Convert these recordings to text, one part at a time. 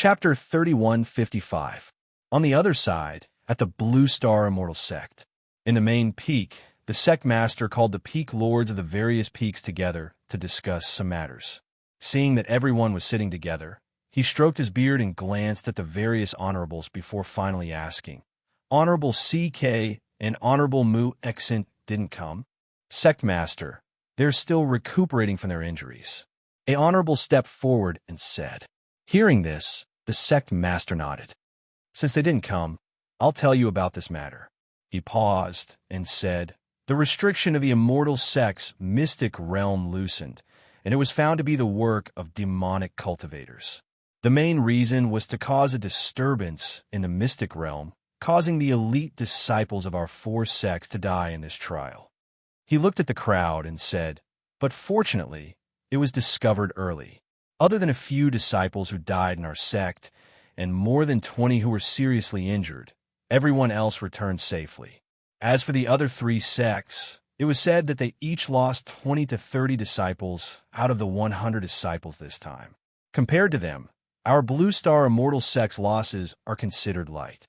Chapter 3155. On the other side, at the Blue Star Immortal Sect. In the main peak, the sect master called the peak lords of the various peaks together to discuss some matters. Seeing that everyone was sitting together, he stroked his beard and glanced at the various honorables before finally asking, "Honorable CK and Honorable Mu Exent didn't come?" "Sect master, they're still recuperating from their injuries." A honorable stepped forward and said. Hearing this, the sect master nodded. "Since they didn't come, I'll tell you about this matter." He paused and said, "The restriction of the immortal sect's mystic realm loosened, and it was found to be the work of demonic cultivators. The main reason was to cause a disturbance in the mystic realm, causing the elite disciples of our four sects to die in this trial." He looked at the crowd and said, "But fortunately, it was discovered early. Other than a few disciples who died in our sect, and more than 20 who were seriously injured, everyone else returned safely. As for the other three sects, it was said that they each lost 20 to 30 disciples out of the 100 disciples this time. Compared to them, our Blue Star Immortal Sect's losses are considered light.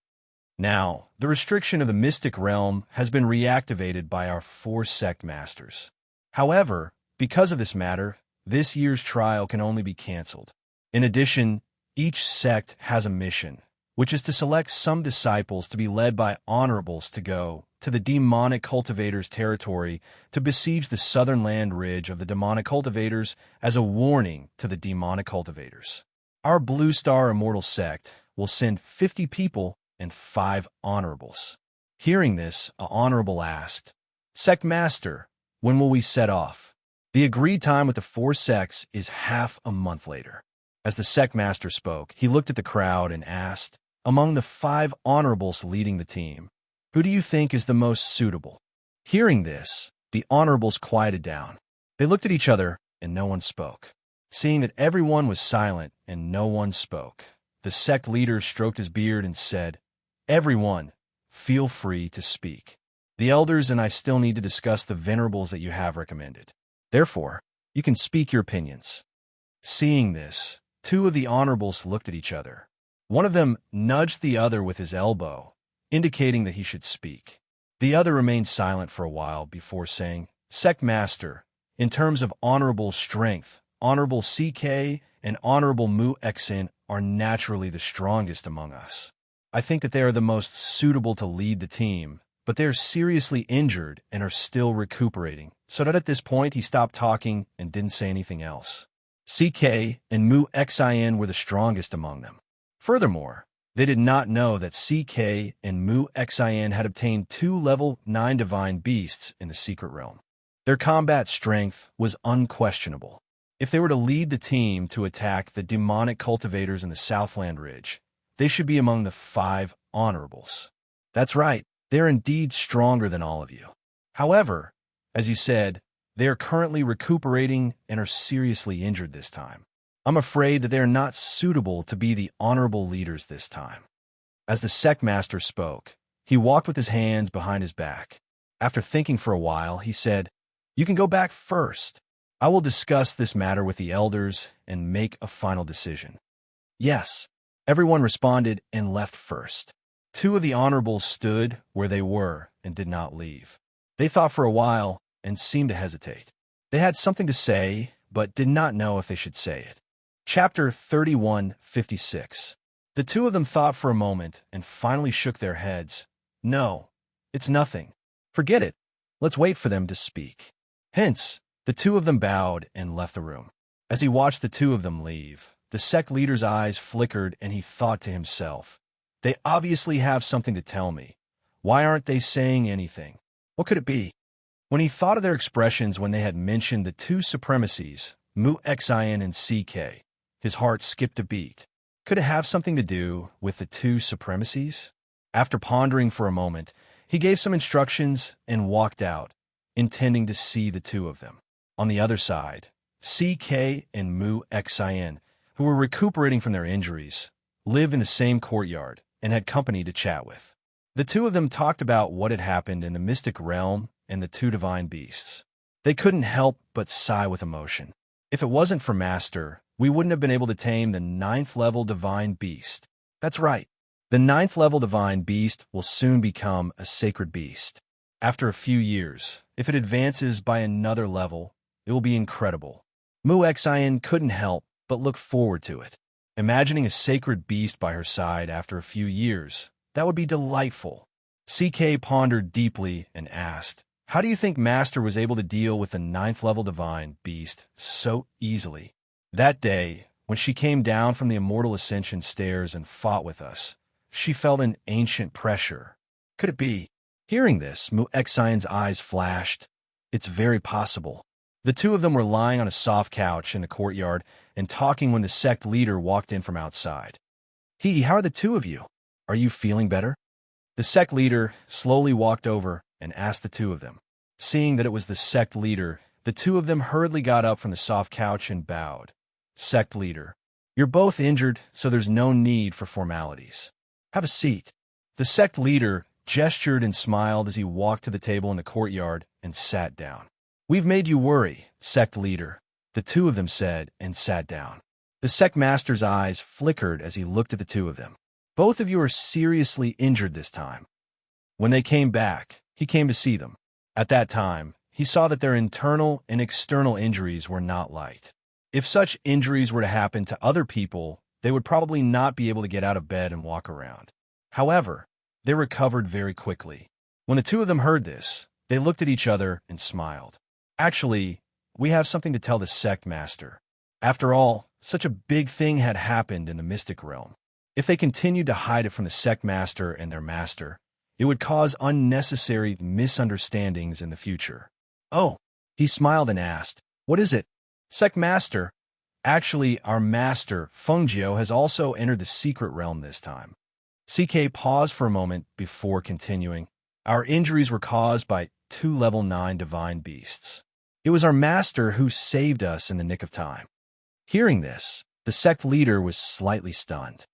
Now, the restriction of the mystic realm has been reactivated by our four sect masters. However, because of this matter, this year's trial can only be canceled. In addition, each sect has a mission, which is to select some disciples to be led by honorables to go to the demonic cultivators' territory to besiege the southern land ridge of the demonic cultivators as a warning to the demonic cultivators. Our Blue Star Immortal Sect will send 50 people and 5 honorables." Hearing this, an honorable asked, "Sect Master, when will we set off?" The agreed time with the four sects is half a month later. As the sect master spoke, he looked at the crowd and asked, "Among the 5 honorables leading the team, who do you think is the most suitable?" Hearing this, the honorables quieted down. They looked at each other, and no one spoke. Seeing that everyone was silent and no one spoke, the sect leader stroked his beard and said, "Everyone, feel free to speak. The elders and I still need to discuss the venerables that you have recommended. Therefore, you can speak your opinions." Seeing this, 2 of the honorables looked at each other. One of them nudged the other with his elbow, indicating that he should speak. The other remained silent for a while before saying, "Sect Master, in terms of honorable strength, Honorable CK and Honorable Mu Exin are naturally the strongest among us. I think that they are the most suitable to lead the team, but they are seriously injured and are still recuperating, so that at this point he stopped talking and didn't say anything else. CK and Mu Xin were the strongest among them. Furthermore, they did not know that CK and Mu Xin had obtained 2 level 9 divine beasts in the secret realm. Their combat strength was unquestionable. If they were to lead the team to attack the demonic cultivators in the Southland Ridge, they should be among the 5 honorables. That's right, they are indeed stronger than all of you. However, as you said, they are currently recuperating and are seriously injured this time. I'm afraid that they are not suitable to be the honorable leaders this time." As the sect master spoke, he walked with his hands behind his back. After thinking for a while, he said, "You can go back first. I will discuss this matter with the elders and make a final decision." "Yes." Everyone responded and left first. 2 of the honorables stood where they were and did not leave. They thought for a while and seemed to hesitate. They had something to say, but did not know if they should say it. Chapter 3156. The 2 of them thought for a moment and finally shook their heads. "No, it's nothing. Forget it. Let's wait for them to speak." Hence, the 2 of them bowed and left the room. As he watched the 2 of them leave, the sect leader's eyes flickered and he thought to himself, "They obviously have something to tell me. Why aren't they saying anything? What could it be?" When he thought of their expressions when they had mentioned the 2 supremacies, Mu Xin and CK, his heart skipped a beat. Could it have something to do with the 2 supremacies? After pondering for a moment, he gave some instructions and walked out, intending to see the 2 of them. On the other side, CK and Mu Xin, who were recuperating from their injuries, lived in the same courtyard and had company to chat with. The 2 of them talked about what had happened in the mystic realm and the 2 divine beasts. They couldn't help but sigh with emotion. If it wasn't for Master, we wouldn't have been able to tame the 9th level divine beast. That's right. The 9th level divine beast will soon become a sacred beast. After a few years, if it advances by another level, it will be incredible. Mu Xian couldn't help but look forward to it. Imagining a sacred beast by her side after a few years, that would be delightful. CK pondered deeply and asked, how do you think Master was able to deal with the 9th level divine beast so easily? That day, when she came down from the Immortal Ascension stairs and fought with us, she felt an ancient pressure. Could it be? Hearing this, Mu Xian's eyes flashed. It's very possible. The two of them were lying on a soft couch in the courtyard and talking when the sect leader walked in from outside. How are the two of you? Are you feeling better? The sect leader slowly walked over and asked the two of them. Seeing that it was the sect leader, the two of them hurriedly got up from the soft couch and bowed. Sect leader, you're both injured, so there's no need for formalities. Have a seat. The sect leader gestured and smiled as he walked to the table in the courtyard and sat down. We've made you worry, sect leader, the two of them said and sat down. The sect master's eyes flickered as he looked at the two of them. Both of you are seriously injured this time. When they came back, he came to see them. At that time, he saw that their internal and external injuries were not light. If such injuries were to happen to other people, they would probably not be able to get out of bed and walk around. However, they recovered very quickly. When the two of them heard this, they looked at each other and smiled. Actually, we have something to tell the sect master. After all, such a big thing had happened in the mystic realm. If they continued to hide it from the sect master and their master, it would cause unnecessary misunderstandings in the future. Oh, he smiled and asked, what is it? Sect master. Actually, our master, Fengjiu, has also entered the secret realm this time. CK paused for a moment before continuing. Our injuries were caused by 2 level 9 divine beasts. It was our master who saved us in the nick of time. Hearing this, the sect leader was slightly stunned.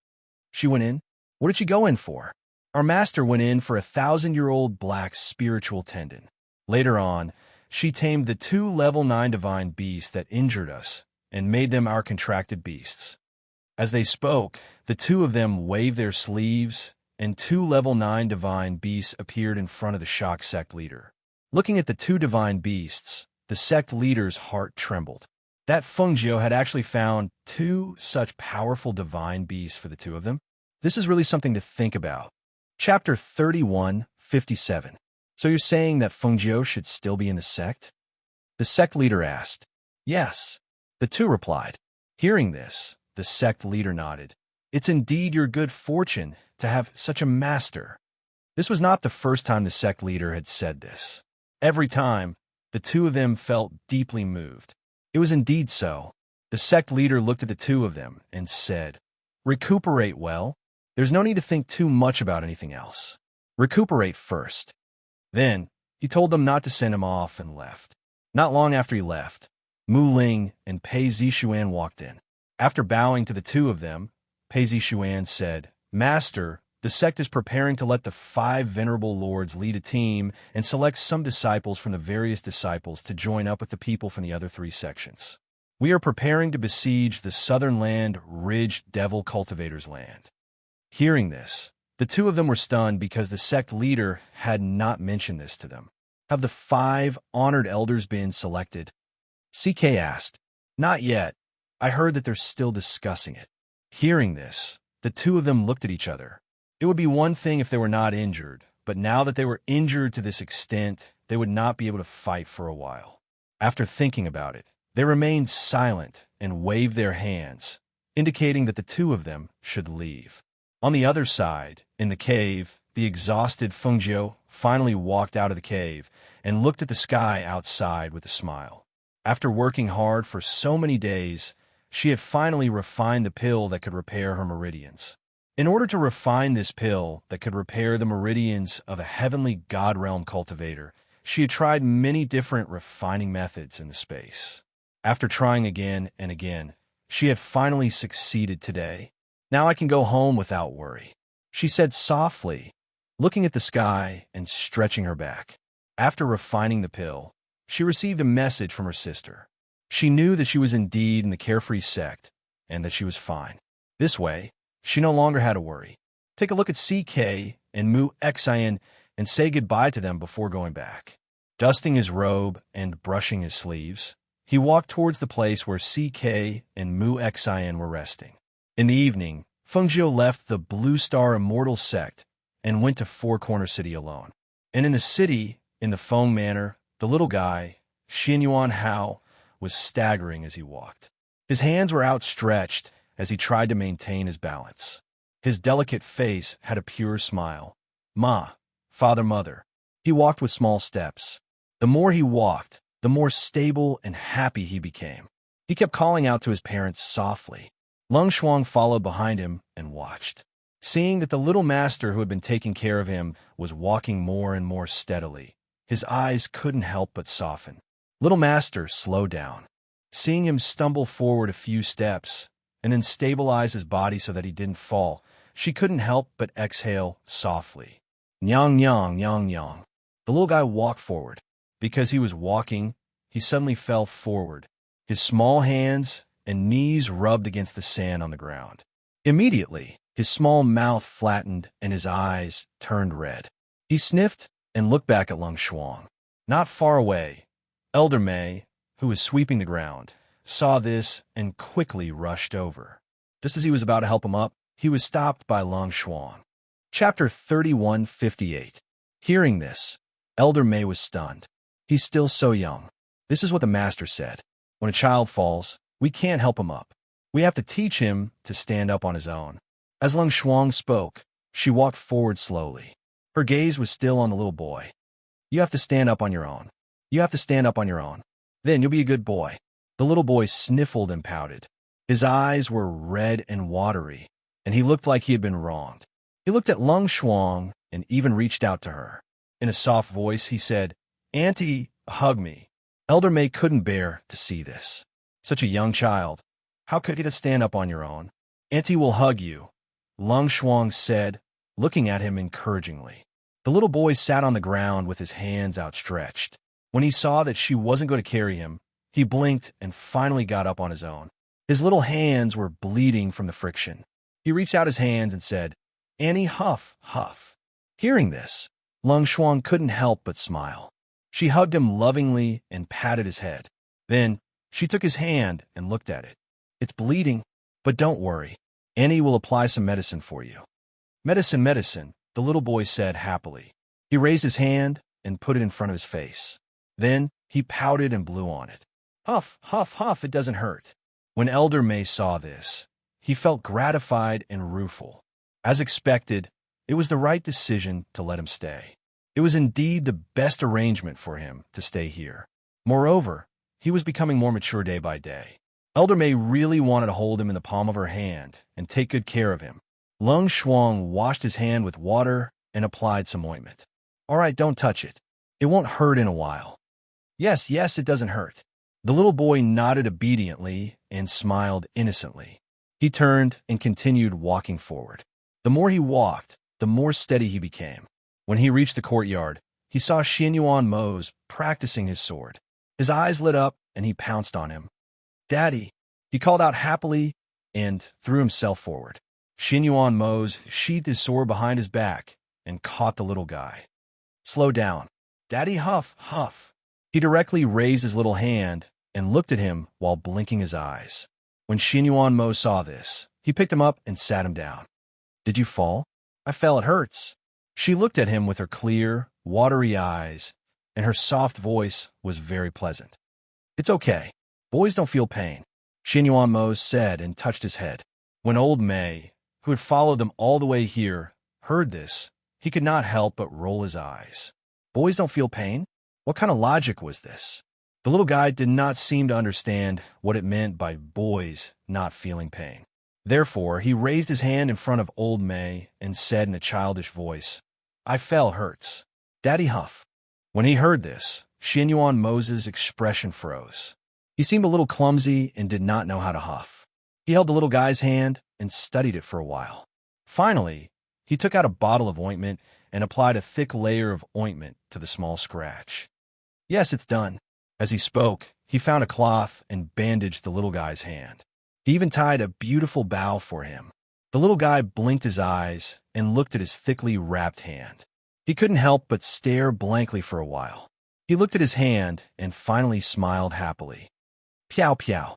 She went in? What did she go in for? Our master went in for a 1,000-year-old black spiritual tendon. Later on, she tamed the 2 level 9 divine beasts that injured us and made them our contracted beasts. As they spoke, the two of them waved their sleeves, and 2 level 9 divine beasts appeared in front of the shocked sect leader. Looking at the 2 divine beasts, the sect leader's heart trembled. That Fengjiu had actually found 2 such powerful divine beasts for the two of them. This is really something to think about. Chapter 31:57. So you're saying that Fengjiu should still be in the sect? The sect leader asked. Yes. The two replied. Hearing this, the sect leader nodded. It's indeed your good fortune to have such a master. This was not the first time the sect leader had said this. Every time, the two of them felt deeply moved. It was indeed so. The sect leader looked at the two of them and said, recuperate well. There's no need to think too much about anything else. Recuperate first. Then, he told them not to send him off and left. Not long after he left, Mu Ling and Pei Zishuan walked in. After bowing to the two of them, Pei Zishuan said, Master, the sect is preparing to let the 5 venerable lords lead a team and select some disciples from the various disciples to join up with the people from the other 3 sections. We are preparing to besiege the southern land Ridge Devil Cultivator's land. Hearing this, the two of them were stunned because the sect leader had not mentioned this to them. Have the 5 honored elders been selected? CK asked. Not yet. I heard that they're still discussing it. Hearing this, the two of them looked at each other. It would be one thing if they were not injured, but now that they were injured to this extent, they would not be able to fight for a while. After thinking about it, they remained silent and waved their hands, indicating that the two of them should leave. On the other side, in the cave, the exhausted Fengjiu finally walked out of the cave and looked at the sky outside with a smile. After working hard for so many days, she had finally refined the pill that could repair her meridians. In order to refine this pill that could repair the meridians of a heavenly god realm cultivator, she had tried many different refining methods in the space. After trying again and again, she had finally succeeded today. Now I can go home without worry, she said softly, looking at the sky and stretching her back. After refining the pill, she received a message from her sister. She knew that she was indeed in the carefree sect, and that she was fine. This way, she no longer had to worry. Take a look at CK and Mu Xian and say goodbye to them before going back. Dusting his robe and brushing his sleeves, he walked towards the place where CK and Mu Xian were resting. In the evening, Fengjiu left the Blue Star Immortal Sect and went to Four Corner City alone. And in the city, in the Feng Manor, the little guy, Xinyuan Hao, was staggering as he walked. His hands were outstretched as he tried to maintain his balance. His delicate face had a pure smile. Ma, father, mother. He walked with small steps. The more he walked, the more stable and happy he became. He kept calling out to his parents softly. Lung Shuang followed behind him and watched. Seeing that the little master who had been taking care of him was walking more and more steadily, his eyes couldn't help but soften. Little master slowed down. Seeing him stumble forward a few steps and then stabilize his body so that he didn't fall, she couldn't help but exhale softly. Nyang, nyang, nyang, nyang. The little guy walked forward. Because he was walking, he suddenly fell forward. His small hands and knees rubbed against the sand on the ground. Immediately, his small mouth flattened and his eyes turned red. He sniffed and looked back at Lung Shuang. Not far away, Elder Mei, who was sweeping the ground, saw this and quickly rushed over. Just as he was about to help him up, he was stopped by Lung Shuang. Chapter 3158. Hearing this, Elder Mei was stunned. He's still so young. This is what the master said. When a child falls, we can't help him up. We have to teach him to stand up on his own. As Lung Shuang spoke, she walked forward slowly. Her gaze was still on the little boy. You have to stand up on your own. You have to stand up on your own. Then you'll be a good boy. The little boy sniffled and pouted. His eyes were red and watery, and he looked like he had been wronged. He looked at Lung Shuang and even reached out to her. In a soft voice, he said, Auntie, hug me. Elder Mei couldn't bear to see this. Such a young child. How could you stand up on your own? Auntie will hug you, Lung Shuang said, looking at him encouragingly. The little boy sat on the ground with his hands outstretched. When he saw that she wasn't going to carry him, he blinked and finally got up on his own. His little hands were bleeding from the friction. He reached out his hands and said, Annie, huff, huff. Hearing this, Lung Shuang couldn't help but smile. She hugged him lovingly and patted his head. Then, she took his hand and looked at it. It's bleeding, but don't worry. Annie will apply some medicine for you. Medicine, medicine, the little boy said happily. He raised his hand and put it in front of his face. Then, he pouted and blew on it. Huff, huff, huff, it doesn't hurt. When Elder Mei saw this, he felt gratified and rueful. As expected, it was the right decision to let him stay. It was indeed the best arrangement for him to stay here. Moreover, he was becoming more mature day by day. Elder Mei really wanted to hold him in the palm of her hand and take good care of him. Lung Shuang washed his hand with water and applied some ointment. All right, don't touch it. It won't hurt in a while. Yes, yes, it doesn't hurt. The little boy nodded obediently and smiled innocently. He turned and continued walking forward. The more he walked, the more steady he became. When he reached the courtyard, he saw Xinyuan Mose practicing his sword. His eyes lit up and he pounced on him. Daddy, he called out happily and threw himself forward. Xinyuan Mose sheathed his sword behind his back and caught the little guy. Slow down. Daddy, huff, huff. He directly raised his little hand and looked at him while blinking his eyes. When Xinyuan Mose saw this, he picked him up and sat him down. Did you fall? I fell, it hurts. She looked at him with her clear, watery eyes, and her soft voice was very pleasant. It's okay. Boys don't feel pain, Xinyuan Mose said and touched his head. When old Mei, who had followed them all the way here, heard this, he could not help but roll his eyes. Boys don't feel pain? What kind of logic was this? The little guy did not seem to understand what it meant by boys not feeling pain. Therefore, he raised his hand in front of old Mei and said in a childish voice, I fell, hurts. Daddy, huff. When he heard this, Xinyuan Mose's expression froze. He seemed a little clumsy and did not know how to huff. He held the little guy's hand and studied it for a while. Finally, he took out a bottle of ointment and applied a thick layer of ointment to the small scratch. Yes, it's done. As he spoke, he found a cloth and bandaged the little guy's hand. He even tied a beautiful bow for him. The little guy blinked his eyes and looked at his thickly wrapped hand. He couldn't help but stare blankly for a while. He looked at his hand and finally smiled happily. Piao piao.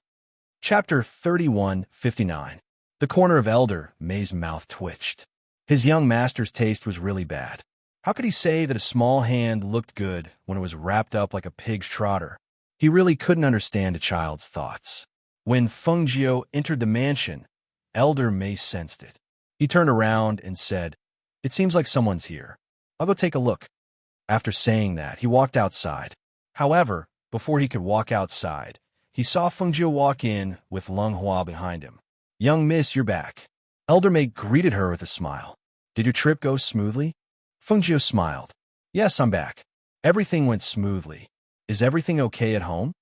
Chapter 31:59. The corner of Elder May's mouth twitched. His young master's taste was really bad. How could he say that a small hand looked good when it was wrapped up like a pig's trotter? He really couldn't understand a child's thoughts. When Feng Jiu entered the mansion, Elder May sensed it. He turned around and said, "It seems like someone's here. I'll go take a look." After saying that, he walked outside. However, before he could walk outside, he saw Feng Jiu walk in with Lung Hua behind him. "Young miss, you're back." Elder May greeted her with a smile. "Did your trip go smoothly?" Feng Jiu smiled. "Yes, I'm back. Everything went smoothly. Is everything okay at home?"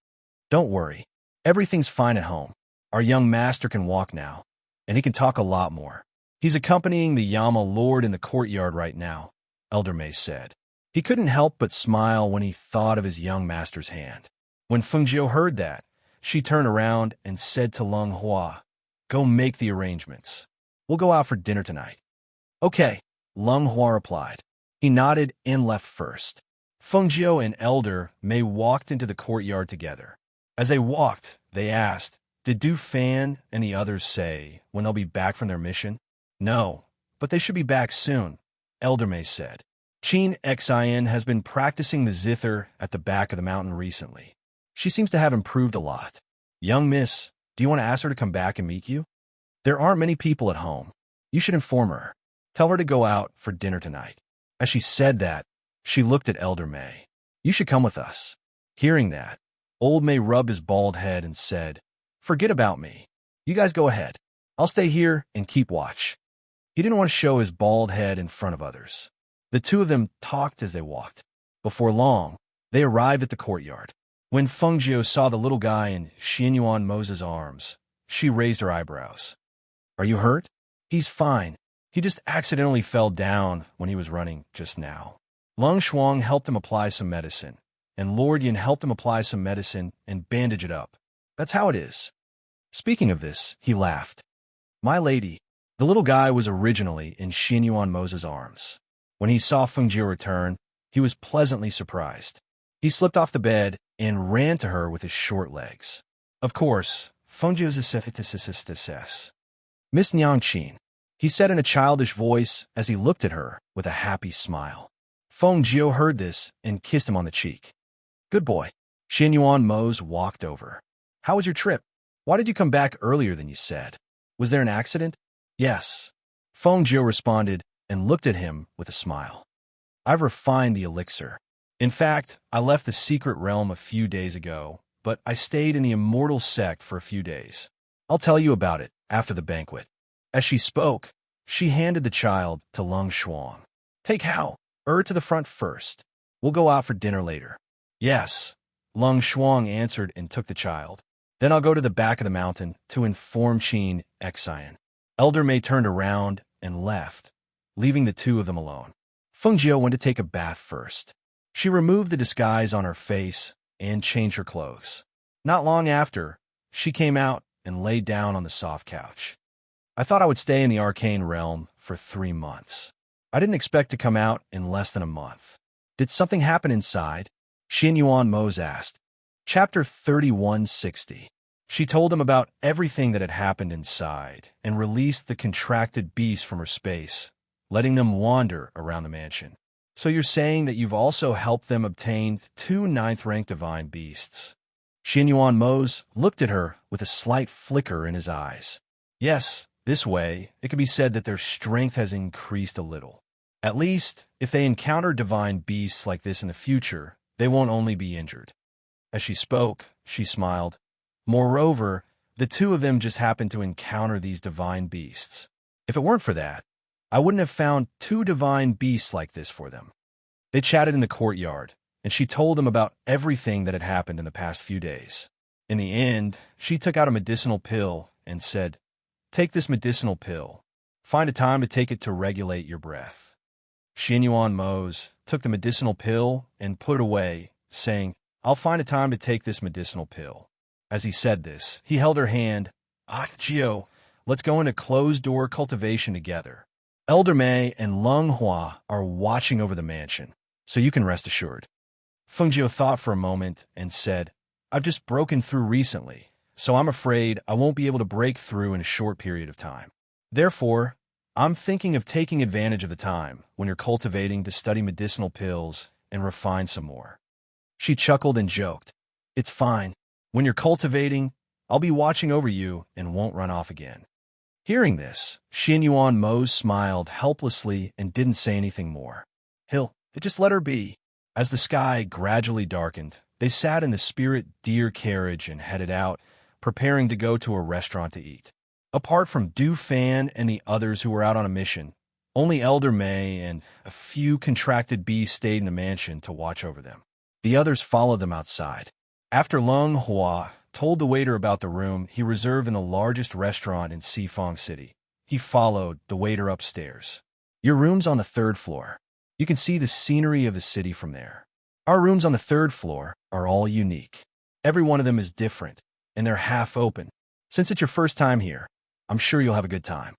"Don't worry. Everything's fine at home. Our young master can walk now, and he can talk a lot more. He's accompanying the Yama Lord in the courtyard right now," Elder May said. He couldn't help but smile when he thought of his young master's hand. When Feng Jiu heard that, she turned around and said to Lung Hua, "Go make the arrangements. We'll go out for dinner tonight." "Okay," Lung Hua replied. He nodded and left first. Feng Jiu and Elder May walked into the courtyard together. As they walked, they asked, "Did Du Fan and the others say when they'll be back from their mission?" "No, but they should be back soon," Elder May said. "Qin Xian has been practicing the zither at the back of the mountain recently. She seems to have improved a lot. Young miss, do you want to ask her to come back and meet you? There aren't many people at home. You should inform her. Tell her to go out for dinner tonight." As she said that, she looked at Elder May. "You should come with us." Hearing that, Old May rubbed his bald head and said, "Forget about me. You guys go ahead. I'll stay here and keep watch." He didn't want to show his bald head in front of others. The two of them talked as they walked. Before long, they arrived at the courtyard. When Feng Jiu saw the little guy in Xianyuan Mo's arms, she raised her eyebrows. "Are you hurt?" "He's fine. He just accidentally fell down when he was running just now." Lung Shuang helped him apply some medicine, and Lord Yin helped him apply some medicine and bandage it up. "That's how it is." Speaking of this, he laughed. "My lady." The little guy was originally in Xianyuan Mo's arms. When he saw Feng Jiu return, he was pleasantly surprised. He slipped off the bed and ran to her with his short legs. Of course, Feng Jiu's a "Miss Nyangqin," he said in a childish voice as he looked at her with a happy smile. Feng Jiu heard this and kissed him on the cheek. "Good boy." Xianyuan Mo's walked over. "How was your trip? Why did you come back earlier than you said? Was there an accident?" "Yes." Feng Jiu responded and looked at him with a smile. "I've refined the elixir. In fact, I left the secret realm a few days ago, but I stayed in the immortal sect for a few days. I'll tell you about it after the banquet." As she spoke, she handed the child to Lung Shuang. "Take Hao, to the front first. We'll go out for dinner later." "Yes," Lung Shuang answered and took the child. "Then I'll go to the back of the mountain to inform Qin Xian." Elder May turned around and left, leaving the two of them alone. Feng Jiu went to take a bath first. She removed the disguise on her face and changed her clothes. Not long after, she came out and lay down on the soft couch. "I thought I would stay in the arcane realm for 3 months. I didn't expect to come out in less than a month. Did something happen inside?" Xianyuan Mo's asked. Chapter 3160. She told him about everything that had happened inside and released the contracted beasts from her space, letting them wander around the mansion. "So you're saying that you've also helped them obtain 2 9th-rank divine beasts?" Xianyuan Mo's looked at her with a slight flicker in his eyes. "Yes, this way it can be said that their strength has increased a little. At least, if they encounter divine beasts like this in the future, they won't only be injured." As she spoke, she smiled. "Moreover, the two of them just happened to encounter these divine beasts. If it weren't for that, I wouldn't have found 2 divine beasts like this for them." They chatted in the courtyard, and she told him about everything that had happened in the past few days. In the end, she took out a medicinal pill and said, "Take this medicinal pill. Find a time to take it to regulate your breath." Xianyuan Mo's took the medicinal pill and put it away, saying, "I'll find a time to take this medicinal pill." As he said this, he held her hand Gio, let's go into closed-door cultivation together. Elder Mei and Lung Hua are watching over the mansion, so you can rest assured. Feng Jiu thought for a moment and said, I've just broken through recently, so I'm afraid I won't be able to break through in a short period of time. Therefore, I'm thinking of taking advantage of the time when you're cultivating to study medicinal pills and refine some more. She chuckled and joked, It's fine. When you're cultivating, I'll be watching over you and won't run off again. Hearing this, Xin Yuan Mo smiled helplessly and didn't say anything more. They just let her be. As the sky gradually darkened, they sat in the Spirit Deer carriage and headed out, preparing to go to a restaurant to eat. Apart from Du Fan and the others who were out on a mission, only Elder Mei and a few contracted bees stayed in the mansion to watch over them. The others followed them outside. After Lung Hua told the waiter about the room he reserved in the largest restaurant in Xifang City, he followed the waiter upstairs. Your room's on the 3rd floor. You can see the scenery of the city from there. Our rooms on the 3rd floor are all unique. Every one of them is different, and they're half open. Since it's your first time here, I'm sure you'll have a good time.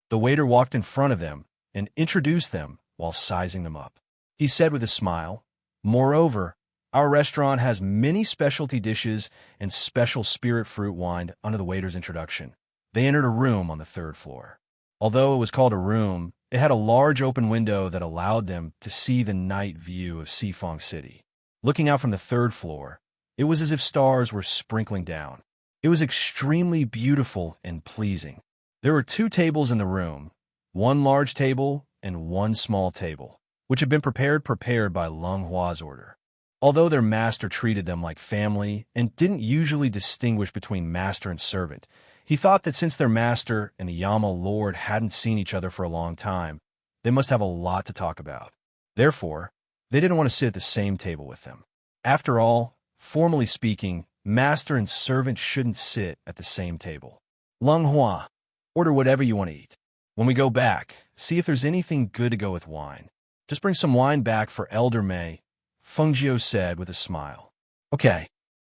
The waiter walked in front of them and introduced them while sizing them up. He said with a smile, Moreover, our restaurant has many specialty dishes and special spirit fruit wine under the waiter's introduction. They entered a room on the 3rd floor. Although it was called a room, it had a large open window that allowed them to see the night view of Xifang City. Looking out from the 3rd floor, it was as if stars were sprinkling down. It was extremely beautiful and pleasing. There were 2 tables in the room, 1 large table and 1 small table, which had been prepared by Lung Hua's order. Although their master treated them like family and didn't usually distinguish between master and servant, he thought that since their master and the Yama Lord hadn't seen each other for a long time, they must have a lot to talk about. Therefore, they didn't want to sit at the same table with them. After all, formally speaking, master and servant shouldn't sit at the same table. Lung Hua, order whatever you want to eat. When we go back, see if there's anything good to go with wine. Just bring some wine back for Elder Mei, Feng Jiu said with a smile. Okay.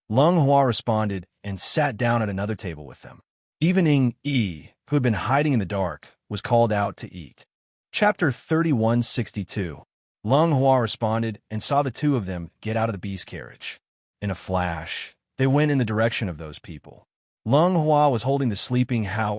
Lung Hua responded and sat down at another table with them. Even Ing Yi, who had been hiding in the dark, was called out to eat. Chapter 3162. Lung Hua responded and saw the 2 of them get out of the beast carriage. In a flash, they went in the direction of those people. Lung Hua was holding the sleeping Hao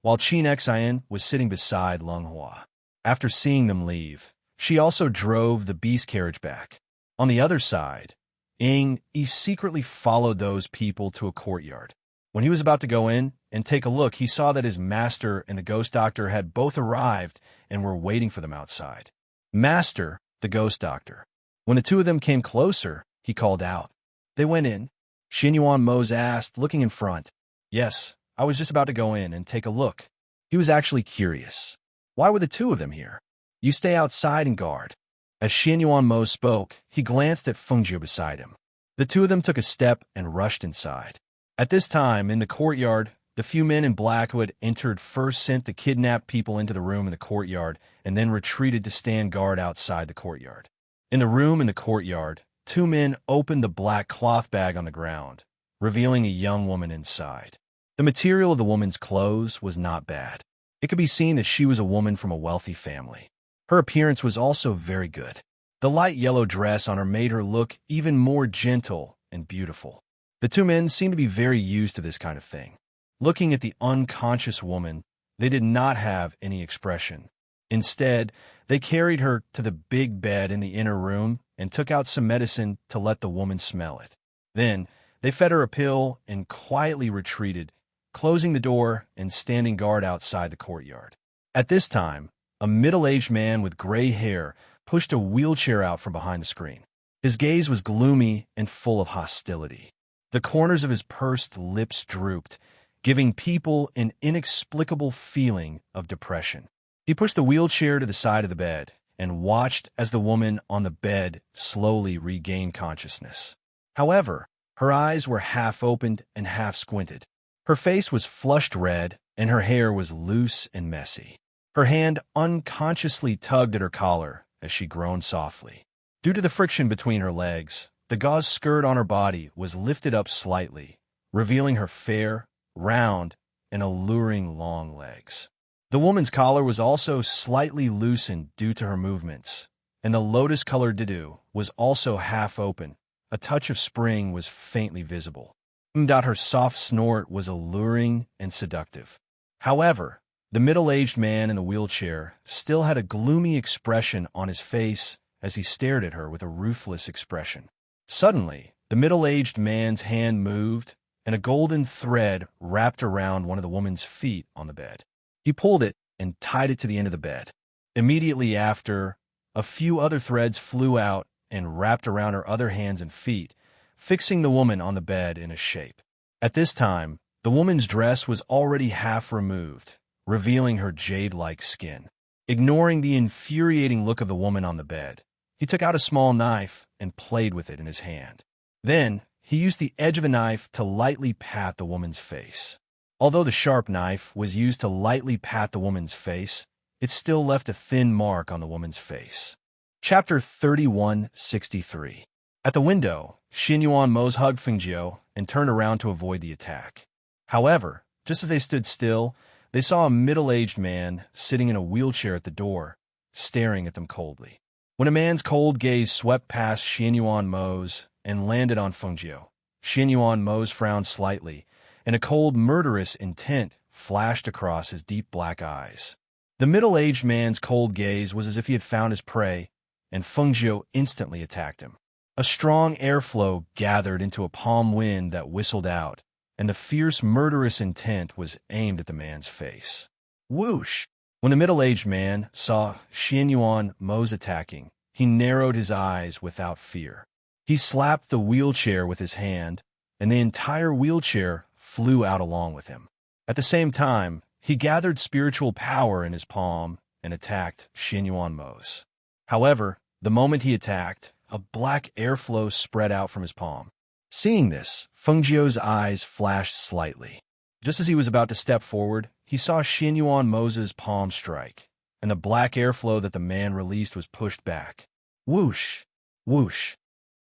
while Qin Xian was sitting beside Lung Hua. After seeing them leave, she also drove the beast carriage back. On the other side, Ing Yi secretly followed those people to a courtyard. When he was about to go in and take a look, he saw that his master and the ghost doctor had both arrived and were waiting for them outside. Master, the ghost doctor. When the 2 of them came closer, he called out. They went in. Xin Yuan Mose asked, looking in front. Yes, I was just about to go in and take a look. He was actually curious. Why were the 2 of them here? You stay outside and guard. As Xin Yuan Mo spoke, he glanced at Feng Jiu beside him. The 2 of them took a step and rushed inside. At this time, in the courtyard, the few men in black who had entered first sent the kidnapped people into the room in the courtyard and then retreated to stand guard outside the courtyard. In the room in the courtyard, 2 men opened the black cloth bag on the ground, revealing a young woman inside. The material of the woman's clothes was not bad. It could be seen that she was a woman from a wealthy family. Her appearance was also very good. The light yellow dress on her made her look even more gentle and beautiful. The 2 men seemed to be very used to this kind of thing. Looking at the unconscious woman, they did not have any expression. Instead, they carried her to the big bed in the inner room and took out some medicine to let the woman smell it. Then, they fed her a pill and quietly retreated, closing the door and standing guard outside the courtyard. At this time, a middle-aged man with gray hair pushed a wheelchair out from behind the screen. His gaze was gloomy and full of hostility. The corners of his pursed lips drooped, giving people an inexplicable feeling of depression. He pushed the wheelchair to the side of the bed and watched as the woman on the bed slowly regained consciousness. However, her eyes were half opened and half squinted. Her face was flushed red, and her hair was loose and messy. Her hand unconsciously tugged at her collar as she groaned softly. Due to the friction between her legs, the gauze skirt on her body was lifted up slightly, revealing her fair, round, and alluring long legs. The woman's collar was also slightly loosened due to her movements, and the lotus-colored didou was also half open. A touch of spring was faintly visible. Her soft snort was alluring and seductive. However, the middle-aged man in the wheelchair still had a gloomy expression on his face as he stared at her with a ruthless expression. Suddenly, the middle-aged man's hand moved, and a golden thread wrapped around one of the woman's feet on the bed. He pulled it and tied it to the end of the bed. Immediately after, a few other threads flew out and wrapped around her other hands and feet, fixing the woman on the bed in a shape. At this time, the woman's dress was already half removed, revealing her jade-like skin. Ignoring the infuriating look of the woman on the bed, he took out a small knife and played with it in his hand. Then, he used the edge of a knife to lightly pat the woman's face. Although the sharp knife was used to lightly pat the woman's face, it still left a thin mark on the woman's face. Chapter 3163. At the window, Xin Yuan Mo's hugged Fengjiu and turned around to avoid the attack. However, just as they stood still, they saw a middle-aged man sitting in a wheelchair at the door, staring at them coldly. When a man's cold gaze swept past Xin Yuan Mo's and landed on Fengjiu, Xin Yuan Mo's frowned slightly, and a cold, murderous intent flashed across his deep black eyes. The middle-aged man's cold gaze was as if he had found his prey, and Fengjiu instantly attacked him. A strong airflow gathered into a palm wind that whistled out, and the fierce, murderous intent was aimed at the man's face. Whoosh! When the middle-aged man saw Xin Yuan Mo's attacking, he narrowed his eyes without fear. He slapped the wheelchair with his hand, and the entire wheelchair flew out along with him. At the same time, he gathered spiritual power in his palm and attacked Xin Yuan Mo's. However, the moment he attacked, a black airflow spread out from his palm. Seeing this, Fengjiu's eyes flashed slightly. Just as he was about to step forward, he saw Xin Yuan Mo's palm strike, and the black airflow that the man released was pushed back. Whoosh! Whoosh!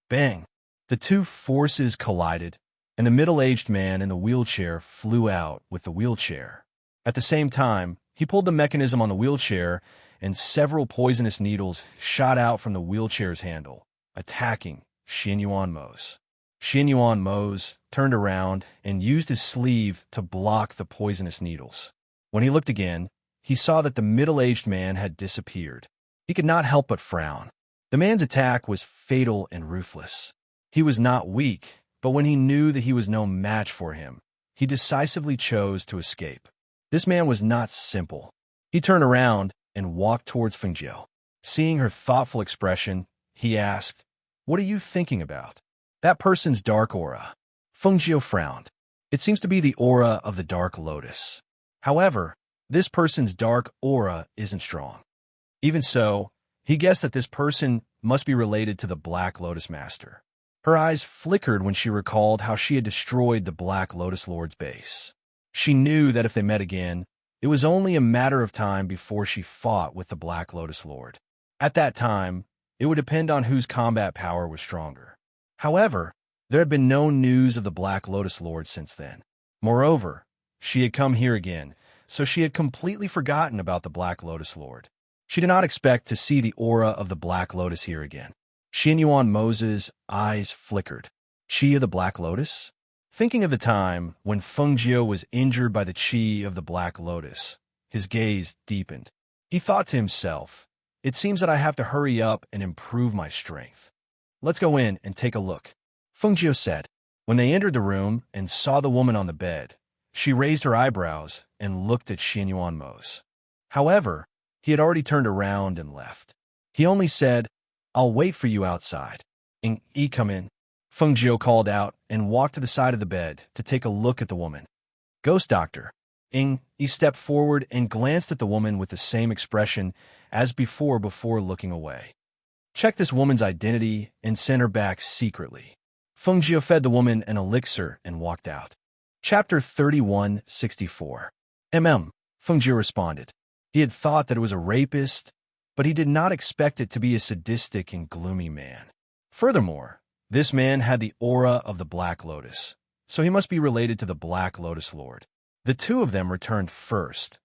Bang! The two forces collided, and the middle-aged man in the wheelchair flew out with the wheelchair. At the same time, he pulled the mechanism on the wheelchair, and several poisonous needles shot out from the wheelchair's handle, attacking Xin Yuan Mo's. Xin Yuan Mo's turned around and used his sleeve to block the poisonous needles. When he looked again, he saw that the middle-aged man had disappeared. He could not help but frown. The man's attack was fatal and ruthless. He was not weak, but when he knew that he was no match for him, he decisively chose to escape. This man was not simple. He turned around and walked towards Fengjiu. Seeing her thoughtful expression, he asked, "What are you thinking about?" "That person's dark aura." Fengjiu frowned. "It seems to be the aura of the Dark Lotus. However, this person's dark aura isn't strong." Even so, he guessed that this person must be related to the Black Lotus Master. Her eyes flickered when she recalled how she had destroyed the Black Lotus Lord's base. She knew that if they met again, it was only a matter of time before she fought with the Black Lotus Lord. At that time, it would depend on whose combat power was stronger. However, there had been no news of the Black Lotus Lord since then. Moreover, she had come here again, so she had completely forgotten about the Black Lotus Lord. She did not expect to see the aura of the Black Lotus here again. Xin Yuan Mo's eyes flickered. Chi of the Black Lotus? Thinking of the time when Fengjiu was injured by the chi of the Black Lotus, his gaze deepened. He thought to himself, "It seems that I have to hurry up and improve my strength. Let's go in and take a look," Fengjiu said. When they entered the room and saw the woman on the bed, she raised her eyebrows and looked at Xin Yuan Mo's. However, he had already turned around and left. He only said, "I'll wait for you outside." Come in," Fengjiu called out and walked to the side of the bed to take a look at the woman. "Ghost Doctor." He stepped forward and glanced at the woman with the same expression as before looking away. "Check this woman's identity and send her back secretly." Fengjiu fed the woman an elixir and walked out. Chapter 3164. Fengjiu responded. He had thought that it was a rapist, but he did not expect it to be a sadistic and gloomy man. Furthermore, this man had the aura of the Black Lotus, so he must be related to the Black Lotus Lord. The two of them returned first,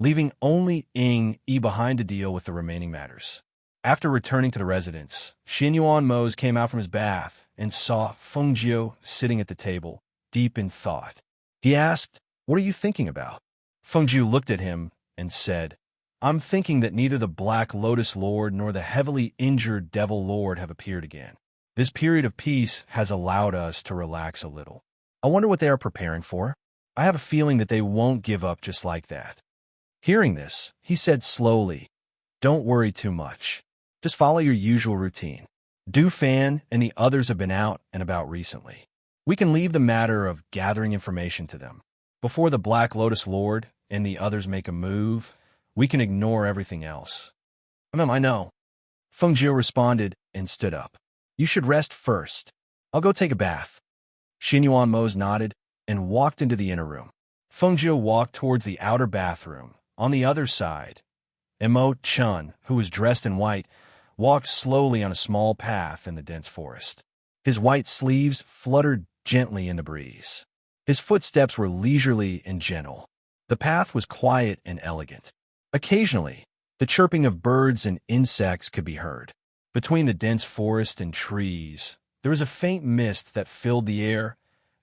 leaving only Yi behind to deal with the remaining matters. After returning to the residence, Xinyuan Mose came out from his bath and saw Feng Jiu sitting at the table, deep in thought. He asked, "What are you thinking about?" Feng Jiu looked at him and said, "I'm thinking that neither the Black Lotus Lord nor the heavily injured Devil Lord have appeared again. This period of peace has allowed us to relax a little. I wonder what they are preparing for. I have a feeling that they won't give up just like that." Hearing this, he said slowly, "Don't worry too much. Just follow your usual routine. Du Fan and the others have been out and about recently. We can leave the matter of gathering information to them. Before the Black Lotus Lord and the others make a move, we can ignore everything else." I know." Feng Jiu responded and stood up. "You should rest first. I'll go take a bath." Xinyuan Mose nodded and walked into the inner room. Feng Jiu walked towards the outer bathroom. On the other side, Emo Chun, who was dressed in white, walked slowly on a small path in the dense forest. His white sleeves fluttered gently in the breeze. His footsteps were leisurely and gentle. The path was quiet and elegant. Occasionally, the chirping of birds and insects could be heard. Between the dense forest and trees, there was a faint mist that filled the air,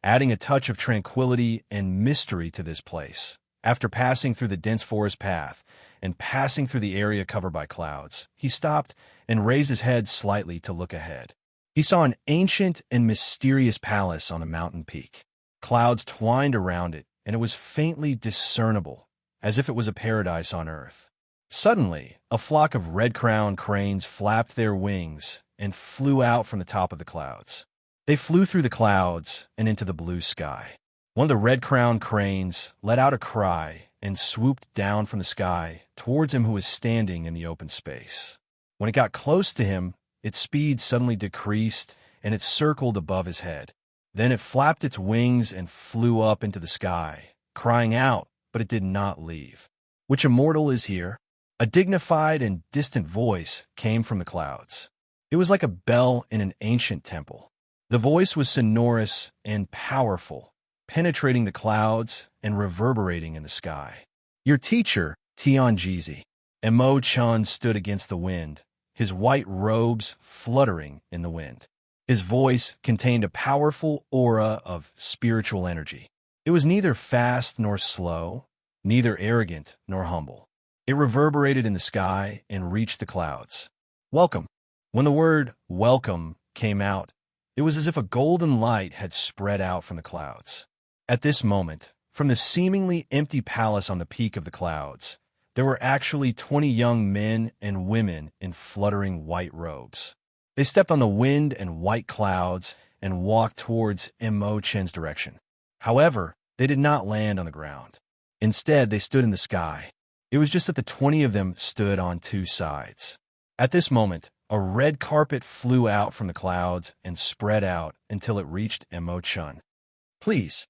adding a touch of tranquility and mystery to this place. After passing through the dense forest path and passing through the area covered by clouds, he stopped and raised his head slightly to look ahead. He saw an ancient and mysterious palace on a mountain peak. Clouds twined around it, and it was faintly discernible, as if it was a paradise on earth. Suddenly, a flock of red-crowned cranes flapped their wings and flew out from the top of the clouds. They flew through the clouds and into the blue sky. One of the red-crowned cranes let out a cry and swooped down from the sky towards him who was standing in the open space. When it got close to him, its speed suddenly decreased and it circled above his head. Then it flapped its wings and flew up into the sky, crying out, but it did not leave. "Which immortal is here?" A dignified and distant voice came from the clouds. It was like a bell in an ancient temple. The voice was sonorous and powerful, penetrating the clouds and reverberating in the sky. "Your teacher, Tianjizi." Emo Chun stood against the wind, his white robes fluttering in the wind. His voice contained a powerful aura of spiritual energy. It was neither fast nor slow, neither arrogant nor humble. It reverberated in the sky and reached the clouds. "Welcome." When the word "welcome" came out, it was as if a golden light had spread out from the clouds. At this moment, from the seemingly empty palace on the peak of the clouds, there were actually 20 young men and women in fluttering white robes. They stepped on the wind and white clouds and walked towards Emo Chen's direction. However, they did not land on the ground. Instead, they stood in the sky. It was just that the 20 of them stood on two sides. At this moment, a red carpet flew out from the clouds and spread out until it reached Emo Chun. "Please."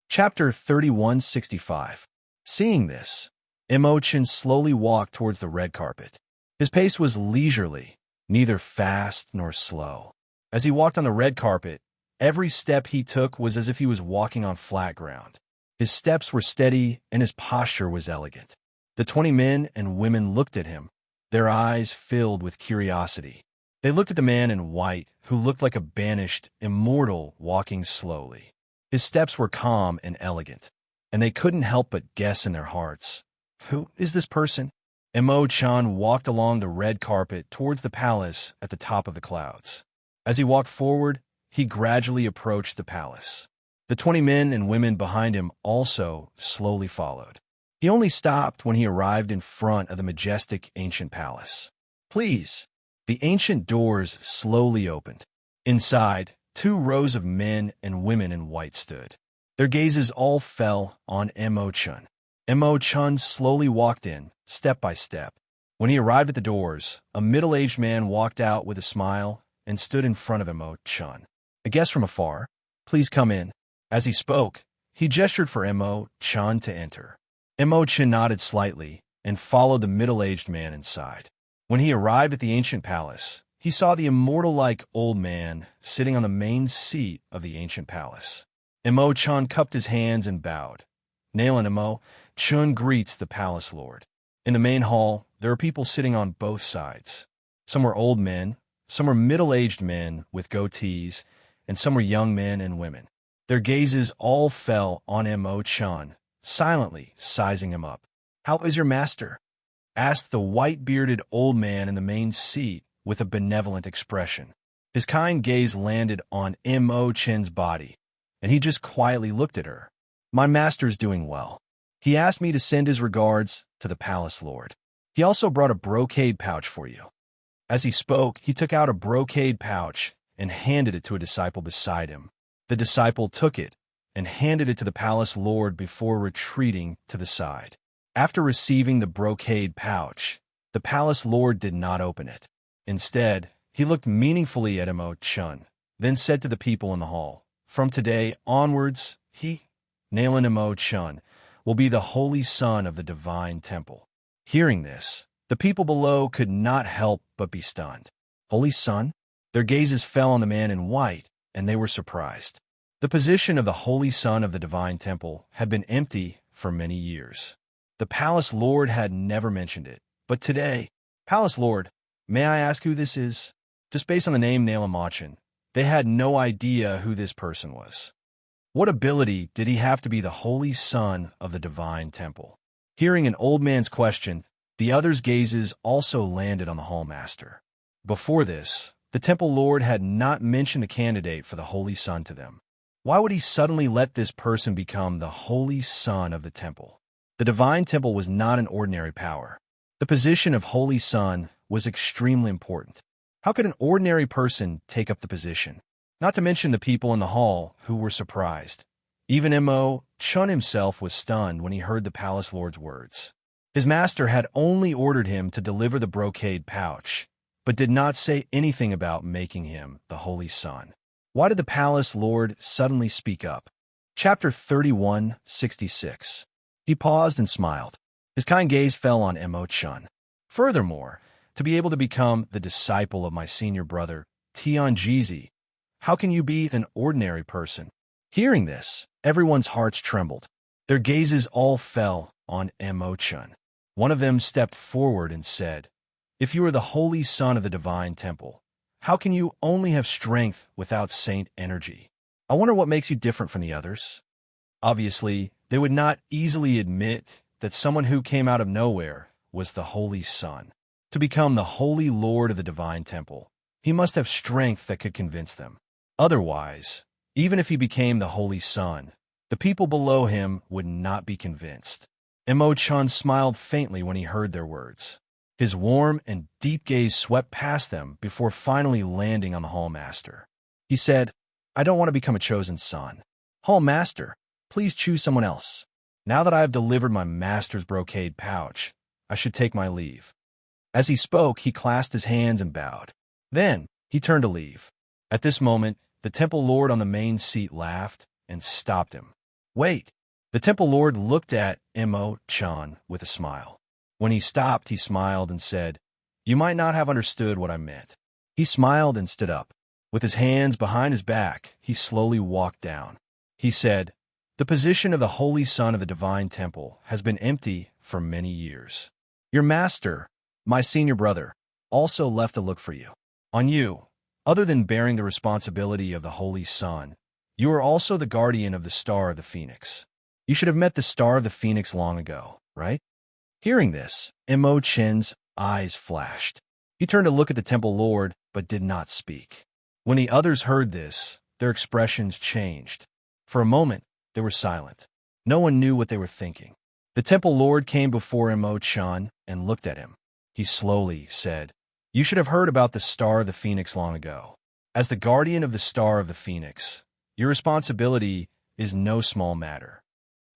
Chapter 3165. Seeing this, Emo Chun slowly walked towards the red carpet. His pace was leisurely, neither fast nor slow. As he walked on the red carpet, every step he took was as if he was walking on flat ground. His steps were steady and his posture was elegant. The 20 men and women looked at him, their eyes filled with curiosity. They looked at the man in white, who looked like a banished immortal walking slowly. His steps were calm and elegant, and they couldn't help but guess in their hearts, "Who is this person?" Emo Chan walked along the red carpet towards the palace at the top of the clouds. As he walked forward, he gradually approached the palace. The 20 men and women behind him also slowly followed. He only stopped when he arrived in front of the majestic ancient palace. "Please." The ancient doors slowly opened. Inside, 2 rows of men and women in white stood. Their gazes all fell on Emo Chun. Emo Chun slowly walked in, step by step. When he arrived at the doors, a middle-aged man walked out with a smile and stood in front of Emo Chun. "A guest from afar. Please come in." As he spoke, he gestured for Emo Chun to enter. Emo Chun nodded slightly and followed the middle-aged man inside. When he arrived at the ancient palace, he saw the immortal-like old man sitting on the main seat of the ancient palace. Mo Chun cupped his hands and bowed. Nalan Mo Chun greets the palace lord. In the main hall, there are people sitting on both sides. Some were old men, some were middle-aged men with goatees, and some were young men and women. Their gazes all fell on Mo Chun, silently sizing him up. "How is your master?" asked the white-bearded old man in the main seat with a benevolent expression. His kind gaze landed on Mo Chun's body, and he just quietly looked at her. "My master's doing well. He asked me to send his regards to the palace lord. He also brought a brocade pouch for you." As he spoke, he took out a brocade pouch and handed it to a disciple beside him. The disciple took it and handed it to the palace lord before retreating to the side. After receiving the brocade pouch, the palace lord did not open it. Instead, he looked meaningfully at Mo Chun, then said to the people in the hall, "From today onwards, Nalan Mo Chun, will be the holy son of the divine temple." Hearing this, the people below could not help but be stunned. Holy son? Their gazes fell on the man in white, and they were surprised. The position of the holy son of the divine temple had been empty for many years. The palace lord had never mentioned it, but today, "Palace lord, may I ask who this is?" Just based on the name Nalan Mo Chun, they had no idea who this person was. What ability did he have to be the holy son of the divine temple? Hearing an old man's question, the others' gazes also landed on the hallmaster. Before this, the temple lord had not mentioned the candidate for the holy son to them. Why would he suddenly let this person become the holy son of the temple? The divine temple was not an ordinary power. The position of holy son was extremely important. How could an ordinary person take up the position? Not to mention the people in the hall who were surprised. Even Mo Chun himself was stunned when he heard the palace lord's words. His master had only ordered him to deliver the brocade pouch, but did not say anything about making him the holy son. Why did the palace lord suddenly speak up? Chapter 31:66. He paused and smiled. His kind gaze fell on Mo Chun. "Furthermore, to be able to become the disciple of my senior brother, Tianjizi, how can you be an ordinary person?" Hearing this, everyone's hearts trembled. Their gazes all fell on Mo Chun. One of them stepped forward and said, "If you are the holy son of the divine temple, how can you only have strength without saint energy? I wonder what makes you different from the others." Obviously, they would not easily admit that someone who came out of nowhere was the holy son. To become the holy lord of the divine temple, he must have strength that could convince them. Otherwise, even if he became the holy son, the people below him would not be convinced. Mo Chun smiled faintly when he heard their words. His warm and deep gaze swept past them before finally landing on the hallmaster. He said, "I don't want to become a chosen son. Hallmaster, please choose someone else. Now that I have delivered my master's brocade pouch, I should take my leave." As he spoke, he clasped his hands and bowed. Then, he turned to leave. At this moment, the temple lord on the main seat laughed and stopped him. "Wait." The temple lord looked at Mo Chun with a smile. When he stopped, he smiled and said, "You might not have understood what I meant." He smiled and stood up. With his hands behind his back, he slowly walked down. He said, "The position of the holy son of the divine temple has been empty for many years. Your master, my senior brother, also left a look for you. On you, other than bearing the responsibility of the holy son, you are also the guardian of the star of the phoenix. You should have met the star of the phoenix long ago, right?" Hearing this, Mo Chun's eyes flashed. He turned to look at the temple lord, but did not speak. When the others heard this, their expressions changed. For a moment, they were silent. No one knew what they were thinking. The temple lord came before Mo Chun and looked at him. He slowly said, "You should have heard about the star of the phoenix long ago. As the guardian of the star of the phoenix, your responsibility is no small matter."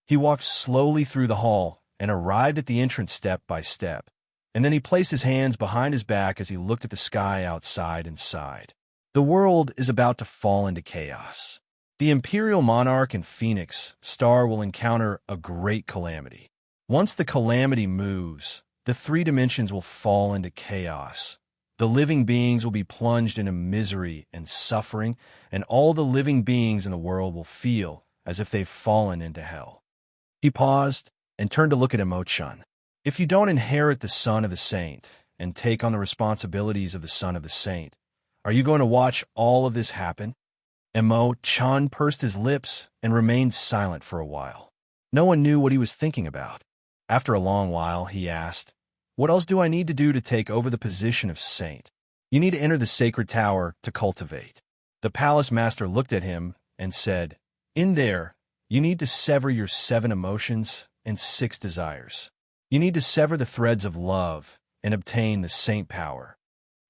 He walked slowly through the hall and arrived at the entrance step by step, and then he placed his hands behind his back as he looked at the sky outside and sighed. The world is about to fall into chaos. The imperial monarch and phoenix star will encounter a great calamity. Once the calamity moves, the three dimensions will fall into chaos. The living beings will be plunged into misery and suffering, and all the living beings in the world will feel as if they've fallen into hell. He paused and turned to look at Emo-chan. If you don't inherit the son of the saint and take on the responsibilities of the son of the saint, are you going to watch all of this happen? Emo-chan pursed his lips and remained silent for a while. No one knew what he was thinking about. After a long while, he asked, "What else do I need to do to take over the position of saint?" "You need to enter the sacred tower to cultivate." The palace master looked at him and said, "In there, you need to sever your 7 emotions and 6 desires. You need to sever the threads of love and obtain the saint power."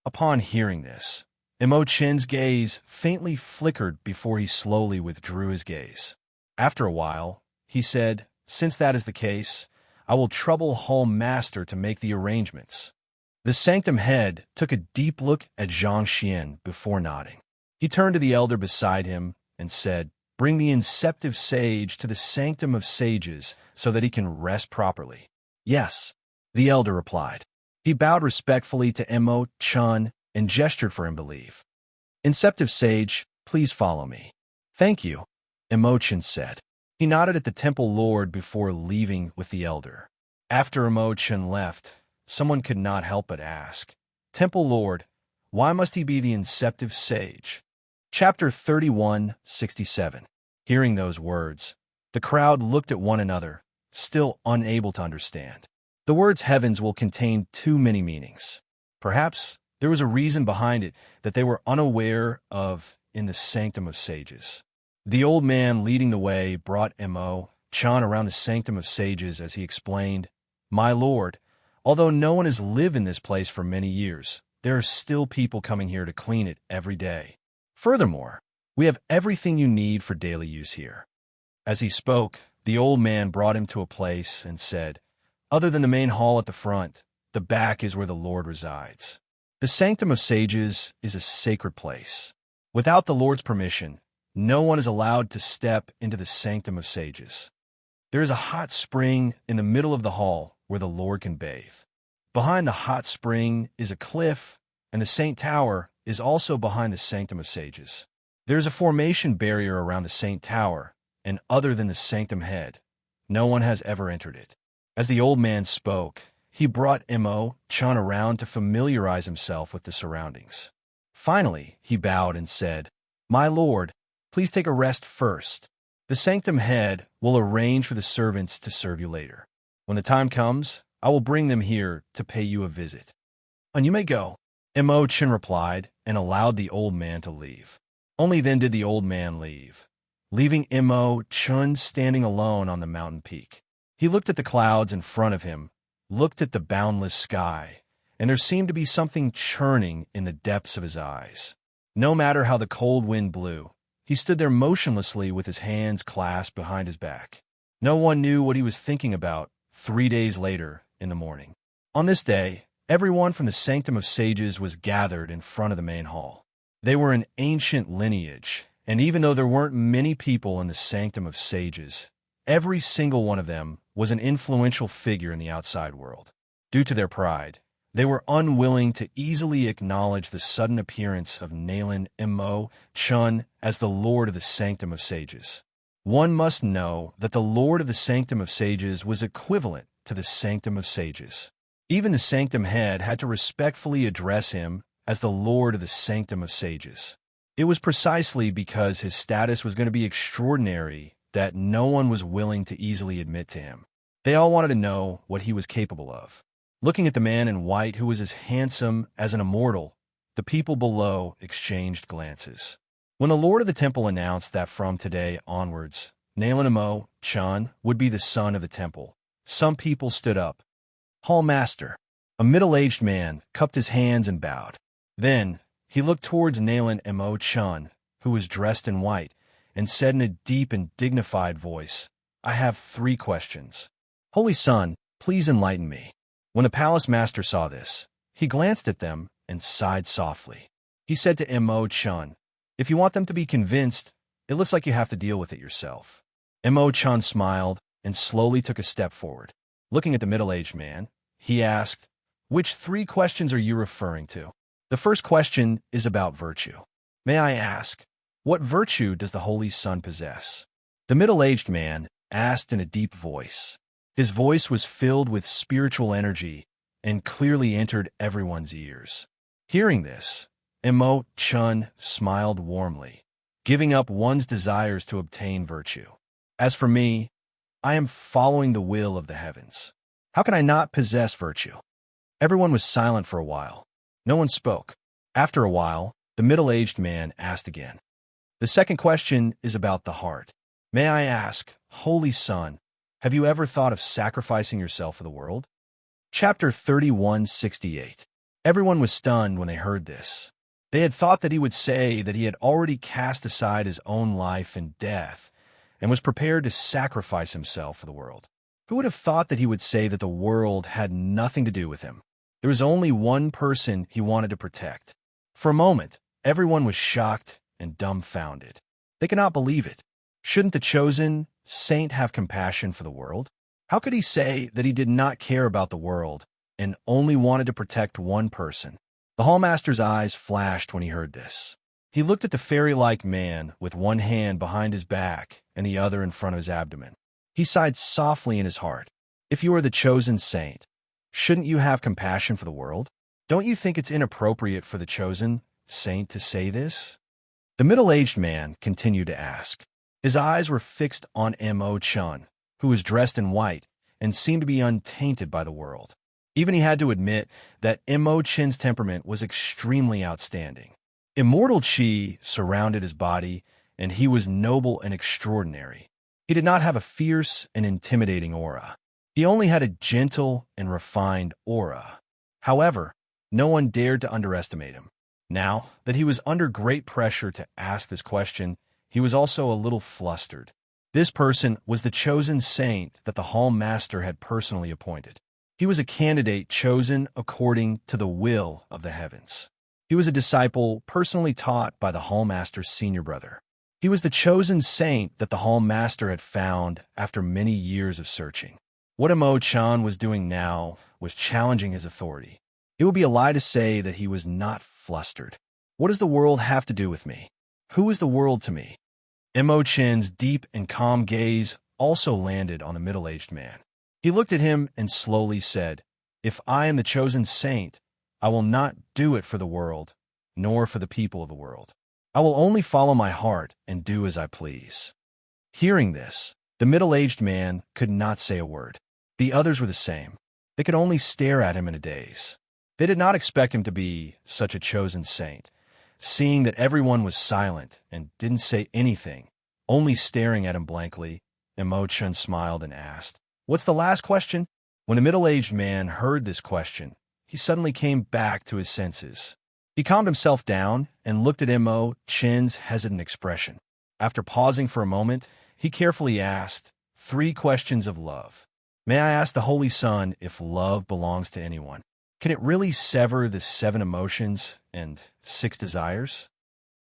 Upon hearing this, Emo-chan's gaze faintly flickered before he slowly withdrew his gaze. After a while, he said, "Since that is the case, I will trouble Hall Master to make the arrangements." The sanctum head took a deep look at Zhang Xian before nodding. He turned to the elder beside him and said, "Bring the inceptive sage to the sanctum of sages so that he can rest properly." "Yes," the elder replied. He bowed respectfully to Emo-chan and gestured for him to leave. "Inceptive sage, please follow me." "Thank you," Emo-chan said. He nodded at the temple lord before leaving with the elder. After Emo-chan left, someone could not help but ask, "Temple lord, why must he be the inceptive sage?" Chapter 31:67. Hearing those words, the crowd looked at one another, still unable to understand. The words heavens will contain too many meanings. Perhaps there was a reason behind it that they were unaware of in the sanctum of sages. The old man leading the way brought Emo-chan around the sanctum of sages as he explained, "My lord, although no one has lived in this place for many years, there are still people coming here to clean it every day. Furthermore, we have everything you need for daily use here." As he spoke, the old man brought him to a place and said, "Other than the main hall at the front, the back is where the Lord resides. The sanctum of sages is a sacred place. Without the Lord's permission, no one is allowed to step into the sanctum of sages. There is a hot spring in the middle of the hall where the Lord can bathe. Behind the hot spring is a cliff, and the Saint Tower is also behind the sanctum of sages. There is a formation barrier around the Saint Tower, and other than the sanctum head, no one has ever entered it." As the old man spoke, he brought Emo-chan around to familiarize himself with the surroundings. Finally, he bowed and said, "My lord, please take a rest first. The sanctum head will arrange for the servants to serve you later. When the time comes, I will bring them here to pay you a visit." "And you may go," Emo-chan replied and allowed the old man to leave. Only then did the old man leave, leaving Emo-chan standing alone on the mountain peak. He looked at the clouds in front of him, looked at the boundless sky, and there seemed to be something churning in the depths of his eyes. No matter how the cold wind blew, he stood there motionlessly with his hands clasped behind his back. No one knew what he was thinking about 3 days later in the morning. On this day, everyone from the Sanctum of Sages was gathered in front of the main hall. They were an ancient lineage, and even though there weren't many people in the Sanctum of Sages, every single one of them was an influential figure in the outside world. Due to their pride, they were unwilling to easily acknowledge the sudden appearance of Nalen Emo-chan as the Lord of the Sanctum of Sages. One must know that the Lord of the Sanctum of Sages was equivalent to the Sanctum of Sages. Even the Sanctum head had to respectfully address him as the Lord of the Sanctum of Sages. It was precisely because his status was going to be extraordinary that no one was willing to easily admit to him. They all wanted to know what he was capable of. Looking at the man in white who was as handsome as an immortal, the people below exchanged glances. When the Lord of the Temple announced that from today onwards, Nalen Emo-chan would be the son of the temple, some people stood up. Hall Master, a middle-aged man, cupped his hands and bowed. Then he looked towards Nalen Emo-chan, who was dressed in white, and said in a deep and dignified voice, "I have 3 questions. Holy Son, please enlighten me." When the palace master saw this, he glanced at them and sighed softly. He said to Emo-chan, "If you want them to be convinced, it looks like you have to deal with it yourself." Emo-chan smiled and slowly took a step forward. Looking at the middle-aged man, he asked, "Which 3 questions are you referring to?" "The first question is about virtue. May I ask, what virtue does the Holy Son possess?" The middle-aged man asked in a deep voice. His voice was filled with spiritual energy and clearly entered everyone's ears. Hearing this, Chun smiled warmly, giving up one's desires to obtain virtue. As for me, I am following the will of the heavens. How can I not possess virtue? Everyone was silent for a while. No one spoke. After a while, the middle-aged man asked again. The second question is about the heart. May I ask, Holy Son, have you ever thought of sacrificing yourself for the world? Chapter 31:68. Everyone was stunned when they heard this. They had thought that he would say that he had already cast aside his own life and death and was prepared to sacrifice himself for the world. Who would have thought that he would say that the world had nothing to do with him? There was only one person he wanted to protect. For a moment, everyone was shocked and dumbfounded. They could not believe it. Shouldn't the chosen saint have compassion for the world? How could he say that he did not care about the world and only wanted to protect one person? The hallmaster's eyes flashed when he heard this. He looked at the fairy-like man with one hand behind his back and the other in front of his abdomen. He sighed softly in his heart. If you are the chosen saint, shouldn't you have compassion for the world? Don't you think it's inappropriate for the chosen saint to say this? The middle-aged man continued to ask. His eyes were fixed on Chun, who was dressed in white and seemed to be untainted by the world. Even he had to admit that Chun's temperament was extremely outstanding. Immortal chi surrounded his body, and he was noble and extraordinary. He did not have a fierce and intimidating aura. He only had a gentle and refined aura. However, no one dared to underestimate him. Now that he was under great pressure to ask this question, he was also a little flustered. This person was the chosen saint that the hall master had personally appointed. He was a candidate chosen according to the will of the heavens. He was a disciple personally taught by the hall master's senior brother. He was the chosen saint that the hall master had found after many years of searching. What Chan was doing now was challenging his authority. It would be a lie to say that he was not flustered. What does the world have to do with me? Who is the world to me? Chen's deep and calm gaze also landed on the middle-aged man. He looked at him and slowly said, If I am the chosen saint, I will not do it for the world, nor for the people of the world. I will only follow my heart and do as I please. Hearing this, the middle-aged man could not say a word. The others were the same. They could only stare at him in a daze. They did not expect him to be such a chosen saint. Seeing that everyone was silent and didn't say anything, only staring at him blankly, Chun smiled and asked, What's the last question? When the middle-aged man heard this question, he suddenly came back to his senses. He calmed himself down and looked at Chen's hesitant expression. After pausing for a moment, he carefully asked 3 questions of love. May I ask the Holy Son if love belongs to anyone? Can it really sever the 7 emotions and 6 desires?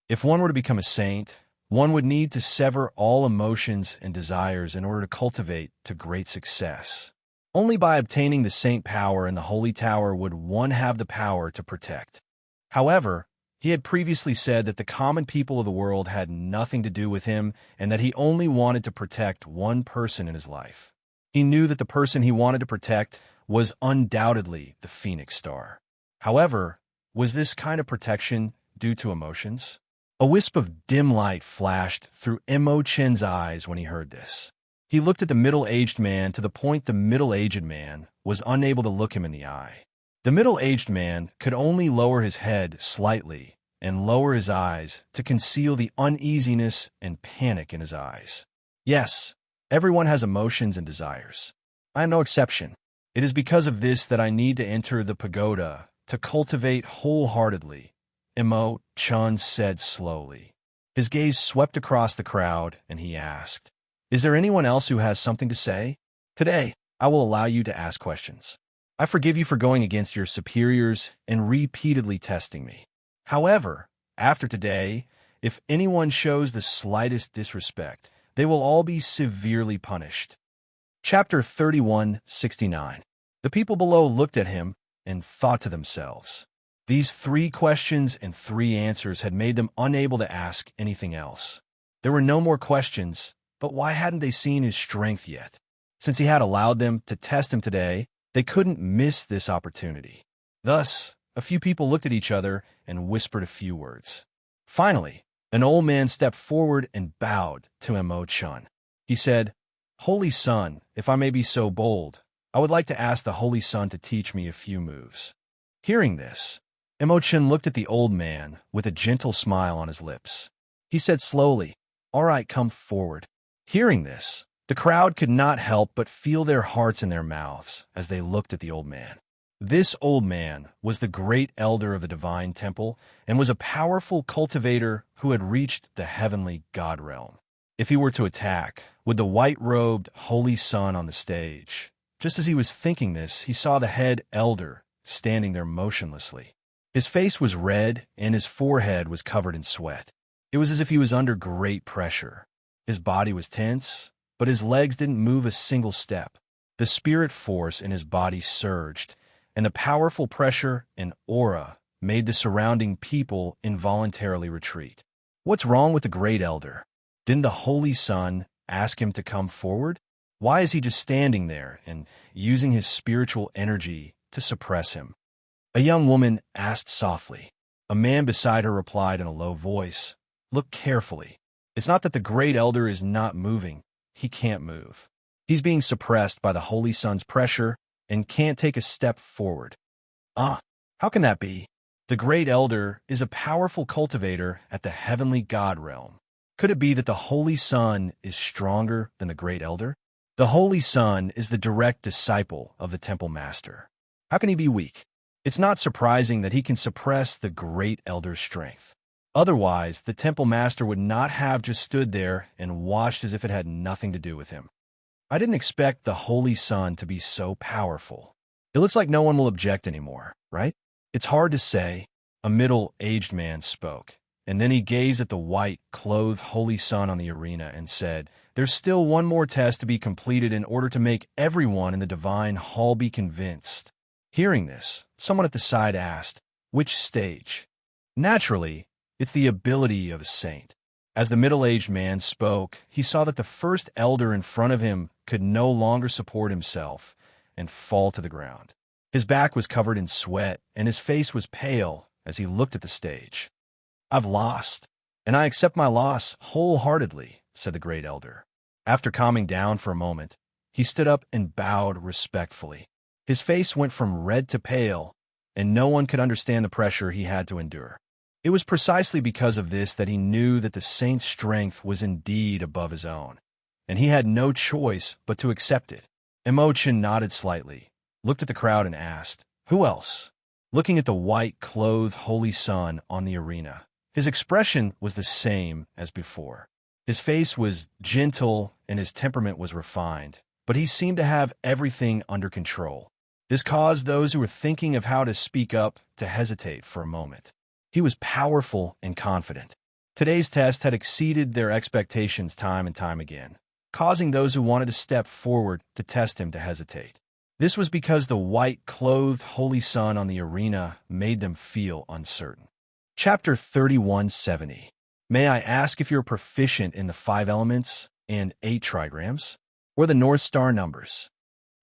If one were to become a saint, one would need to sever all emotions and desires in order to cultivate to great success. Only by obtaining the saint power in the holy tower would one have the power to protect. However, he had previously said that the common people of the world had nothing to do with him and that he only wanted to protect one person in his life. He knew that the person he wanted to protect was undoubtedly the Phoenix Star. However, was this kind of protection due to emotions? A wisp of dim light flashed through Chen's eyes when he heard this. He looked at the middle-aged man to the point the middle-aged man was unable to look him in the eye. The middle-aged man could only lower his head slightly and lower his eyes to conceal the uneasiness and panic in his eyes. Yes, everyone has emotions and desires. I am no exception. It is because of this that I need to enter the pagoda to cultivate wholeheartedly, Chun said slowly. His gaze swept across the crowd, and he asked, Is there anyone else who has something to say? Today, I will allow you to ask questions. I forgive you for going against your superiors and repeatedly testing me. However, after today, if anyone shows the slightest disrespect, they will all be severely punished. Chapter 31:69. The people below looked at him and thought to themselves. These 3 questions and 3 answers had made them unable to ask anything else. There were no more questions, But why hadn't they seen his strength yet? Since he had allowed them to test him today, they couldn't miss this opportunity. Thus, a few people looked at each other and whispered a few words. Finally, an old man stepped forward and bowed to Emo-chan. He said, "Holy Sun, if I may be so bold, I would like to ask the Holy Sun to teach me a few moves." Hearing this, Emo-chan looked at the old man with a gentle smile on his lips. He said slowly, "All right, come forward." Hearing this, the crowd could not help but feel their hearts in their mouths as they looked at the old man. This old man was the great elder of the divine temple and was a powerful cultivator who had reached the heavenly god realm. If he were to attack, with the white-robed holy sun on the stage, just as he was thinking this, he saw the head elder standing there motionlessly. His face was red and his forehead was covered in sweat. It was as if he was under great pressure. His body was tense, but his legs didn't move a single step. The spirit force in his body surged, and the powerful pressure and aura made the surrounding people involuntarily retreat. What's wrong with the great elder? Didn't the Holy Sun ask him to come forward? Why is he just standing there and using his spiritual energy to suppress him? A young woman asked softly. A man beside her replied in a low voice, "Look carefully. It's not that the great elder is not moving. He can't move. He's being suppressed by the Holy Sun's pressure and can't take a step forward." Ah, how can that be? The great elder is a powerful cultivator at the heavenly god realm. Could it be that the Holy Sun is stronger than the great elder? The Holy Sun is the direct disciple of the temple master. How can he be weak? It's not surprising that he can suppress the great elder's strength. Otherwise, the temple master would not have just stood there and watched as if it had nothing to do with him. I didn't expect the Holy Sun to be so powerful. It looks like no one will object anymore, right? It's hard to say. A middle-aged man spoke, and then he gazed at the white-clothed Holy Sun on the arena and said, "There's still one more test to be completed in order to make everyone in the divine hall be convinced." Hearing this, someone at the side asked, "Which stage?" Naturally, it's the ability of a saint. As the middle-aged man spoke, he saw that the first elder in front of him could no longer support himself and fall to the ground. His back was covered in sweat, and his face was pale as he looked at the stage. "I've lost, and I accept my loss wholeheartedly," said the great elder. After calming down for a moment, he stood up and bowed respectfully. His face went from red to pale, and no one could understand the pressure he had to endure. It was precisely because of this that he knew that the saint's strength was indeed above his own, and he had no choice but to accept it. Emo-chan nodded slightly, looked at the crowd and asked, "Who else?" Looking at the white-clothed Holy Sun on the arena, his expression was the same as before. His face was gentle and his temperament was refined, but he seemed to have everything under control. This caused those who were thinking of how to speak up to hesitate for a moment. He was powerful and confident. Today's test had exceeded their expectations time and time again, causing those who wanted to step forward to test him to hesitate. This was because the white-clothed Holy Sun on the arena made them feel uncertain. Chapter 3170. May I ask if you're proficient in the 5 elements and 8 trigrams, or the North Star numbers?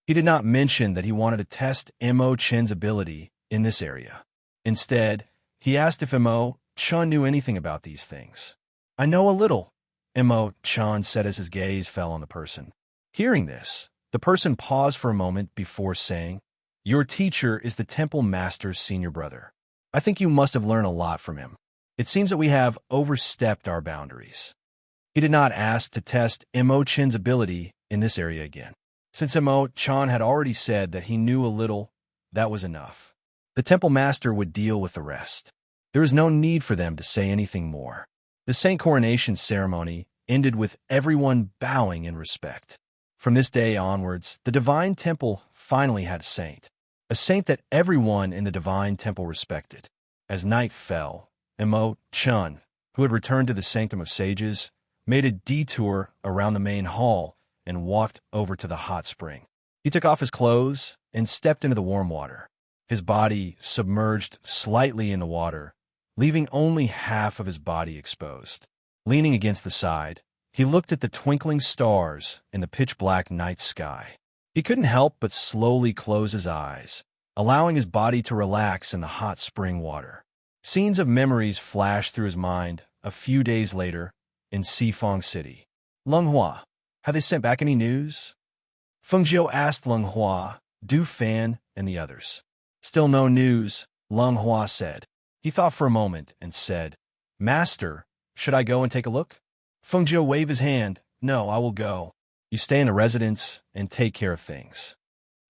He did not mention that he wanted to test Emo-chan's ability in this area. Instead, he asked if Emo-chan knew anything about these things. "I know a little," Emo-chan said as his gaze fell on the person. Hearing this, the person paused for a moment before saying, "Your teacher is the temple master's senior brother. I think you must have learned a lot from him. It seems that we have overstepped our boundaries." He did not ask to test Emo-chan's ability in this area again. Since Emo-chan had already said that he knew a little, that was enough. The temple master would deal with the rest. There was no need for them to say anything more. The saint coronation ceremony ended with everyone bowing in respect. From this day onwards, the divine temple finally had a saint that everyone in the divine temple respected. As night fell, Emo-chan, who had returned to the Sanctum of Sages, made a detour around the main hall and walked over to the hot spring. He took off his clothes and stepped into the warm water. His body submerged slightly in the water, leaving only half of his body exposed. Leaning against the side, He looked at the twinkling stars in the pitch-black night sky. He couldn't help but slowly close his eyes, allowing his body to relax in the hot spring water. Scenes of memories flashed through his mind a few days later in Sifong City. Leng Hua, have they sent back any news? Feng Jiu asked Leng Hua, Du Fan, and the others. Still no news, Leng Hua said. He thought for a moment and said, Master, should I go and take a look? Feng Jiu waved his hand. No, I will go. You stay in the residence and take care of things.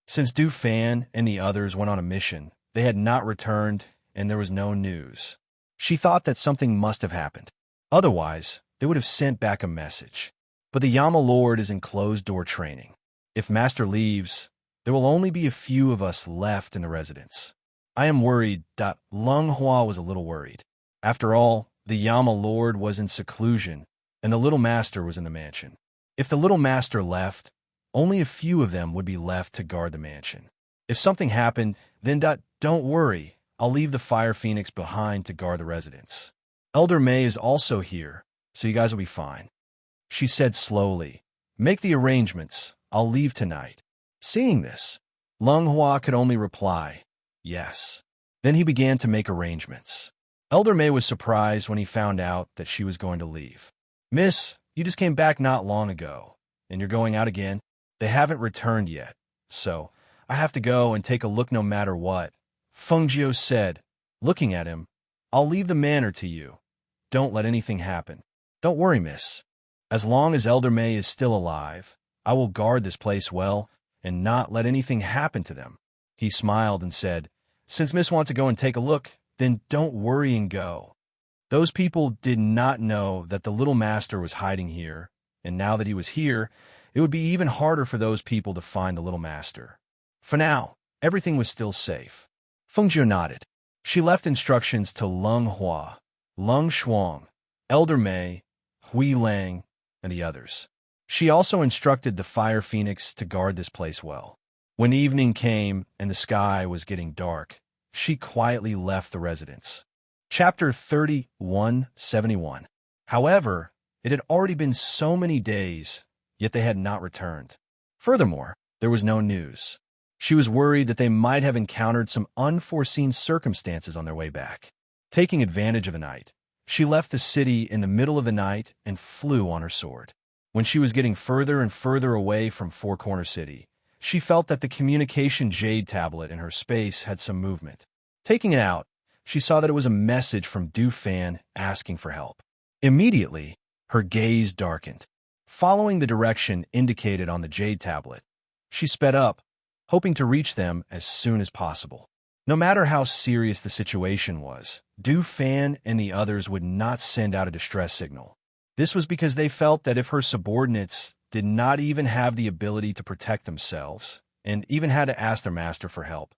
Since Du Fan and the others went on a mission, they had not returned and there was no news. She thought that something must have happened. Otherwise, they would have sent back a message. But the Yama Lord is in closed-door training. If Master leaves, there will only be a few of us left in the residence. I am worried. Leng Hua was a little worried. After all, the Yama Lord was in seclusion, and the Little Master was in the mansion. If the Little Master left, only a few of them would be left to guard the mansion. If something happened, then don't worry, I'll leave the Fire Phoenix behind to guard the residence. Elder May is also here, so you guys will be fine. She said slowly, Make the arrangements, I'll leave tonight. Seeing this, Leng Hua could only reply, Yes. Then he began to make arrangements. Elder May was surprised when he found out that she was going to leave. Miss, you just came back not long ago, and you're going out again? They haven't returned yet, so I have to go and take a look no matter what. Feng Jiu said, looking at him, I'll leave the manor to you. Don't let anything happen. Don't worry, miss. As long as Elder May is still alive, I will guard this place well and not let anything happen to them. He smiled and said, Since miss wants to go and take a look, then don't worry and go. Those people did not know that the Little Master was hiding here, and now that he was here, it would be even harder for those people to find the Little Master. For now, everything was still safe. Feng Jiu nodded. She left instructions to Leng Hua, Leng Shuang, Elder May, Hui Lang, and the others. She also instructed the Fire Phoenix to guard this place well. When evening came and the sky was getting dark, she quietly left the residence. Chapter 3171. However, it had already been so many days, yet they had not returned. Furthermore, there was no news. She was worried that they might have encountered some unforeseen circumstances on their way back. Taking advantage of the night, she left the city in the middle of the night and flew on her sword. When she was getting further and further away from Four Corner City, she felt that the communication jade tablet in her space had some movement. Taking it out, she saw that it was a message from Du Fan asking for help. Immediately, her gaze darkened. Following the direction indicated on the jade tablet, she sped up, hoping to reach them as soon as possible. No matter how serious the situation was, Du Fan and the others would not send out a distress signal. This was because they felt that if her subordinates did not even have the ability to protect themselves, and even had to ask their master for help,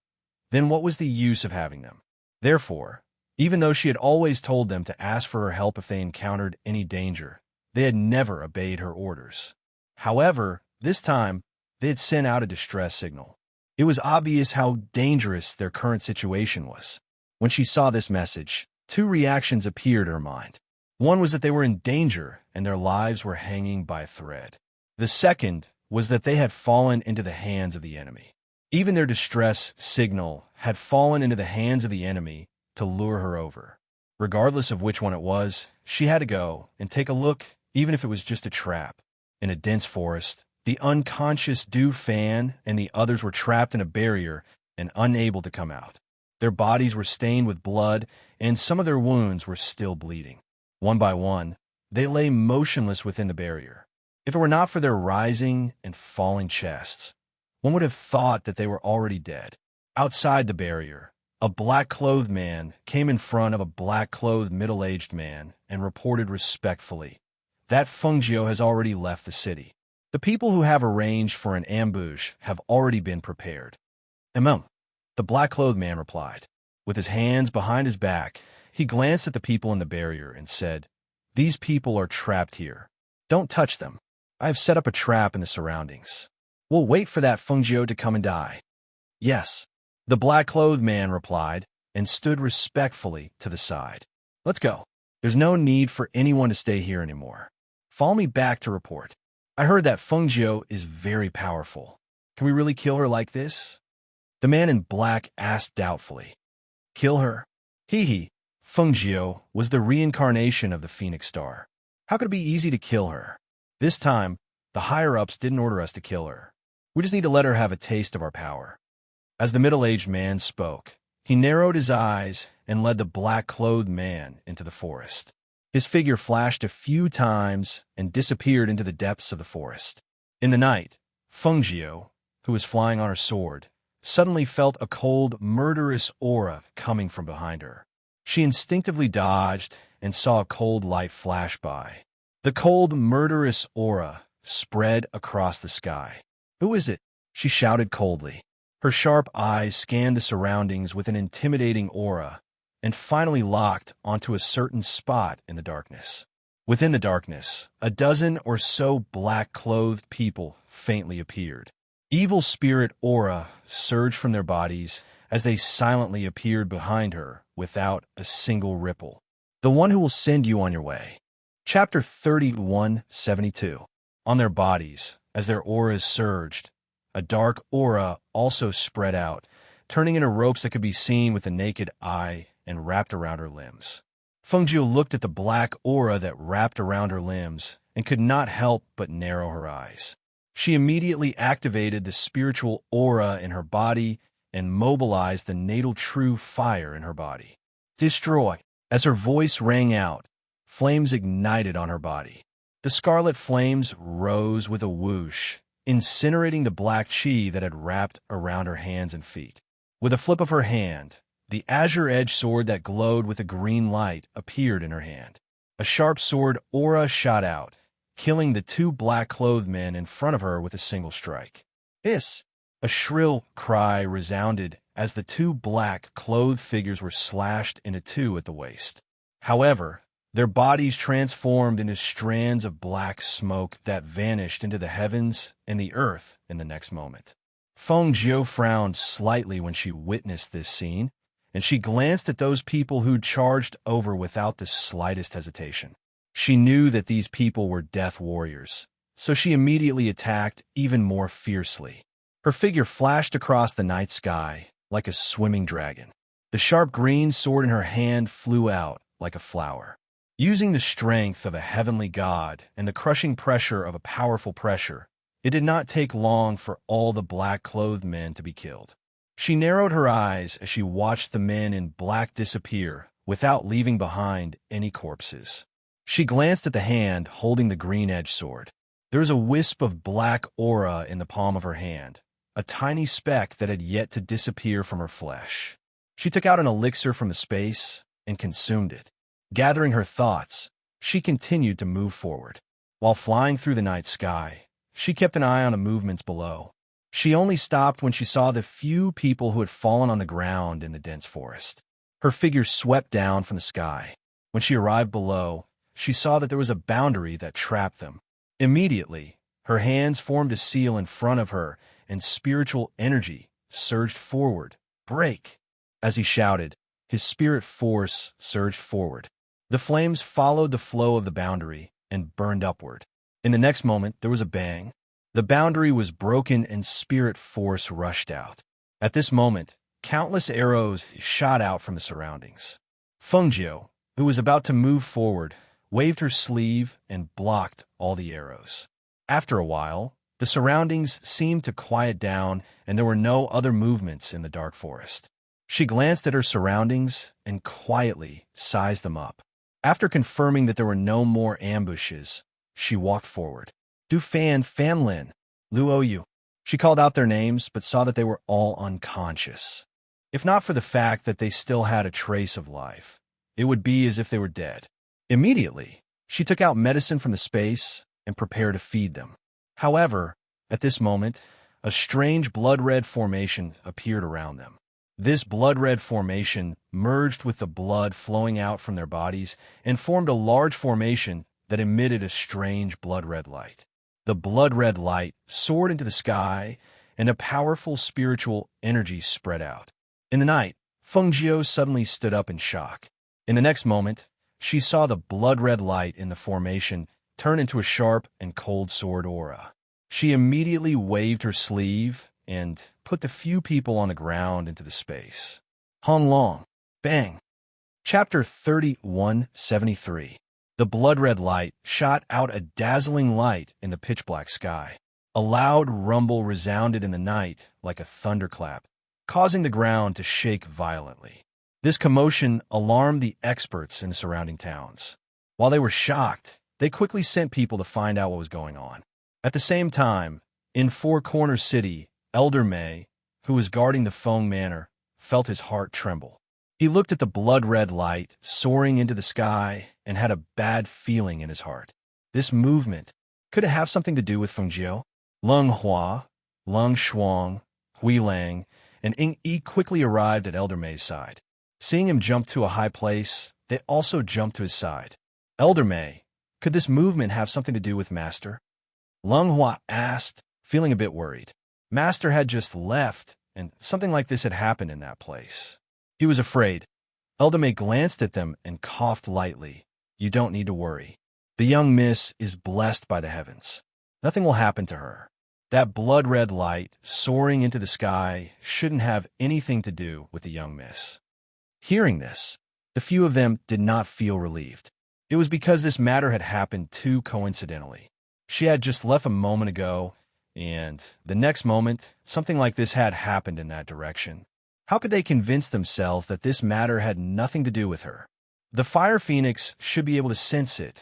then what was the use of having them? Therefore, even though she had always told them to ask for her help if they encountered any danger, they had never obeyed her orders. However, this time, they had sent out a distress signal. It was obvious how dangerous their current situation was. When she saw this message, two reactions appeared in her mind. One was that they were in danger and their lives were hanging by a thread. The second was that they had fallen into the hands of the enemy. Even their distress signal had fallen into the hands of the enemy to lure her over. Regardless of which one it was, she had to go and take a look, even if it was just a trap. In a dense forest, the unconscious Du Fan and the others were trapped in a barrier and unable to come out. Their bodies were stained with blood, and some of their wounds were still bleeding. One by one, they lay motionless within the barrier. If it were not for their rising and falling chests, one would have thought that they were already dead. Outside the barrier, a black-clothed man came in front of a black-clothed middle-aged man and reported respectfully that Feng Jiu has already left the city. The people who have arranged for an ambush have already been prepared. The black-clothed man replied. With his hands behind his back, he glanced at the people in the barrier and said, These people are trapped here. Don't touch them. I have set up a trap in the surroundings. We'll wait for that Feng Jiu to come and die. Yes, the black-clothed man replied and stood respectfully to the side. Let's go. There's no need for anyone to stay here anymore. Follow me back to report. I heard that Fengjiu is very powerful. Can we really kill her like this? The man in black asked doubtfully. Kill her? Hee. Fengjiu was the reincarnation of the Phoenix Star. How could it be easy to kill her? This time, the higher-ups didn't order us to kill her. We just need to let her have a taste of our power. As the middle-aged man spoke, he narrowed his eyes and led the black-clothed man into the forest. His figure flashed a few times and disappeared into the depths of the forest. In the night, Fengjiu, who was flying on her sword, suddenly felt a cold, murderous aura coming from behind her. She instinctively dodged and saw a cold light flash by. The cold, murderous aura spread across the sky. Who is it? She shouted coldly. Her sharp eyes scanned the surroundings with an intimidating aura and finally locked onto a certain spot in the darkness. Within the darkness, a dozen or so black-clothed people faintly appeared. Evil spirit aura surged from their bodies as they silently appeared behind her without a single ripple. The one who will send you on your way. Chapter 3172. On their bodies, as their auras surged, a dark aura also spread out, turning into ropes that could be seen with the naked eye and wrapped around her limbs. Fengjiu looked at the black aura that wrapped around her limbs and could not help but narrow her eyes. She immediately activated the spiritual aura in her body and mobilized the natal true fire in her body. Destroy! As her voice rang out, flames ignited on her body. The scarlet flames rose with a whoosh, incinerating the black chi that had wrapped around her hands and feet. With a flip of her hand, the azure-edged sword that glowed with a green light appeared in her hand. A sharp sword aura shot out, killing the two black-clothed men in front of her with a single strike. Hiss! A shrill cry resounded as the two black-clothed figures were slashed into two at the waist. However, their bodies transformed into strands of black smoke that vanished into the heavens and the earth in the next moment. Fengjiu frowned slightly when she witnessed this scene, and she glanced at those people who'd charged over without the slightest hesitation. She knew that these people were death warriors, so she immediately attacked even more fiercely. Her figure flashed across the night sky like a swimming dragon. The sharp green sword in her hand flew out like a flower. Using the strength of a heavenly god and the crushing pressure of a powerful pressure, it did not take long for all the black-clothed men to be killed. She narrowed her eyes as she watched the men in black disappear without leaving behind any corpses. She glanced at the hand holding the green-edged sword. There was a wisp of black aura in the palm of her hand, a tiny speck that had yet to disappear from her flesh. She took out an elixir from the space and consumed it. Gathering her thoughts, she continued to move forward. While flying through the night sky, she kept an eye on the movements below. She only stopped when she saw the few people who had fallen on the ground in the dense forest. Her figure swept down from the sky. When she arrived below, she saw that there was a boundary that trapped them. Immediately, her hands formed a seal in front of her, and spiritual energy surged forward. Break! As he shouted, his spirit force surged forward. The flames followed the flow of the boundary and burned upward. In the next moment, there was a bang. The boundary was broken and spirit force rushed out. At this moment, countless arrows shot out from the surroundings. Fengjiu, who was about to move forward, waved her sleeve and blocked all the arrows. After a while, the surroundings seemed to quiet down and there were no other movements in the dark forest. She glanced at her surroundings and quietly sized them up. After confirming that there were no more ambushes, she walked forward. Du Fan, Fan Lin, Lu Oyu. She called out their names, but saw that they were all unconscious. If not for the fact that they still had a trace of life, it would be as if they were dead. Immediately, she took out medicine from the space and prepared to feed them. However, at this moment, a strange blood-red formation appeared around them. This blood-red formation merged with the blood flowing out from their bodies and formed a large formation that emitted a strange blood-red light. The blood-red light soared into the sky, and a powerful spiritual energy spread out. In the night, Fengjiu suddenly stood up in shock. In the next moment, she saw the blood-red light in the formation turn into a sharp and cold sword aura. She immediately waved her sleeve and put the few people on the ground into the space. Hung long. Bang. Chapter 3173. The blood-red light shot out a dazzling light in the pitch-black sky. A loud rumble resounded in the night like a thunderclap, causing the ground to shake violently. This commotion alarmed the experts in the surrounding towns. While they were shocked, they quickly sent people to find out what was going on. At the same time, in Four Corners City, Elder May, who was guarding the Feng Manor, felt his heart tremble. He looked at the blood-red light soaring into the sky and had a bad feeling in his heart. This movement, could it have something to do with Fengjiu? Leng Hua, Leng Shuang, Hui Lang, and Ing Yi quickly arrived at Elder May's side. Seeing him jump to a high place, they also jumped to his side. Elder May, could this movement have something to do with Master? Leng Hua asked, feeling a bit worried. Master had just left, and something like this had happened in that place. He was afraid. Elder May glanced at them and coughed lightly. You don't need to worry. The young miss is blessed by the heavens. Nothing will happen to her. That blood-red light soaring into the sky shouldn't have anything to do with the young miss. Hearing this, the few of them did not feel relieved. It was because this matter had happened too coincidentally. She had just left a moment ago, and the next moment, something like this had happened in that direction. How could they convince themselves that this matter had nothing to do with her? The Fire Phoenix should be able to sense it,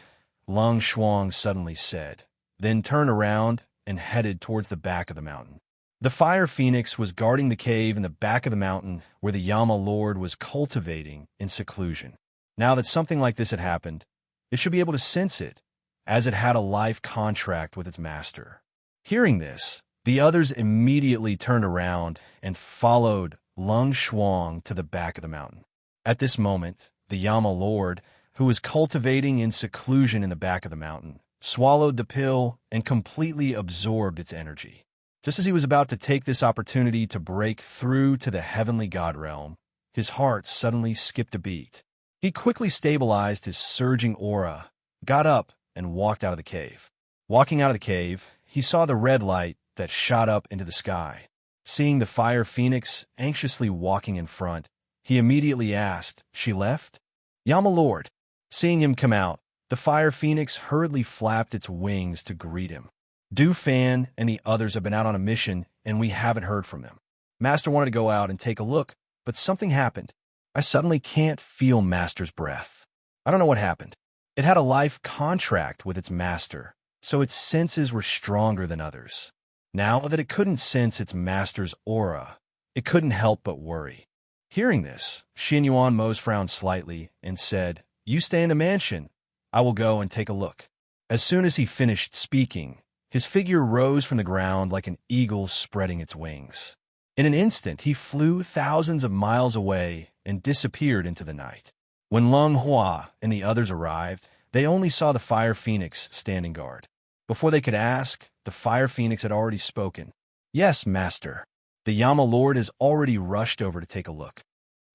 Leng Shuang suddenly said, then turned around and headed towards the back of the mountain. The Fire Phoenix was guarding the cave in the back of the mountain where the Yama Lord was cultivating in seclusion. Now that something like this had happened, it should be able to sense it, as it had a life contract with its master. Hearing this, the others immediately turned around and followed Leng Shuang to the back of the mountain. At this moment, the Yama Lord, who was cultivating in seclusion in the back of the mountain, swallowed the pill and completely absorbed its energy. Just as he was about to take this opportunity to break through to the heavenly god realm, his heart suddenly skipped a beat. He quickly stabilized his surging aura, got up, and walked out of the cave. Walking out of the cave, he saw the red light that shot up into the sky. Seeing the Fire Phoenix anxiously walking in front, he immediately asked, "She left?" "Yama Lord." Seeing him come out, the Fire Phoenix hurriedly flapped its wings to greet him. Du Fan and the others have been out on a mission, and we haven't heard from them. Master wanted to go out and take a look, but something happened. I suddenly can't feel Master's breath. I don't know what happened. It had a life contract with its master, so its senses were stronger than others. Now that it couldn't sense its master's aura, it couldn't help but worry. Hearing this, Xin Yuan Mose frowned slightly and said, "You stay in the mansion. I will go and take a look." As soon as he finished speaking, his figure rose from the ground like an eagle spreading its wings. In an instant, he flew thousands of miles away and disappeared into the night. When Leng Hua and the others arrived, they only saw the Fire Phoenix standing guard. Before they could ask, the Fire Phoenix had already spoken. "Yes, Master. The Yama Lord has already rushed over to take a look."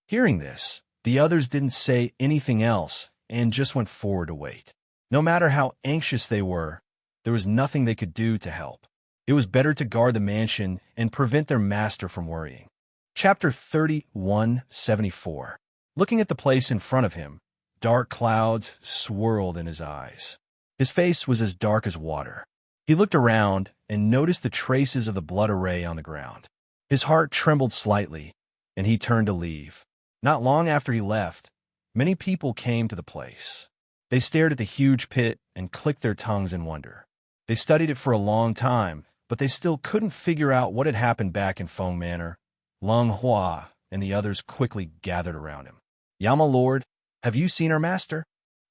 Hearing this, the others didn't say anything else and just went forward to wait. No matter how anxious they were, there was nothing they could do to help. It was better to guard the mansion and prevent their master from worrying. Chapter 3174. Looking at the place in front of him, dark clouds swirled in his eyes. His face was as dark as water. He looked around and noticed the traces of the blood array on the ground. His heart trembled slightly, and he turned to leave. Not long after he left, many people came to the place. They stared at the huge pit and clicked their tongues in wonder. They studied it for a long time, but they still couldn't figure out what had happened back in Feng Manor. Leng Hua and the others quickly gathered around him. "Yama Lord, have you seen our master?"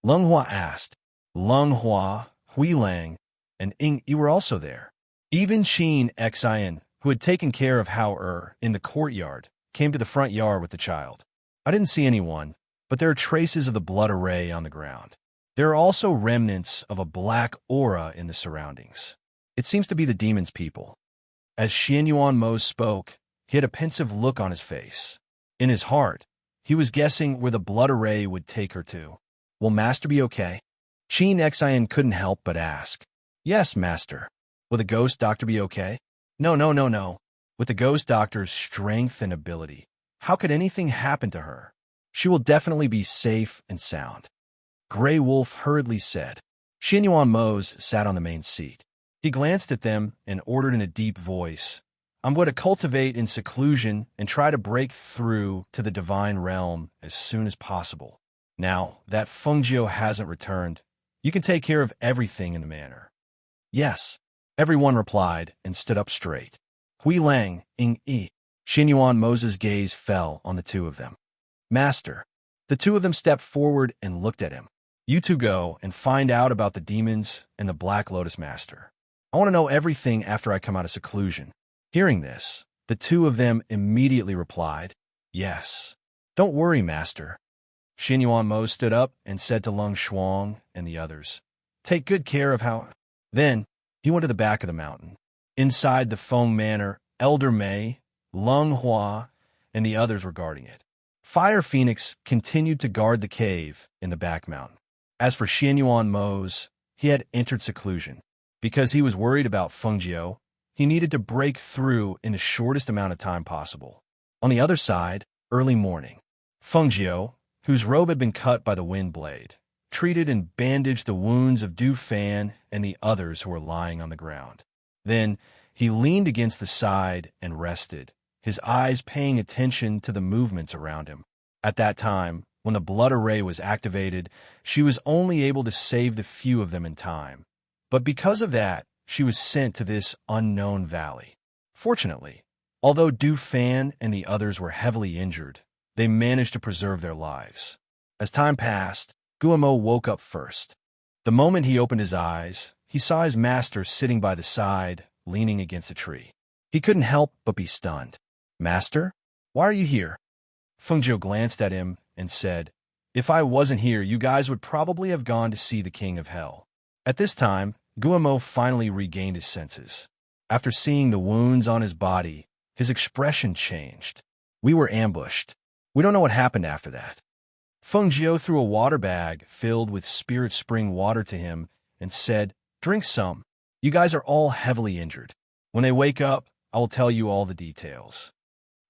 Leng Hua asked. Leng Hua, Hui Lang, and Ing Yi were also there. Even Qin Xian, who had taken care of Hao in the courtyard, came to the front yard with the child. "I didn't see anyone, but there are traces of the blood array on the ground. There are also remnants of a black aura in the surroundings. It seems to be the demon's people." As Xin Yuan Mo spoke, he had a pensive look on his face. In his heart, he was guessing where the blood array would take her to. Will Master be okay? Qin Xian couldn't help but ask. Yes, master. Will the ghost doctor be okay? No, no, no, no. With the ghost doctor's strength and ability, how could anything happen to her? She will definitely be safe and sound. Grey Wolf hurriedly said. Xinyuan Mose sat on the main seat. He glanced at them and ordered in a deep voice, I'm going to cultivate in seclusion and try to break through to the divine realm as soon as possible. Now that Fengjiu hasn't returned, you can take care of everything in the manor. Yes, everyone replied and stood up straight. Hui Lang, Ing Yi. Xinyuan Mose's gaze fell on the two of them. Master. The two of them stepped forward and looked at him. You two go and find out about the demons and the Black Lotus Master. I want to know everything after I come out of seclusion. Hearing this, the two of them immediately replied, Yes. Don't worry, Master. Xinyuan Mo stood up and said to Lung Shuang and the others, Take good care of how... Then, he went to the back of the mountain. Inside the Feng Manor, Elder Mei, Lung Hua, and the others were guarding it. Fire Phoenix continued to guard the cave in the back mountain. As for Xianyuan Mose, he had entered seclusion. Because he was worried about Fengjiu, he needed to break through in the shortest amount of time possible. On the other side, early morning, Fengjiu, whose robe had been cut by the wind blade, treated and bandaged the wounds of Du Fan and the others who were lying on the ground. Then, he leaned against the side and rested, his eyes paying attention to the movements around him. At that time, when the blood array was activated, she was only able to save the few of them in time. But because of that, she was sent to this unknown valley. Fortunately, although Du Fan and the others were heavily injured, they managed to preserve their lives. As time passed, Guamo woke up first. The moment he opened his eyes, he saw his master sitting by the side, leaning against a tree. He couldn't help but be stunned. Master, why are you here? Fengjiu glanced at him and said, If I wasn't here, you guys would probably have gone to see the King of Hell. At this time, Guamo finally regained his senses. After seeing the wounds on his body, his expression changed. We were ambushed. We don't know what happened after that. Fengjiu threw a water bag filled with spirit spring water to him and said, Drink some. You guys are all heavily injured. When they wake up, I will tell you all the details.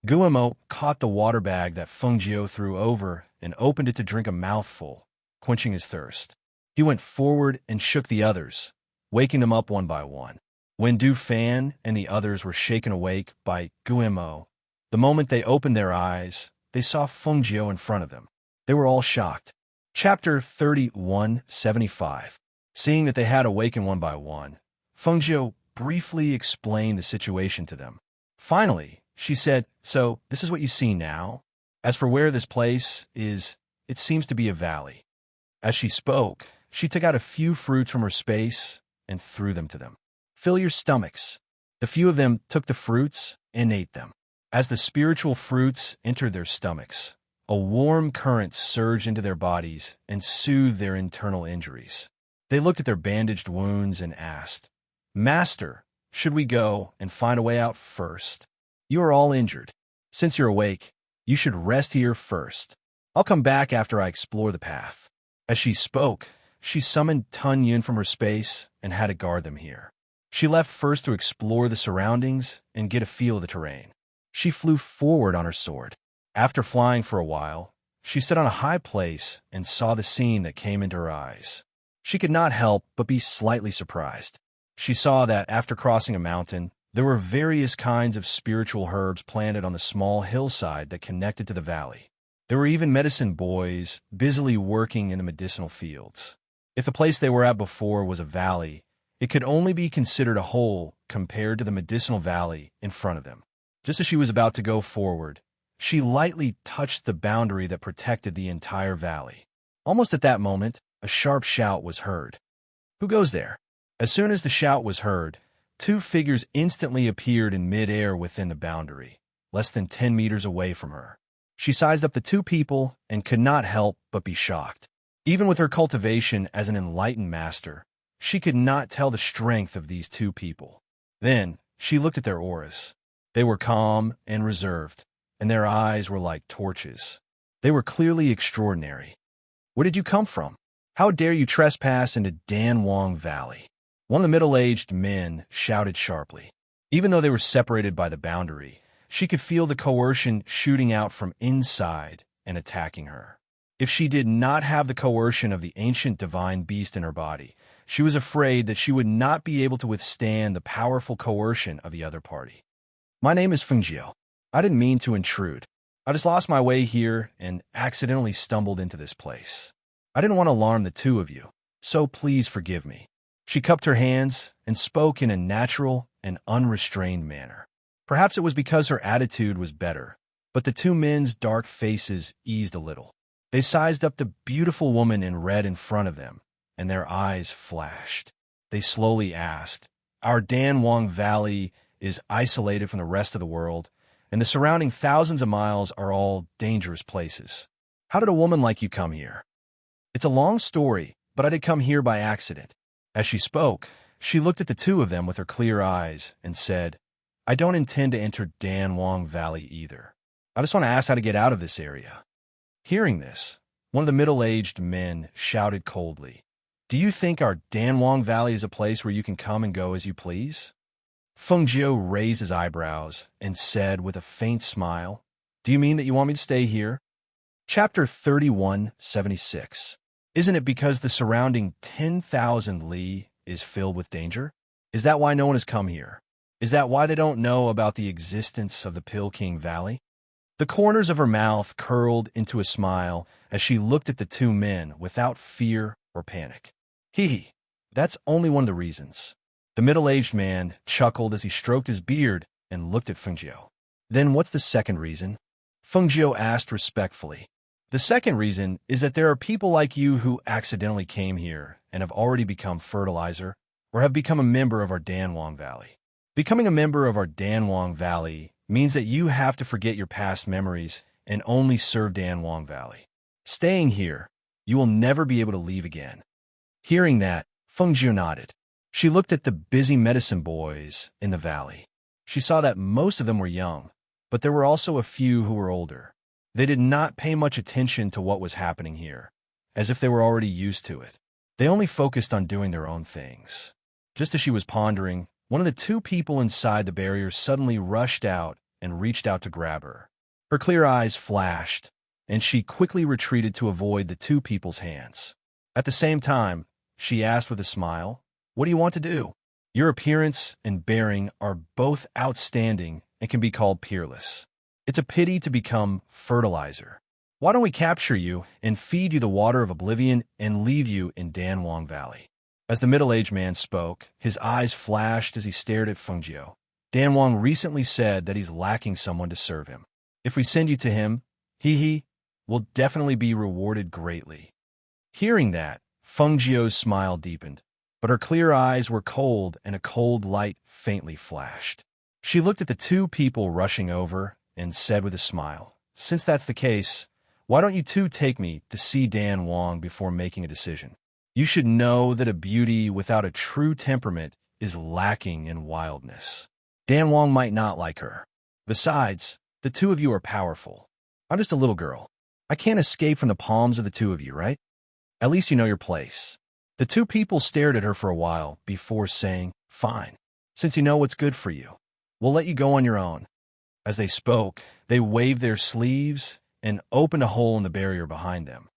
Guamo caught the water bag that Fengjiu threw over and opened it to drink a mouthful, quenching his thirst. He went forward and shook the others, waking them up one by one. When Du Fan and the others were shaken awake by Guamo, the moment they opened their eyes, they saw Fengjiu in front of them. They were all shocked. Chapter 3175. Seeing that they had awakened one by one, Fengjiu briefly explained the situation to them. Finally, she said, So, this is what you see now? As for where this place is, it seems to be a valley. As she spoke, she took out a few fruits from her space and threw them to them. Fill your stomachs. The few of them took the fruits and ate them. As the spiritual fruits entered their stomachs, a warm current surged into their bodies and soothed their internal injuries. They looked at their bandaged wounds and asked, Master, should we go and find a way out first? You are all injured. Since you're awake, you should rest here first. I'll come back after I explore the path. As she spoke, she summoned Tun Yun from her space and had to guard them here. She left first to explore the surroundings and get a feel of the terrain. She flew forward on her sword. After flying for a while, she stood on a high place and saw the scene that came into her eyes. She could not help but be slightly surprised. She saw that after crossing a mountain, there were various kinds of spiritual herbs planted on the small hillside that connected to the valley. There were even medicine boys busily working in the medicinal fields. If the place they were at before was a valley, it could only be considered a hole compared to the medicinal valley in front of them. Just as she was about to go forward, she lightly touched the boundary that protected the entire valley. Almost at that moment, a sharp shout was heard. Who goes there? As soon as the shout was heard, two figures instantly appeared in mid-air within the boundary, less than 10 meters away from her. She sized up the two people and could not help but be shocked. Even with her cultivation as an enlightened master, she could not tell the strength of these two people. Then, she looked at their auras. They were calm and reserved, and their eyes were like torches. They were clearly extraordinary. Where did you come from? How dare you trespass into Dan Wong Valley? One of the middle-aged men shouted sharply. Even though they were separated by the boundary, she could feel the coercion shooting out from inside and attacking her. If she did not have the coercion of the ancient divine beast in her body, she was afraid that she would not be able to withstand the powerful coercion of the other party. My name is Fengjiu. I didn't mean to intrude. I just lost my way here and accidentally stumbled into this place. I didn't want to alarm the two of you, so please forgive me. She cupped her hands and spoke in a natural and unrestrained manner. Perhaps it was because her attitude was better, but the two men's dark faces eased a little. They sized up the beautiful woman in red in front of them, and their eyes flashed. They slowly asked, "Our Dan Wong Valley is isolated from the rest of the world, and the surrounding thousands of miles are all dangerous places. How did a woman like you come here?" "It's a long story, but I did come here by accident." As she spoke, she looked at the two of them with her clear eyes and said, "I don't intend to enter Dan Wong Valley either. I just want to ask how to get out of this area." Hearing this, one of the middle-aged men shouted coldly, "Do you think our Dan Wong Valley is a place where you can come and go as you please?" Fengjiu raised his eyebrows and said with a faint smile, "Do you mean that you want me to stay here?" Chapter 3176. Isn't it because the surrounding 10,000 li is filled with danger? Is that why no one has come here? Is that why they don't know about the existence of the Pill King Valley? The corners of her mouth curled into a smile as she looked at the two men without fear or panic. Hee, that's only one of the reasons. The middle-aged man chuckled as he stroked his beard and looked at Fengjiu. Then what's the second reason? Fengjiu asked respectfully. The second reason is that there are people like you who accidentally came here and have already become fertilizer or have become a member of our Dan Wong Valley. Becoming a member of our Dan Wong Valley means that you have to forget your past memories and only serve Dan Wong Valley. Staying here, you will never be able to leave again. Hearing that, Fengjiu nodded. She looked at the busy medicine boys in the valley. She saw that most of them were young, but there were also a few who were older. They did not pay much attention to what was happening here, as if they were already used to it. They only focused on doing their own things. Just as she was pondering, one of the two people inside the barrier suddenly rushed out and reached out to grab her. Her clear eyes flashed, and she quickly retreated to avoid the two people's hands. At the same time, she asked with a smile, "What do you want to do? Your appearance and bearing are both outstanding and can be called peerless. It's a pity to become fertilizer. Why don't we capture you and feed you the water of oblivion and leave you in Dan Wong Valley?" As the middle-aged man spoke, his eyes flashed as he stared at Fengjiu. Dan Wong recently said that he's lacking someone to serve him. If we send you to him, he will definitely be rewarded greatly. Hearing that, Fengjiu's smile deepened, but her clear eyes were cold and a cold light faintly flashed. She looked at the two people rushing over and said with a smile, "Since that's the case, why don't you two take me to see Dan Wong before making a decision? You should know that a beauty without a true temperament is lacking in wildness. Dan Wong might not like her. Besides, the two of you are powerful. I'm just a little girl. I can't escape from the palms of the two of you, right? At least you know your place." The two people stared at her for a while before saying, "Fine. Since you know what's good for you, we'll let you go on your own." As they spoke, they waved their sleeves and opened a hole in the barrier behind them.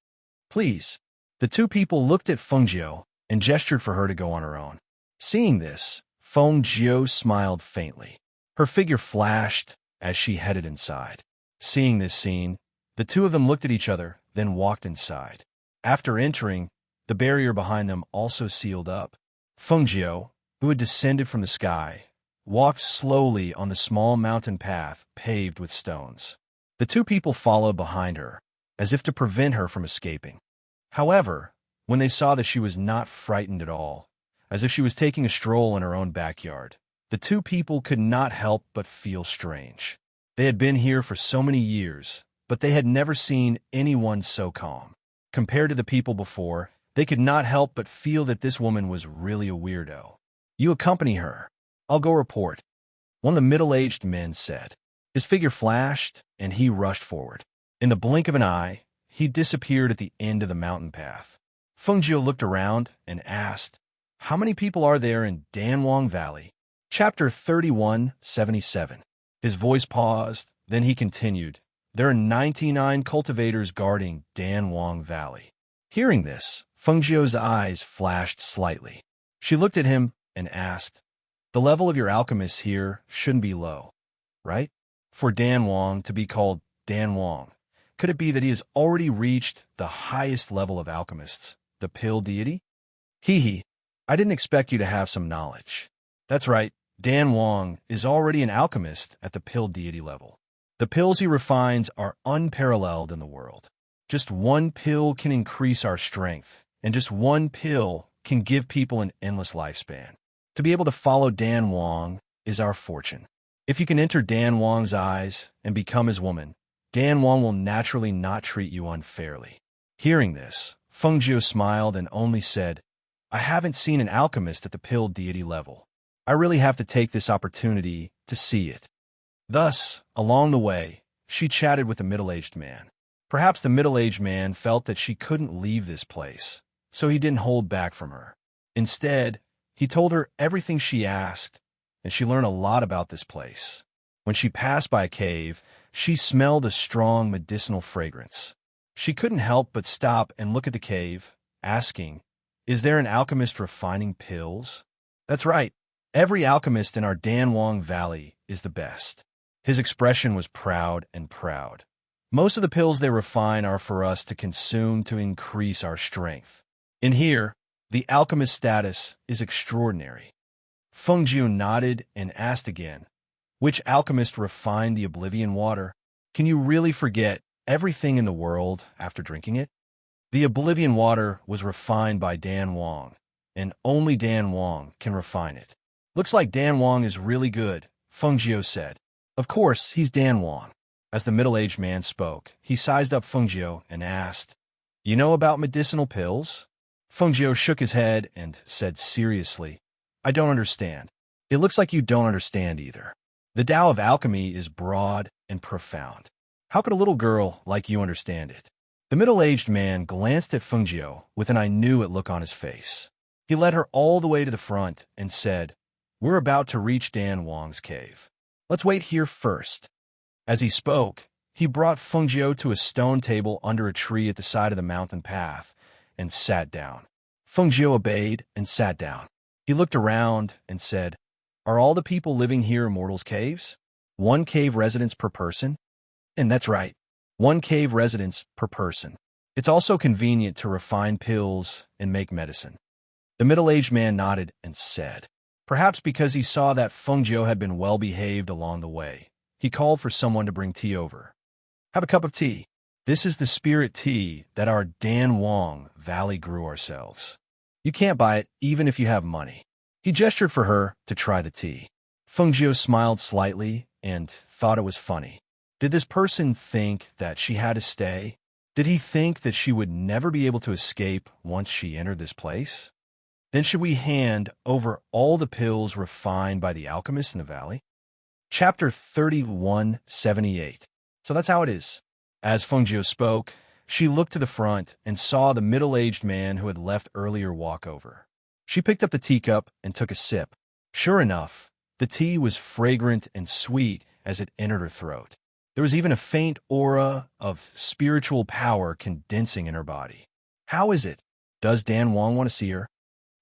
"Please." The two people looked at Fengjiu and gestured for her to go on her own. Seeing this, Fengjiu smiled faintly. Her figure flashed as she headed inside. Seeing this scene, the two of them looked at each other, then walked inside. After entering, the barrier behind them also sealed up. Fengjiu, who had descended from the sky, walked slowly on the small mountain path paved with stones. The two people followed behind her, as if to prevent her from escaping. However, when they saw that she was not frightened at all, as if she was taking a stroll in her own backyard, the two people could not help but feel strange. They had been here for so many years, but they had never seen anyone so calm. Compared to the people before, they could not help but feel that this woman was really a weirdo. "You accompany her. I'll go report," one of the middle-aged men said. His figure flashed, and he rushed forward. In the blink of an eye, he disappeared at the end of the mountain path. Fengjiu looked around and asked, "How many people are there in Danwang Valley?" Chapter 31:77. His voice paused, then he continued, "There are 99 cultivators guarding Danwang Valley." Hearing this, Fengjiu's eyes flashed slightly. She looked at him and asked, "The level of your alchemists here shouldn't be low, right? For Danwang to be called Danwang, could it be that he has already reached the highest level of alchemists, the pill deity?" "Hee hee, I didn't expect you to have some knowledge." "That's right, Danwang is already an alchemist at the pill deity level. The pills he refines are unparalleled in the world. Just one pill can increase our strength, and just one pill can give people an endless lifespan. To be able to follow Danwang is our fortune. If you can enter Danwang's eyes and become his woman, Danwang will naturally not treat you unfairly." Hearing this, Fengjiu smiled and only said, "I haven't seen an alchemist at the pill deity level. I really have to take this opportunity to see it." Thus, along the way, she chatted with the middle-aged man. Perhaps the middle-aged man felt that she couldn't leave this place, so he didn't hold back from her. Instead, he told her everything she asked, and she learned a lot about this place. When she passed by a cave, she smelled a strong medicinal fragrance. She couldn't help but stop and look at the cave, asking, "Is there an alchemist refining pills?" "That's right. Every alchemist in our Danwang Valley is the best." His expression was proud. "Most of the pills they refine are for us to consume to increase our strength. In here, the alchemist status is extraordinary." Fengjiu nodded and asked again, "Which alchemist refined the oblivion water? Can you really forget everything in the world after drinking it?" "The oblivion water was refined by Danwang, and only Danwang can refine it." "Looks like Danwang is really good," Fengjiu said. "Of course, he's Danwang." As the middle-aged man spoke, he sized up Fengjiu and asked, "You know about medicinal pills?" Fengjiu shook his head and said seriously, "I don't understand." "It looks like you don't understand either. The Tao of alchemy is broad and profound. How could a little girl like you understand it?" The middle-aged man glanced at Fengjiu with an "I knew it" look on his face. He led her all the way to the front and said, "We're about to reach Danwang's cave. Let's wait here first." As he spoke, he brought Fengjiu to a stone table under a tree at the side of the mountain path and sat down. Fengjiu obeyed and sat down. He looked around and said, "Are all the people living here immortals' caves? 1 cave residence per person?" "And that's right, 1 cave residence per person. It's also convenient to refine pills and make medicine." The middle-aged man nodded and said, perhaps because he saw that Fengjiu had been well-behaved along the way, he called for someone to bring tea over. "Have a cup of tea. This is the spirit tea that our Danwang Valley grew ourselves. You can't buy it even if you have money." He gestured for her to try the tea. Fengjiu smiled slightly and thought it was funny. Did this person think that she had to stay? Did he think that she would never be able to escape once she entered this place? Then should we hand over all the pills refined by the alchemists in the valley? Chapter 31:78. So that's how it is. As Fengjiu spoke, she looked to the front and saw the middle-aged man who had left earlier walk over. She picked up the teacup and took a sip. Sure enough, the tea was fragrant and sweet as it entered her throat. There was even a faint aura of spiritual power condensing in her body. "How is it? Does Danwang want to see her?"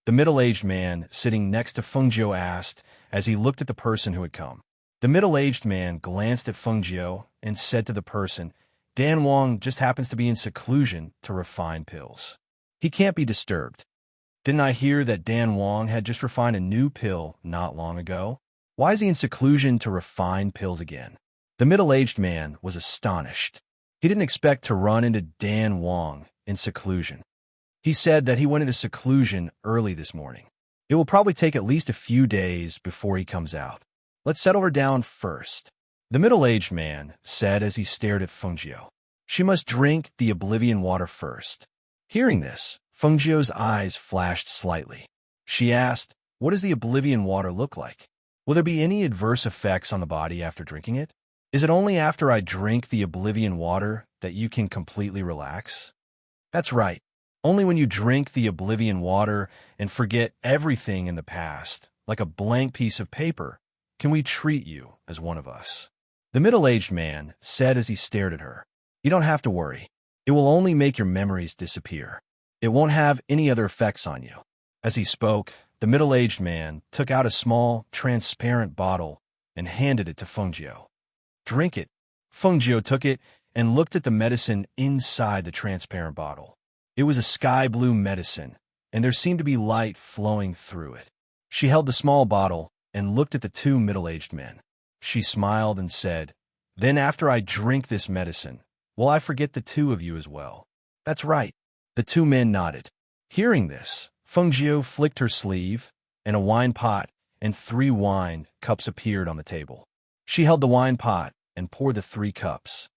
The middle-aged man sitting next to Fengjiu asked as he looked at the person who had come. The middle-aged man glanced at Fengjiu and said to the person, "Danwang just happens to be in seclusion to refine pills. He can't be disturbed. Didn't I hear that Danwang had just refined a new pill not long ago? Why is he in seclusion to refine pills again?" The middle-aged man was astonished. He didn't expect to run into Danwang in seclusion. He said that he went into seclusion early this morning. It will probably take at least a few days before he comes out. Let's settle her down first. The middle-aged man said as he stared at Fengjiu. She must drink the oblivion water first. Hearing this, Fengjiu's eyes flashed slightly. She asked, "What does the oblivion water look like? Will there be any adverse effects on the body after drinking it? Is it only after I drink the oblivion water that you can completely relax?" "That's right. Only when you drink the oblivion water and forget everything in the past, like a blank piece of paper, can we treat you as one of us." The middle-aged man said as he stared at her, "You don't have to worry. It will only make your memories disappear. It won't have any other effects on you." As he spoke, the middle-aged man took out a small, transparent bottle and handed it to Fengjiu. "Drink it." Fengjiu took it and looked at the medicine inside the transparent bottle. It was a sky-blue medicine, and there seemed to be light flowing through it. She held the small bottle and looked at the two middle-aged men. She smiled and said, "Then after I drink this medicine, will I forget the two of you as well?" "That's right." The two men nodded. Hearing this, Fengjiu flicked her sleeve, and a wine pot and 3 wine cups appeared on the table. She held the wine pot and poured the 3 cups.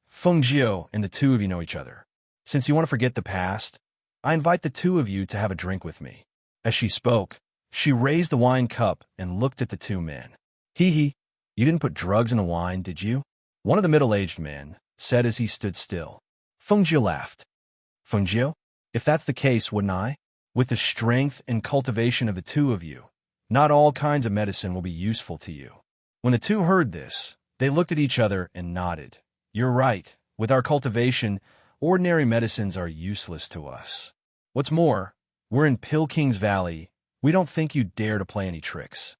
Fengjiu and the two of you know each other. Since you want to forget the past, I invite the two of you to have a drink with me." As she spoke, she raised the wine cup and looked at the two men. "Hee, you didn't put drugs in the wine, did you?" one of the middle-aged men said as he stood still. Fengjiu laughed. "Fengjiu, if that's the case, wouldn't I? With the strength and cultivation of the two of you, not all kinds of medicine will be useful to you." When the two heard this, they looked at each other and nodded. "You're right. With our cultivation, ordinary medicines are useless to us. What's more, we're in Pilking's Valley. We don't think you dare to play any tricks."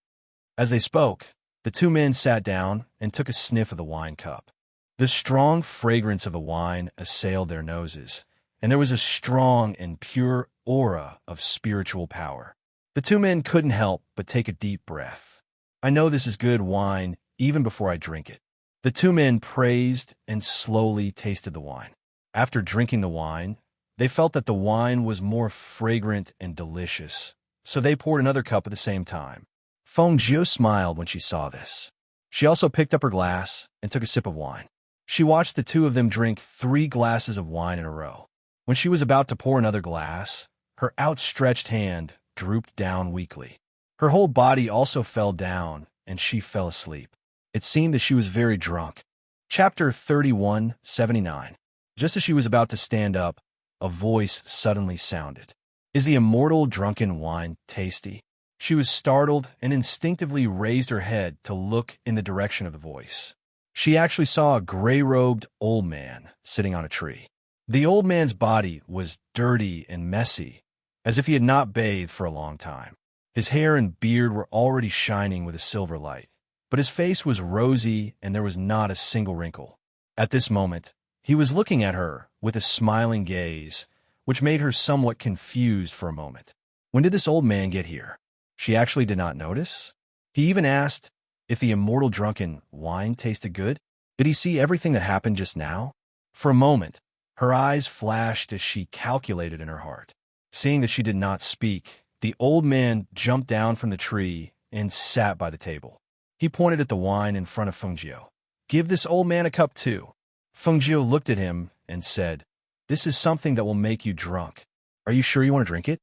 As they spoke, the two men sat down and took a sniff of the wine cup. The strong fragrance of the wine assailed their noses, and there was a strong and pure aura of spiritual power. The two men couldn't help but take a deep breath. "I know this is good wine even before I drink it." The two men praised and slowly tasted the wine. After drinking the wine, they felt that the wine was more fragrant and delicious, so they poured another cup at the same time. Fengjiu smiled when she saw this. She also picked up her glass and took a sip of wine. She watched the two of them drink 3 glasses of wine in a row. When she was about to pour another glass, her outstretched hand drooped down weakly. Her whole body also fell down, and she fell asleep. It seemed that she was very drunk. Chapter 31:79. Just as she was about to stand up, a voice suddenly sounded. "Is the immortal drunken wine tasty?" She was startled and instinctively raised her head to look in the direction of the voice. She actually saw a gray-robed old man sitting on a tree. The old man's body was dirty and messy, as if he had not bathed for a long time. His hair and beard were already shining with a silver light, but his face was rosy and there was not a single wrinkle. At this moment, he was looking at her with a smiling gaze, which made her somewhat confused for a moment. When did this old man get here? She actually did not notice. He even asked if the immortal drunken wine tasted good. Did he see everything that happened just now? For a moment, her eyes flashed as she calculated in her heart. Seeing that she did not speak, the old man jumped down from the tree and sat by the table. He pointed at the wine in front of Fengjiu. "Give this old man a cup too." Fengjiu looked at him and said, "This is something that will make you drunk. Are you sure you want to drink it?"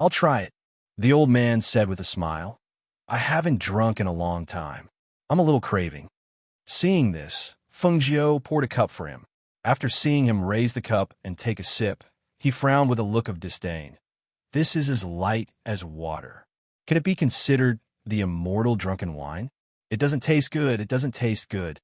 "I'll try it," the old man said with a smile. "I haven't drunk in a long time. I'm a little craving." Seeing this, Fengjiu poured a cup for him. After seeing him raise the cup and take a sip, he frowned with a look of disdain. "This is as light as water. Can it be considered the immortal drunken wine? It doesn't taste good, it doesn't taste good."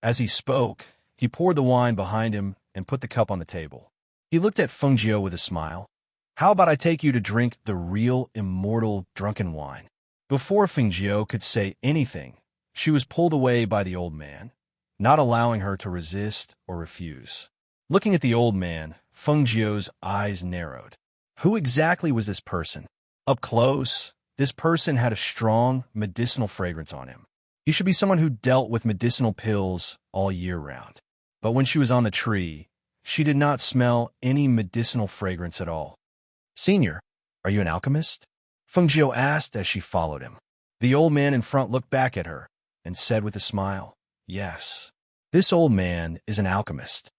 As he spoke, he poured the wine behind him and put the cup on the table. He looked at Fengjiu with a smile. "How about I take you to drink the real immortal drunken wine?" Before Fengjiu could say anything, she was pulled away by the old man, not allowing her to resist or refuse. Looking at the old man, Fengjiu's eyes narrowed. Who exactly was this person? Up close, this person had a strong medicinal fragrance on him. He should be someone who dealt with medicinal pills all year round. But when she was on the tree, she did not smell any medicinal fragrance at all. "Senior, are you an alchemist?" Fengjiu asked as she followed him. The old man in front looked back at her and said with a smile, "Yes, this old man is an alchemist."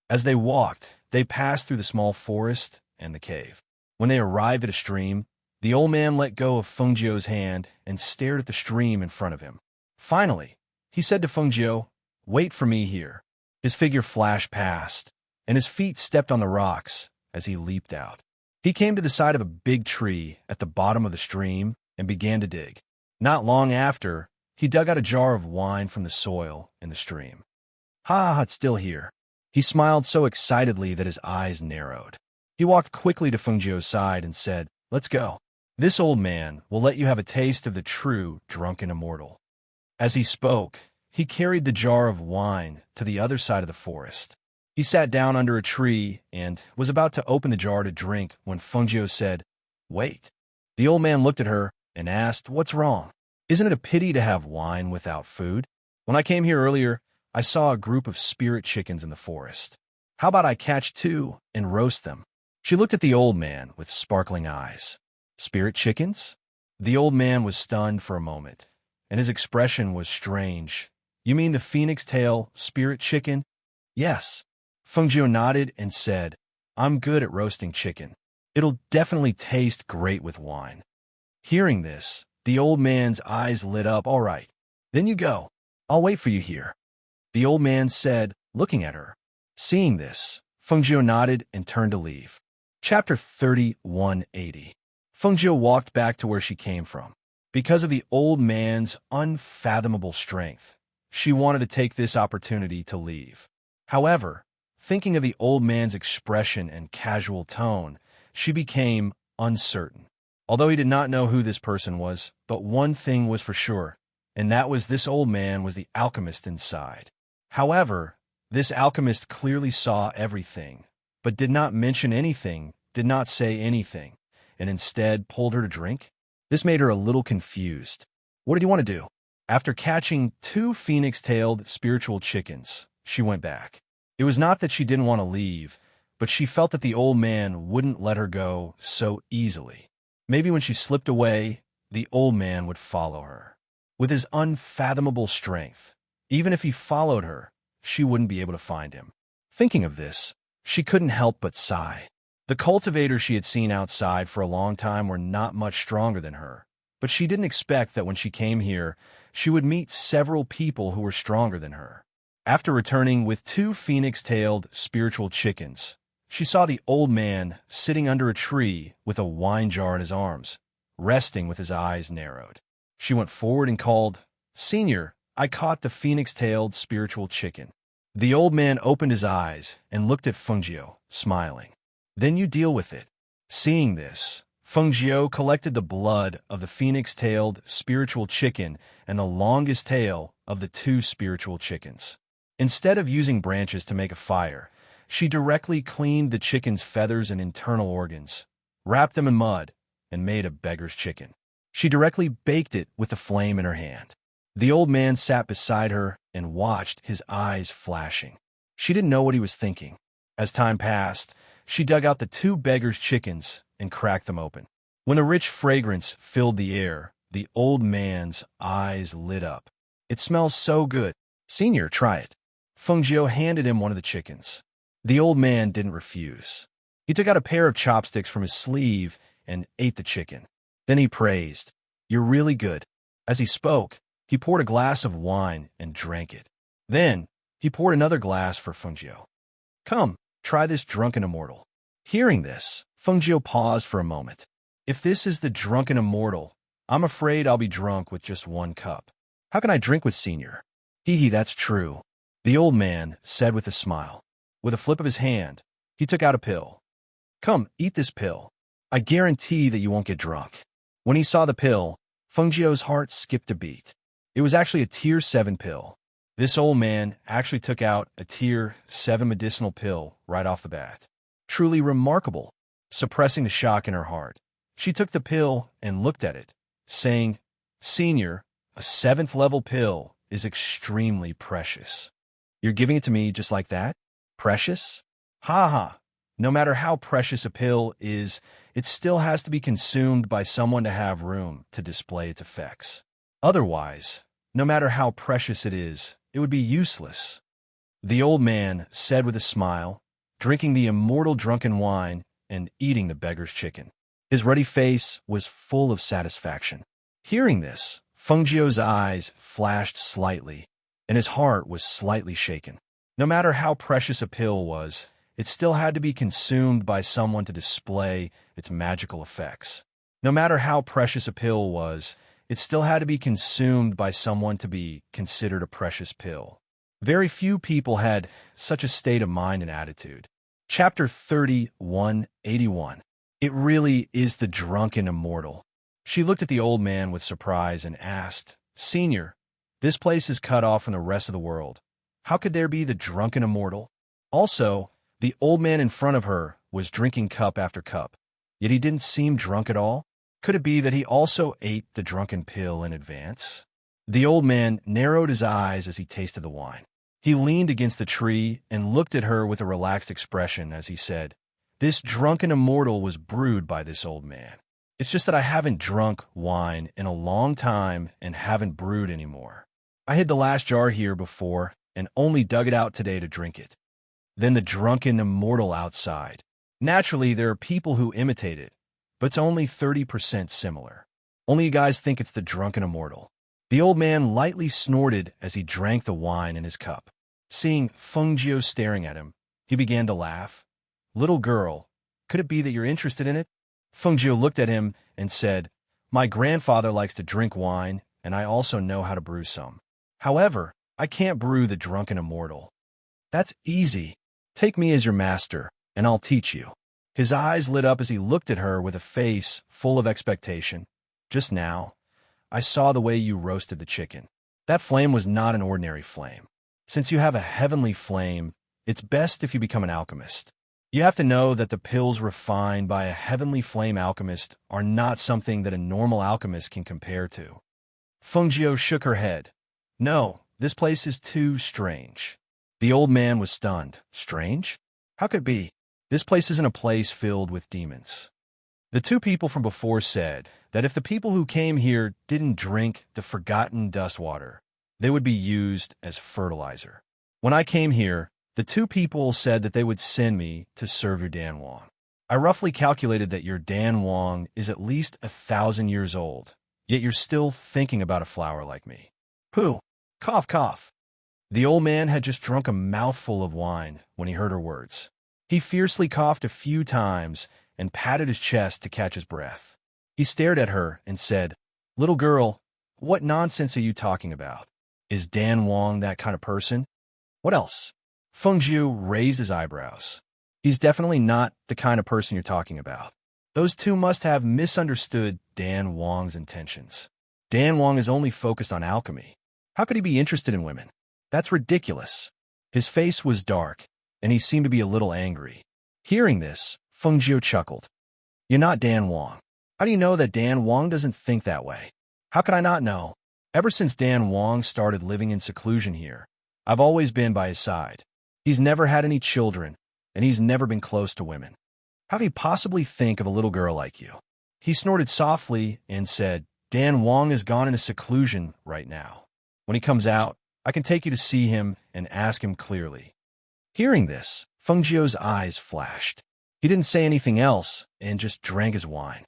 As they walked, they passed through the small forest and the cave. When they arrived at a stream, the old man let go of Fengjiu's hand and stared at the stream in front of him. Finally, he said to Fengjiu, "Wait for me here." His figure flashed past, and his feet stepped on the rocks as he leaped out. He came to the side of a big tree at the bottom of the stream and began to dig. Not long after, he dug out a jar of wine from the soil in the stream. Ha, it's still here. He smiled so excitedly that his eyes narrowed. He walked quickly to Fengjiu's side and said, "Let's go. This old man will let you have a taste of the true drunken immortal." As he spoke, he carried the jar of wine to the other side of the forest. He sat down under a tree and was about to open the jar to drink when Fengjiu said, "Wait." The old man looked at her and asked, "What's wrong? Isn't it a pity to have wine without food? When I came here earlier, I saw a group of spirit chickens in the forest. How about I catch two and roast them?" She looked at the old man with sparkling eyes. "Spirit chickens?" The old man was stunned for a moment, and his expression was strange. "You mean the phoenix-tail spirit chicken?" "Yes." Fengjiu nodded and said, "I'm good at roasting chicken. It'll definitely taste great with wine." Hearing this, the old man's eyes lit up. "All right, then you go. I'll wait for you here," the old man said, looking at her. Seeing this, Fengjiu nodded and turned to leave. Chapter 3180. Fengjiu walked back to where she came from. Because of the old man's unfathomable strength, she wanted to take this opportunity to leave. However, thinking of the old man's expression and casual tone, she became uncertain. Although he did not know who this person was, but one thing was for sure, and that was this old man was the alchemist inside. However, this alchemist clearly saw everything, but did not mention anything, did not say anything, and instead pulled her to drink. This made her a little confused. What did he want to do? After catching two phoenix-tailed spiritual chickens, she went back. It was not that she didn't want to leave, but she felt that the old man wouldn't let her go so easily. Maybe when she slipped away, the old man would follow her. With his unfathomable strength, even if he followed her, she wouldn't be able to find him. Thinking of this, she couldn't help but sigh. The cultivators she had seen outside for a long time were not much stronger than her, but she didn't expect that when she came here, she would meet several people who were stronger than her. After returning with two phoenix-tailed spiritual chickens, she saw the old man sitting under a tree with a wine jar in his arms, resting with his eyes narrowed. She went forward and called, "Senior, I caught the phoenix-tailed spiritual chicken." The old man opened his eyes and looked at Fengjiu, smiling. "Then you deal with it." Seeing this, Fengjiu collected the blood of the phoenix-tailed spiritual chicken and the longest tail of the two spiritual chickens. Instead of using branches to make a fire, she directly cleaned the chicken's feathers and internal organs, wrapped them in mud, and made a beggar's chicken. She directly baked it with the flame in her hand. The old man sat beside her and watched, his eyes flashing. She didn't know what he was thinking. As time passed, she dug out the two beggar's chickens and cracked them open. When a rich fragrance filled the air, the old man's eyes lit up. "It smells so good. Senior, try it." Fengjiu handed him one of the chickens. The old man didn't refuse. He took out a pair of chopsticks from his sleeve and ate the chicken. Then he praised, "You're really good." As he spoke, he poured a glass of wine and drank it. Then, he poured another glass for Fengjiu. "Come, try this drunken immortal." Hearing this, Fengjiu paused for a moment. "If this is the drunken immortal, I'm afraid I'll be drunk with just one cup. How can I drink with Senior?" "Hee, that's true," the old man said with a smile. With a flip of his hand, he took out a pill. "Come, eat this pill. I guarantee that you won't get drunk." When he saw the pill, Fengjiu's heart skipped a beat. It was actually a Tier 7 pill. This old man actually took out a Tier 7 medicinal pill right off the bat. Truly remarkable. Suppressing the shock in her heart, she took the pill and looked at it, saying, "Senior, a 7th level pill is extremely precious. You're giving it to me just like that? Precious? Ha ha. No matter how precious a pill is, it still has to be consumed by someone to have room to display its effects. Otherwise, no matter how precious it is, it would be useless." The old man said with a smile, drinking the immortal drunken wine and eating the beggar's chicken. His ruddy face was full of satisfaction. Hearing this, Fengjiu's eyes flashed slightly, and his heart was slightly shaken. No matter how precious a pill was, it still had to be consumed by someone to display its magical effects. No matter how precious a pill was, it still had to be consumed by someone to be considered a precious pill. Very few people had such a state of mind and attitude. Chapter 3181. It really is the drunken immortal. She looked at the old man with surprise and asked, "Senior, this place is cut off from the rest of the world. How could there be the drunken immortal?" Also, the old man in front of her was drinking cup after cup, yet he didn't seem drunk at all. Could it be that he also ate the drunken pill in advance? The old man narrowed his eyes as he tasted the wine. He leaned against the tree and looked at her with a relaxed expression as he said, "This drunken immortal was brewed by this old man. It's just that I haven't drunk wine in a long time and haven't brewed anymore. I hid the last jar here before and only dug it out today to drink it." Then the drunken immortal outside. Naturally, there are people who imitate it, but it's only 30% similar. Only you guys think it's the drunken immortal. The old man lightly snorted as he drank the wine in his cup. Seeing Fengjiu staring at him, he began to laugh. "Little girl, could it be that you're interested in it?" Fengjiu looked at him and said, "My grandfather likes to drink wine, and I also know how to brew some. However, I can't brew the drunken immortal." "That's easy. Take me as your master, and I'll teach you." His eyes lit up as he looked at her with a face full of expectation. "Just now, I saw the way you roasted the chicken. That flame was not an ordinary flame. Since you have a heavenly flame, it's best if you become an alchemist. You have to know that the pills refined by a heavenly flame alchemist are not something that a normal alchemist can compare to." Fengjiu shook her head. "No, this place is too strange." The old man was stunned. "Strange? How could it be? This place isn't a place filled with demons." The two people from before said that if the people who came here didn't drink the forgotten dust water, they would be used as fertilizer. When I came here, the two people said that they would send me to serve your Dan Wang. I roughly calculated that your Dan Wang is at least 1,000 years old, yet you're still thinking about a flower like me. Pooh! Cough, cough. The old man had just drunk a mouthful of wine when he heard her words. He fiercely coughed a few times and patted his chest to catch his breath. He stared at her and said, "Little girl, what nonsense are you talking about? Is Dan Wang that kind of person?" "What else?" Fengjiu raised his eyebrows. "He's definitely not the kind of person you're talking about. Those two must have misunderstood Dan Wang's intentions. Dan Wang is only focused on alchemy. How could he be interested in women? That's ridiculous." His face was dark, and he seemed to be a little angry. Hearing this, Fengjiu chuckled. "You're not Dan Wang. How do you know that Dan Wang doesn't think that way?" "How could I not know? Ever since Dan Wang started living in seclusion here, I've always been by his side. He's never had any children, and he's never been close to women. How could he possibly think of a little girl like you?" He snorted softly and said, "Dan Wang has gone into seclusion right now. When he comes out, I can take you to see him and ask him clearly." Hearing this, Fengjiu's eyes flashed. He didn't say anything else and just drank his wine.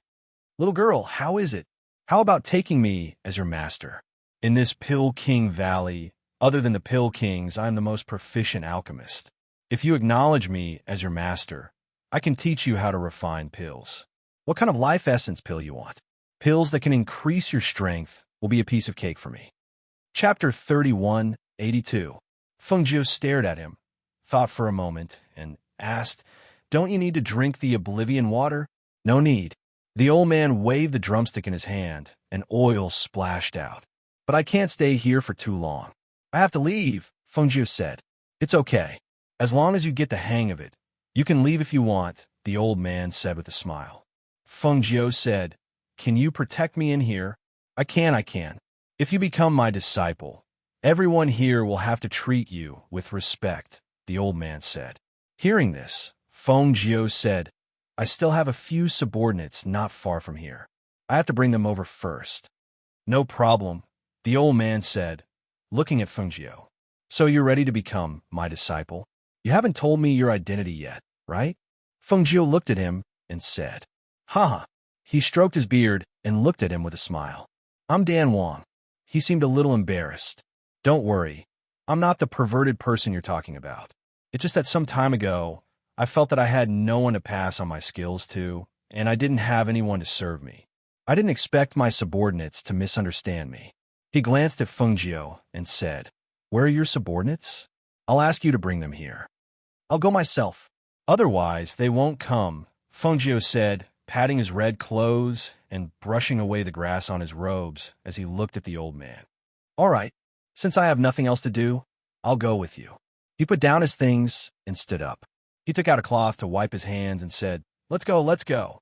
"Little girl, how is it? How about taking me as your master? In this Pill King Valley, other than the Pill Kings, I am the most proficient alchemist. If you acknowledge me as your master, I can teach you how to refine pills. What kind of life essence pill you want? Pills that can increase your strength will be a piece of cake for me." Chapter 3182. Fengjiu stared at him, thought for a moment, and asked, "Don't you need to drink the oblivion water?" "No need." The old man waved the drumstick in his hand, and oil splashed out. "But I can't stay here for too long. I have to leave," Fengjiu said. "It's okay. As long as you get the hang of it, you can leave if you want," the old man said with a smile. Fengjiu said, "Can you protect me in here?" I can. If you become my disciple, everyone here will have to treat you with respect," the old man said. Hearing this, Fengjiu said, "I still have a few subordinates not far from here. I have to bring them over first." "No problem," the old man said, looking at Fengjiu. "So you're ready to become my disciple? You haven't told me your identity yet, right?" Fengjiu looked at him and said, "Haha." He stroked his beard and looked at him with a smile. "I'm Dan Wang." He seemed a little embarrassed. "Don't worry, I'm not the perverted person you're talking about. It's just that some time ago, I felt that I had no one to pass on my skills to, and I didn't have anyone to serve me. I didn't expect my subordinates to misunderstand me. He glanced at Fengjiu and said, "Where are your subordinates? I'll ask you to bring them here." "I'll go myself." "Otherwise, they won't come," Fengjiu said, patting his red clothes and brushing away the grass on his robes as he looked at the old man. "All right, since I have nothing else to do, I'll go with you." He put down his things and stood up. He took out a cloth to wipe his hands and said, "Let's go, let's go."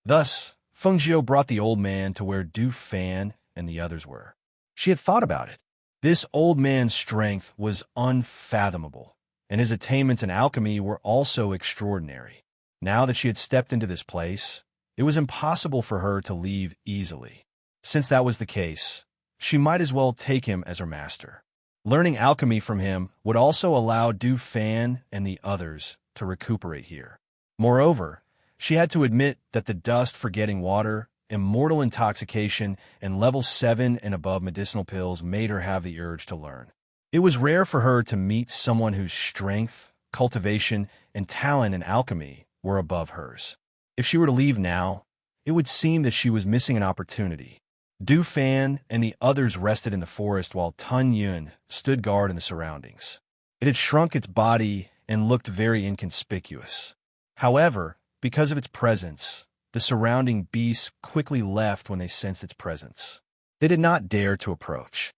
Thus, Fengjiu brought the old man to where Du Fan and the others were. She had thought about it. This old man's strength was unfathomable, and his attainments in alchemy were also extraordinary. Now that she had stepped into this place, it was impossible for her to leave easily. Since that was the case, she might as well take him as her master. Learning alchemy from him would also allow Du Fan and the others to recuperate here. Moreover, she had to admit that the dust for getting water, immortal intoxication, and level 7 and above medicinal pills made her have the urge to learn. It was rare for her to meet someone whose strength, cultivation, and talent in alchemy were above hers. If she were to leave now, it would seem that she was missing an opportunity. Du Fan and the others rested in the forest while Tun Yun stood guard in the surroundings. It had shrunk its body and looked very inconspicuous. However, because of its presence, the surrounding beasts quickly left when they sensed its presence. They did not dare to approach.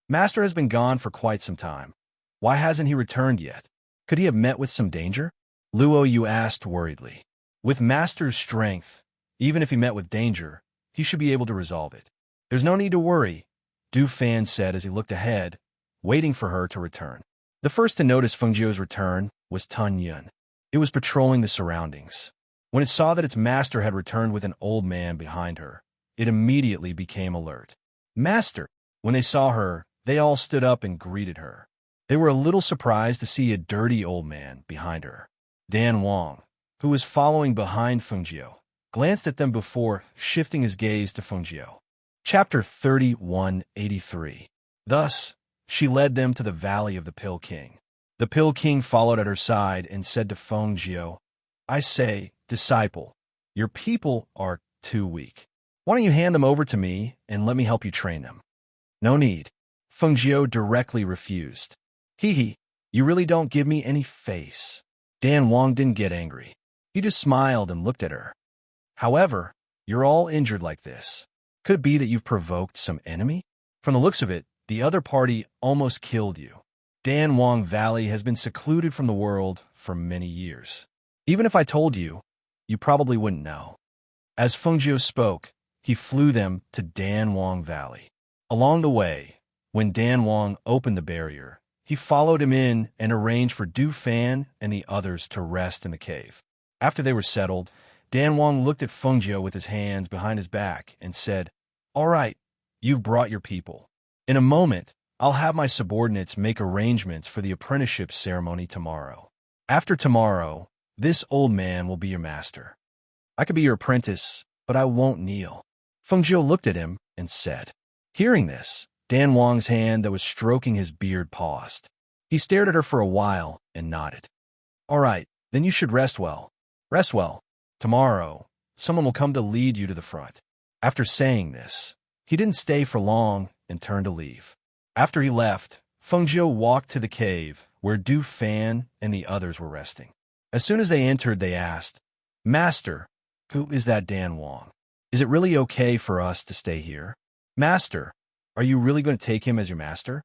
"Master has been gone for quite some time. Why hasn't he returned yet? Could he have met with some danger?" Luo Yu asked worriedly. With Master's strength, even if he met with danger, he should be able to resolve it. "There's no need to worry," Du Fan said as he looked ahead, waiting for her to return. The first to notice Fengjiu's return was Tun Yun. It was patrolling the surroundings. When it saw that its master had returned with an old man behind her, it immediately became alert. "Master!" When they saw her, they all stood up and greeted her. They were a little surprised to see a dirty old man behind her. Dan Wang, who was following behind Fengjiu, glanced at them before shifting his gaze to Fengjiu. Chapter 3183. Thus, she led them to the Valley of the Pill King. The Pill King followed at her side and said to Fengjiu, "I say, disciple, your people are too weak. Why don't you hand them over to me and let me help you train them?" "No need." Fengjiu directly refused. "Hee, you really don't give me any face." Dan Wang didn't get angry. He just smiled and looked at her. "However, you're all injured like this. Could it be that you've provoked some enemy? From the looks of it, the other party almost killed you. Dan Wang Valley has been secluded from the world for many years. Even if I told you, you probably wouldn't know." As Fengjiu spoke, he flew them to Dan Wang Valley. Along the way, when Dan Wang opened the barrier, he followed him in and arranged for Du Fan and the others to rest in the cave. After they were settled, Dan Wang looked at Fengjiu with his hands behind his back and said, "All right, you've brought your people. In a moment, I'll have my subordinates make arrangements for the apprenticeship ceremony tomorrow. After tomorrow, this old man will be your master. I could be your apprentice, but I won't kneel." Fengjiu looked at him and said. Hearing this, Dan Wang's hand that was stroking his beard paused. He stared at her for a while and nodded. "All right, then you should rest well. Rest well. Tomorrow, someone will come to lead you to the front." After saying this, he didn't stay for long and turned to leave. After he left, Fengjiu walked to the cave where Du Fan and the others were resting. As soon as they entered, they asked, "Master, who is that Dan Wang? Is it really okay for us to stay here? Master, are you really going to take him as your master?"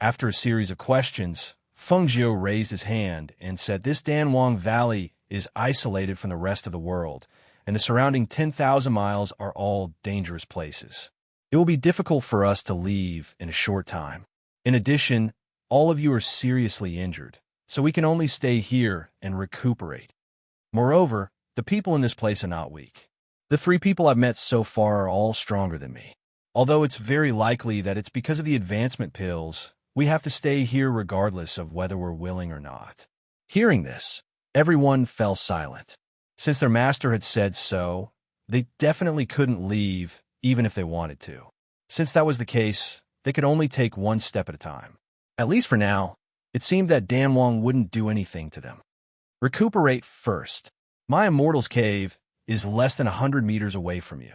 After a series of questions, Fengjiu raised his hand and said this Dan Wang Valley is isolated from the rest of the world, and the surrounding 10,000 miles are all dangerous places. It will be difficult for us to leave in a short time. In addition, all of you are seriously injured, so we can only stay here and recuperate. Moreover, the people in this place are not weak. The 3 people I've met so far are all stronger than me. Although it's very likely that it's because of the advancement pills, we have to stay here regardless of whether we're willing or not. Hearing this, everyone fell silent. Since their master had said so, they definitely couldn't leave even if they wanted to. Since that was the case, they could only take one step at a time. At least for now, it seemed that Dan Wang wouldn't do anything to them. Recuperate first. My Immortal's Cave is less than 100 meters away from you.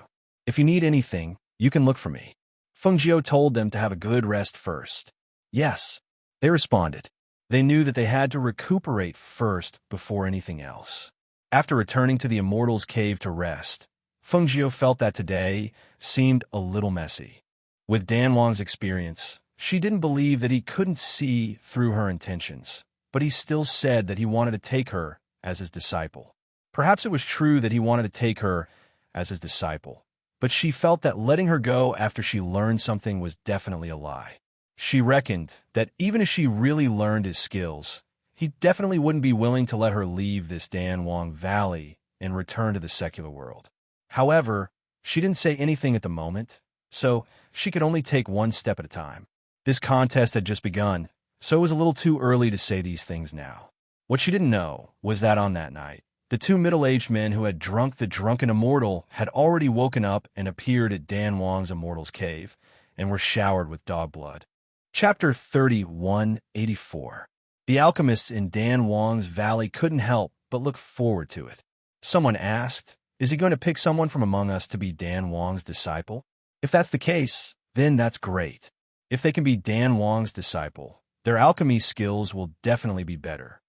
If you need anything, you can look for me. Feng told them to have a good rest first. Yes, they responded. They knew that they had to recuperate first before anything else. After returning to the Immortal's Cave to rest, Feng felt that today seemed a little messy. With Dan Wang's experience, she didn't believe that he couldn't see through her intentions, but he still said that he wanted to take her as his disciple. Perhaps it was true that he wanted to take her as his disciple, but she felt that letting her go after she learned something was definitely a lie. She reckoned that even if she really learned his skills, he definitely wouldn't be willing to let her leave this Dan Wang Valley and return to the secular world. However, she didn't say anything at the moment, so she could only take one step at a time. This contest had just begun, so it was a little too early to say these things now. What she didn't know was that on that night, the two middle-aged men who had drunk the drunken immortal had already woken up and appeared at Dan Wang's Immortal's Cave and were showered with dog blood. Chapter 3184. The alchemists in Dan Wang's valley couldn't help but look forward to it. Someone asked, "Is he going to pick someone from among us to be Dan Wang's disciple?" If that's the case, then that's great. If they can be Dan Wang's disciple, their alchemy skills will definitely be better.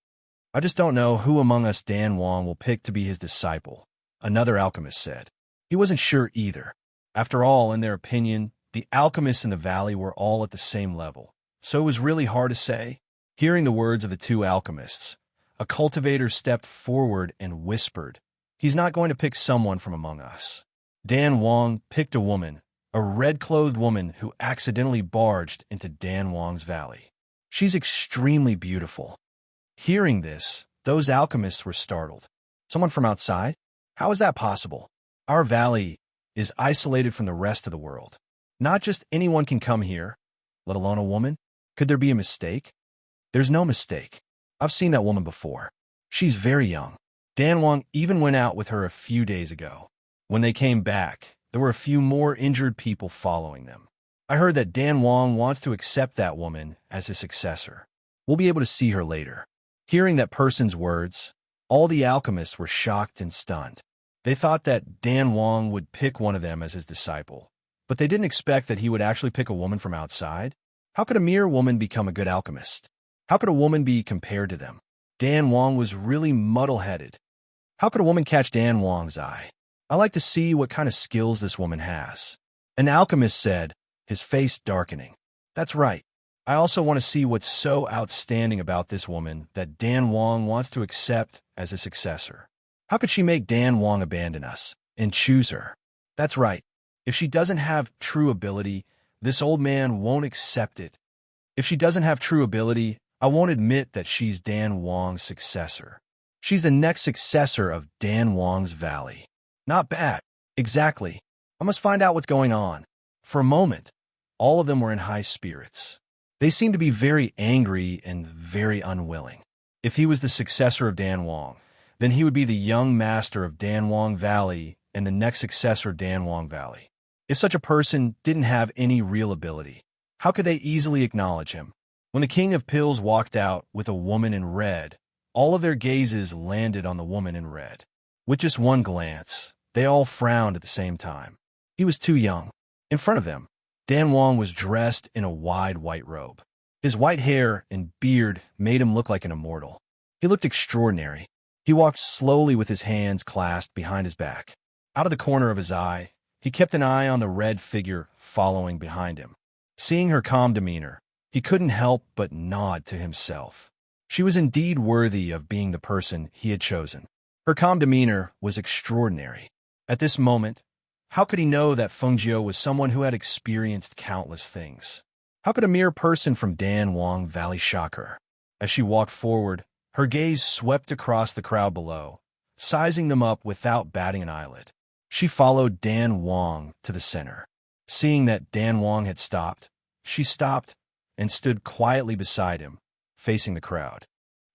I just don't know who among us Dan Wang will pick to be his disciple, another alchemist said. He wasn't sure either. After all, in their opinion, the alchemists in the valley were all at the same level, so it was really hard to say. Hearing the words of the two alchemists, a cultivator stepped forward and whispered, "He's not going to pick someone from among us." Dan Wang picked a woman, a red-clothed woman who accidentally barged into Dan Wang's valley. She's extremely beautiful. Hearing this, those alchemists were startled. Someone from outside? How is that possible? Our valley is isolated from the rest of the world. Not just anyone can come here, let alone a woman. Could there be a mistake? There's no mistake. I've seen that woman before. She's very young. Dan Wang even went out with her a few days ago. When they came back, there were a few more injured people following them. I heard that Dan Wang wants to accept that woman as his successor. We'll be able to see her later. Hearing that person's words, all the alchemists were shocked and stunned. They thought that Dan Wang would pick one of them as his disciple, but they didn't expect that he would actually pick a woman from outside. How could a mere woman become a good alchemist? How could a woman be compared to them? Dan Wang was really muddle-headed. How could a woman catch Dan Wang's eye? I like to see what kind of skills this woman has. An alchemist said, his face darkening. That's right. I also want to see what's so outstanding about this woman that Dan Wang wants to accept as a successor. How could she make Dan Wang abandon us and choose her? That's right. If she doesn't have true ability, this old man won't accept it. If she doesn't have true ability, I won't admit that she's Dan Wang's successor. She's the next successor of Dan Wang's valley. Not bad. Exactly. I must find out what's going on. For a moment, all of them were in high spirits. They seemed to be very angry and very unwilling. If he was the successor of Dan Wang, then he would be the young master of Dan Wang Valley and the next successor of Dan Wang Valley. If such a person didn't have any real ability, how could they easily acknowledge him? When the King of Pills walked out with a woman in red, all of their gazes landed on the woman in red. With just one glance, they all frowned at the same time. He was too young. In front of them, Dan Wang was dressed in a wide white robe. His white hair and beard made him look like an immortal. He looked extraordinary. He walked slowly with his hands clasped behind his back. Out of the corner of his eye, he kept an eye on the red figure following behind him. Seeing her calm demeanor, he couldn't help but nod to himself. She was indeed worthy of being the person he had chosen. Her calm demeanor was extraordinary. At this moment, how could he know that Feng was someone who had experienced countless things? How could a mere person from Dan Wang Valley shock her? As she walked forward, her gaze swept across the crowd below, sizing them up without batting an eyelid. She followed Dan Wang to the center. Seeing that Dan Wang had stopped, she stopped and stood quietly beside him, facing the crowd.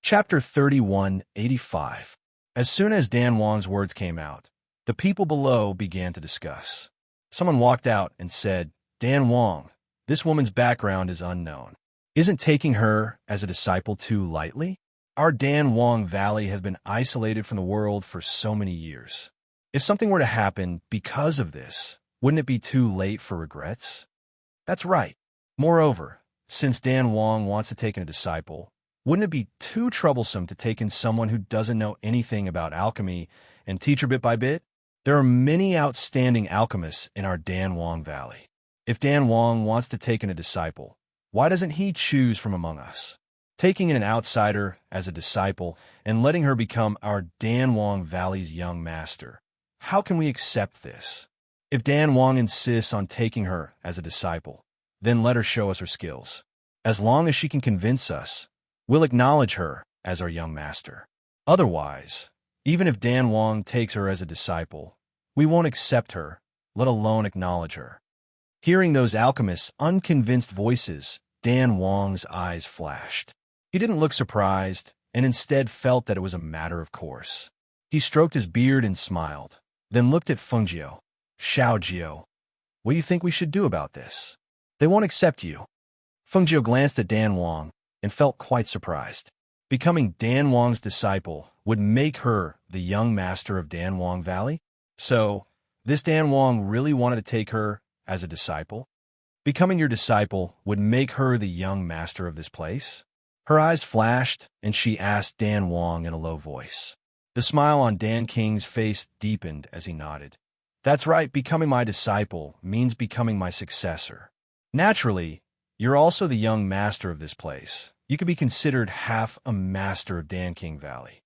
Chapter 3185. As soon as Dan Wang's words came out, the people below began to discuss. Someone walked out and said, "Dan Wang, this woman's background is unknown. Isn't taking her as a disciple too lightly? Our Dan Wang Valley has been isolated from the world for so many years. If something were to happen because of this, wouldn't it be too late for regrets? That's right. Moreover, since Dan Wang wants to take in a disciple, wouldn't it be too troublesome to take in someone who doesn't know anything about alchemy and teach her bit by bit? There are many outstanding alchemists in our Dan Wang Valley. If Dan Wang wants to take in a disciple, why doesn't he choose from among us? Taking in an outsider as a disciple and letting her become our Dan Wang Valley's young master. How can we accept this? If Dan Wang insists on taking her as a disciple, then let her show us her skills. As long as she can convince us, we'll acknowledge her as our young master. Otherwise, even if Dan Wang takes her as a disciple, we won't accept her, let alone acknowledge her. Hearing those alchemists' unconvinced voices, Dan Wang's eyes flashed. He didn't look surprised, and instead felt that it was a matter of course. He stroked his beard and smiled, then looked at Fengjiu. Xiaojiu, what do you think we should do about this? They won't accept you. Fengjiu glanced at Dan Wang and felt quite surprised. Becoming Dan Wang's disciple would make her the young master of Dan Wang Valley? So, this Dan Wang really wanted to take her as a disciple? Becoming your disciple would make her the young master of this place? Her eyes flashed, and she asked Dan Wang in a low voice. The smile on Dan King's face deepened as he nodded. That's right, becoming my disciple means becoming my successor. Naturally, you're also the young master of this place. You could be considered half a master of Dan King Valley.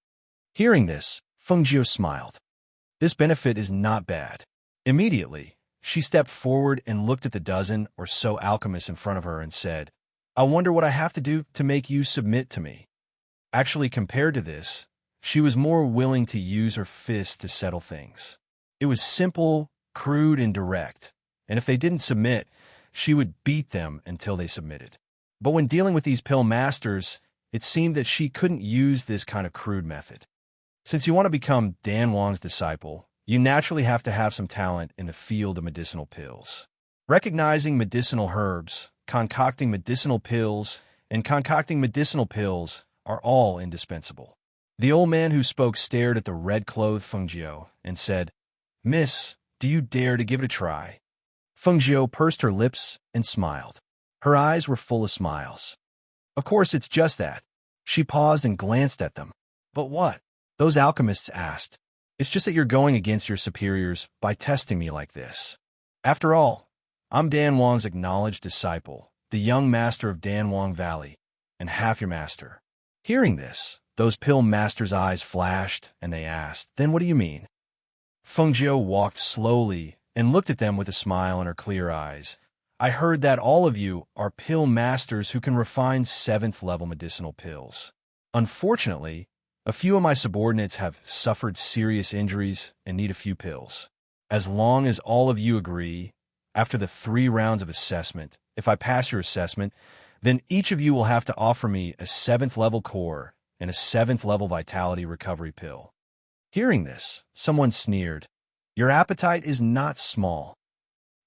Hearing this, Fengjiu smiled. This benefit is not bad. Immediately, she stepped forward and looked at the dozen or so alchemists in front of her and said, I wonder what I have to do to make you submit to me. Actually, compared to this, she was more willing to use her fists to settle things. It was simple, crude, and direct, and if they didn't submit, she would beat them until they submitted. But when dealing with these pill masters, it seemed that she couldn't use this kind of crude method. Since you want to become Dan Wang's disciple, you naturally have to have some talent in the field of medicinal pills. Recognizing medicinal herbs, concocting medicinal pills, and concocting medicinal pills are all indispensable. The old man who spoke stared at the red-clothed Fengjiu and said, Miss, do you dare to give it a try? Fengjiu pursed her lips and smiled. Her eyes were full of smiles. Of course, it's just that. She paused and glanced at them. But what? Those alchemists asked. It's just that you're going against your superiors by testing me like this. After all, I'm Dan Wang's acknowledged disciple, the young master of Dan Wang Valley, and half your master. Hearing this, those pill masters' eyes flashed, and they asked, Then what do you mean? Fengjiu walked slowly and looked at them with a smile in her clear eyes. I heard that all of you are pill masters who can refine 7th-level medicinal pills. Unfortunately, a few of my subordinates have suffered serious injuries and need a few pills. As long as all of you agree, after the 3 rounds of assessment, if I pass your assessment, then each of you will have to offer me a 7th-level core and a 7th-level vitality recovery pill. Hearing this, someone sneered. Your appetite is not small.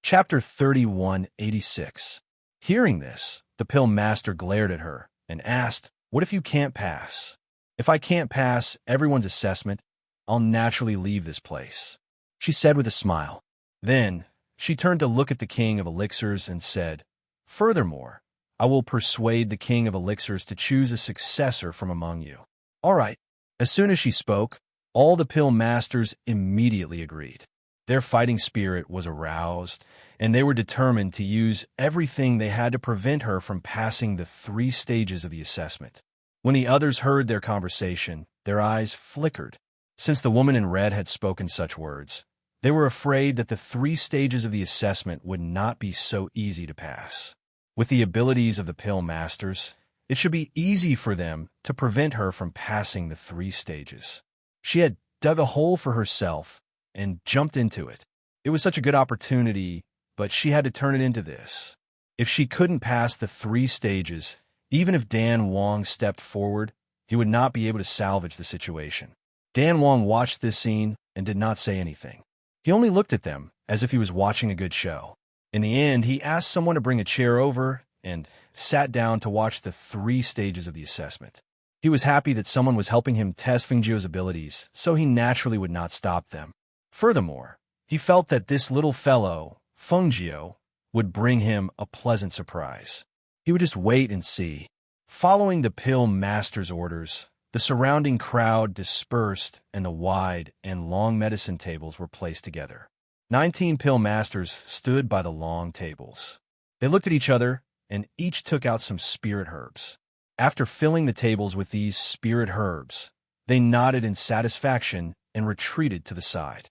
Chapter 3186. Hearing this, the pill master glared at her and asked, What if you can't pass? If I can't pass everyone's assessment, I'll naturally leave this place, she said with a smile. Then, she turned to look at the king of elixirs and said, Furthermore, I will persuade the king of elixirs to choose a successor from among you. All right. As soon as she spoke, all the pill masters immediately agreed. Their fighting spirit was aroused, and they were determined to use everything they had to prevent her from passing the 3 stages of the assessment. When the others heard their conversation, their eyes flickered. Since the woman in red had spoken such words, they were afraid that the 3 stages of the assessment would not be so easy to pass. With the abilities of the pill masters, it should be easy for them to prevent her from passing the 3 stages. She had dug a hole for herself and jumped into it. It was such a good opportunity, but she had to turn it into this. If she couldn't pass the 3 stages, even if Dan Wang stepped forward, he would not be able to salvage the situation. Dan Wang watched this scene and did not say anything. He only looked at them as if he was watching a good show. In the end, he asked someone to bring a chair over and sat down to watch the 3 stages of the assessment. He was happy that someone was helping him test Fengjiu's abilities, so he naturally would not stop them. Furthermore, he felt that this little fellow, Fengjiu, would bring him a pleasant surprise. He would just wait and see. Following the pill master's orders, the surrounding crowd dispersed and the wide and long medicine tables were placed together. 19 pill masters stood by the long tables. They looked at each other, and each took out some spirit herbs. After filling the tables with these spirit herbs, they nodded in satisfaction and retreated to the side.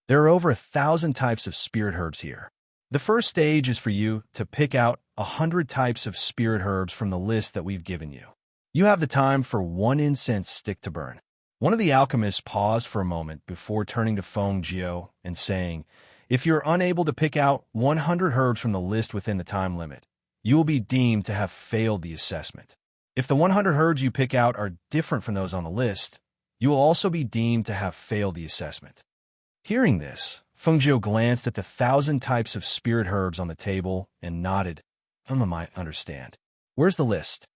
There are over 1,000 types of spirit herbs here. The first stage is for you to pick out 100 types of spirit herbs from the list that we've given you. You have the time for 1 incense stick to burn. One of the alchemists paused for a moment before turning to Fengjiu and saying, "If you're unable to pick out 100 herbs from the list within the time limit, you will be deemed to have failed the assessment. If the 100 herbs you pick out are different from those on the list, you will also be deemed to have failed the assessment." Hearing this, Fengjiu glanced at the 1,000 types of spirit herbs on the table and nodded. I might understand. Where's the list?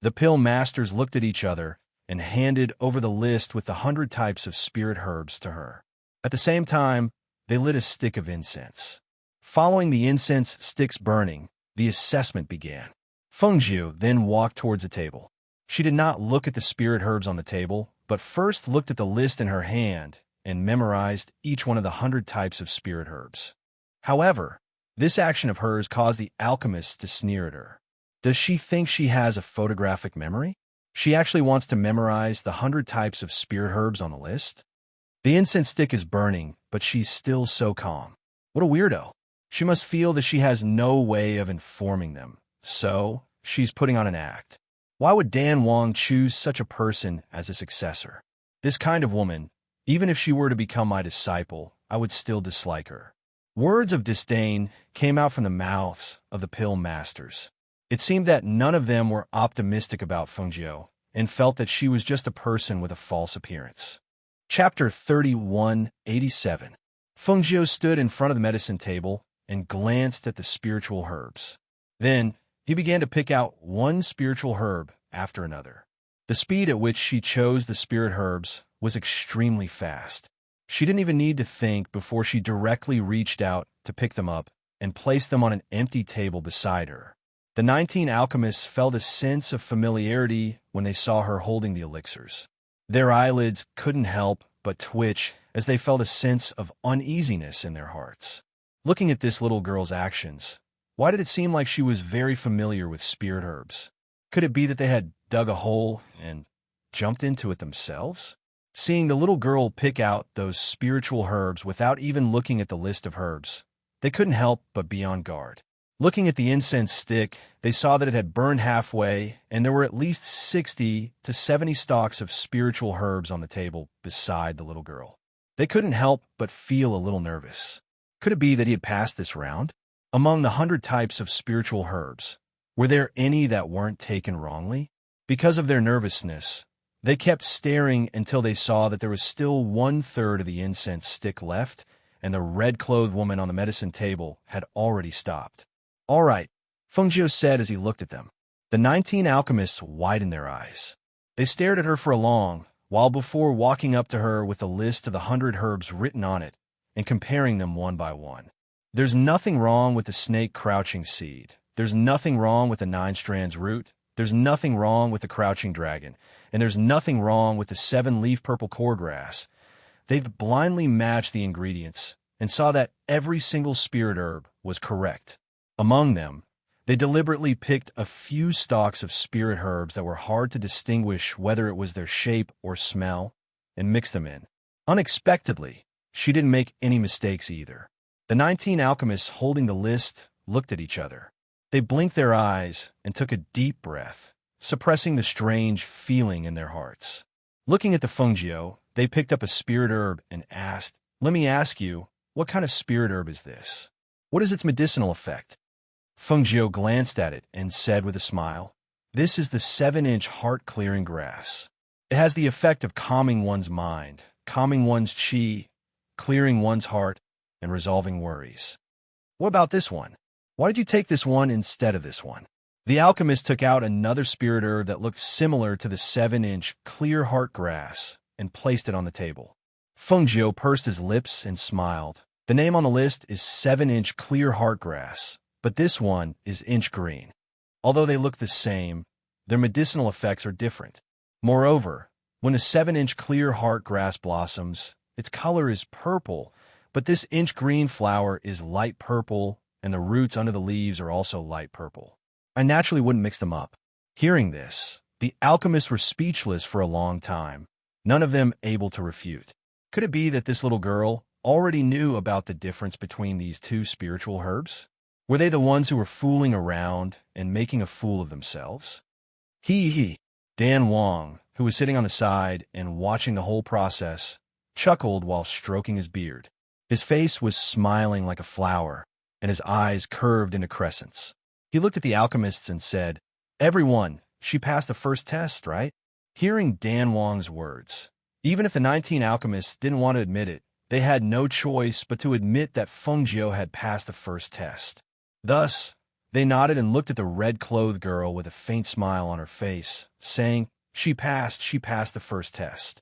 The pill masters looked at each other and handed over the list with the 100 types of spirit herbs to her. At the same time, they lit a stick of incense. Following the incense stick's burning, the assessment began. Fengjiu then walked towards the table. She did not look at the spirit herbs on the table, but first looked at the list in her hand and memorized each one of the 100 types of spirit herbs. However, this action of hers caused the alchemists to sneer at her. Does she think she has a photographic memory? She actually wants to memorize the 100 types of spirit herbs on the list? The incense stick is burning, but she's still so calm. What a weirdo. She must feel that she has no way of informing them, so she's putting on an act. Why would Dan Wang choose such a person as a successor? This kind of woman, even if she were to become my disciple, I would still dislike her. Words of disdain came out from the mouths of the pill masters. It seemed that none of them were optimistic about Fengjiu and felt that she was just a person with a false appearance. Chapter 3187. Fengjiu stood in front of the medicine table and glanced at the spiritual herbs. Then, he began to pick out one spiritual herb after another. The speed at which she chose the spirit herbs was extremely fast. She didn't even need to think before she directly reached out to pick them up and placed them on an empty table beside her. The 19 alchemists felt a sense of familiarity when they saw her holding the elixirs. Their eyelids couldn't help but twitch as they felt a sense of uneasiness in their hearts. Looking at this little girl's actions, why did it seem like she was very familiar with spirit herbs? Could it be that they had dug a hole and jumped into it themselves? Seeing the little girl pick out those spiritual herbs without even looking at the list of herbs, they couldn't help but be on guard. Looking at the incense stick, they saw that it had burned halfway, and there were at least 60 to 70 stalks of spiritual herbs on the table beside the little girl. They couldn't help but feel a little nervous. Could it be that he had passed this round? Among the 100 types of spiritual herbs, were there any that weren't taken wrongly? Because of their nervousness, they kept staring until they saw that there was still 1/3 of the incense stick left, and the red-clothed woman on the medicine table had already stopped. "All right," Fengjiu said as he looked at them. The 19 alchemists widened their eyes. They stared at her for a long while before walking up to her with a list of the 100 herbs written on it and comparing them one by one. There's nothing wrong with the snake crouching seed. There's nothing wrong with the 9 strands root. There's nothing wrong with the crouching dragon. And there's nothing wrong with the 7-leaf purple core grass. They've blindly matched the ingredients and saw that every single spirit herb was correct. Among them, they deliberately picked a few stalks of spirit herbs that were hard to distinguish whether it was their shape or smell, and mixed them in. Unexpectedly, she didn't make any mistakes either. The 19 alchemists holding the list looked at each other. They blinked their eyes and took a deep breath, suppressing the strange feeling in their hearts. Looking at the Fengjiu, they picked up a spirit herb and asked, "Let me ask you, what kind of spirit herb is this? What is its medicinal effect?" Fengjiu glanced at it and said with a smile, "This is the 7-inch heart-clearing grass. It has the effect of calming one's mind, calming one's qi, clearing one's heart, and resolving worries." "What about this one? Why did you take this one instead of this one?" The alchemist took out another spirit herb that looked similar to the 7-inch clear heart grass and placed it on the table. Feng Jiu pursed his lips and smiled. The name on the list is 7-inch clear heart grass, but this one is inch green. Although they look the same, their medicinal effects are different. Moreover, when the 7-inch clear heart grass blossoms, its color is purple, but this inch green flower is light purple, and the roots under the leaves are also light purple. I naturally wouldn't mix them up. Hearing this, the alchemists were speechless for a long time, none of them able to refute. Could it be that this little girl already knew about the difference between these two spiritual herbs? Were they the ones who were fooling around and making a fool of themselves? He. Dan Wong, who was sitting on the side and watching the whole process, chuckled while stroking his beard. His face was smiling like a flower, and his eyes curved into crescents. He looked at the alchemists and said, "Everyone, she passed the first test, right?" Hearing Dan Wong's words, even if the 19 alchemists didn't want to admit it, they had no choice but to admit that Feng Jiu had passed the first test. Thus, they nodded and looked at the red-clothed girl with a faint smile on her face, saying, she passed the first test."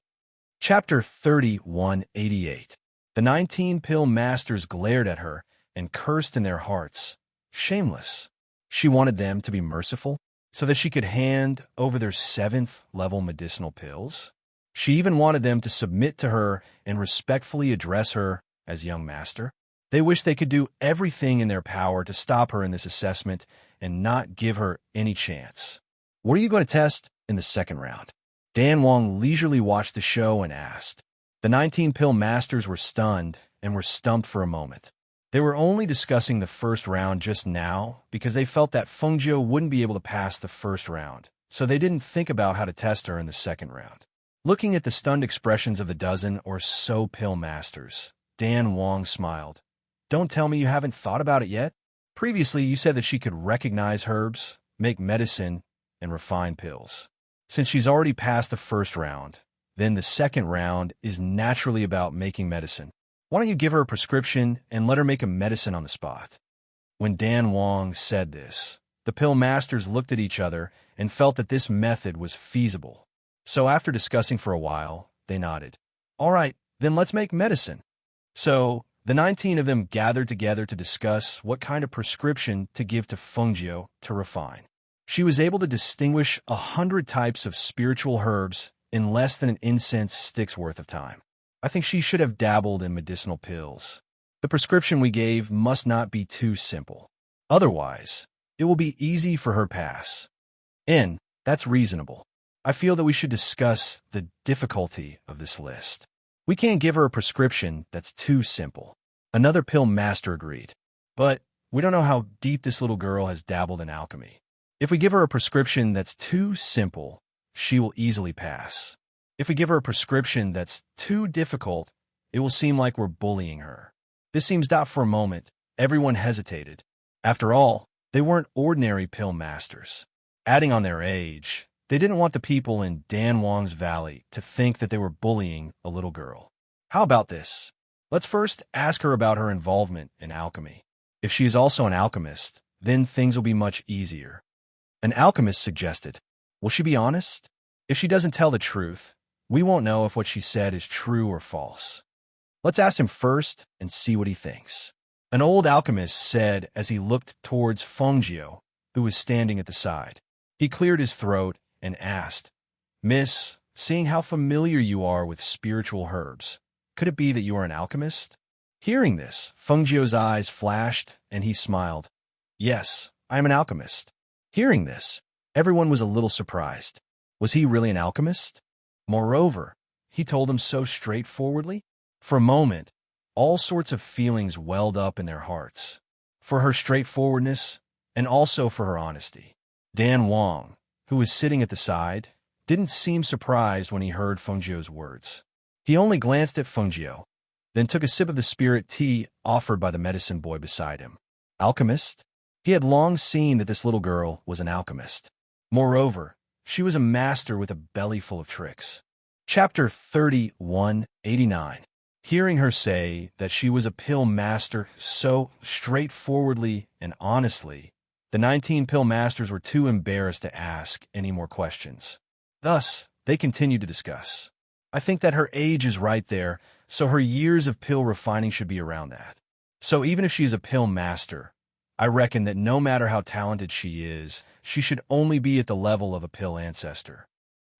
Chapter 3188. The 19 pill masters glared at her and cursed in their hearts. Shameless. She wanted them to be merciful so that she could hand over their 7th-level medicinal pills. She even wanted them to submit to her and respectfully address her as young master. They wished they could do everything in their power to stop her in this assessment and not give her any chance. "What are you going to test in the second round?" Dan Wong leisurely watched the show and asked. The 19 pill masters were stunned and were stumped for a moment. They were only discussing the first round just now because they felt that Feng Jiu wouldn't be able to pass the first round, so they didn't think about how to test her in the second round. Looking at the stunned expressions of the dozen or so pill masters, Dan Wong smiled. "Don't tell me you haven't thought about it yet? Previously, you said that she could recognize herbs, make medicine, and refine pills. Since she's already passed the first round, then the second round is naturally about making medicine. Why don't you give her a prescription and let her make a medicine on the spot?" When Dan Wong said this, the pill masters looked at each other and felt that this method was feasible. So after discussing for a while, they nodded. "All right, then let's make medicine." So the 19 of them gathered together to discuss what kind of prescription to give to Feng Jiu to refine. She was able to distinguish 100 types of spiritual herbs in less than an incense stick's worth of time. I think she should have dabbled in medicinal pills. The prescription we gave must not be too simple. Otherwise, it will be easy for her pass. And that's reasonable. I feel that we should discuss the difficulty of this list. We can't give her a prescription that's too simple. Another pill master agreed. But we don't know how deep this little girl has dabbled in alchemy. If we give her a prescription that's too simple, she will easily pass. If we give her a prescription that's too difficult, it will seem like we're bullying her. This seems doubt for a moment. Everyone hesitated. After all, they weren't ordinary pill masters. Adding on their age, they didn't want the people in Dan Wong's valley to think that they were bullying a little girl. How about this? Let's first ask her about her involvement in alchemy. If she is also an alchemist, then things will be much easier. An alchemist suggested, "Will she be honest? If she doesn't tell the truth, we won't know if what she said is true or false. Let's ask him first and see what he thinks." An old alchemist said as he looked towards Feng Jiu, who was standing at the side. He cleared his throat and asked, "Miss, seeing how familiar you are with spiritual herbs, could it be that you are an alchemist?" Hearing this, Feng Jiu's eyes flashed and he smiled. "Yes, I am an alchemist." Hearing this, everyone was a little surprised. Was he really an alchemist? Moreover, he told them so straightforwardly. For a moment, all sorts of feelings welled up in their hearts. For her straightforwardness, and also for her honesty. Dan Wong, who was sitting at the side, didn't seem surprised when he heard Feng Jiu's words. He only glanced at Feng Jiu, then took a sip of the spirit tea offered by the medicine boy beside him. Alchemist? He had long seen that this little girl was an alchemist. Moreover, she was a master with a belly full of tricks. Chapter 3189. Hearing her say that she was a pill master so straightforwardly and honestly, The 19 pill masters were too embarrassed to ask any more questions. Thus, they continued to discuss. I think that her age is right there, so her years of pill refining should be around that. So even if she is a pill master, I reckon that no matter how talented she is, she should only be at the level of a pill ancestor.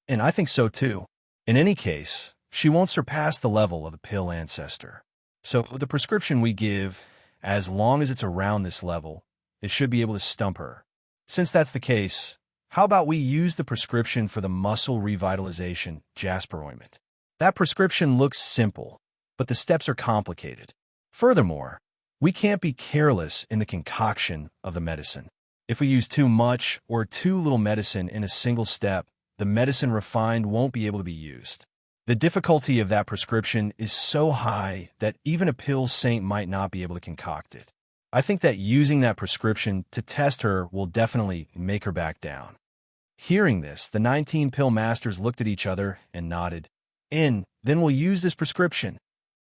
And I think so too. In any case, she won't surpass the level of a pill ancestor. So the prescription we give, as long as it's around this level, it should be able to stump her. Since that's the case, how about we use the prescription for the muscle revitalization Jasper ointment? That prescription looks simple, but the steps are complicated. Furthermore, we can't be careless in the concoction of the medicine. If we use too much or too little medicine in a single step, the medicine refined won't be able to be used. The difficulty of that prescription is so high that even a pill saint might not be able to concoct it. I think that using that prescription to test her will definitely make her back down. Hearing this, the 19 pill masters looked at each other and nodded. Then we'll use this prescription.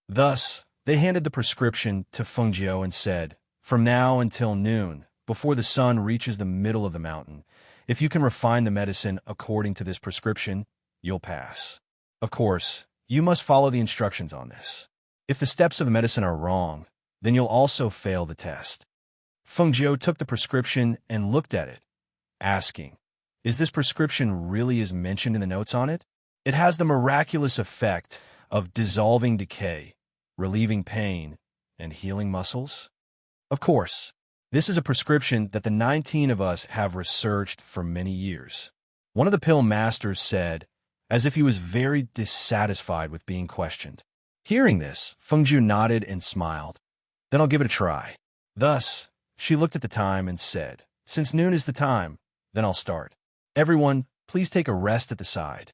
Thus, they handed the prescription to Fengjiu and said, from now until noon, before the sun reaches the middle of the mountain, if you can refine the medicine according to this prescription, you'll pass. Of course, you must follow the instructions on this. If the steps of the medicine are wrong, then you'll also fail the test. Fengjiu took the prescription and looked at it, asking, is this prescription really as mentioned in the notes on it? It has the miraculous effect of dissolving decay, relieving pain, and healing muscles? Of course, this is a prescription that the 19 of us have researched for many years. One of the pill masters said, as if he was very dissatisfied with being questioned. Hearing this, Fengjiu nodded and smiled. Then I'll give it a try. Thus, she looked at the time and said, since noon is the time, then I'll start. Everyone, please take a rest at the side.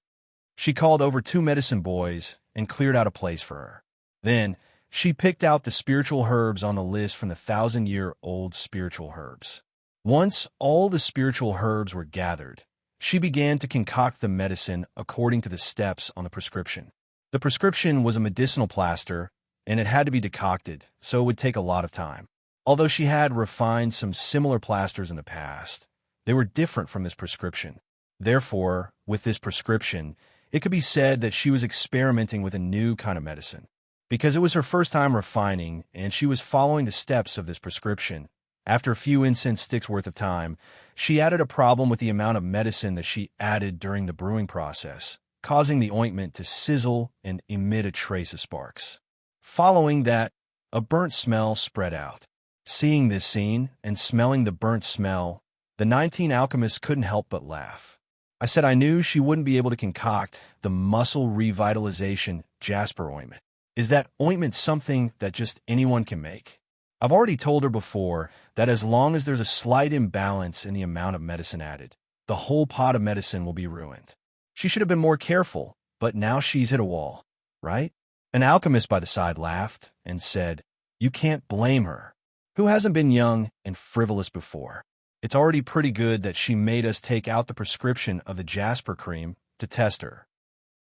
She called over 2 medicine boys and cleared out a place for her. Then, she picked out the spiritual herbs on the list from the 1,000-year-old spiritual herbs. Once all the spiritual herbs were gathered, she began to concoct the medicine according to the steps on the prescription. The prescription was a medicinal plaster, and it had to be decocted, so it would take a lot of time. Although she had refined some similar plasters in the past, they were different from this prescription. Therefore, with this prescription, it could be said that she was experimenting with a new kind of medicine. Because it was her first time refining, and she was following the steps of this prescription, after a few incense sticks worth of time, she added a problem with the amount of medicine that she added during the brewing process, causing the ointment to sizzle and emit a trace of sparks. Following that, a burnt smell spread out. Seeing this scene and smelling the burnt smell, the 19 alchemists couldn't help but laugh. I said I knew she wouldn't be able to concoct the muscle revitalization Jasper ointment. Is that ointment something that just anyone can make? I've already told her before that as long as there's a slight imbalance in the amount of medicine added, the whole pot of medicine will be ruined. She should have been more careful, but now she's hit a wall, right? An alchemist by the side laughed and said, you can't blame her. Who hasn't been young and frivolous before? It's already pretty good that she made us take out the prescription of the Jasper cream to test her.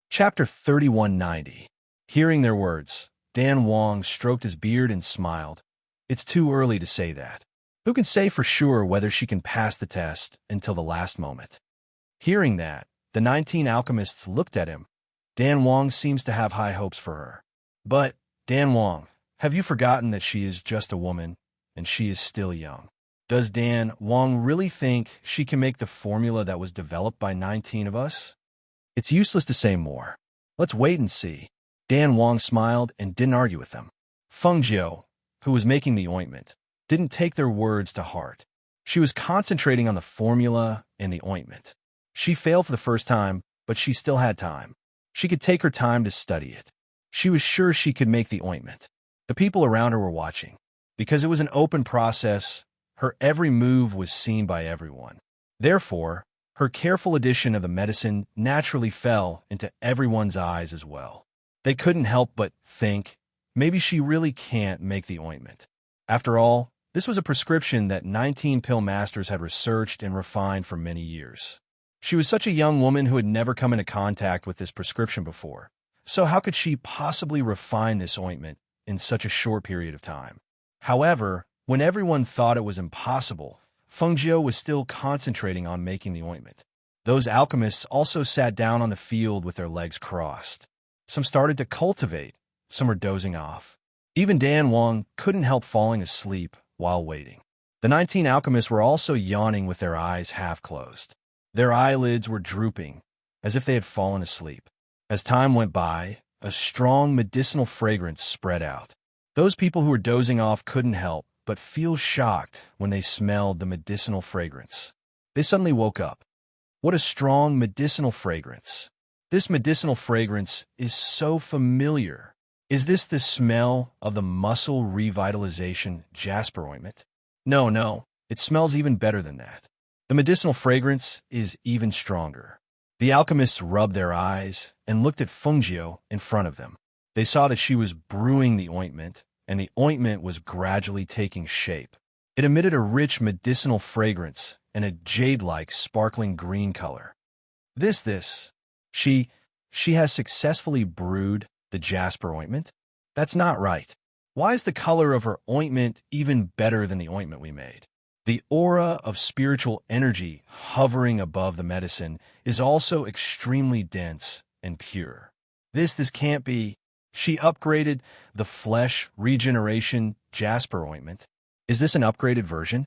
Chapter 3190. Hearing their words, Dan Wong stroked his beard and smiled. It's too early to say that. Who can say for sure whether she can pass the test until the last moment? Hearing that, the 19 alchemists looked at him. Dan Wong seems to have high hopes for her. But, Dan Wong, have you forgotten that she is just a woman, and she is still young? Does Dan Wong really think she can make the formula that was developed by 19 of us? It's useless to say more. Let's wait and see. Dan Wong smiled and didn't argue with them. Fengjiu, who was making the ointment, didn't take their words to heart. She was concentrating on the formula and the ointment. She failed for the first time, but she still had time. She could take her time to study it. She was sure she could make the ointment. The people around her were watching. Because it was an open process, her every move was seen by everyone. Therefore, her careful addition of the medicine naturally fell into everyone's eyes as well. They couldn't help but think, maybe she really can't make the ointment. After all, this was a prescription that 19 pill masters had researched and refined for many years. She was such a young woman who had never come into contact with this prescription before. So how could she possibly refine this ointment in such a short period of time? However, when everyone thought it was impossible, Feng Jiu was still concentrating on making the ointment. Those alchemists also sat down on the field with their legs crossed. Some started to cultivate, some were dozing off. Even Dan Wang couldn't help falling asleep while waiting. The 19 alchemists were also yawning with their eyes half closed. Their eyelids were drooping, as if they had fallen asleep. As time went by, a strong medicinal fragrance spread out. Those people who were dozing off couldn't help but feel shocked when they smelled the medicinal fragrance. They suddenly woke up. What a strong medicinal fragrance. This medicinal fragrance is so familiar. Is this the smell of the muscle revitalization jasper ointment? No, it smells even better than that. The medicinal fragrance is even stronger. The alchemists rubbed their eyes and looked at Feng Jiu in front of them. They saw that she was brewing the ointment, and the ointment was gradually taking shape. It emitted a rich medicinal fragrance and a jade-like sparkling green color. She has successfully brewed the jasper ointment? That's not right. Why is the color of her ointment even better than the ointment we made? The aura of spiritual energy hovering above the medicine is also extremely dense and pure. This can't be. She upgraded the flesh regeneration jasper ointment. Is this an upgraded version?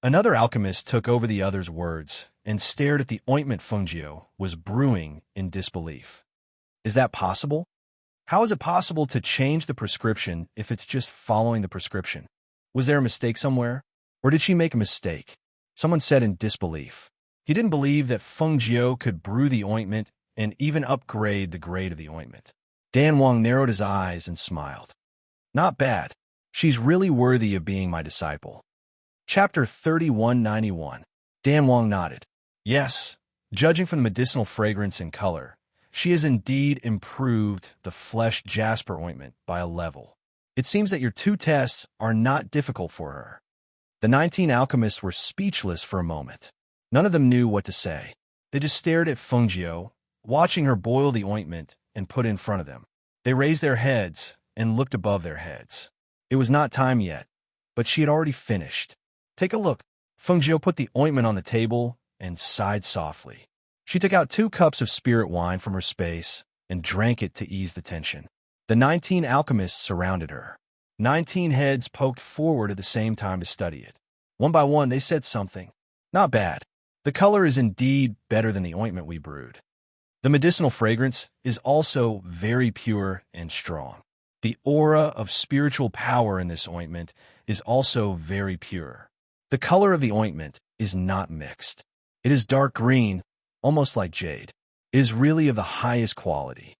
Another alchemist took over the other's words and stared at the ointment Feng Jiu was brewing in disbelief. Is that possible? How is it possible to change the prescription if it's just following the prescription? Was there a mistake somewhere? Or did she make a mistake? Someone said in disbelief. He didn't believe that Feng Jiu could brew the ointment and even upgrade the grade of the ointment. Dan Wang narrowed his eyes and smiled. Not bad. She's really worthy of being my disciple. Chapter 3191. Dan Wang nodded. Yes, judging from the medicinal fragrance and color, she has indeed improved the flesh jasper ointment by a level. It seems that your 2 tests are not difficult for her. The 19 alchemists were speechless for a moment. None of them knew what to say. They just stared at Feng Jiu, watching her boil the ointment and put it in front of them. They raised their heads and looked above their heads. It was not time yet, but she had already finished. Take a look. Feng Jiu put the ointment on the table and sighed softly. She took out 2 cups of spirit wine from her space and drank it to ease the tension. The 19 alchemists surrounded her. 19 heads poked forward at the same time to study it. One by one, they said something. Not bad. The color is indeed better than the ointment we brewed. The medicinal fragrance is also very pure and strong. The aura of spiritual power in this ointment is also very pure. The color of the ointment is not mixed. It is dark green, almost like jade. It is really of the highest quality.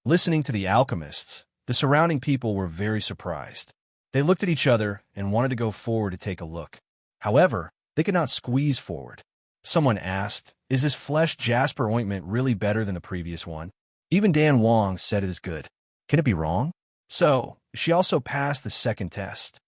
Listening to the alchemists, the surrounding people were very surprised. They looked at each other and wanted to go forward to take a look. However, they could not squeeze forward. Someone asked, is this flesh jasper ointment really better than the previous one? Even Dan Wang said it is good. Can it be wrong? So, she also passed the second test.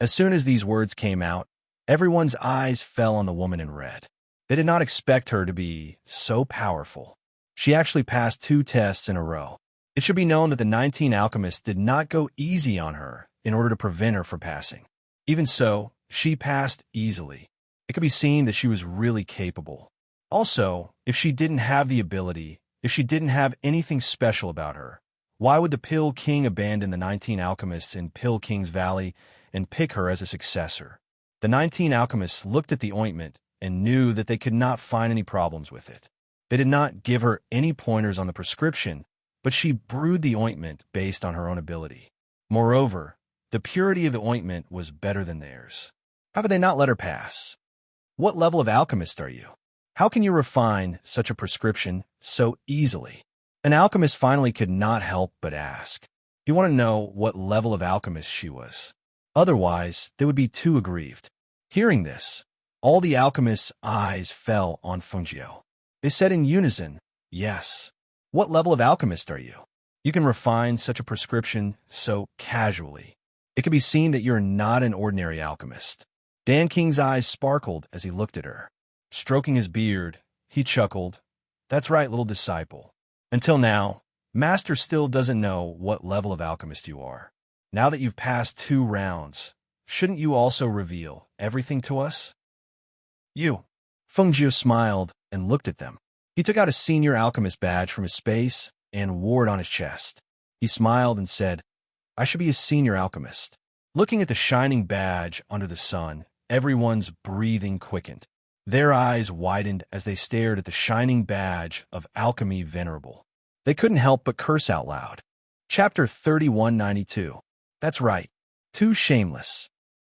As soon as these words came out, everyone's eyes fell on the woman in red. They did not expect her to be so powerful. She actually passed 2 tests in a row. It should be known that the 19 alchemists did not go easy on her in order to prevent her from passing. Even so, she passed easily. It could be seen that she was really capable. Also, if she didn't have the ability, if she didn't have anything special about her, why would the Pill King abandon the 19 alchemists in Pill King's Valley and pick her as a successor? The 19 alchemists looked at the ointment and knew that they could not find any problems with it. They did not give her any pointers on the prescription, but she brewed the ointment based on her own ability. Moreover, the purity of the ointment was better than theirs. How could they not let her pass? What level of alchemist are you? How can you refine such a prescription so easily? An alchemist finally could not help but ask. He wanted to know what level of alchemist she was. Otherwise, they would be too aggrieved. Hearing this, all the alchemists' eyes fell on Feng Jiu. They said in unison, yes. What level of alchemist are you? You can refine such a prescription so casually. It can be seen that you're not an ordinary alchemist. Dan King's eyes sparkled as he looked at her. Stroking his beard, he chuckled. That's right, little disciple. Until now, Master still doesn't know what level of alchemist you are. Now that you've passed 2 rounds, shouldn't you also reveal everything to us? You. Fengjiu smiled and looked at them. He took out a senior alchemist badge from his space and wore it on his chest. He smiled and said, I should be a senior alchemist. Looking at the shining badge under the sun, everyone's breathing quickened. Their eyes widened as they stared at the shining badge of Alchemy Venerable. They couldn't help but curse out loud. Chapter 3192. That's right. Too shameless.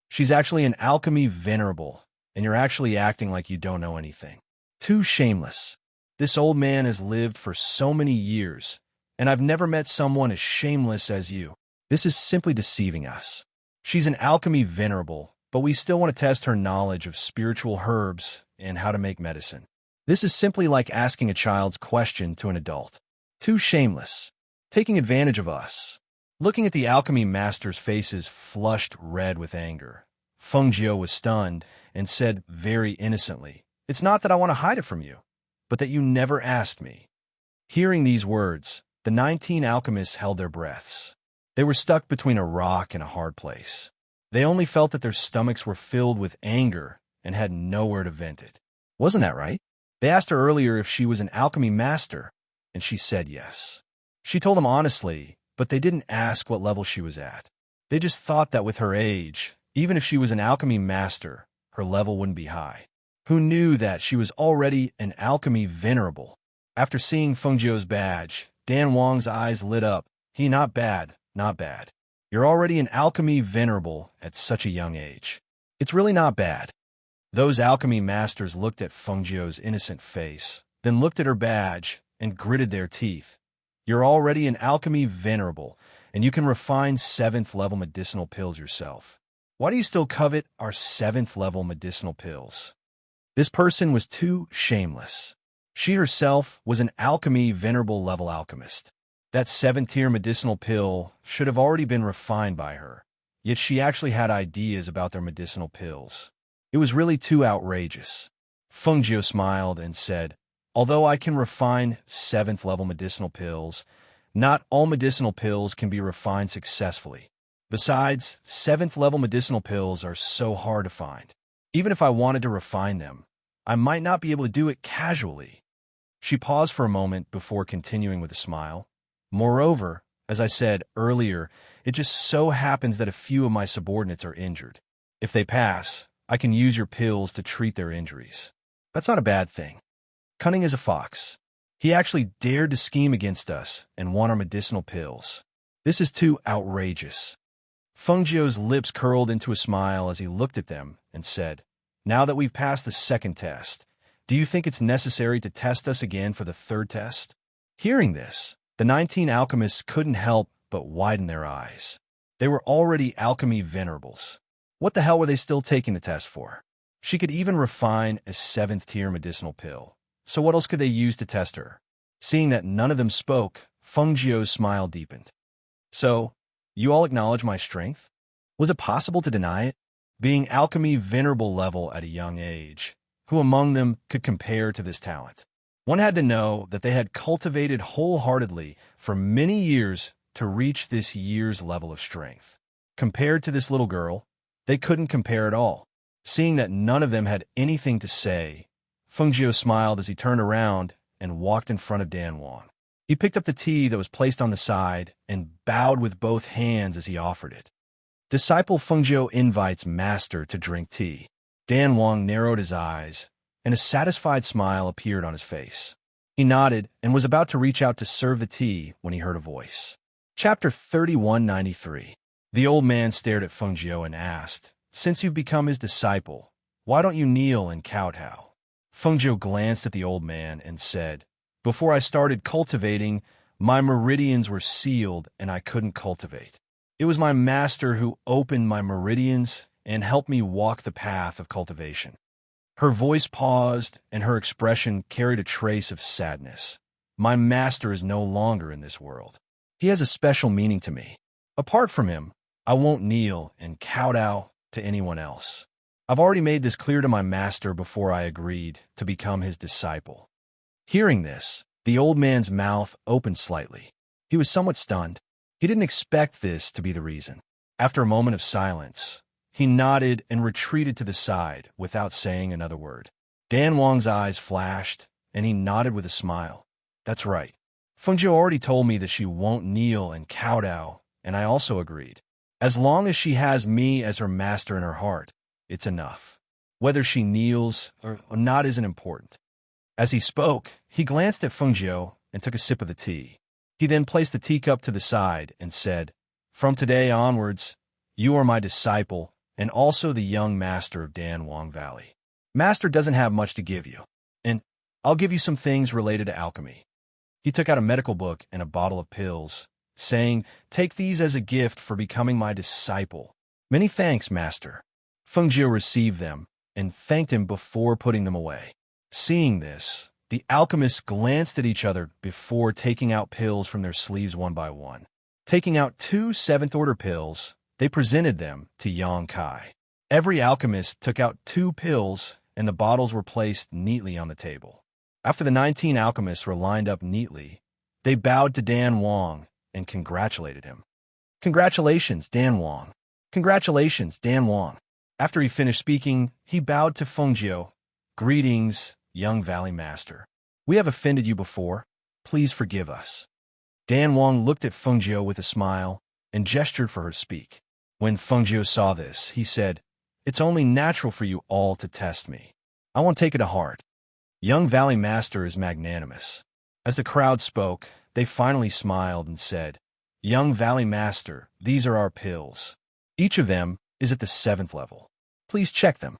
She's actually an Alchemy Venerable, and you're actually acting like you don't know anything. Too shameless. This old man has lived for so many years, and I've never met someone as shameless as you. This is simply deceiving us. She's an Alchemy Venerable, but we still want to test her knowledge of spiritual herbs and how to make medicine. This is simply like asking a child's question to an adult. Too shameless. Taking advantage of us. Looking at the alchemy master's faces flushed red with anger, Fengjiu was stunned and said very innocently, It's not that I want to hide it from you, but that you never asked me. Hearing these words, the 19 alchemists held their breaths. They were stuck between a rock and a hard place. They only felt that their stomachs were filled with anger and had nowhere to vent it. Wasn't that right? They asked her earlier if she was an alchemy master, and she said yes. She told them honestly, but they didn't ask what level she was at. They just thought that with her age, even if she was an alchemy master, her level wouldn't be high. Who knew that she was already an alchemy venerable? After seeing Fengjiu's badge, Dan Wang's eyes lit up. Not bad, not bad. You're already an alchemy venerable at such a young age. It's really not bad. Those alchemy masters looked at Fengjiu's innocent face, then looked at her badge and gritted their teeth. You're already an alchemy venerable, and you can refine 7th level medicinal pills yourself. Why do you still covet our 7th level medicinal pills? This person was too shameless. She herself was an alchemy venerable level alchemist. That 7th tier medicinal pill should have already been refined by her, yet she actually had ideas about their medicinal pills. It was really too outrageous. Fengjiu smiled and said, Although I can refine 7th level medicinal pills, not all medicinal pills can be refined successfully. Besides, 7th level medicinal pills are so hard to find. Even if I wanted to refine them, I might not be able to do it casually. She paused for a moment before continuing with a smile. Moreover, as I said earlier, it just so happens that a few of my subordinates are injured. If they pass, I can use your pills to treat their injuries. That's not a bad thing. Cunning as a fox. He actually dared to scheme against us and want our medicinal pills. This is too outrageous. Fengjiu's lips curled into a smile as he looked at them and said, Now that we've passed the 2nd test, do you think it's necessary to test us again for the 3rd test? Hearing this, the 19 alchemists couldn't help but widen their eyes. They were already alchemy venerables. What the hell were they still taking the test for? She could even refine a 7th tier medicinal pill. So what else could they use to test her? Seeing that none of them spoke, Fengjiu's smile deepened. So, you all acknowledge my strength? Was it possible to deny it? Being alchemy venerable level at a young age, who among them could compare to this talent? One had to know that they had cultivated wholeheartedly for many years to reach this year's level of strength. Compared to this little girl, they couldn't compare at all. Seeing that none of them had anything to say, Fengjiu smiled as he turned around and walked in front of Dan Wang. He picked up the tea that was placed on the side and bowed with both hands as he offered it. Disciple Fengjiu invites master to drink tea. Dan Wang narrowed his eyes, and a satisfied smile appeared on his face. He nodded and was about to reach out to serve the tea when he heard a voice. Chapter 3193. The old man stared at Fengjiu and asked, Since you've become his disciple, why don't you kneel and kowtow? Fengjiu glanced at the old man and said, Before I started cultivating, my meridians were sealed and I couldn't cultivate. It was my master who opened my meridians and helped me walk the path of cultivation. Her voice paused and her expression carried a trace of sadness. My master is no longer in this world. He has a special meaning to me. Apart from him, I won't kneel and kowtow to anyone else. I've already made this clear to my master before I agreed to become his disciple. Hearing this, the old man's mouth opened slightly. He was somewhat stunned. He didn't expect this to be the reason. After a moment of silence, He nodded and retreated to the side without saying another word. Dan Wang's eyes flashed, and he nodded with a smile. That's right. Fengjiu already told me that she won't kneel and kowtow, and I also agreed. As long as she has me as her master in her heart, it's enough. Whether she kneels or not isn't important. As he spoke, he glanced at Fengjiu and took a sip of the tea. He then placed the teacup to the side and said, "From today onwards, you are my disciple and also the young master of Dan Wang Valley. Master doesn't have much to give you, and I'll give you some things related to alchemy." He took out a medical book and a bottle of pills, saying, "Take these as a gift for becoming my disciple." "Many thanks, Master." Fengjiu received them and thanked him before putting them away. Seeing this, the alchemists glanced at each other before taking out pills from their sleeves one by one. Taking out 2 seventh-order pills, they presented them to Yang Kai. Every alchemist took out 2 pills, and the bottles were placed neatly on the table. After the 19 alchemists were lined up neatly, they bowed to Dan Wang and congratulated him. "Congratulations, Dan Wang. Congratulations, Dan Wang." After he finished speaking, he bowed to Fengjiu. "Greetings, young Valley Master. We have offended you before. Please forgive us." Dan Wang looked at Fengjiu with a smile and gestured for her to speak. When Fengjiu saw this, he said, "It's only natural for you all to test me. I won't take it to heart. Young Valley Master is magnanimous." As the crowd spoke, they finally smiled and said, "Young Valley Master, these are our pills. Each of them is at the 7th level. Please check them."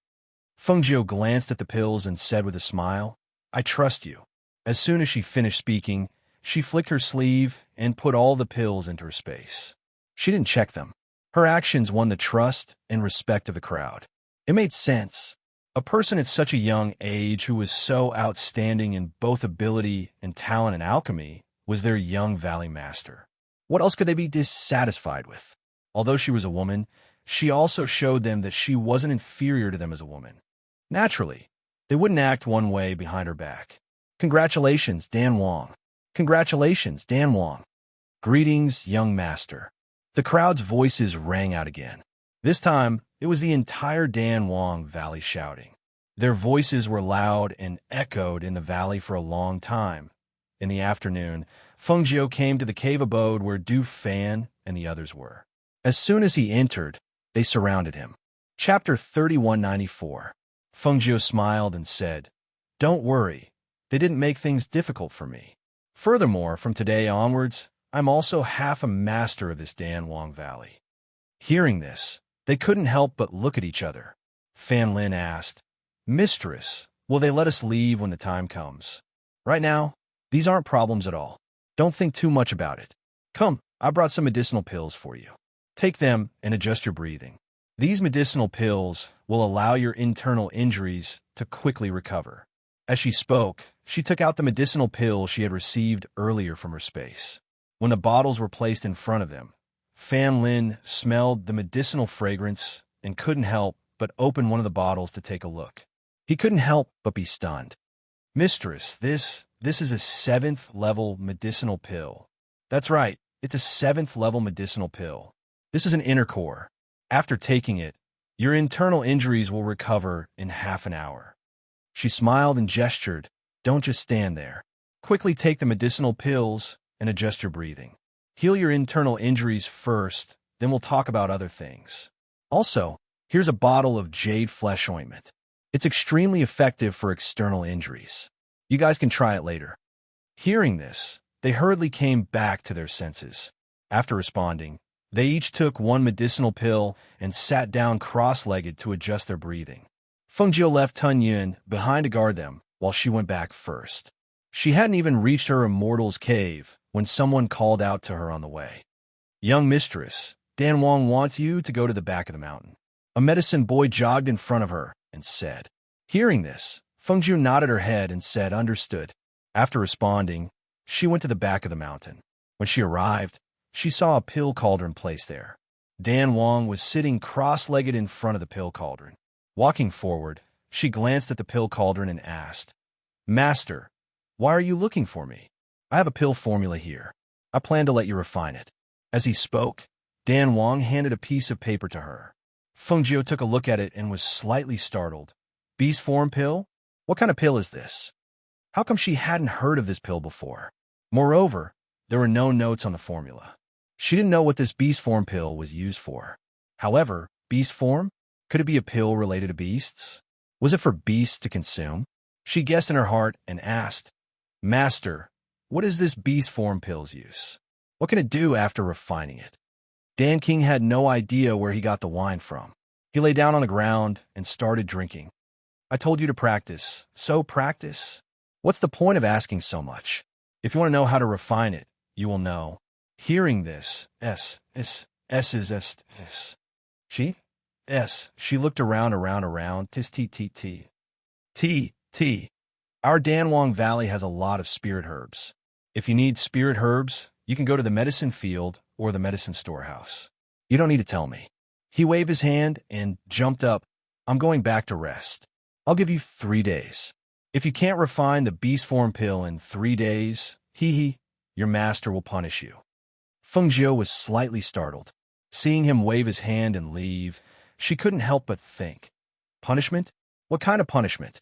Fengjiu glanced at the pills and said with a smile, "I trust you." As soon as she finished speaking, she flicked her sleeve and put all the pills into her space. She didn't check them. Her actions won the trust and respect of the crowd. It made sense. A person at such a young age who was so outstanding in both ability and talent in alchemy was their young Valley Master. What else could they be dissatisfied with? Although she was a woman, she also showed them that she wasn't inferior to them as a woman. Naturally, they wouldn't act one way behind her back. "Congratulations, Dan Wang. Congratulations, Dan Wang. Greetings, young master." The crowd's voices rang out again. This time, it was the entire Dan Wang Valley shouting. Their voices were loud and echoed in the valley for a long time. In the afternoon, Fengjiu came to the cave abode where Du Fan and the others were. As soon as he entered, they surrounded him. Chapter 3194. Fengjiu smiled and said, "Don't worry, they didn't make things difficult for me. Furthermore, from today onwards, I'm also half a master of this Dan Wang Valley." Hearing this, they couldn't help but look at each other. Fan Lin asked, "Mistress, will they let us leave when the time comes? Right now, these aren't problems at all. Don't think too much about it. Come, I brought some medicinal pills for you. Take them and adjust your breathing. These medicinal pills will allow your internal injuries to quickly recover." As she spoke, she took out the medicinal pill she had received earlier from her space. When the bottles were placed in front of them, Fan Lin smelled the medicinal fragrance and couldn't help but open one of the bottles to take a look. He couldn't help but be stunned. "Mistress, this is a 7th level medicinal pill." "That's right, it's a 7th level medicinal pill. This is an inner core. After taking it, your internal injuries will recover in half an hour." She smiled and gestured, "Don't just stand there. Quickly take the medicinal pills and adjust your breathing. Heal your internal injuries first, then we'll talk about other things. Also, here's a bottle of jade flesh ointment. It's extremely effective for external injuries. You guys can try it later." Hearing this, they hurriedly came back to their senses. After responding, they each took one medicinal pill and sat down cross-legged to adjust their breathing. Fengjiu left Tun Yun behind to guard them while she went back first. She hadn't even reached her immortal's cave when someone called out to her on the way. "Young mistress, Dan Wang wants you to go to the back of the mountain." A medicine boy jogged in front of her and said. Hearing this, Fengjiu nodded her head and said, "Understood." After responding, she went to the back of the mountain. When she arrived, she saw a pill cauldron placed there. Dan Wang was sitting cross-legged in front of the pill cauldron. Walking forward, she glanced at the pill cauldron and asked, "Master, why are you looking for me? I have a pill formula here. I plan to let you refine it." As he spoke, Dan Wang handed a piece of paper to her. Fengjiu took a look at it and was slightly startled. Beast form pill? What kind of pill is this? How come she hadn't heard of this pill before? Moreover, there were no notes on the formula. She didn't know what this beast form pill was used for. However, beast form? Could it be a pill related to beasts? Was it for beasts to consume? She guessed in her heart and asked, Master, what is this beast form pill's use? What can it do after refining it? Dan King had no idea where he got the wine from. He lay down on the ground and started drinking. I told you to practice, so practice. What's the point of asking so much? If you want to know how to refine it, you will know. Hearing this, she looked around, T. Our Danwang Valley has a lot of spirit herbs. If you need spirit herbs, you can go to the medicine field or the medicine storehouse. You don't need to tell me. He waved his hand and jumped up. I'm going back to rest. I'll give you 3 days. If you can't refine the beast form pill in 3 days, your master will punish you. Fengjiu was slightly startled. Seeing him wave his hand and leave, she couldn't help but think. Punishment? What kind of punishment?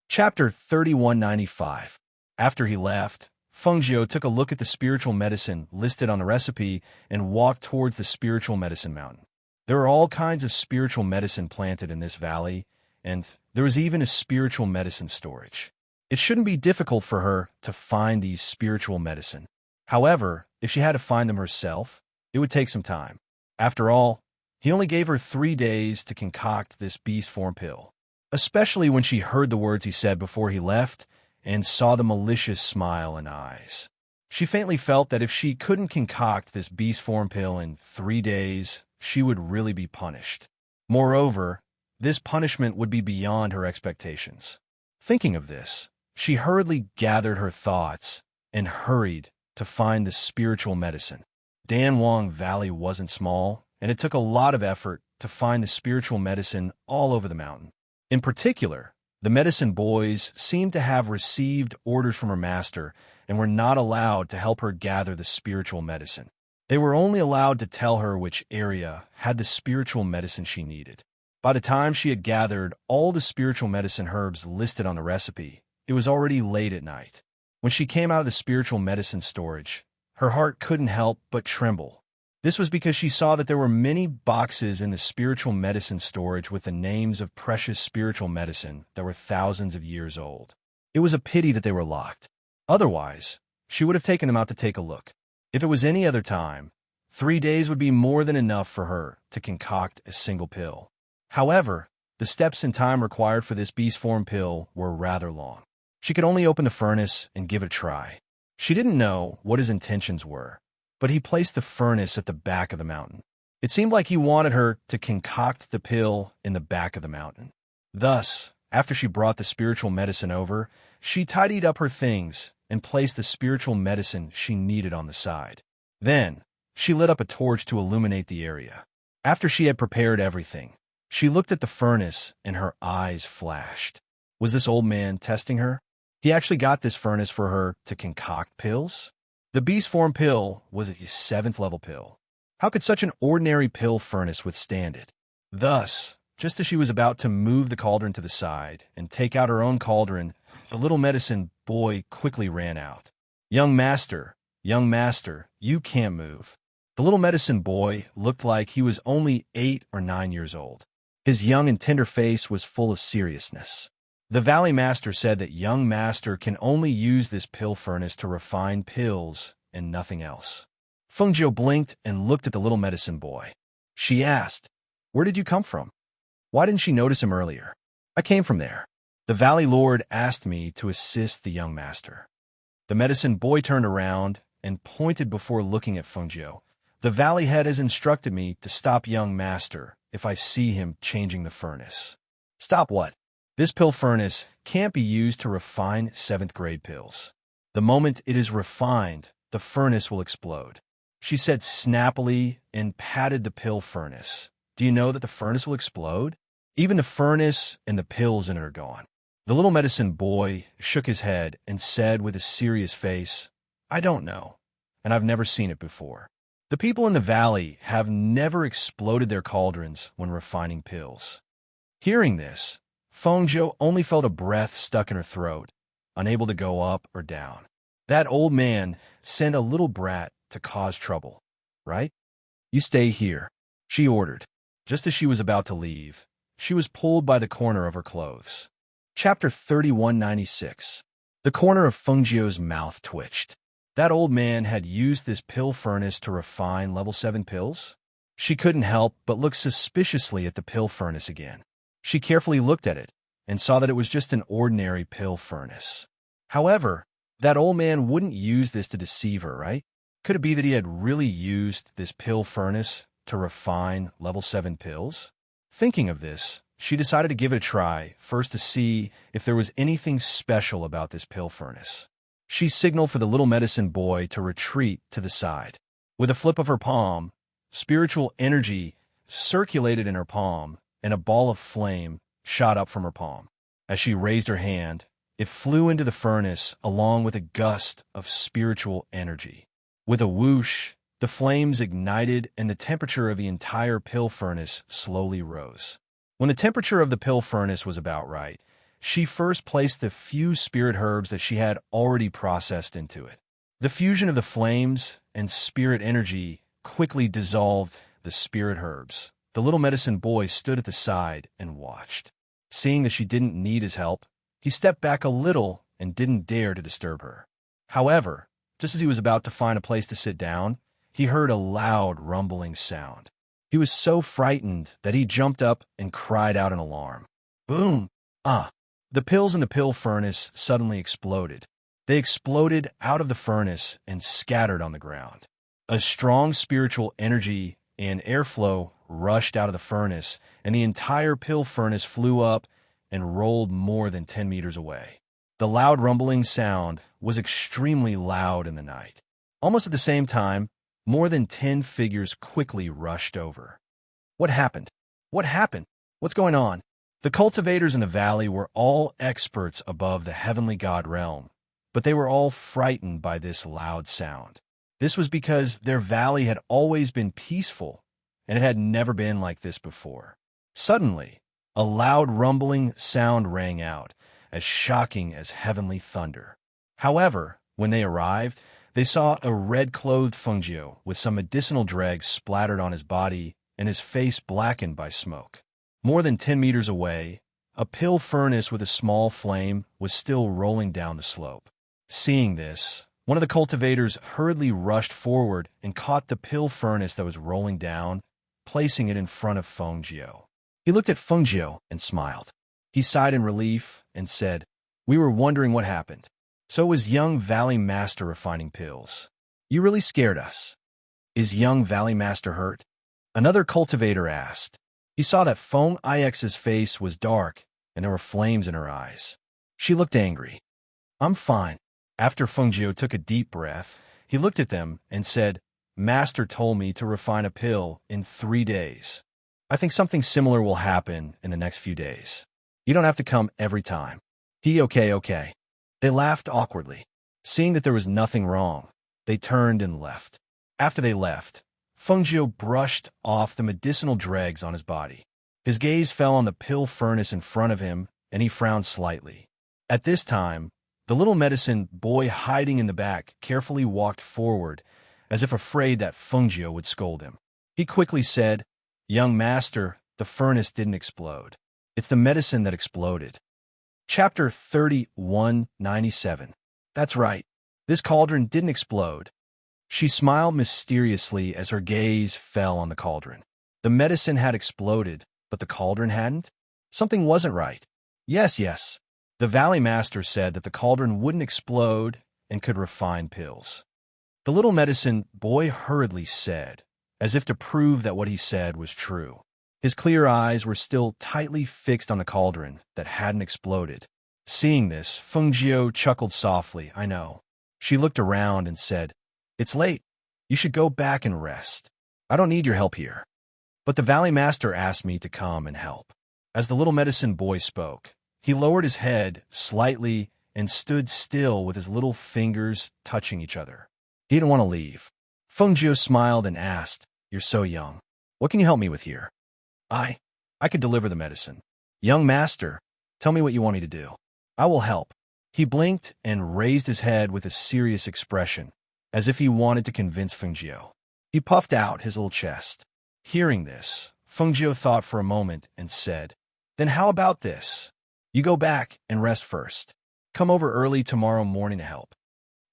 Chapter 3195. After he left, Fengjiu took a look at the spiritual medicine listed on the recipe and walked towards the spiritual medicine mountain. There are all kinds of spiritual medicine planted in this valley, and there was even a spiritual medicine storage. It shouldn't be difficult for her to find these spiritual medicine. However, if she had to find them herself, it would take some time. After all, he only gave her 3 days to concoct this beast form pill, especially when she heard the words he said before he left and saw the malicious smile and eyes. She faintly felt that if she couldn't concoct this beast form pill in 3 days, she would really be punished. Moreover, this punishment would be beyond her expectations. Thinking of this, she hurriedly gathered her thoughts and hurried to find the spiritual medicine. Danwang Valley wasn't small, and it took a lot of effort to find the spiritual medicine all over the mountain. In particular, the medicine boys seemed to have received orders from her master and were not allowed to help her gather the spiritual medicine. They were only allowed to tell her which area had the spiritual medicine she needed. By the time she had gathered all the spiritual medicine herbs listed on the recipe, it was already late at night. When she came out of the spiritual medicine storage, her heart couldn't help but tremble. This was because she saw that there were many boxes in the spiritual medicine storage with the names of precious spiritual medicine that were thousands of years old. It was a pity that they were locked. Otherwise, she would have taken them out to take a look. If it was any other time, 3 days would be more than enough for her to concoct a single pill. However, the steps and time required for this beast form pill were rather long. She could only open the furnace and give it a try. She didn't know what his intentions were, but he placed the furnace at the back of the mountain. It seemed like he wanted her to concoct the pill in the back of the mountain. Thus, after she brought the spiritual medicine over, she tidied up her things and placed the spiritual medicine she needed on the side. Then, she lit up a torch to illuminate the area. After she had prepared everything, she looked at the furnace and her eyes flashed. Was this old man testing her? He actually got this furnace for her to concoct pills? The beast form pill was a 7th level pill. How could such an ordinary pill furnace withstand it? Thus, just as she was about to move the cauldron to the side and take out her own cauldron, the little medicine boy quickly ran out. Young master, you can't move." The little medicine boy looked like he was only 8 or 9 years old. His young and tender face was full of seriousness. The Valley Master said that young master can only use this pill furnace to refine pills and nothing else. Fengjiu blinked and looked at the little medicine boy. She asked, "Where did you come from? Why didn't she notice him earlier?" "I came from there. The Valley Lord asked me to assist the young master." The medicine boy turned around and pointed before looking at Fengjiu. "The Valley Head has instructed me to stop young master if I see him changing the furnace." "Stop what?" "This pill furnace can't be used to refine 7th grade pills. The moment it is refined, the furnace will explode," she said snappily and patted the pill furnace. "Do you know that the furnace will explode? Even the furnace and the pills in it are gone." The little medicine boy shook his head and said with a serious face, "I don't know, and I've never seen it before." The people in the valley have never exploded their cauldrons when refining pills. Hearing this, Fengjiu only felt a breath stuck in her throat, unable to go up or down. That old man sent a little brat to cause trouble, right? You stay here, she ordered. Just as she was about to leave, she was pulled by the corner of her clothes. Chapter 3196. The corner of Fengjiu's mouth twitched. That old man had used this pill furnace to refine level 7 pills? She couldn't help but look suspiciously at the pill furnace again. She carefully looked at it and saw that it was just an ordinary pill furnace. However, that old man wouldn't use this to deceive her, right? Could it be that he had really used this pill furnace to refine level 7 pills? Thinking of this, she decided to give it a try, first to see if there was anything special about this pill furnace. She signaled for the little medicine boy to retreat to the side. With a flip of her palm, spiritual energy circulated in her palm, and a ball of flame shot up from her palm. As she raised her hand, it flew into the furnace along with a gust of spiritual energy. With a whoosh, the flames ignited and the temperature of the entire pill furnace slowly rose. When the temperature of the pill furnace was about right, she first placed the few spirit herbs that she had already processed into it. The fusion of the flames and spirit energy quickly dissolved the spirit herbs. The little medicine boy stood at the side and watched. Seeing that she didn't need his help, he stepped back a little and didn't dare to disturb her. However, just as he was about to find a place to sit down, he heard a loud rumbling sound. He was so frightened that he jumped up and cried out in alarm. Boom! Ah! The pills in the pill furnace suddenly exploded. They exploded out of the furnace and scattered on the ground. A strong spiritual energy and airflow rushed out of the furnace, and the entire pill furnace flew up and rolled more than 10 meters away. The loud rumbling sound was extremely loud in the night. Almost at the same time, more than 10 figures quickly rushed over. What happened? What happened? What's going on? The cultivators in the valley were all experts above the heavenly god realm, but they were all frightened by this loud sound. This was because their valley had always been peaceful, and it had never been like this before. Suddenly, a loud rumbling sound rang out, as shocking as heavenly thunder. However, when they arrived, they saw a red-clothed Fengjiu with some medicinal dregs splattered on his body and his face blackened by smoke. More than 10 meters away, a pill furnace with a small flame was still rolling down the slope. Seeing this, one of the cultivators hurriedly rushed forward and caught the pill furnace that was rolling down, placing it in front of Fengjiu. He looked at Fengjiu and smiled. He sighed in relief and said, "We were wondering what happened. So was young Valley Master refining pills. You really scared us. Is young Valley Master hurt?" Another cultivator asked. He saw that Feng Ix's face was dark and there were flames in her eyes. She looked angry. "I'm fine." After Fengjiu took a deep breath, he looked at them and said, "Master told me to refine a pill in 3 days. I think something similar will happen in the next few days. You don't have to come every time." Okay. They laughed awkwardly. Seeing that there was nothing wrong, they turned and left. After they left, Fengjiu brushed off the medicinal dregs on his body. His gaze fell on the pill furnace in front of him, and he frowned slightly. At this time, the little medicine boy hiding in the back carefully walked forward, as if afraid that Fengjiu would scold him. He quickly said, "Young master, the furnace didn't explode. It's the medicine that exploded." Chapter 3197. That's right. This cauldron didn't explode. She smiled mysteriously as her gaze fell on the cauldron. The medicine had exploded, but the cauldron hadn't? Something wasn't right. Yes. The Valley Master said that the cauldron wouldn't explode and could refine pills. The little medicine boy hurriedly said, as if to prove that what he said was true. His clear eyes were still tightly fixed on the cauldron that hadn't exploded. Seeing this, Fengjiu chuckled softly. "I know." She looked around and said, "It's late. You should go back and rest. I don't need your help here." But the Valley Master asked me to come and help. As the little medicine boy spoke, he lowered his head slightly and stood still with his little fingers touching each other. He didn't want to leave. Feng Jiu smiled and asked, "You're so young. What can you help me with here?" I could deliver the medicine. Young master, tell me what you want me to do. I will help. He blinked and raised his head with a serious expression, as if he wanted to convince Feng Jiu. He puffed out his little chest. Hearing this, Feng Jiu thought for a moment and said, "Then how about this? You go back and rest first. Come over early tomorrow morning to help."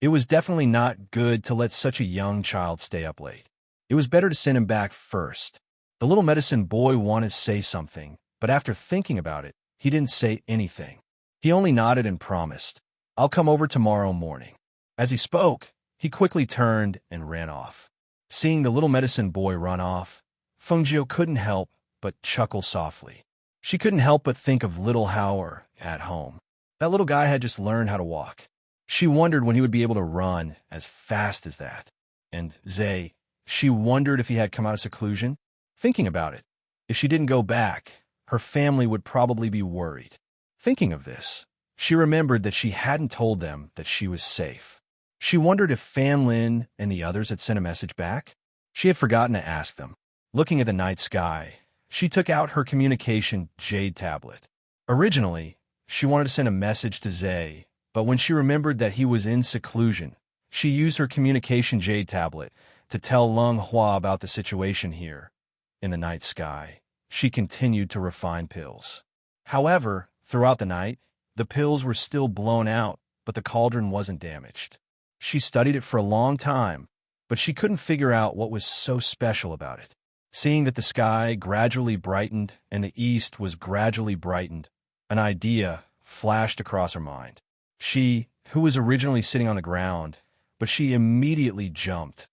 It was definitely not good to let such a young child stay up late. It was better to send him back first. The little medicine boy wanted to say something, but after thinking about it, he didn't say anything. He only nodded and promised, "I'll come over tomorrow morning." As he spoke, he quickly turned and ran off. Seeing the little medicine boy run off, Feng Jiu couldn't help but chuckle softly. She couldn't help but think of little Howard at home. That little guy had just learned how to walk. She wondered when he would be able to run as fast as that. And Zay, she wondered if he had come out of seclusion. Thinking about it, if she didn't go back, her family would probably be worried. Thinking of this, she remembered that she hadn't told them that she was safe. She wondered if Fan Lin and the others had sent a message back. She had forgotten to ask them. Looking at the night sky, she took out her communication jade tablet. Originally, she wanted to send a message to Zay, but when she remembered that he was in seclusion, she used her communication jade tablet to tell Lung Hua about the situation here. In the night sky, she continued to refine pills. However, throughout the night, the pills were still blown out, but the cauldron wasn't damaged. She studied it for a long time, but she couldn't figure out what was so special about it. Seeing that the sky gradually brightened and the east was gradually brightened, an idea flashed across her mind. She, who was originally sitting on the ground, but she immediately jumped.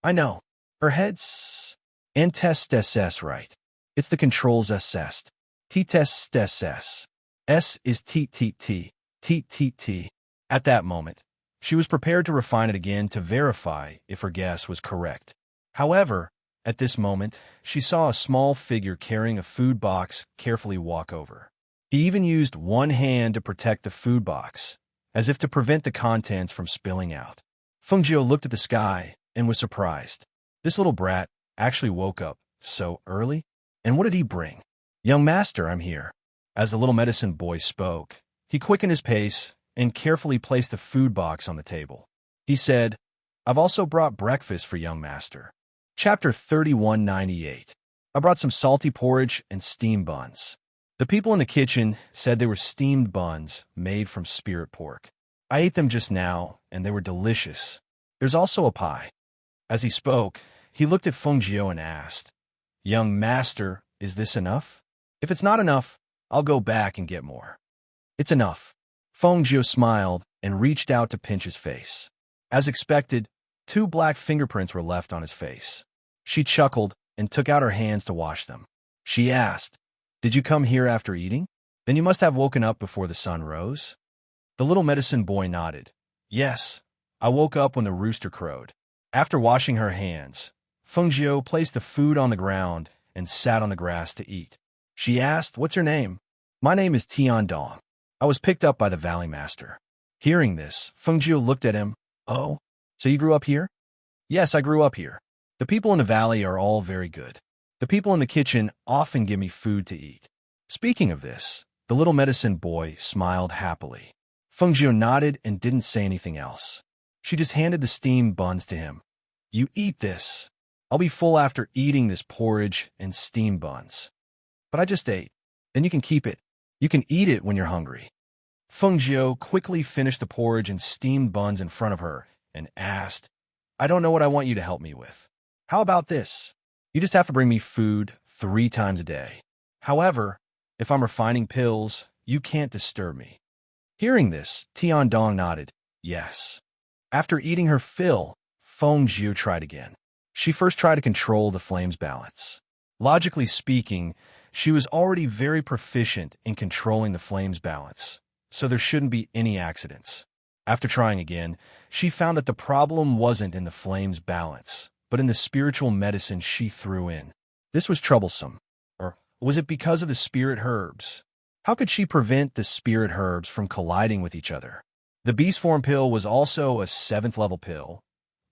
I know. Her head's N-test-S-S, right. It's the controls assessed. T-test-S-S. S is T-T-T. T-T-T. At that moment, she was prepared to refine it again to verify if her guess was correct. However, at this moment, she saw a small figure carrying a food box carefully walk over. He even used one hand to protect the food box, as if to prevent the contents from spilling out. Feng Jiu looked at the sky and was surprised. This little brat actually woke up so early? And what did he bring? "Young master, I'm here." As the little medicine boy spoke, he quickened his pace and carefully placed the food box on the table. He said, "I've also brought breakfast for young master." Chapter 3198. I brought some salty porridge and steamed buns. The people in the kitchen said they were steamed buns made from spirit pork. I ate them just now, and they were delicious. There's also a pie. As he spoke, he looked at Feng Jiu and asked, "Young master, is this enough? If it's not enough, I'll go back and get more." "It's enough." Feng Jiu smiled and reached out to pinch his face. As expected, 2 black fingerprints were left on his face. She chuckled and took out her hands to wash them. She asked, "Did you come here after eating? Then you must have woken up before the sun rose?" The little medicine boy nodded. "Yes, I woke up when the rooster crowed." After washing her hands, Feng Jiu placed the food on the ground and sat on the grass to eat. She asked, "What's your name?" "My name is Tian Dong. I was picked up by the Valley Master." Hearing this, Feng Jiu looked at him. "Oh, so you grew up here?" "Yes, I grew up here. The people in the valley are all very good. The people in the kitchen often give me food to eat." Speaking of this, the little medicine boy smiled happily. Feng Jiu nodded and didn't say anything else. She just handed the steamed buns to him. "You eat this. I'll be full after eating this porridge and steamed buns." "But I just ate." "Then you can keep it. You can eat it when you're hungry." Feng Jiu quickly finished the porridge and steamed buns in front of her and asked, "I don't know what I want you to help me with. How about this? You just have to bring me food 3 times a day. However, if I'm refining pills, you can't disturb me." Hearing this, Tian Dong nodded, yes. After eating her fill, Feng Jiu tried again. She first tried to control the flame's balance. Logically speaking, she was already very proficient in controlling the flame's balance, so there shouldn't be any accidents. After trying again, she found that the problem wasn't in the flame's balance, but in the spiritual medicine she threw in. This was troublesome. Or was it because of the spirit herbs? How could she prevent the spirit herbs from colliding with each other? The beast form pill was also a 7th level pill,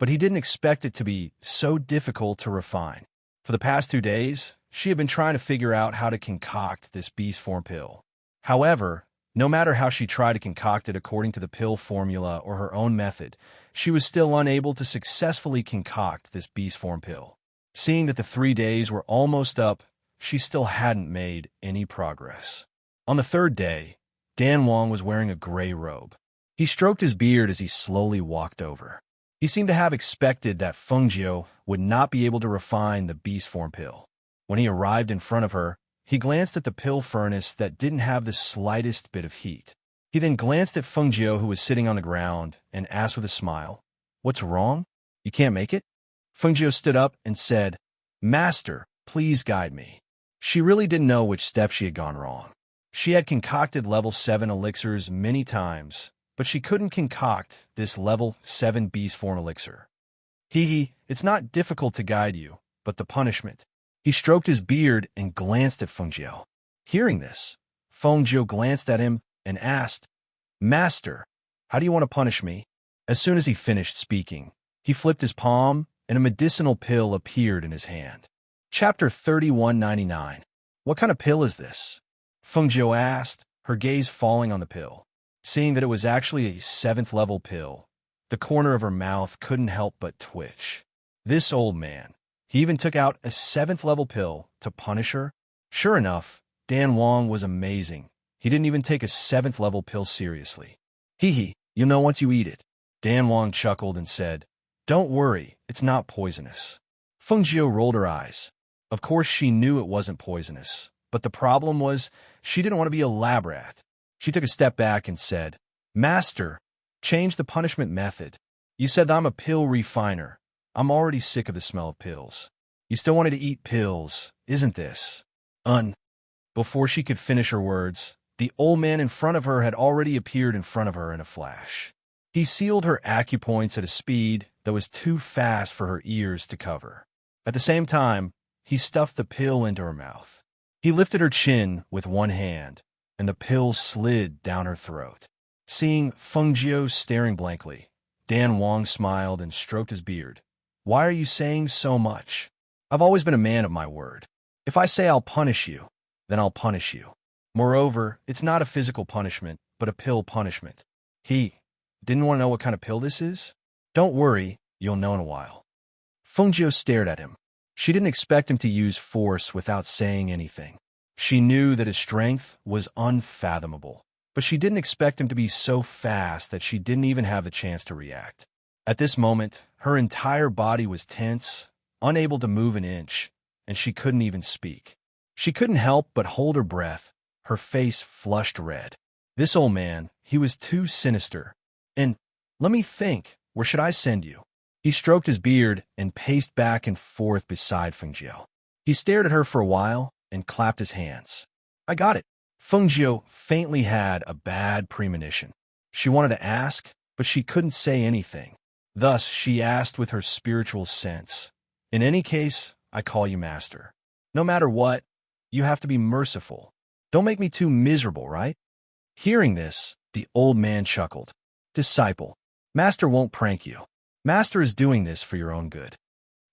but he didn't expect it to be so difficult to refine. For the past 2 days, she had been trying to figure out how to concoct this beast form pill. However, no matter how she tried to concoct it according to the pill formula or her own method, she was still unable to successfully concoct this beast form pill. Seeing that the 3 days were almost up, she still hadn't made any progress. On the 3rd day, Dan Wong was wearing a gray robe. He stroked his beard as he slowly walked over. He seemed to have expected that Feng Jiu would not be able to refine the beast form pill. When he arrived in front of her, he glanced at the pill furnace that didn't have the slightest bit of heat. He then glanced at Feng Jiu, who was sitting on the ground, and asked with a smile, "What's wrong? You can't make it?" Feng Jiu stood up and said, "Master, please guide me." She really didn't know which step she had gone wrong. She had concocted level 7 elixirs many times, but she couldn't concoct this level 7 beast form elixir. It's not difficult to guide you, but the punishment. He stroked his beard and glanced at Feng Jiu. Hearing this, Feng Jiu glanced at him and asked, "Master, how do you want to punish me?" As soon as he finished speaking, he flipped his palm and a medicinal pill appeared in his hand. Chapter 3199. What kind of pill is this? Feng Jiu asked, her gaze falling on the pill. Seeing that it was actually a 7th level pill, the corner of her mouth couldn't help but twitch. This old man, he even took out a 7th level pill to punish her? Sure enough, Dan Wong was amazing. He didn't even take a 7th level pill seriously. You'll know once you eat it. Dan Wong chuckled and said, "Don't worry, it's not poisonous." Feng Jiu rolled her eyes. Of course she knew it wasn't poisonous, but the problem was she didn't want to be a lab rat. She took a step back and said, "Master, change the punishment method. You said that I'm a pill refiner. I'm already sick of the smell of pills. You still wanted to eat pills, isn't this?" Before she could finish her words, the old man in front of her had already appeared in front of her in a flash. He sealed her acupoints at a speed that was too fast for her ears to cover. At the same time, he stuffed the pill into her mouth. He lifted her chin with one hand, and the pill slid down her throat. Seeing Feng Jiu staring blankly, Dan Wong smiled and stroked his beard. "Why are you saying so much? I've always been a man of my word. If I say I'll punish you, then I'll punish you. Moreover, it's not a physical punishment, but a pill punishment." He didn't want to know what kind of pill this is? Don't worry, you'll know in a while. Feng Jiu stared at him. She didn't expect him to use force without saying anything. She knew that his strength was unfathomable, but she didn't expect him to be so fast that she didn't even have the chance to react. At this moment, her entire body was tense, unable to move an inch, and she couldn't even speak. She couldn't help but hold her breath, her face flushed red. This old man, he was too sinister. "And let me think, where should I send you?" He stroked his beard and paced back and forth beside Feng Jiu. He stared at her for a while and clapped his hands. "I got it." Feng Jiu faintly had a bad premonition. She wanted to ask, but she couldn't say anything. Thus, she asked with her spiritual sense, "In any case, I call you master. No matter what, you have to be merciful. Don't make me too miserable, right?" Hearing this, the old man chuckled. "Disciple, master won't prank you. Master is doing this for your own good."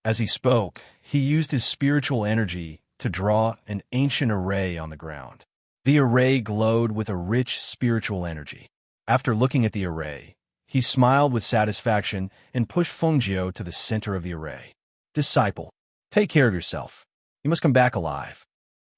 As he spoke, he used his spiritual energy to draw an ancient array on the ground. The array glowed with a rich spiritual energy. After looking at the array, he smiled with satisfaction and pushed Feng Jiu to the center of the array. "Disciple, take care of yourself. You must come back alive."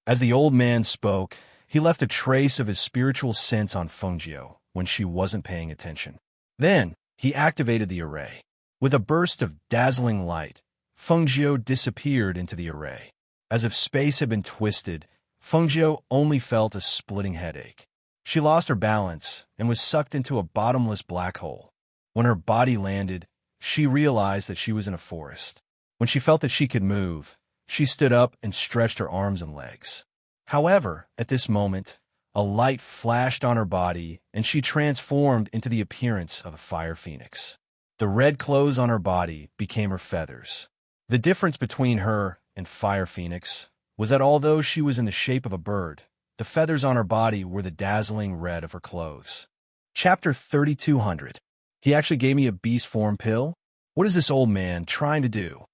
As the old man spoke, he left a trace of his spiritual sense on Feng Jiu when she wasn't paying attention. Then, he activated the array. With a burst of dazzling light, Feng Jiu disappeared into the array. As if space had been twisted, Feng Jiu only felt a splitting headache. She lost her balance and was sucked into a bottomless black hole. When her body landed, she realized that she was in a forest. When she felt that she could move, she stood up and stretched her arms and legs. However, at this moment, a light flashed on her body and she transformed into the appearance of a fire phoenix. The red clothes on her body became her feathers. The difference between her and Fire Phoenix was that although she was in the shape of a bird, the feathers on her body were the dazzling red of her clothes. Chapter 3200. He actually gave me a beast form pill? What is this old man trying to do?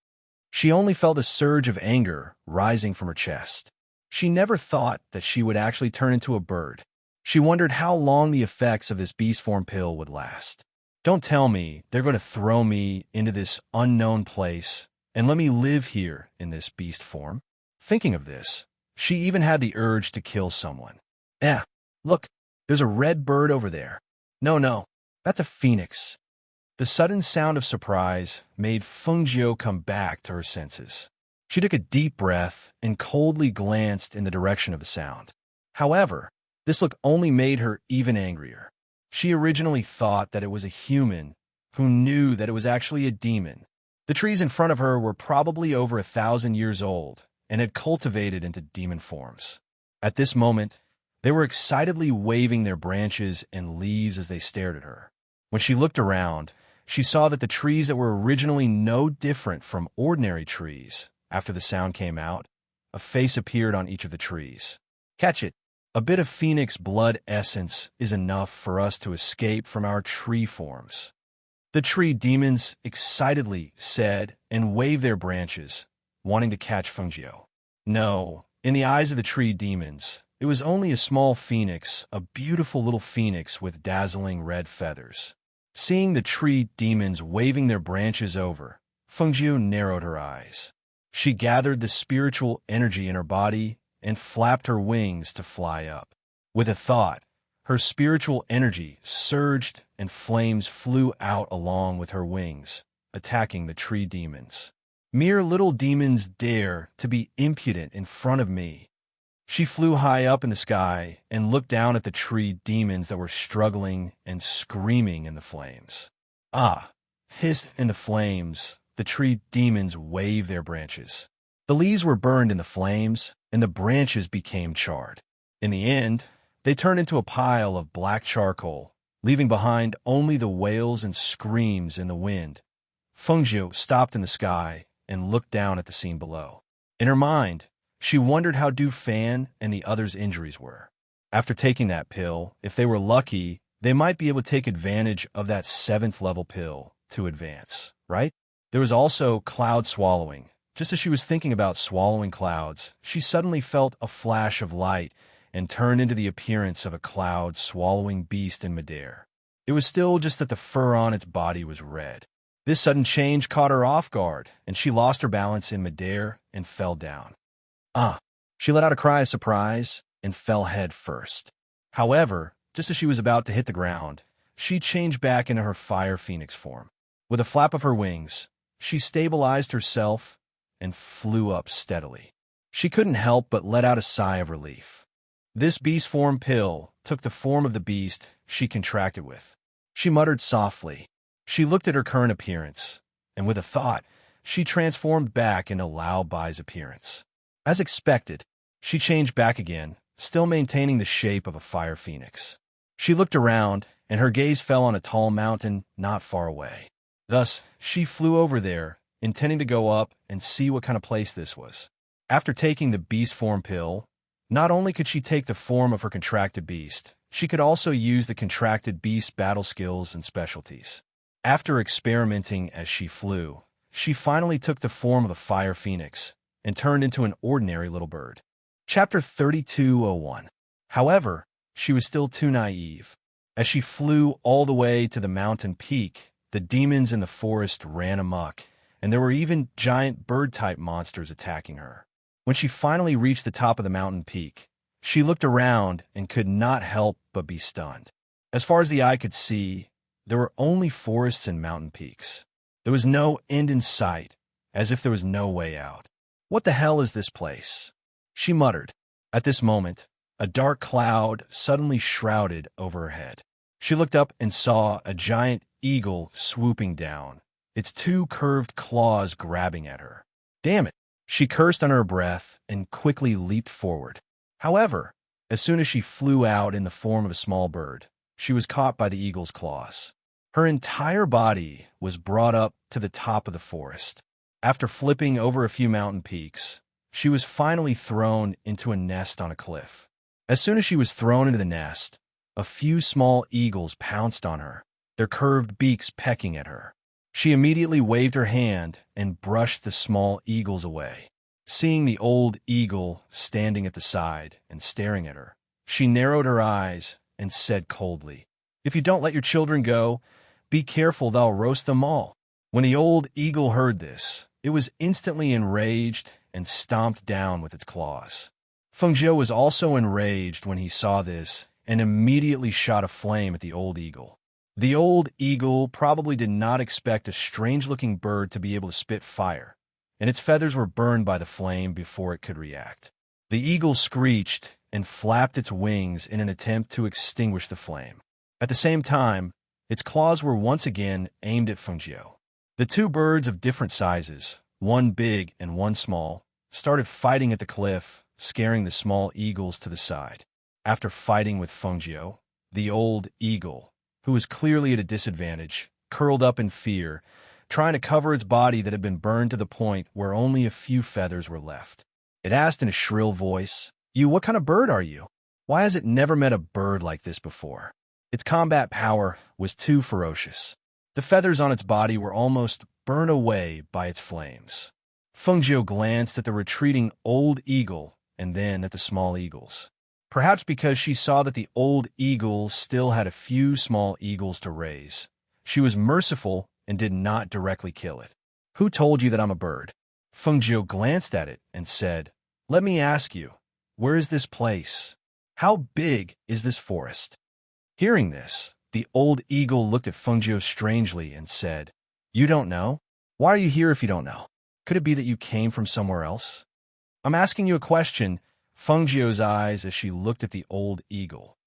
She only felt a surge of anger rising from her chest. She never thought that she would actually turn into a bird. She wondered how long the effects of this beast form pill would last. Don't tell me they're going to throw me into this unknown place and let me live here in this beast form. Thinking of this, she even had the urge to kill someone. Look, there's a red bird over there. No, that's a phoenix. The sudden sound of surprise made Fengjiu come back to her senses. She took a deep breath and coldly glanced in the direction of the sound. However, this look only made her even angrier. She originally thought that it was a human who knew that it was actually a demon. The trees in front of her were probably over 1,000 years old and had cultivated into demon forms. At this moment, they were excitedly waving their branches and leaves as they stared at her. When she looked around, she saw that the trees that were originally no different from ordinary trees, after the sound came out, a face appeared on each of the trees. Catch it! A bit of phoenix blood essence is enough for us to escape from our tree forms. The tree demons excitedly said and waved their branches, wanting to catch Fengjiu. No, in the eyes of the tree demons, it was only a small phoenix, a beautiful little phoenix with dazzling red feathers. Seeing the tree demons waving their branches over, Fengjiu narrowed her eyes. She gathered the spiritual energy in her body and flapped her wings to fly up. With a thought, her spiritual energy surged and flames flew out along with her wings, attacking the tree demons. Mere little demons dare to be impudent in front of me. She flew high up in the sky and looked down at the tree demons that were struggling and screaming in the flames. Hissed in the flames, the tree demons waved their branches. The leaves were burned in the flames, and the branches became charred. In the end, they turned into a pile of black charcoal, leaving behind only the wails and screams in the wind. Fengjiu stopped in the sky and looked down at the scene below. In her mind, she wondered how Du Fan and the others' injuries were. After taking that pill, if they were lucky, they might be able to take advantage of that 7th level pill to advance, right? There was also cloud swallowing. Just as she was thinking about swallowing clouds, she suddenly felt a flash of light and turned into the appearance of a cloud-swallowing beast in midair. It was still just that the fur on its body was red. This sudden change caught her off guard, and she lost her balance in midair and fell down. She let out a cry of surprise and fell head first. However, just as she was about to hit the ground, she changed back into her fire phoenix form. With a flap of her wings, she stabilized herself and flew up steadily. She couldn't help but let out a sigh of relief. This beast form pill took the form of the beast she contracted with. She muttered softly. She looked at her current appearance, and with a thought, she transformed back into Lao Bai's appearance. As expected, she changed back again, still maintaining the shape of a fire phoenix. She looked around, and her gaze fell on a tall mountain not far away. Thus, she flew over there, intending to go up and see what kind of place this was. After taking the beast form pill, not only could she take the form of her contracted beast, she could also use the contracted beast battle skills and specialties. After experimenting as she flew, she finally took the form of a fire phoenix and turned into an ordinary little bird. Chapter 3201. However, she was still too naive. As she flew all the way to the mountain peak, the demons in the forest ran amok, and there were even giant bird-type monsters attacking her. When she finally reached the top of the mountain peak, she looked around and could not help but be stunned. As far as the eye could see, there were only forests and mountain peaks. There was no end in sight, as if there was no way out. What the hell is this place? She muttered. At this moment, a dark cloud suddenly shrouded over her head. She looked up and saw a giant eagle swooping down, its 2 curved claws grabbing at her. Damn it! She cursed under her breath and quickly leaped forward. However, as soon as she flew out in the form of a small bird, she was caught by the eagle's claws. Her entire body was brought up to the top of the forest. After flipping over a few mountain peaks, she was finally thrown into a nest on a cliff. As soon as she was thrown into the nest, a few small eagles pounced on her, their curved beaks pecking at her. She immediately waved her hand and brushed the small eagles away. Seeing the old eagle standing at the side and staring at her, she narrowed her eyes and said coldly, "If you don't let your children go, be careful thou roast them all." When the old eagle heard this, it was instantly enraged and stomped down with its claws. Feng Jiu was also enraged when he saw this and immediately shot a flame at the old eagle. The old eagle probably did not expect a strange-looking bird to be able to spit fire, and its feathers were burned by the flame before it could react. The eagle screeched and flapped its wings in an attempt to extinguish the flame. At the same time, its claws were once again aimed at Feng Jiu. The two birds of different sizes, one big and one small, started fighting at the cliff, scaring the small eagles to the side. After fighting with Feng Jiu, the old eagle, who was clearly at a disadvantage, curled up in fear, trying to cover its body that had been burned to the point where only a few feathers were left. It asked in a shrill voice, What kind of bird are you? Why has it never met a bird like this before?" Its combat power was too ferocious. The feathers on its body were almost burned away by its flames. Feng Jiu glanced at the retreating old eagle and then at the small eagles. Perhaps because she saw that the old eagle still had a few small eagles to raise, she was merciful and did not directly kill it. "Who told you that I'm a bird?" Feng Jiu glanced at it and said, "Let me ask you, where is this place? How big is this forest?" Hearing this, the old eagle looked at Feng Jiu strangely and said, "You don't know? Why are you here if you don't know? Could it be that you came from somewhere else?" "I'm asking you a question," Feng Jiu's eyes as she looked at the old eagle.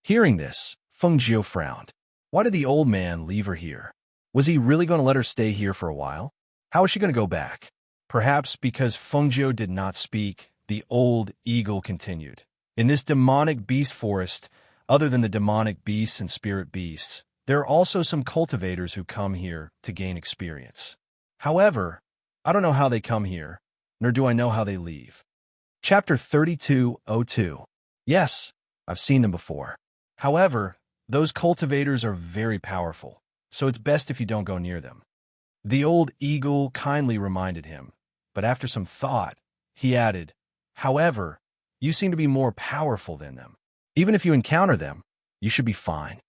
Hearing this, Feng Jiu frowned. Why did the old man leave her here? Was he really going to let her stay here for a while? How was she going to go back? Perhaps because Feng Jiu did not speak, the old eagle continued. "In this demonic beast forest, other than the demonic beasts and spirit beasts, there are also some cultivators who come here to gain experience. However, I don't know how they come here, nor do I know how they leave." Chapter 32:02. Yes, I've seen them before. However, those cultivators are very powerful, so it's best if you don't go near them. The old eagle kindly reminded him, but after some thought, he added, "However, you seem to be more powerful than them. Even if you encounter them, you should be fine."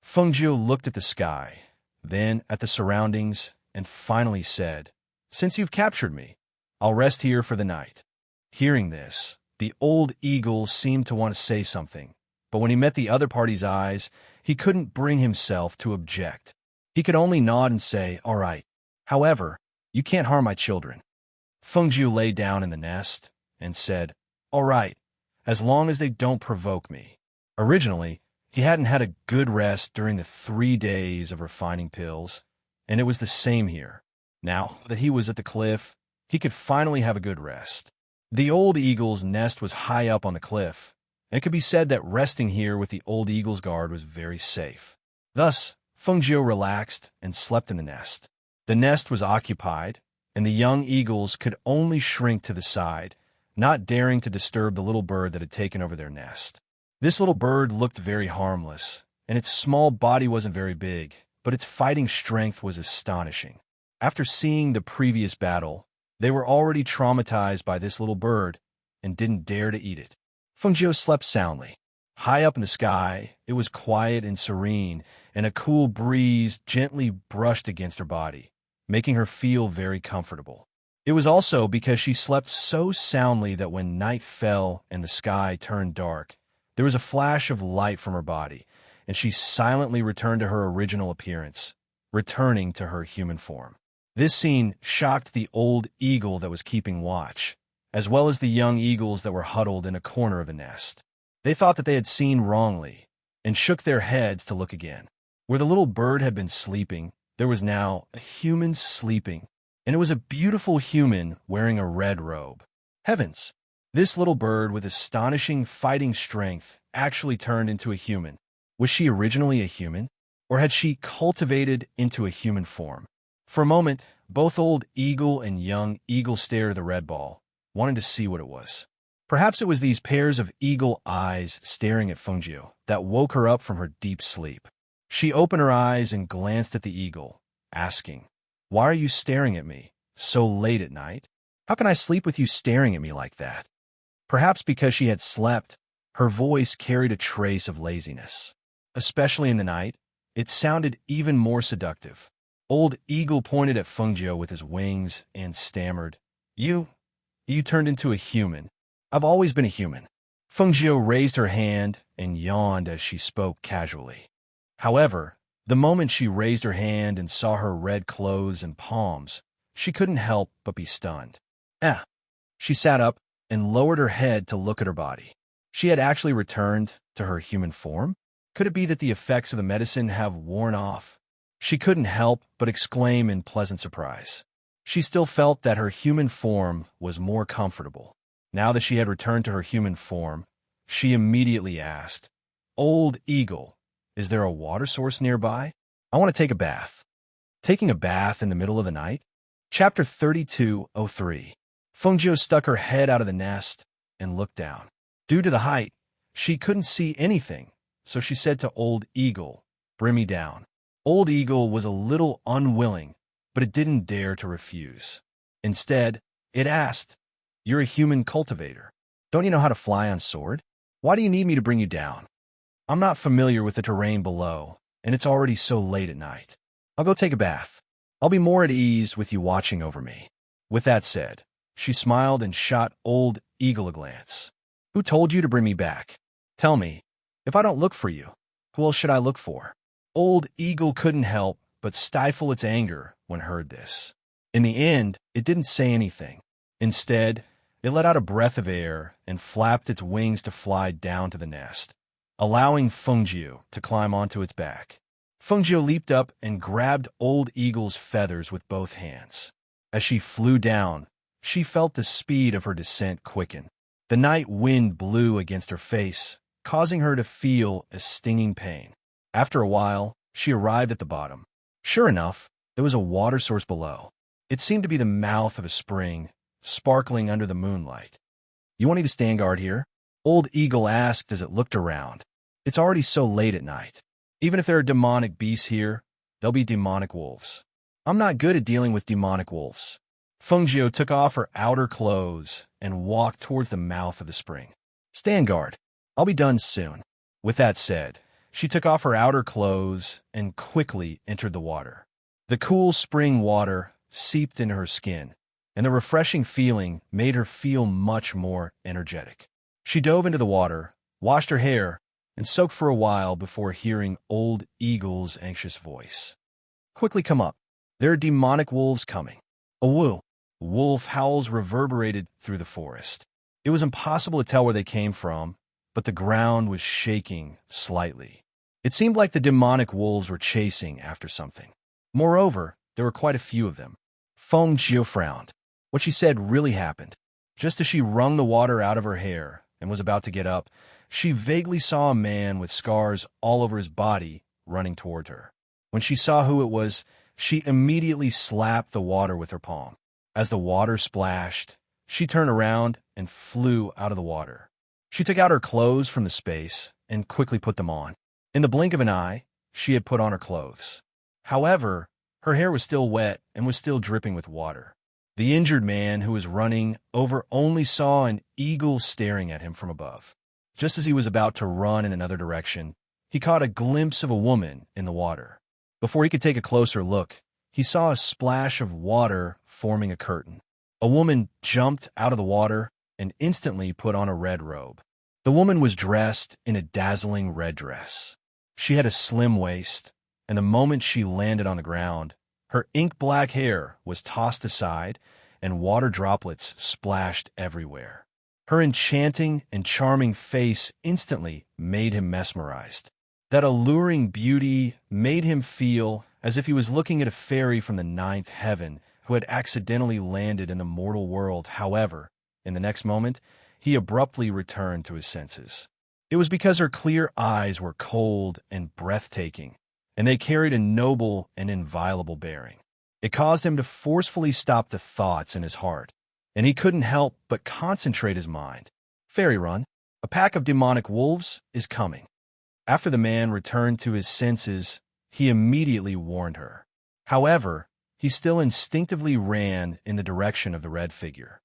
Feng Jiu looked at the sky, then at the surroundings, and finally said, "Since you've captured me, I'll rest here for the night." Hearing this, the old eagle seemed to want to say something, but when he met the other party's eyes, he couldn't bring himself to object. He could only nod and say, "All right. However, you can't harm my children." Feng Jiu lay down in the nest and said, "All right, as long as they don't provoke me." Originally, he hadn't had a good rest during the 3 days of refining pills, and it was the same here. Now that he was at the cliff, he could finally have a good rest. The old eagle's nest was high up on the cliff, and it could be said that resting here with the old eagle's guard was very safe. Thus, Feng Jiu relaxed and slept in the nest. The nest was occupied, and the young eagles could only shrink to the side, not daring to disturb the little bird that had taken over their nest. This little bird looked very harmless, and its small body wasn't very big, but its fighting strength was astonishing. After seeing the previous battle, they were already traumatized by this little bird and didn't dare to eat it. Feng Jiu slept soundly. High up in the sky, it was quiet and serene, and a cool breeze gently brushed against her body, making her feel very comfortable. It was also because she slept so soundly that when night fell and the sky turned dark, there was a flash of light from her body, and she silently returned to her original appearance, returning to her human form. This scene shocked the old eagle that was keeping watch, as well as the young eagles that were huddled in a corner of the nest. They thought that they had seen wrongly, and shook their heads to look again. Where the little bird had been sleeping, there was now a human sleeping, and it was a beautiful human wearing a red robe. Heavens! This little bird with astonishing fighting strength actually turned into a human. Was she originally a human, or had she cultivated into a human form? For a moment, both old eagle and young eagle stared at the red ball, wanting to see what it was. Perhaps it was these pairs of eagle eyes staring at Feng Jiu that woke her up from her deep sleep. She opened her eyes and glanced at the eagle, asking, Why are you staring at me so late at night? How can I sleep with you staring at me like that?" Perhaps because she had slept, her voice carried a trace of laziness. Especially in the night, it sounded even more seductive. Old Eagle pointed at Fengjiu with his wings and stammered, You turned into a human. I've always been a human." Fengjiu raised her hand and yawned as she spoke casually. However, the moment she raised her hand and saw her red clothes and palms, she couldn't help but be stunned. "Eh." She sat up and lowered her head to look at her body. She had actually returned to her human form? Could it be that the effects of the medicine have worn off? She couldn't help but exclaim in pleasant surprise. She still felt that her human form was more comfortable. Now that she had returned to her human form, she immediately asked, "Old Eagle, is there a water source nearby? I want to take a bath." Taking a bath in the middle of the night? Chapter 32:03. Fengjiu stuck her head out of the nest and looked down. Due to the height, she couldn't see anything, so she said to Old Eagle, "Bring me down." Old Eagle was a little unwilling, but it didn't dare to refuse. Instead, it asked, "You're a human cultivator. Don't you know how to fly on sword? Why do you need me to bring you down? I'm not familiar with the terrain below, and it's already so late at night. I'll go take a bath. I'll be more at ease with you watching over me." With that said, she smiled and shot Old Eagle a glance. "Who told you to bring me back? Tell me, if I don't look for you, who else should I look for?" Old Eagle couldn't help but stifle its anger when heard this. In the end, it didn't say anything. Instead, it let out a breath of air and flapped its wings to fly down to the nest, allowing Fengjiu to climb onto its back. Fengjiu leaped up and grabbed Old Eagle's feathers with both hands. As she flew down, she felt the speed of her descent quicken. The night wind blew against her face, causing her to feel a stinging pain. After a while, she arrived at the bottom. Sure enough, there was a water source below. It seemed to be the mouth of a spring, sparkling under the moonlight. "You want me to stand guard here?" Old Eagle asked as it looked around. "It's already so late at night. Even if there are demonic beasts here, there'll be demonic wolves. I'm not good at dealing with demonic wolves." Fengjiu took off her outer clothes and walked towards the mouth of the spring. "Stand guard. I'll be done soon." With that said, she took off her outer clothes and quickly entered the water. The cool spring water seeped into her skin, and the refreshing feeling made her feel much more energetic. She dove into the water, washed her hair, and soaked for a while before hearing Old Eagle's anxious voice. "Quickly come up. There are demonic wolves coming." A woo! Wolf howls reverberated through the forest. It was impossible to tell where they came from, but the ground was shaking slightly. It seemed like the demonic wolves were chasing after something. Moreover, there were quite a few of them. Fengjiu frowned. What she said really happened. Just as she wrung the water out of her hair and was about to get up, she vaguely saw a man with scars all over his body running toward her. When she saw who it was, she immediately slapped the water with her palm. As the water splashed, she turned around and flew out of the water. She took out her clothes from the space and quickly put them on. In the blink of an eye, she had put on her clothes. However, her hair was still wet and was still dripping with water. The injured man who was running over only saw an eagle staring at him from above. Just as he was about to run in another direction, he caught a glimpse of a woman in the water. Before he could take a closer look, he saw a splash of water forming a curtain. A woman jumped out of the water and instantly put on a red robe. The woman was dressed in a dazzling red dress. She had a slim waist, and the moment she landed on the ground, her ink-black hair was tossed aside and water droplets splashed everywhere. Her enchanting and charming face instantly made him mesmerized. That alluring beauty made him feel as if he was looking at a fairy from the ninth heaven who had accidentally landed in the mortal world. However, in the next moment, he abruptly returned to his senses. It was because her clear eyes were cold and breathtaking, and they carried a noble and inviolable bearing. It caused him to forcefully stop the thoughts in his heart, and he couldn't help but concentrate his mind. "Fairy run, a pack of demonic wolves is coming." After the man returned to his senses, he immediately warned her. However, he still instinctively ran in the direction of the red figure.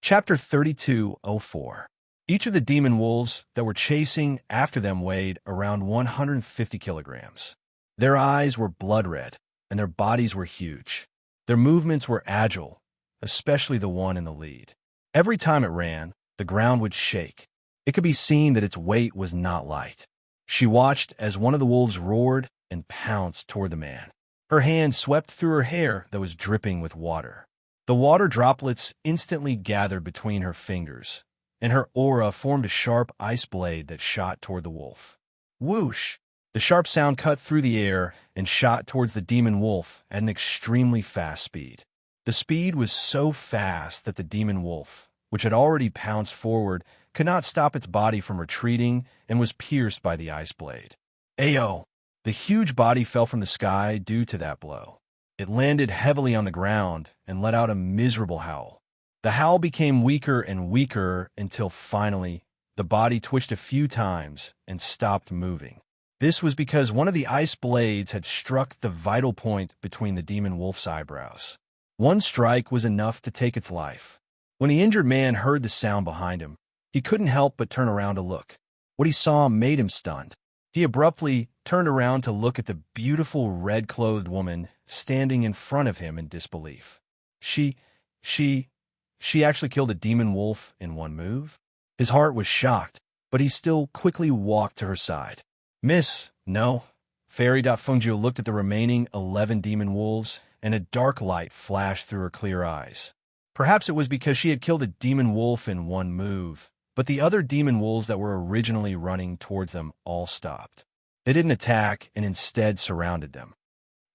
Chapter 32:04. Each of the demon wolves that were chasing after them weighed around 150 kilograms. Their eyes were blood red, and their bodies were huge. Their movements were agile, especially the one in the lead. Every time it ran, the ground would shake. It could be seen that its weight was not light. She watched as one of the wolves roared and pounced toward the man. Her hand swept through her hair that was dripping with water. The water droplets instantly gathered between her fingers, and her aura formed a sharp ice blade that shot toward the wolf. Whoosh! The sharp sound cut through the air and shot towards the demon wolf at an extremely fast speed. The speed was so fast that the demon wolf, which had already pounced forward, could not stop its body from retreating and was pierced by the ice blade. Ayo! The huge body fell from the sky due to that blow. It landed heavily on the ground and let out a miserable howl. The howl became weaker and weaker until finally the body twitched a few times and stopped moving. This was because one of the ice blades had struck the vital point between the demon wolf's eyebrows. One strike was enough to take its life. When the injured man heard the sound behind him, he couldn't help but turn around to look. What he saw made him stunned. He abruptly turned around to look at the beautiful red-clothed woman standing in front of him in disbelief. She actually killed a demon wolf in one move? His heart was shocked, but he still quickly walked to her side. Miss, no. Fairy Fengjiu looked at the remaining 11 demon wolves, and a dark light flashed through her clear eyes. Perhaps it was because she had killed a demon wolf in one move, but the other demon wolves that were originally running towards them all stopped. They didn't attack and instead surrounded them.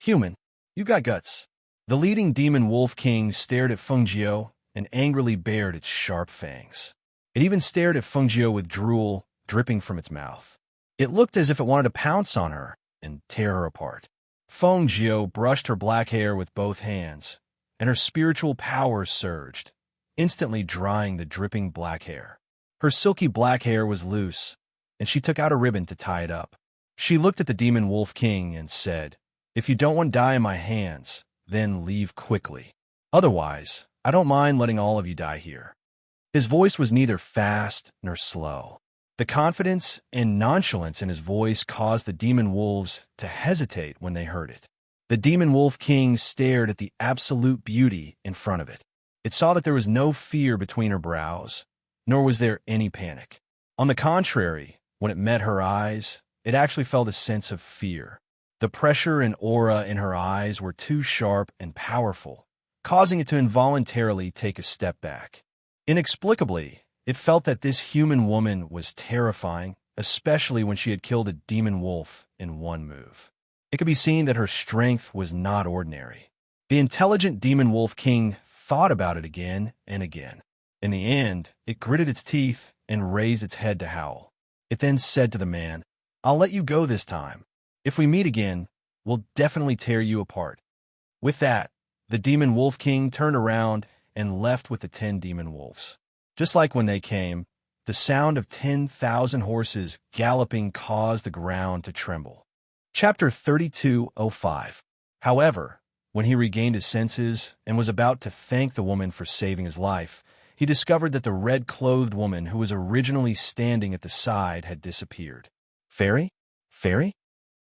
Human, you got guts. The leading demon wolf king stared at Fengjiu and angrily bared its sharp fangs. It even stared at Fengjiu with drool dripping from its mouth. It looked as if it wanted to pounce on her and tear her apart. Fengjiu brushed her black hair with both hands, and her spiritual power surged, instantly drying the dripping black hair. Her silky black hair was loose, and she took out a ribbon to tie it up. She looked at the demon wolf king and said, "If you don't want to die in my hands, then leave quickly. Otherwise, I don't mind letting all of you die here." His voice was neither fast nor slow. The confidence and nonchalance in his voice caused the demon wolves to hesitate when they heard it. The demon wolf king stared at the absolute beauty in front of it. It saw that there was no fear between her brows, nor was there any panic. On the contrary, when it met her eyes, it actually felt a sense of fear. The pressure and aura in her eyes were too sharp and powerful, causing it to involuntarily take a step back. Inexplicably, it felt that this human woman was terrifying, especially when she had killed a demon wolf in one move. It could be seen that her strength was not ordinary. The intelligent demon wolf king thought about it again and again. In the end, it gritted its teeth and raised its head to howl. It then said to the man, "I'll let you go this time. If we meet again, we'll definitely tear you apart." With that, the demon wolf king turned around and left with the 10 demon wolves. Just like when they came, the sound of 10,000 horses galloping caused the ground to tremble. Chapter 32:05. However, when he regained his senses and was about to thank the woman for saving his life, he discovered that the red-clothed woman who was originally standing at the side had disappeared. "Fairy? Fairy?"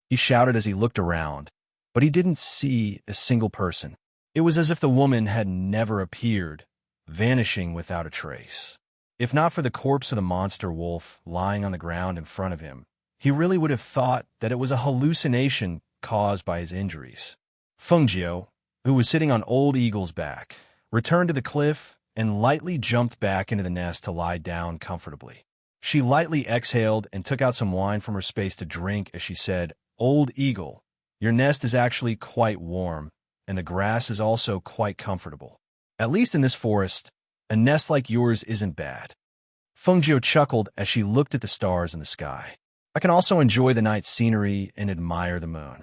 he shouted as he looked around, but he didn't see a single person. It was as if the woman had never appeared, vanishing without a trace. If not for the corpse of the monster wolf lying on the ground in front of him, he really would have thought that it was a hallucination caused by his injuries. Fengjiu, who was sitting on Old Eagle's back, returned to the cliff and lightly jumped back into the nest to lie down comfortably. She lightly exhaled and took out some wine from her space to drink as she said, "Old Eagle, your nest is actually quite warm, and the grass is also quite comfortable. At least in this forest, a nest like yours isn't bad." Fengjiu chuckled as she looked at the stars in the sky. "I can also enjoy the night scenery and admire the moon."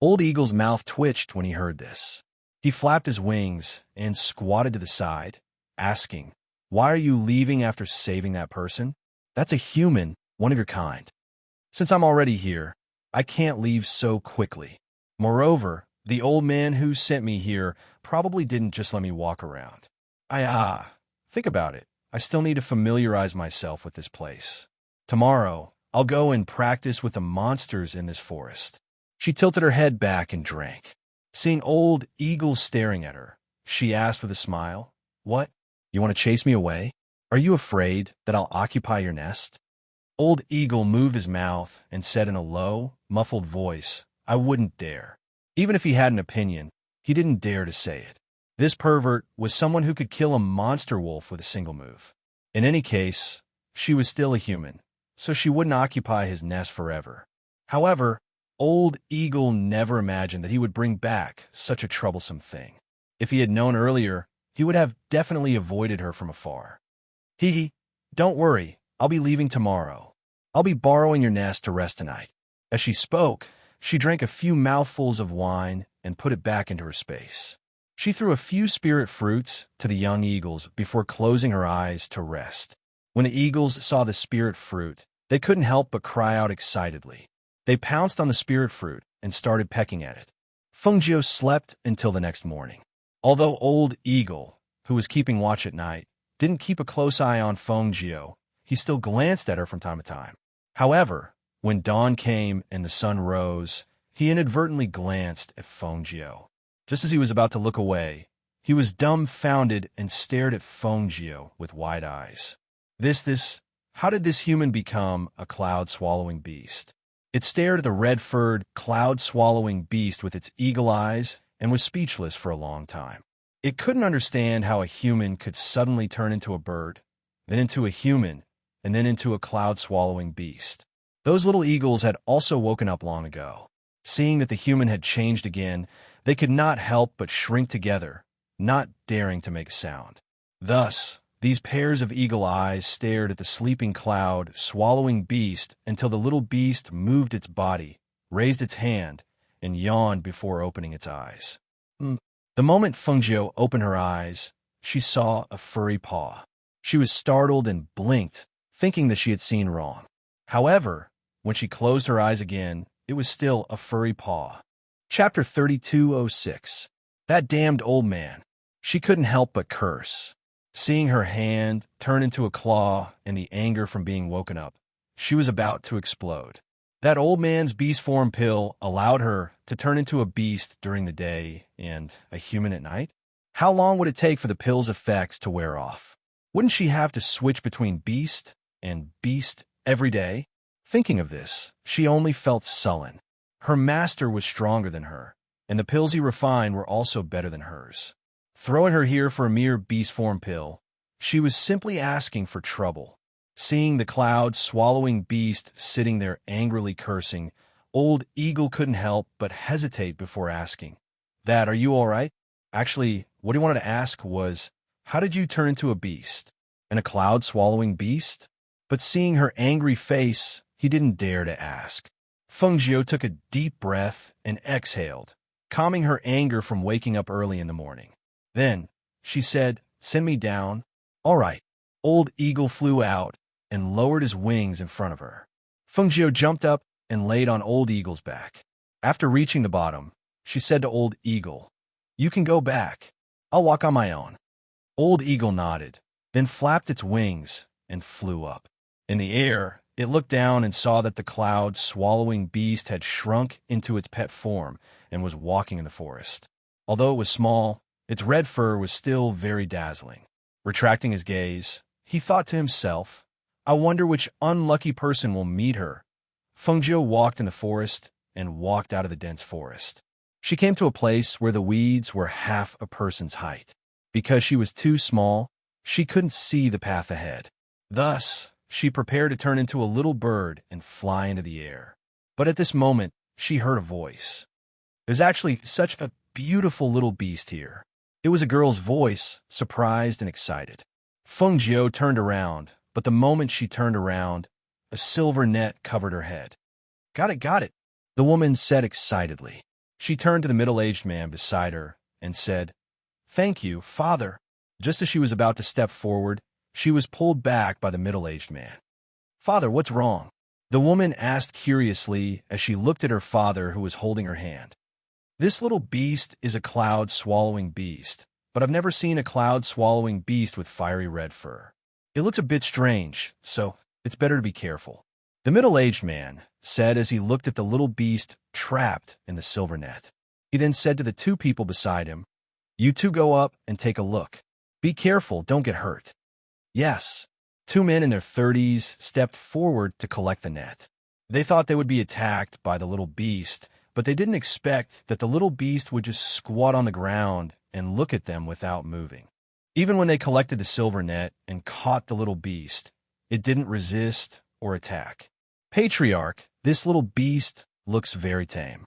Old Eagle's mouth twitched when he heard this. He flapped his wings and squatted to the side, asking, "Why are you leaving after saving that person? That's a human, one of your kind. Since I'm already here, I can't leave so quickly. Moreover, The old man who sent me here probably didn't just let me walk around. Think about it. I still need to familiarize myself with this place. Tomorrow, I'll go and practice with the monsters in this forest." She tilted her head back and drank. Seeing Old Eagle staring at her, she asked with a smile, "What? You want to chase me away? Are you afraid that I'll occupy your nest?" Old Eagle moved his mouth and said in a low, muffled voice, "I wouldn't dare." Even if he had an opinion, he didn't dare to say it. This pervert was someone who could kill a monster wolf with a single move. In any case, she was still a human, so she wouldn't occupy his nest forever. However, Old Eagle never imagined that he would bring back such a troublesome thing. If he had known earlier, he would have definitely avoided her from afar. "Hee, don't worry, I'll be leaving tomorrow. I'll be borrowing your nest to rest tonight." As she spoke, she drank a few mouthfuls of wine and put it back into her space. She threw a few spirit fruits to the young eagles before closing her eyes to rest. When the eagles saw the spirit fruit, they couldn't help but cry out excitedly. They pounced on the spirit fruit and started pecking at it. Fengjiu slept until the next morning. Although Old Eagle, who was keeping watch at night, didn't keep a close eye on Fengjiu, he still glanced at her from time to time. However, when dawn came and the sun rose, he inadvertently glanced at Fengjiu. Just as he was about to look away, he was dumbfounded and stared at Fengjiu with wide eyes. How did this human become a cloud-swallowing beast? It stared at the red-furred, cloud-swallowing beast with its eagle eyes and was speechless for a long time. It couldn't understand how a human could suddenly turn into a bird, then into a human, and then into a cloud-swallowing beast. Those little eagles had also woken up long ago. Seeing that the human had changed again, they could not help but shrink together, not daring to make a sound. Thus, these pairs of eagle eyes stared at the sleeping cloud-swallowing beast until the little beast moved its body, raised its hand, and yawned before opening its eyes. The moment Fengjiu opened her eyes, she saw a furry paw. She was startled and blinked, thinking that she had seen wrong. However, when she closed her eyes again, it was still a furry paw. Chapter 3206. That damned old man. She couldn't help but curse. Seeing her hand turn into a claw and the anger from being woken up, she was about to explode. That old man's beast form pill allowed her to turn into a beast during the day and a human at night? How long would it take for the pill's effects to wear off? Wouldn't she have to switch between beast and beast every day? Thinking of this, she only felt sullen. Her master was stronger than her, and the pills he refined were also better than hers. Throwing her here for a mere beast form pill, she was simply asking for trouble. Seeing the cloud-swallowing beast sitting there angrily cursing, Old Eagle couldn't help but hesitate before asking, "Are you all right?" Actually, what he wanted to ask was, "How did you turn into a beast? And a cloud-swallowing beast?" But seeing her angry face, he didn't dare to ask. Fengjiu took a deep breath and exhaled, calming her anger from waking up early in the morning. Then, she said, "Send me down." "All right." Old Eagle flew out and lowered his wings in front of her. Fengjiu jumped up and laid on Old Eagle's back. After reaching the bottom, she said to Old Eagle, "You can go back. I'll walk on my own." Old Eagle nodded, then flapped its wings and flew up. In the air, it looked down and saw that the cloud-swallowing beast had shrunk into its pet form and was walking in the forest. Although it was small, its red fur was still very dazzling. Retracting his gaze, he thought to himself, "I wonder which unlucky person will meet her." Fengjiu walked in the forest and walked out of the dense forest. She came to a place where the weeds were half a person's height. Because she was too small, she couldn't see the path ahead. Thus, she prepared to turn into a little bird and fly into the air. But at this moment, she heard a voice. There's actually such a beautiful little beast here. It was a girl's voice, surprised and excited. Fengjiu turned around, but the moment she turned around, a silver net covered her head. Got it, the woman said excitedly. She turned to the middle-aged man beside her and said, "Thank you, father." Just as she was about to step forward, she was pulled back by the middle-aged man. "Father, what's wrong?" The woman asked curiously as she looked at her father who was holding her hand. This little beast is a cloud-swallowing beast, but I've never seen a cloud-swallowing beast with fiery red fur. It looks a bit strange, so it's better to be careful." The middle-aged man said as he looked at the little beast trapped in the silver net. He then said to the two people beside him, "You two go up and take a look. Be careful, don't get hurt." "Yes." Two men in their 30s stepped forward to collect the net. They thought they would be attacked by the little beast, but they didn't expect that the little beast would just squat on the ground and look at them without moving. Even when they collected the silver net and caught the little beast, it didn't resist or attack. "Patriarch, this little beast looks very tame,"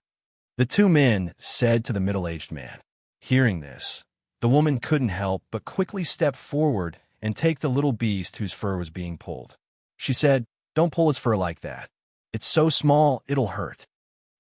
the two men said to the middle-aged man. Hearing this, the woman couldn't help but quickly step forward and take the little beast whose fur was being pulled. She said, "Don't pull its fur like that. It's so small, it'll hurt."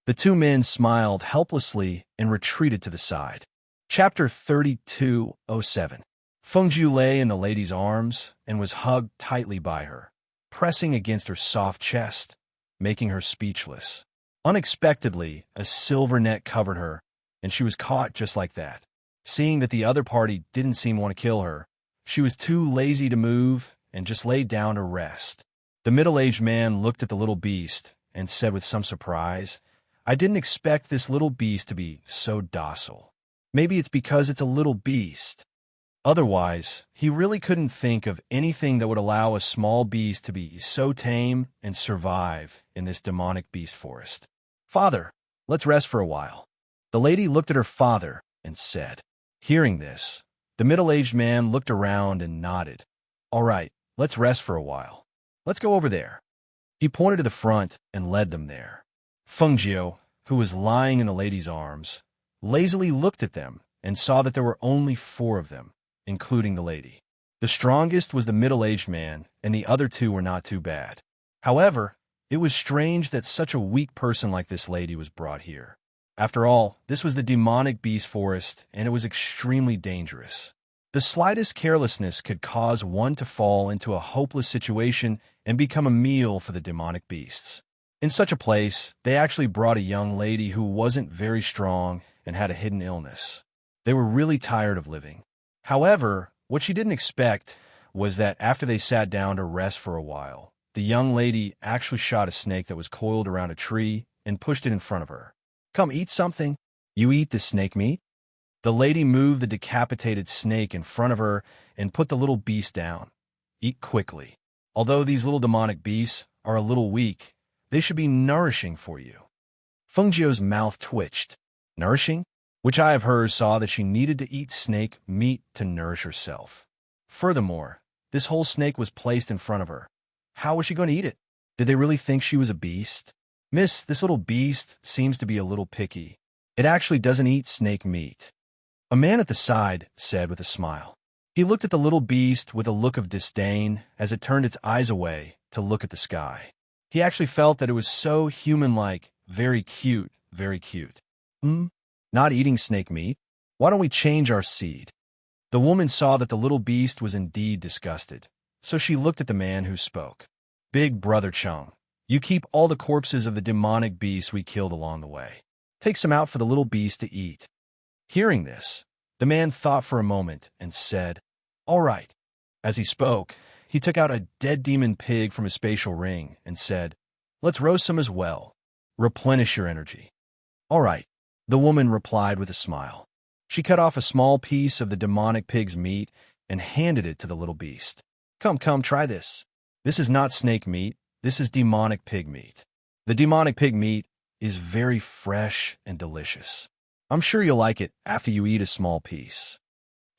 The two men smiled helplessly and retreated to the side. Chapter 32:07. Fengjiu lay in the lady's arms and was hugged tightly by her, pressing against her soft chest, making her speechless. Unexpectedly, a silver net covered her, and she was caught just like that. Seeing that the other party didn't seem to want to kill her, she was too lazy to move and just laid down to rest. The middle-aged man looked at the little beast and said with some surprise, "I didn't expect this little beast to be so docile. Maybe it's because it's a little beast." Otherwise, he really couldn't think of anything that would allow a small beast to be so tame and survive in this demonic beast forest. "Father, let's rest for a while." The lady looked at her father and said. Hearing this, the middle-aged man looked around and nodded. "All right, let's rest for a while. Let's go over there." He pointed to the front and led them there. Fengjiu, who was lying in the lady's arms, lazily looked at them and saw that there were only 4 of them, including the lady. The strongest was the middle-aged man, and the other 2 were not too bad. However, it was strange that such a weak person like this lady was brought here. After all, this was the demonic beast forest, and it was extremely dangerous. The slightest carelessness could cause one to fall into a hopeless situation and become a meal for the demonic beasts. In such a place, they actually brought a young lady who wasn't very strong and had a hidden illness. They were really tired of living. However, what she didn't expect was that after they sat down to rest for a while, the young lady actually shot a snake that was coiled around a tree and pushed it in front of her. "Come eat something. You eat the snake meat?" The lady moved the decapitated snake in front of her and put the little beast down. "Eat quickly. Although these little demonic beasts are a little weak, they should be nourishing for you." Fengjiu's mouth twitched. Nourishing? Which I have heard saw that she needed to eat snake meat to nourish herself. Furthermore, this whole snake was placed in front of her. How was she going to eat it? Did they really think she was a beast? "Miss, this little beast seems to be a little picky. It actually doesn't eat snake meat," a man at the side said with a smile. He looked at the little beast with a look of disdain as it turned its eyes away to look at the sky. He actually felt that it was so human-like, very cute, very cute. Not eating snake meat? Why don't we change our seed?" The woman saw that the little beast was indeed disgusted, so she looked at the man who spoke. "Big Brother Chung, you keep all the corpses of the demonic beasts we killed along the way. Take some out for the little beast to eat." Hearing this, the man thought for a moment and said, "All right." As he spoke, he took out a dead demon pig from his spatial ring and said, "Let's roast some as well. Replenish your energy." "All right," the woman replied with a smile. She cut off a small piece of the demonic pig's meat and handed it to the little beast. Come, try this. This is not snake meat. This is demonic pig meat. The demonic pig meat is very fresh and delicious. I'm sure you'll like it after you eat a small piece."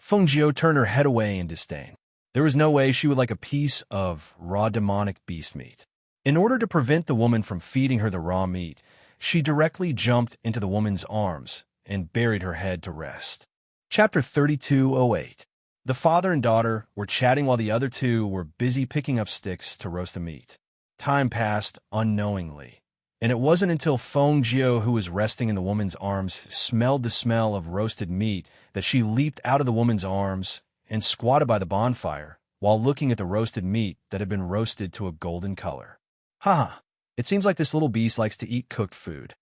Fengjiu turned her head away in disdain. There was no way she would like a piece of raw demonic beast meat. In order to prevent the woman from feeding her the raw meat, she directly jumped into the woman's arms and buried her head to rest. Chapter 32:08. The father and daughter were chatting while the other 2 were busy picking up sticks to roast the meat. Time passed unknowingly, and it wasn't until Fengjiu, who was resting in the woman's arms, smelled the smell of roasted meat that she leaped out of the woman's arms and squatted by the bonfire while looking at the roasted meat that had been roasted to a golden color. "Ha! It seems like this little beast likes to eat cooked food."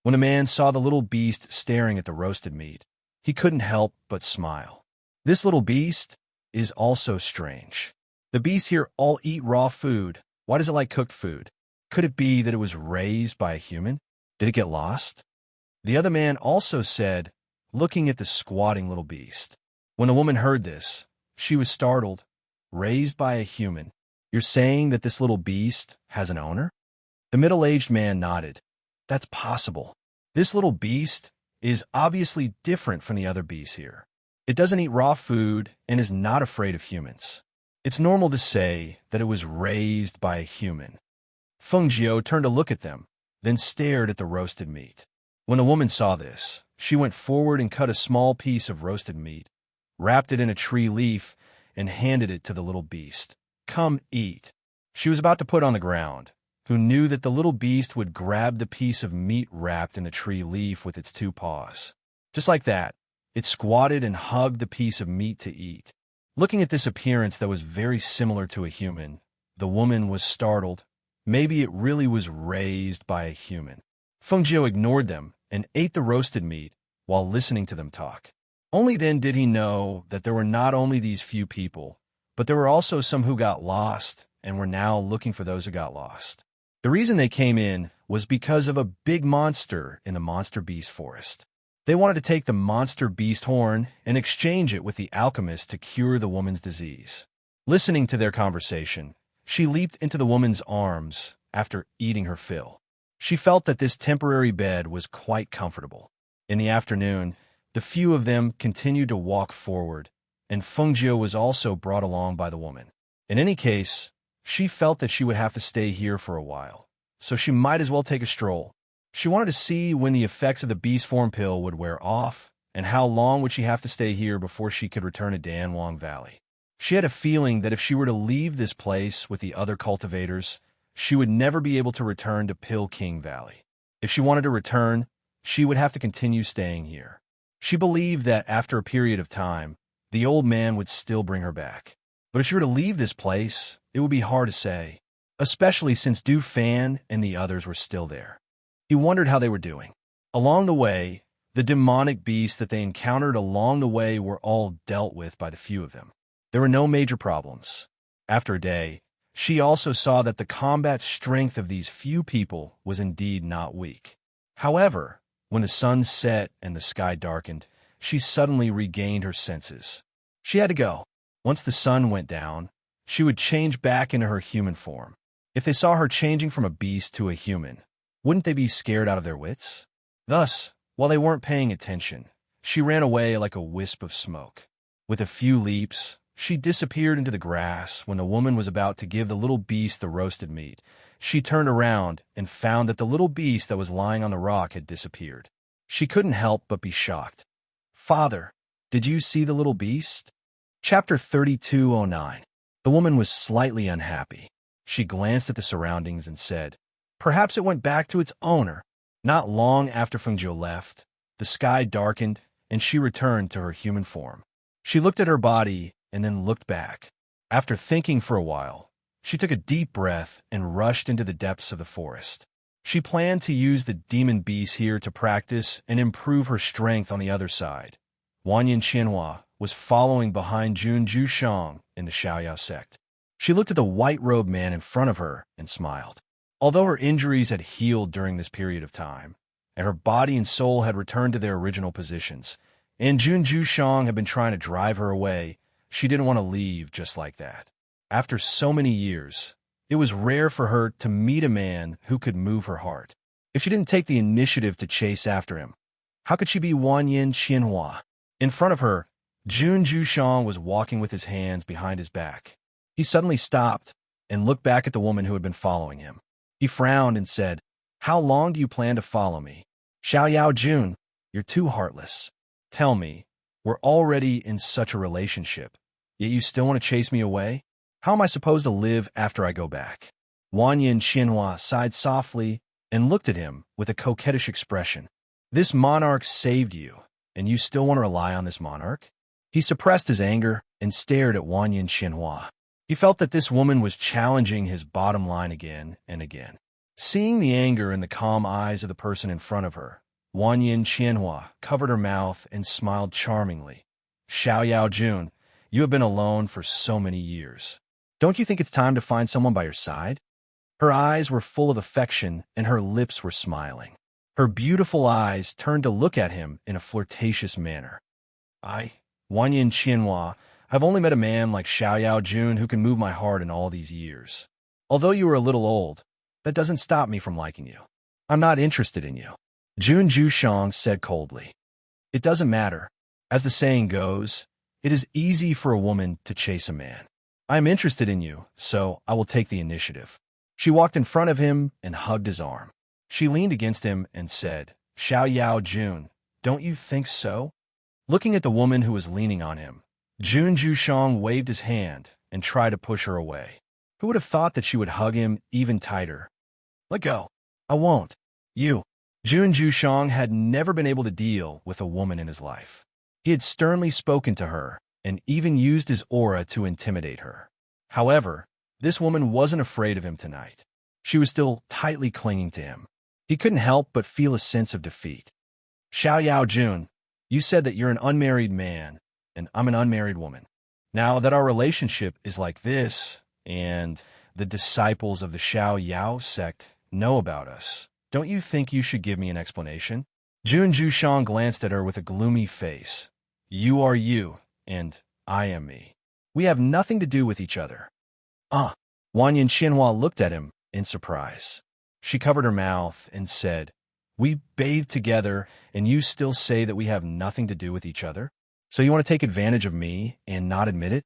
When the man saw the little beast staring at the roasted meat, he couldn't help but smile. This little beast is also strange. The beasts here all eat raw food. Why does it like cooked food? Could it be that it was raised by a human? Did it get lost? The other man also said, looking at the squatting little beast. When the woman heard this, she was startled. Raised by a human. You're saying that this little beast has an owner? The middle-aged man nodded. That's possible. This little beast is obviously different from the other beasts here. It doesn't eat raw food and is not afraid of humans. It's normal to say that it was raised by a human. Feng Jiao turned to look at them, then stared at the roasted meat. When the woman saw this, she went forward and cut a small piece of roasted meat, wrapped it in a tree leaf, and handed it to the little beast. Come eat. She was about to put on the ground, who knew that the little beast would grab the piece of meat wrapped in the tree leaf with its 2 paws. Just like that, it squatted and hugged the piece of meat to eat. Looking at this appearance that was very similar to a human, the woman was startled. Maybe it really was raised by a human. Feng Jiao ignored them and ate the roasted meat while listening to them talk. Only then did he know that there were not only these few people, but there were also some who got lost and were now looking for those who got lost. The reason they came in was because of a big monster in the monster beast forest. They wanted to take the monster beast horn and exchange it with the alchemist to cure the woman's disease. Listening to their conversation, she leaped into the woman's arms after eating her fill. She felt that this temporary bed was quite comfortable. In the afternoon, the few of them continued to walk forward, and Feng Jiao was also brought along by the woman. In any case, she felt that she would have to stay here for a while, so she might as well take a stroll. She wanted to see when the effects of the beast form pill would wear off, and how long would she have to stay here before she could return to Danwang Valley. She had a feeling that if she were to leave this place with the other cultivators, she would never be able to return to Pill King Valley. If she wanted to return, she would have to continue staying here. She believed that after a period of time, the old man would still bring her back. But if she were to leave this place, it would be hard to say, especially since Du Fan and the others were still there. He wondered how they were doing. Along the way, the demonic beasts that they encountered along the way were all dealt with by the few of them. There were no major problems. After a day, she also saw that the combat strength of these few people was indeed not weak. However, when the sun set and the sky darkened, she suddenly regained her senses. She had to go. Once the sun went down, she would change back into her human form. If they saw her changing from a beast to a human, wouldn't they be scared out of their wits? Thus, while they weren't paying attention, she ran away like a wisp of smoke. With a few leaps, she disappeared into the grass. When the woman was about to give the little beast the roasted meat, she turned around and found that the little beast that was lying on the rock had disappeared. She couldn't help but be shocked. "Father, did you see the little beast?" Chapter 3209. The woman was slightly unhappy. She glanced at the surroundings and said, "Perhaps it went back to its owner." Not long after Feng Jiao left, the sky darkened and she returned to her human form. She looked at her body and then looked back. After thinking for a while, she took a deep breath and rushed into the depths of the forest. She planned to use the demon beast here to practice and improve her strength on the other side. Wanyan Qianhua was following behind Jun Jushang in the Xiaoyao sect. She looked at the white-robed man in front of her and smiled. Although her injuries had healed during this period of time, and her body and soul had returned to their original positions, and Jun Jushang had been trying to drive her away, she didn't want to leave just like that. After so many years, it was rare for her to meet a man who could move her heart. If she didn't take the initiative to chase after him, how could she be Wanyan Qianhua? In front of her, Jun Jushang was walking with his hands behind his back. He suddenly stopped and looked back at the woman who had been following him. He frowned and said, "How long do you plan to follow me?" "Xiaoyao Jun, you're too heartless. Tell me, we're already in such a relationship, yet you still want to chase me away? How am I supposed to live after I go back?" Wanyan Qianhua sighed softly and looked at him with a coquettish expression. "This monarch saved you, and you still want to rely on this monarch?" He suppressed his anger and stared at Wanyan Qianhua. He felt that this woman was challenging his bottom line again and again. Seeing the anger in the calm eyes of the person in front of her, Wanyin Qianhua covered her mouth and smiled charmingly. Xiao Yao Jun, you have been alone for so many years. Don't you think it's time to find someone by your side? Her eyes were full of affection and her lips were smiling. Her beautiful eyes turned to look at him in a flirtatious manner. Wanyin Qianhua, I've only met a man like Xiao Yao Jun who can move my heart in all these years. Although you are a little old, that doesn't stop me from liking you. I'm not interested in you. Jun Jushang said coldly. It doesn't matter. As the saying goes, it is easy for a woman to chase a man. I am interested in you, so I will take the initiative. She walked in front of him and hugged his arm. She leaned against him and said, Xiao Yao Jun, don't you think so? Looking at the woman who was leaning on him, Jun Jushang waved his hand and tried to push her away. Who would have thought that she would hug him even tighter? Let go. I won't. You. Jun Jushang had never been able to deal with a woman in his life. He had sternly spoken to her and even used his aura to intimidate her. However, this woman wasn't afraid of him tonight. She was still tightly clinging to him. He couldn't help but feel a sense of defeat. Xiao Yao Jun, you said that you're an unmarried man, and I'm an unmarried woman. Now that our relationship is like this, and the disciples of the Xiao Yao sect know about us, don't you think you should give me an explanation? Jun Jushang glanced at her with a gloomy face. You are you, and I am me. We have nothing to do with each other. Wanyin Qianhua looked at him in surprise. She covered her mouth and said, we bathed together, and you still say that we have nothing to do with each other? So you want to take advantage of me and not admit it?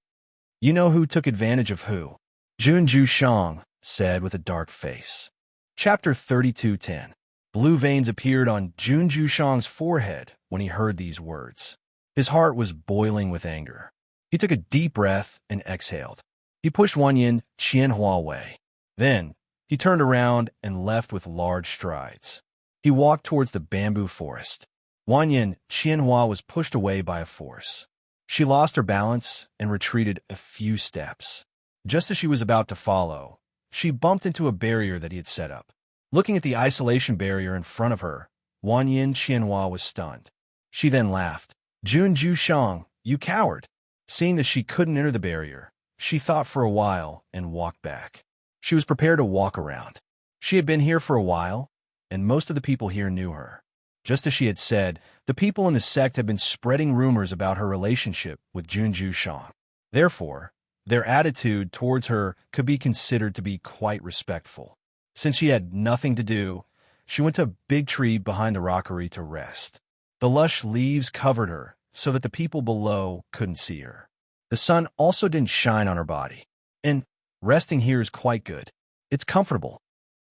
You know who took advantage of who? Jun Jushang said with a dark face. Chapter 32:10. Blue veins appeared on Jun Jushang's forehead when he heard these words. His heart was boiling with anger. He took a deep breath and exhaled. He pushed Wanyin Qianhua away. Then, he turned around and left with large strides. He walked towards the bamboo forest. Wanyin Qianhua was pushed away by a force. She lost her balance and retreated a few steps. Just as she was about to follow, she bumped into a barrier that he had set up. Looking at the isolation barrier in front of her, Wanyin Qianhua was stunned. She then laughed. Jun Jushang, you coward! Seeing that she couldn't enter the barrier, she thought for a while and walked back. She was prepared to walk around. She had been here for a while, and most of the people here knew her. Just as she had said, the people in the sect had been spreading rumors about her relationship with Jun Jushang. Therefore, their attitude towards her could be considered to be quite respectful. Since she had nothing to do, she went to a big tree behind the rockery to rest. The lush leaves covered her so that the people below couldn't see her. The sun also didn't shine on her body. And resting here is quite good. It's comfortable.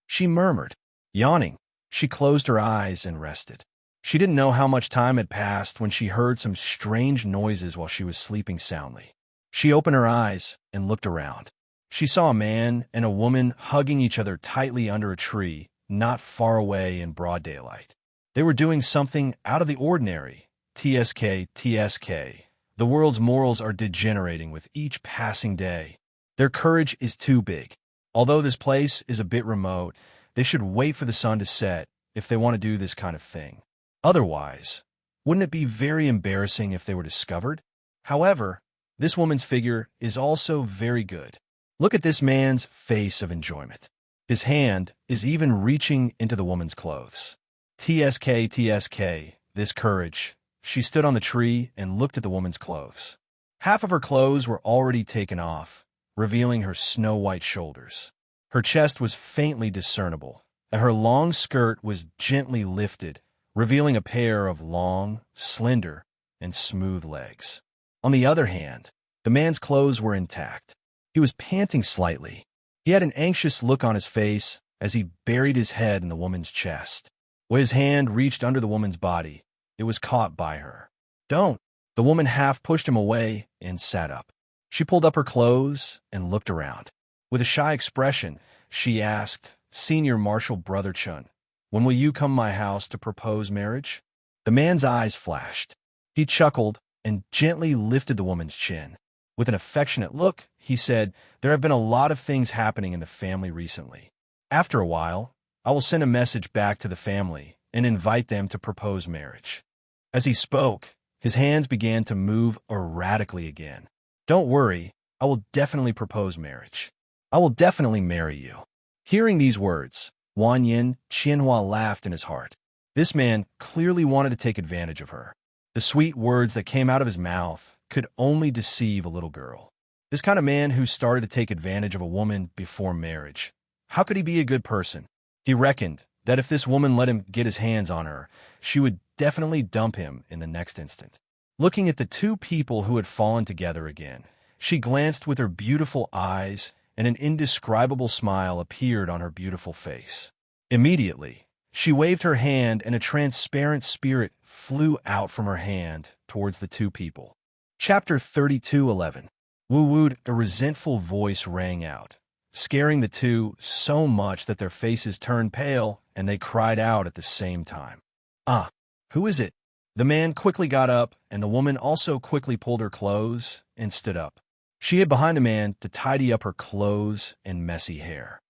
She murmured. Yawning, she closed her eyes and rested. She didn't know how much time had passed when she heard some strange noises while she was sleeping soundly. She opened her eyes and looked around. She saw a man and a woman hugging each other tightly under a tree, not far away in broad daylight. They were doing something out of the ordinary. TSK, TSK. The world's morals are degenerating with each passing day. Their courage is too big. Although this place is a bit remote, they should wait for the sun to set if they want to do this kind of thing. Otherwise, wouldn't it be very embarrassing if they were discovered? However, this woman's figure is also very good. Look at this man's face of enjoyment. His hand is even reaching into the woman's clothes. TSK, TSK, this courage. She stood on the tree and looked at the woman's clothes. Half of her clothes were already taken off, revealing her snow-white shoulders. Her chest was faintly discernible, and her long skirt was gently lifted, revealing a pair of long, slender, and smooth legs. On the other hand, the man's clothes were intact. He was panting slightly. He had an anxious look on his face as he buried his head in the woman's chest. When his hand reached under the woman's body, it was caught by her. Don't! The woman half pushed him away and sat up. She pulled up her clothes and looked around. With a shy expression, she asked, Senior Marshal Brother Chun, when will you come to my house to propose marriage? The man's eyes flashed. He chuckled and gently lifted the woman's chin. With an affectionate look, he said, There have been a lot of things happening in the family recently. After a while, I will send a message back to the family and invite them to propose marriage." As he spoke, his hands began to move erratically again. "Don't worry, I will definitely propose marriage. I will definitely marry you." Hearing these words, Wanyan Qianhua laughed in his heart. This man clearly wanted to take advantage of her. The sweet words that came out of his mouth could only deceive a little girl. This kind of man who started to take advantage of a woman before marriage. How could he be a good person? He reckoned that if this woman let him get his hands on her, she would definitely dump him in the next instant. Looking at the two people who had fallen together again, she glanced with her beautiful eyes, and an indescribable smile appeared on her beautiful face. Immediately, she waved her hand, and a transparent spirit flew out from her hand towards the two people. Chapter 32:11. Woo-wooed, a resentful voice rang out, scaring the two so much that their faces turned pale and they cried out at the same time. "Ah, who is it?" The man quickly got up, and the woman also quickly pulled her clothes and stood up. She hid behind the man to tidy up her clothes and messy hair.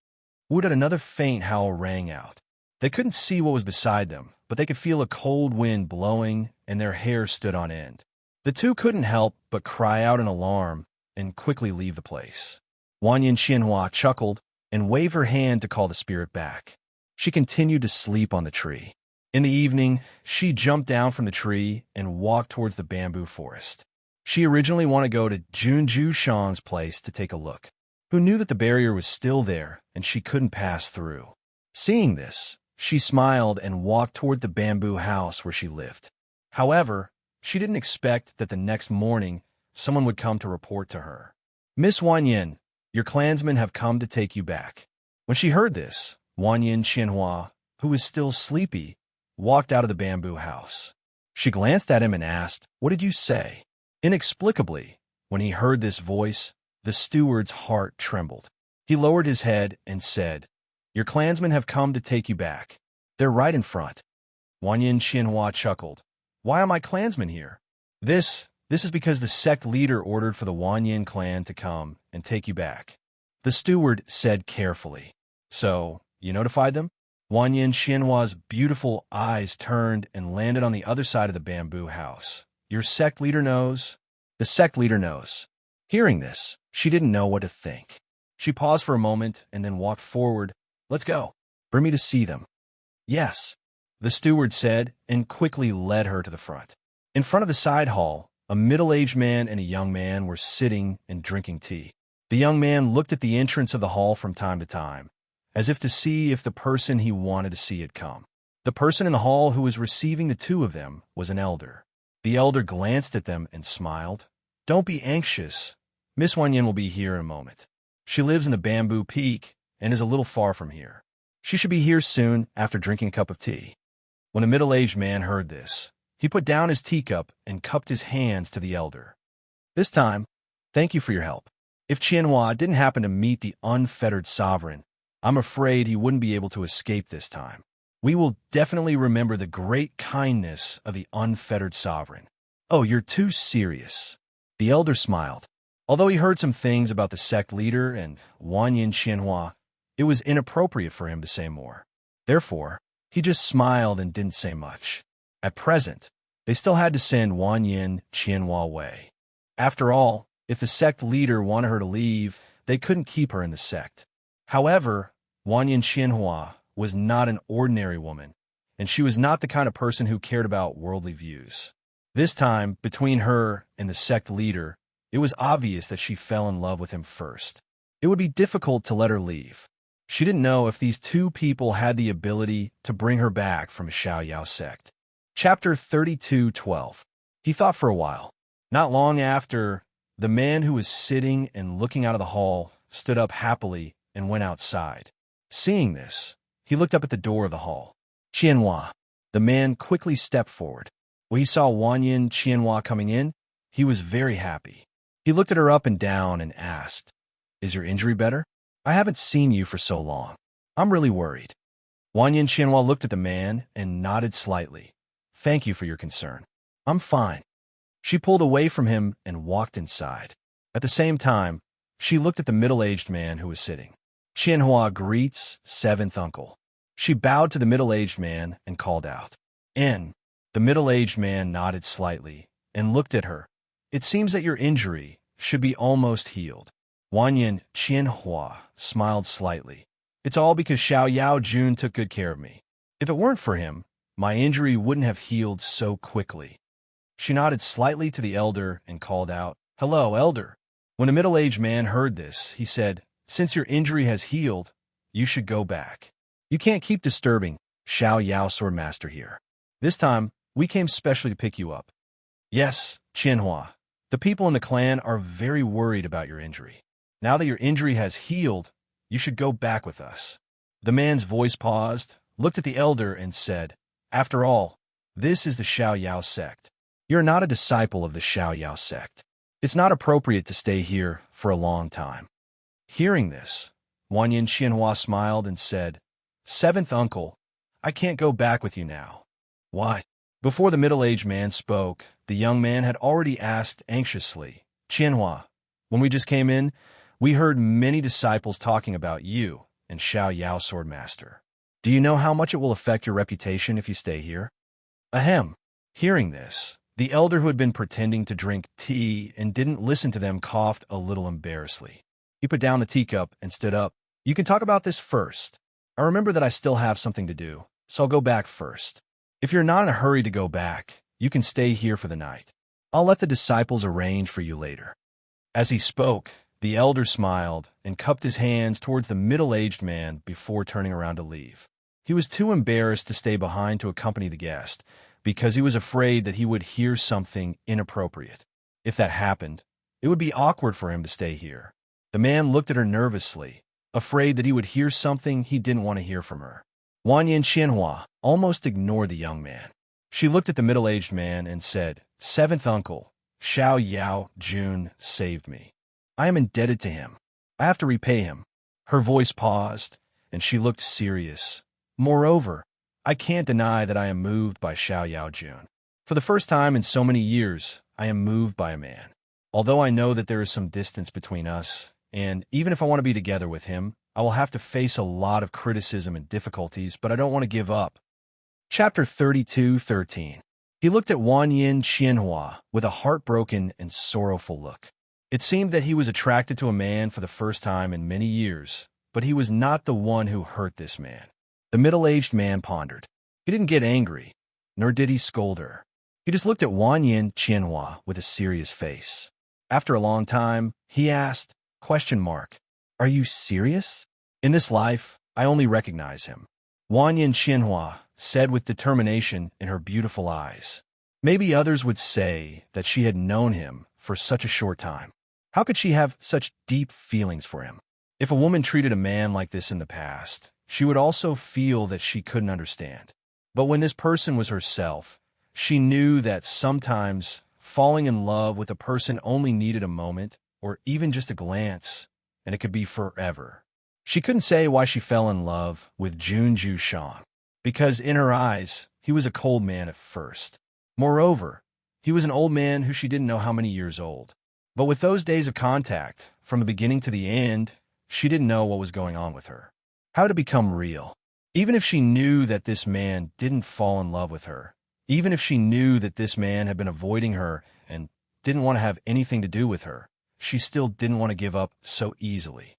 Woot, another faint howl rang out. They couldn't see what was beside them, but they could feel a cold wind blowing, and their hair stood on end. The two couldn't help but cry out in alarm and quickly leave the place. Wanyan Qianhua chuckled and waved her hand to call the spirit back. She continued to sleep on the tree. In the evening, she jumped down from the tree and walked towards the bamboo forest. She originally wanted to go to Junju Shan's place to take a look, who knew that the barrier was still there and she couldn't pass through. Seeing this, she smiled and walked toward the bamboo house where she lived. However, she didn't expect that the next morning someone would come to report to her. "Miss Wanyan, your clansmen have come to take you back." When she heard this, Wanyan Qianhua, who was still sleepy, walked out of the bamboo house. She glanced at him and asked, "What did you say?" Inexplicably, when he heard this voice, the steward's heart trembled. He lowered his head and said, "Your clansmen have come to take you back. They're right in front." Wanyan Qianhua chuckled. "Why are my clansmen here?" This is because the sect leader ordered for the Wanyan clan to come and take you back," the steward said carefully. "So, you notified them?" Wanyan Qianhua's beautiful eyes turned and landed on the other side of the bamboo house. "Your sect leader knows?" "The sect leader knows." Hearing this, she didn't know what to think. She paused for a moment and then walked forward. "Let's go. Bring me to see them." "Yes," the steward said, and quickly led her to the front. In front of the side hall, a middle-aged man and a young man were sitting and drinking tea. The young man looked at the entrance of the hall from time to time, as if to see if the person he wanted to see had come. The person in the hall who was receiving the two of them was an elder. The elder glanced at them and smiled. "Don't be anxious. Miss Wanyan will be here in a moment. She lives in the bamboo peak and is a little far from here. She should be here soon after drinking a cup of tea." When the middle-aged man heard this, he put down his teacup and cupped his hands to the elder. "This time, thank you for your help. If Qianhua didn't happen to meet the unfettered sovereign, I'm afraid he wouldn't be able to escape this time. We will definitely remember the great kindness of the unfettered sovereign." "Oh, you're too serious." The elder smiled. Although he heard some things about the sect leader and Wanyan Qianhua, it was inappropriate for him to say more. Therefore, he just smiled and didn't say much. At present, they still had to send Wanyan Qianhua away. After all, if the sect leader wanted her to leave, they couldn't keep her in the sect. However, Wanyan Qianhua was not an ordinary woman, and she was not the kind of person who cared about worldly views. This time, between her and the sect leader, it was obvious that she fell in love with him first. It would be difficult to let her leave. She didn't know if these two people had the ability to bring her back from Xiaoyao sect. Chapter 32:12. He thought for a while. Not long after, the man who was sitting and looking out of the hall stood up happily and went outside. Seeing this, he looked up at the door of the hall. "Qianhua." The man quickly stepped forward. When he saw Wanyan Qianhua coming in, he was very happy. He looked at her up and down and asked, "Is your injury better? I haven't seen you for so long. I'm really worried." Wanyan Qianhua looked at the man and nodded slightly. "Thank you for your concern. I'm fine." She pulled away from him and walked inside. At the same time, she looked at the middle-aged man who was sitting. "Qianhua greets, seventh uncle." She bowed to the middle-aged man and called out, "In." The middle-aged man nodded slightly and looked at her. "It seems that your injury should be almost healed." Wanyan Qianhua smiled slightly. "It's all because Xiao Yao Jun took good care of me. If it weren't for him, my injury wouldn't have healed so quickly." She nodded slightly to the elder and called out, "Hello, elder." When the middle-aged man heard this, he said, "Since your injury has healed, you should go back. You can't keep disturbing Xiao Yao Swordmaster here. This time, we came specially to pick you up." "Yes, Qianhua. The people in the clan are very worried about your injury. Now that your injury has healed, you should go back with us." The man's voice paused, looked at the elder, and said, "After all, this is the Xiao Yao sect. You're not a disciple of the Xiao Yao sect. It's not appropriate to stay here for a long time." Hearing this, Wanyan Qianhua smiled and said, "Seventh uncle, I can't go back with you now." "Why?" Before the middle-aged man spoke, the young man had already asked anxiously, "Qianhua, when we just came in, we heard many disciples talking about you and Xiao Yao Swordmaster. Do you know how much it will affect your reputation if you stay here?" Ahem. Hearing this, the elder who had been pretending to drink tea and didn't listen to them coughed a little embarrassedly. He put down the teacup and stood up. "You can talk about this first. I remember that I still have something to do, so I'll go back first. If you're not in a hurry to go back, you can stay here for the night. I'll let the disciples arrange for you later." As he spoke, the elder smiled and cupped his hands towards the middle-aged man before turning around to leave. He was too embarrassed to stay behind to accompany the guest, because he was afraid that he would hear something inappropriate. If that happened, it would be awkward for him to stay here. The man looked at her nervously, afraid that he would hear something he didn't want to hear from her. Wanyan Qianhua almost ignored the young man. She looked at the middle-aged man and said, "Seventh uncle, Xiao Yao Jun saved me. I am indebted to him. I have to repay him." Her voice paused, and she looked serious. "Moreover, I can't deny that I am moved by Xiao Yao Jun. For the first time in so many years, I am moved by a man. Although I know that there is some distance between us, and even if I want to be together with him, I will have to face a lot of criticism and difficulties, but I don't want to give up." Chapter 32:13. He looked at Wanyan Qianhua with a heartbroken and sorrowful look. It seemed that he was attracted to a man for the first time in many years, but he was not the one who hurt this man. The middle-aged man pondered. He didn't get angry, nor did he scold her. He just looked at Wanyan Qianhua with a serious face. After a long time, he asked, "Are you serious?" "In this life, I only recognize him," Wanyan Qianhua said with determination in her beautiful eyes. Maybe others would say that she had known him for such a short time. How could she have such deep feelings for him? If a woman treated a man like this in the past, she would also feel that she couldn't understand. But when this person was herself, she knew that sometimes falling in love with a person only needed a moment, or even just a glance, and it could be forever. She couldn't say why she fell in love with Junju Shang, because in her eyes, he was a cold man at first. Moreover, he was an old man who she didn't know how many years old. But with those days of contact, from the beginning to the end, she didn't know what was going on with her. How to become real. Even if she knew that this man didn't fall in love with her, even if she knew that this man had been avoiding her and didn't want to have anything to do with her, she still didn't want to give up so easily.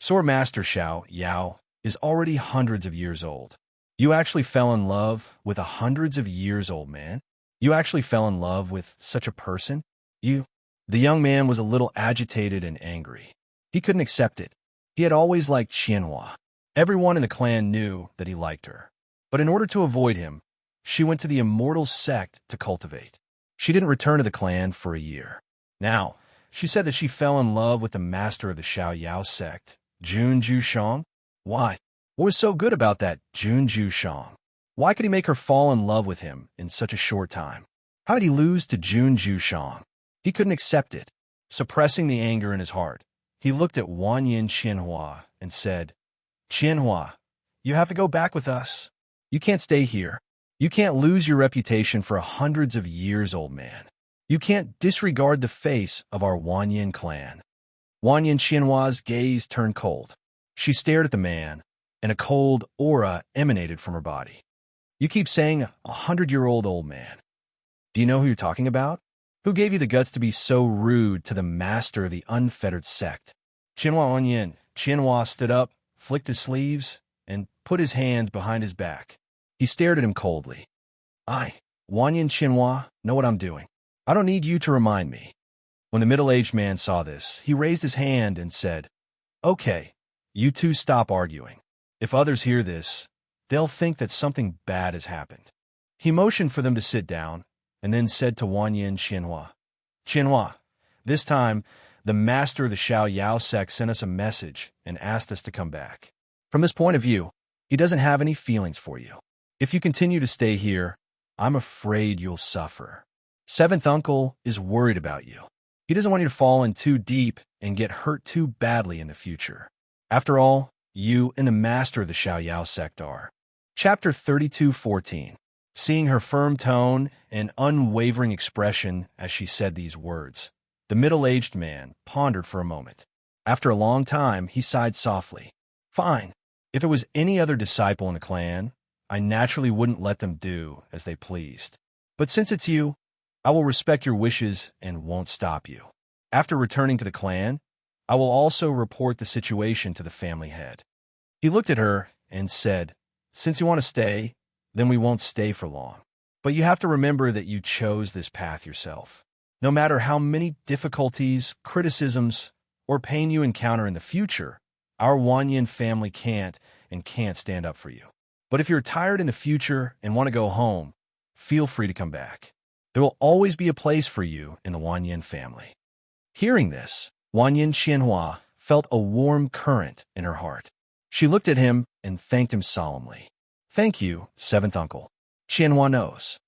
Swordmaster Xiao Yao is already hundreds of years old. You actually fell in love with a hundreds of years old man? You actually fell in love with such a person? The young man was a little agitated and angry. He couldn't accept it. He had always liked Qianhua. Everyone in the clan knew that he liked her. But in order to avoid him, she went to the immortal sect to cultivate. She didn't return to the clan for a year. Now, she said that she fell in love with the master of the Xiao Yao sect, Junju Shang. Why? What was so good about that Junju Shang? Why could he make her fall in love with him in such a short time? How did he lose to Junju Shang? He couldn't accept it. Suppressing the anger in his heart, he looked at Wanyan Qianhua and said, "Qianhua, you have to go back with us. You can't stay here. You can't lose your reputation for a hundreds of years old man. You can't disregard the face of our Wanyan clan." Wanyan Qianhua's gaze turned cold. She stared at the man, and a cold aura emanated from her body. You keep saying 100-year-old old man. Do you know who you're talking about? Who gave you the guts to be so rude to the master of the unfettered sect? Qianhua stood up, flicked his sleeves, and put his hands behind his back. He stared at him coldly. I, Wanyan Qianhua, know what I'm doing. I don't need you to remind me. When the middle-aged man saw this, he raised his hand and said, Okay, you two stop arguing. If others hear this, they'll think that something bad has happened. He motioned for them to sit down, and then said to Wanyan Qianhua, Qianhua, this time, the master of the Xiao Yao sect sent us a message and asked us to come back. From this point of view, he doesn't have any feelings for you. If you continue to stay here, I'm afraid you'll suffer. Seventh uncle is worried about you. He doesn't want you to fall in too deep and get hurt too badly in the future. After all, you and the master of the Xiao Yao sect are. Chapter 32:14. Seeing her firm tone and unwavering expression as she said these words, the middle-aged man pondered for a moment. After a long time, he sighed softly. Fine. If it was any other disciple in the clan, I naturally wouldn't let them do as they pleased. But since it's you, I will respect your wishes and won't stop you. After returning to the clan, I will also report the situation to the family head. He looked at her and said, Since you want to stay, then we won't stay for long. But you have to remember that you chose this path yourself. No matter how many difficulties, criticisms, or pain you encounter in the future, our Wanyan family can't stand up for you. But if you're tired in the future and want to go home, feel free to come back. There will always be a place for you in the Wanyan family. Hearing this, Wanyan Qianhua felt a warm current in her heart. She looked at him and thanked him solemnly. Thank you, seventh uncle. Qianhua knows.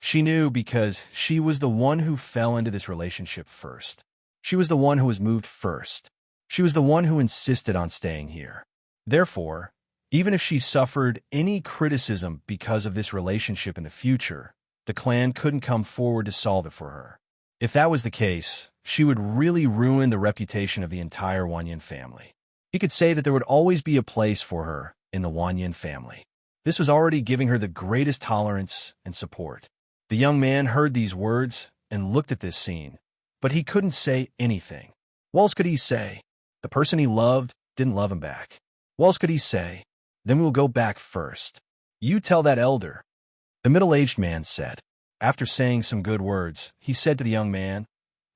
She knew because she was the one who fell into this relationship first. She was the one who was moved first. She was the one who insisted on staying here. Therefore, even if she suffered any criticism because of this relationship in the future, the clan couldn't come forward to solve it for her. If that was the case, she would really ruin the reputation of the entire Wanyan family. He could say that there would always be a place for her in the Wanyan family. This was already giving her the greatest tolerance and support. The young man heard these words and looked at this scene, but he couldn't say anything. What else could he say? The person he loved didn't love him back. What else could he say? Then we'll go back first. You tell that elder. The middle-aged man said. After saying some good words, he said to the young man,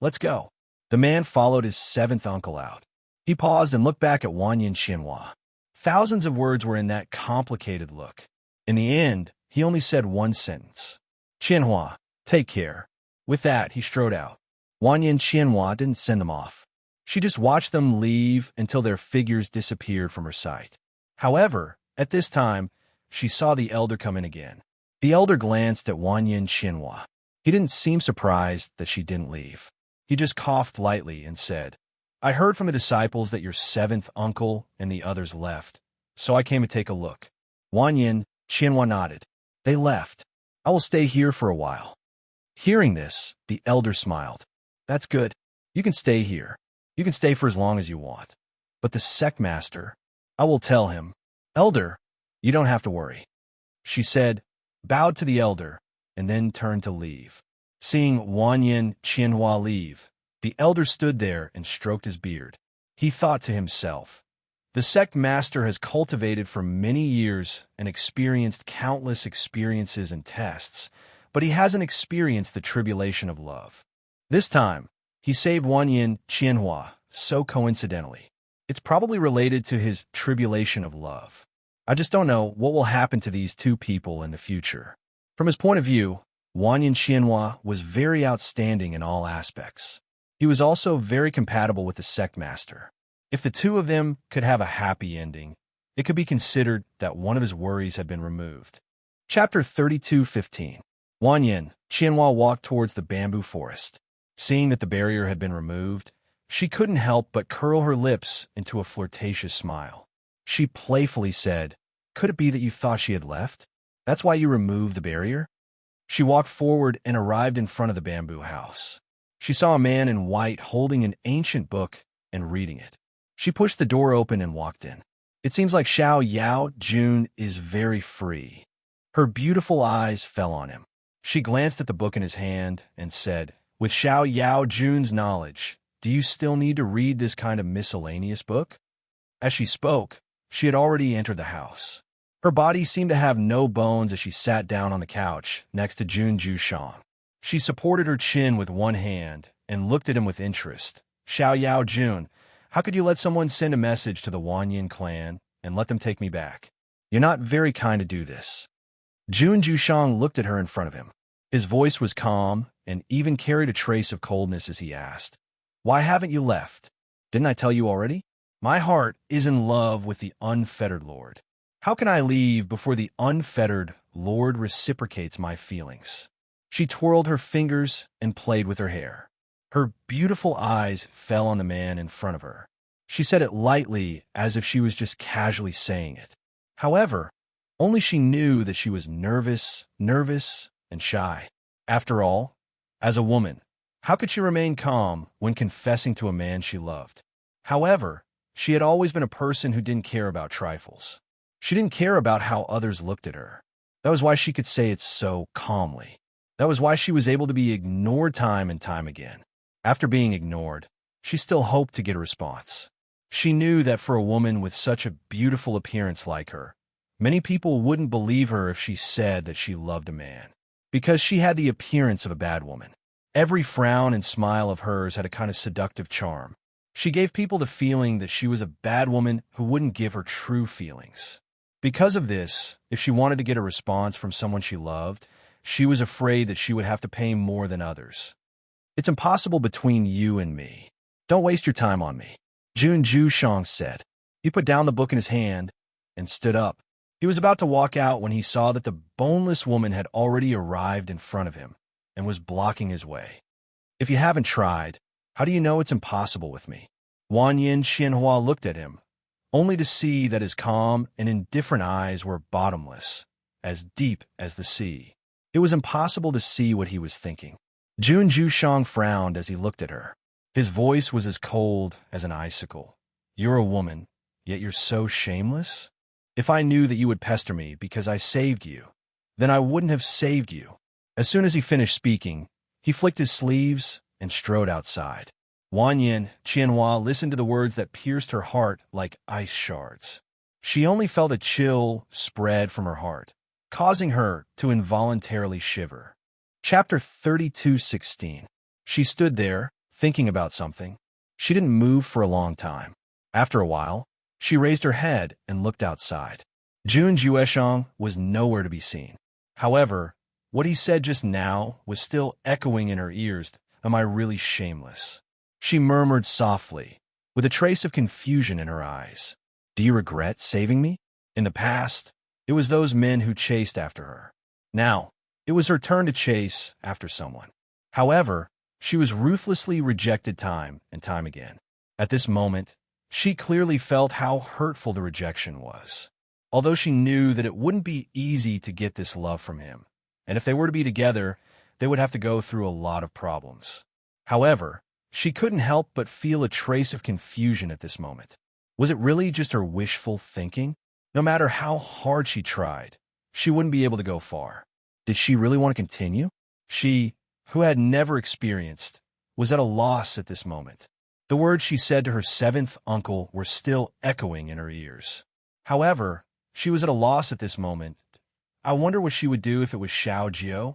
Let's go. The man followed his seventh uncle out. He paused and looked back at Wanyan Qianhua. Thousands of words were in that complicated look. In the end, he only said one sentence. Qianhua, take care. With that, he strode out. Wanyan Qianhua didn't send them off. She just watched them leave until their figures disappeared from her sight. However, at this time, she saw the elder come in again. The elder glanced at Wanyan Qianhua. He didn't seem surprised that she didn't leave. He just coughed lightly and said, I heard from the disciples that your seventh uncle and the others left, so I came to take a look. Wanyan Qianhua nodded. They left. I will stay here for a while. Hearing this, the elder smiled. That's good. You can stay here. You can stay for as long as you want. But the sect master, I will tell him, Elder, you don't have to worry. She said, bowed to the elder, and then turned to leave. Seeing Wanyan Qianhua leave, the elder stood there and stroked his beard. He thought to himself, the sect master has cultivated for many years and experienced countless experiences and tests, but he hasn't experienced the tribulation of love. This time, he saved Wanyan Qianhua so coincidentally. It's probably related to his tribulation of love. I just don't know what will happen to these two people in the future. From his point of view, Wanyan Qianhua was very outstanding in all aspects. He was also very compatible with the sect master. If the two of them could have a happy ending, it could be considered that one of his worries had been removed. Chapter 32:15. Wanyan Qianhua walked towards the bamboo forest. Seeing that the barrier had been removed, she couldn't help but curl her lips into a flirtatious smile. She playfully said, Could it be that you thought she had left? That's why you removed the barrier? She walked forward and arrived in front of the bamboo house. She saw a man in white holding an ancient book and reading it. She pushed the door open and walked in. It seems like Xiao Yao Jun is very free. Her beautiful eyes fell on him. She glanced at the book in his hand and said, with Xiao Yao Jun's knowledge, do you still need to read this kind of miscellaneous book? As she spoke, she had already entered the house. Her body seemed to have no bones as she sat down on the couch next to Jun Jushang. She supported her chin with one hand and looked at him with interest. Xiao Yao Jun, how could you let someone send a message to the Wanyin clan and let them take me back? You're not very kind to do this. Jun Jushang looked at her in front of him. His voice was calm and even carried a trace of coldness as he asked, why haven't you left? Didn't I tell you already? My heart is in love with the unfettered Lord. How can I leave before the unfettered Lord reciprocates my feelings? She twirled her fingers and played with her hair. Her beautiful eyes fell on the man in front of her. She said it lightly as if she was just casually saying it. However, only she knew that she was nervous, and shy. After all, as a woman, how could she remain calm when confessing to a man she loved? However, she had always been a person who didn't care about trifles. She didn't care about how others looked at her. That was why she could say it so calmly. That was why she was able to be ignored time and time again. After being ignored, she still hoped to get a response. She knew that for a woman with such a beautiful appearance like her, many people wouldn't believe her if she said that she loved a man, because she had the appearance of a bad woman. Every frown and smile of hers had a kind of seductive charm. She gave people the feeling that she was a bad woman who wouldn't give her true feelings. Because of this, if she wanted to get a response from someone she loved, she was afraid that she would have to pay more than others. It's impossible between you and me. Don't waste your time on me, Jun Jushang said. He put down the book in his hand and stood up. He was about to walk out when he saw that the boneless woman had already arrived in front of him and was blocking his way. If you haven't tried, how do you know it's impossible with me? Wanyin Xianhua looked at him, only to see that his calm and indifferent eyes were bottomless, as deep as the sea. It was impossible to see what he was thinking. Jun Jushang frowned as he looked at her. His voice was as cold as an icicle. You're a woman, yet you're so shameless? If I knew that you would pester me because I saved you, then I wouldn't have saved you. As soon as he finished speaking, he flicked his sleeves and strode outside. Wanyin Qianhua listened to the words that pierced her heart like ice shards. She only felt a chill spread from her heart, causing her to involuntarily shiver. Chapter 32:16. She stood there, thinking about something. She didn't move for a long time. After a while, she raised her head and looked outside. Jun Jueshang was nowhere to be seen. However, what he said just now was still echoing in her ears. Am I really shameless? She murmured softly, with a trace of confusion in her eyes. Do you regret saving me? In the past, it was those men who chased after her. Now, it was her turn to chase after someone. However, she was ruthlessly rejected time and time again. At this moment, she clearly felt how hurtful the rejection was. Although she knew that it wouldn't be easy to get this love from him, and if they were to be together, they would have to go through a lot of problems. However, she couldn't help but feel a trace of confusion at this moment. Was it really just her wishful thinking? No matter how hard she tried, she wouldn't be able to go far. Did she really want to continue? She, who had never experienced, was at a loss at this moment. The words she said to her seventh uncle were still echoing in her ears. However, she was at a loss at this moment. I wonder what she would do if it was Xiao Jiao.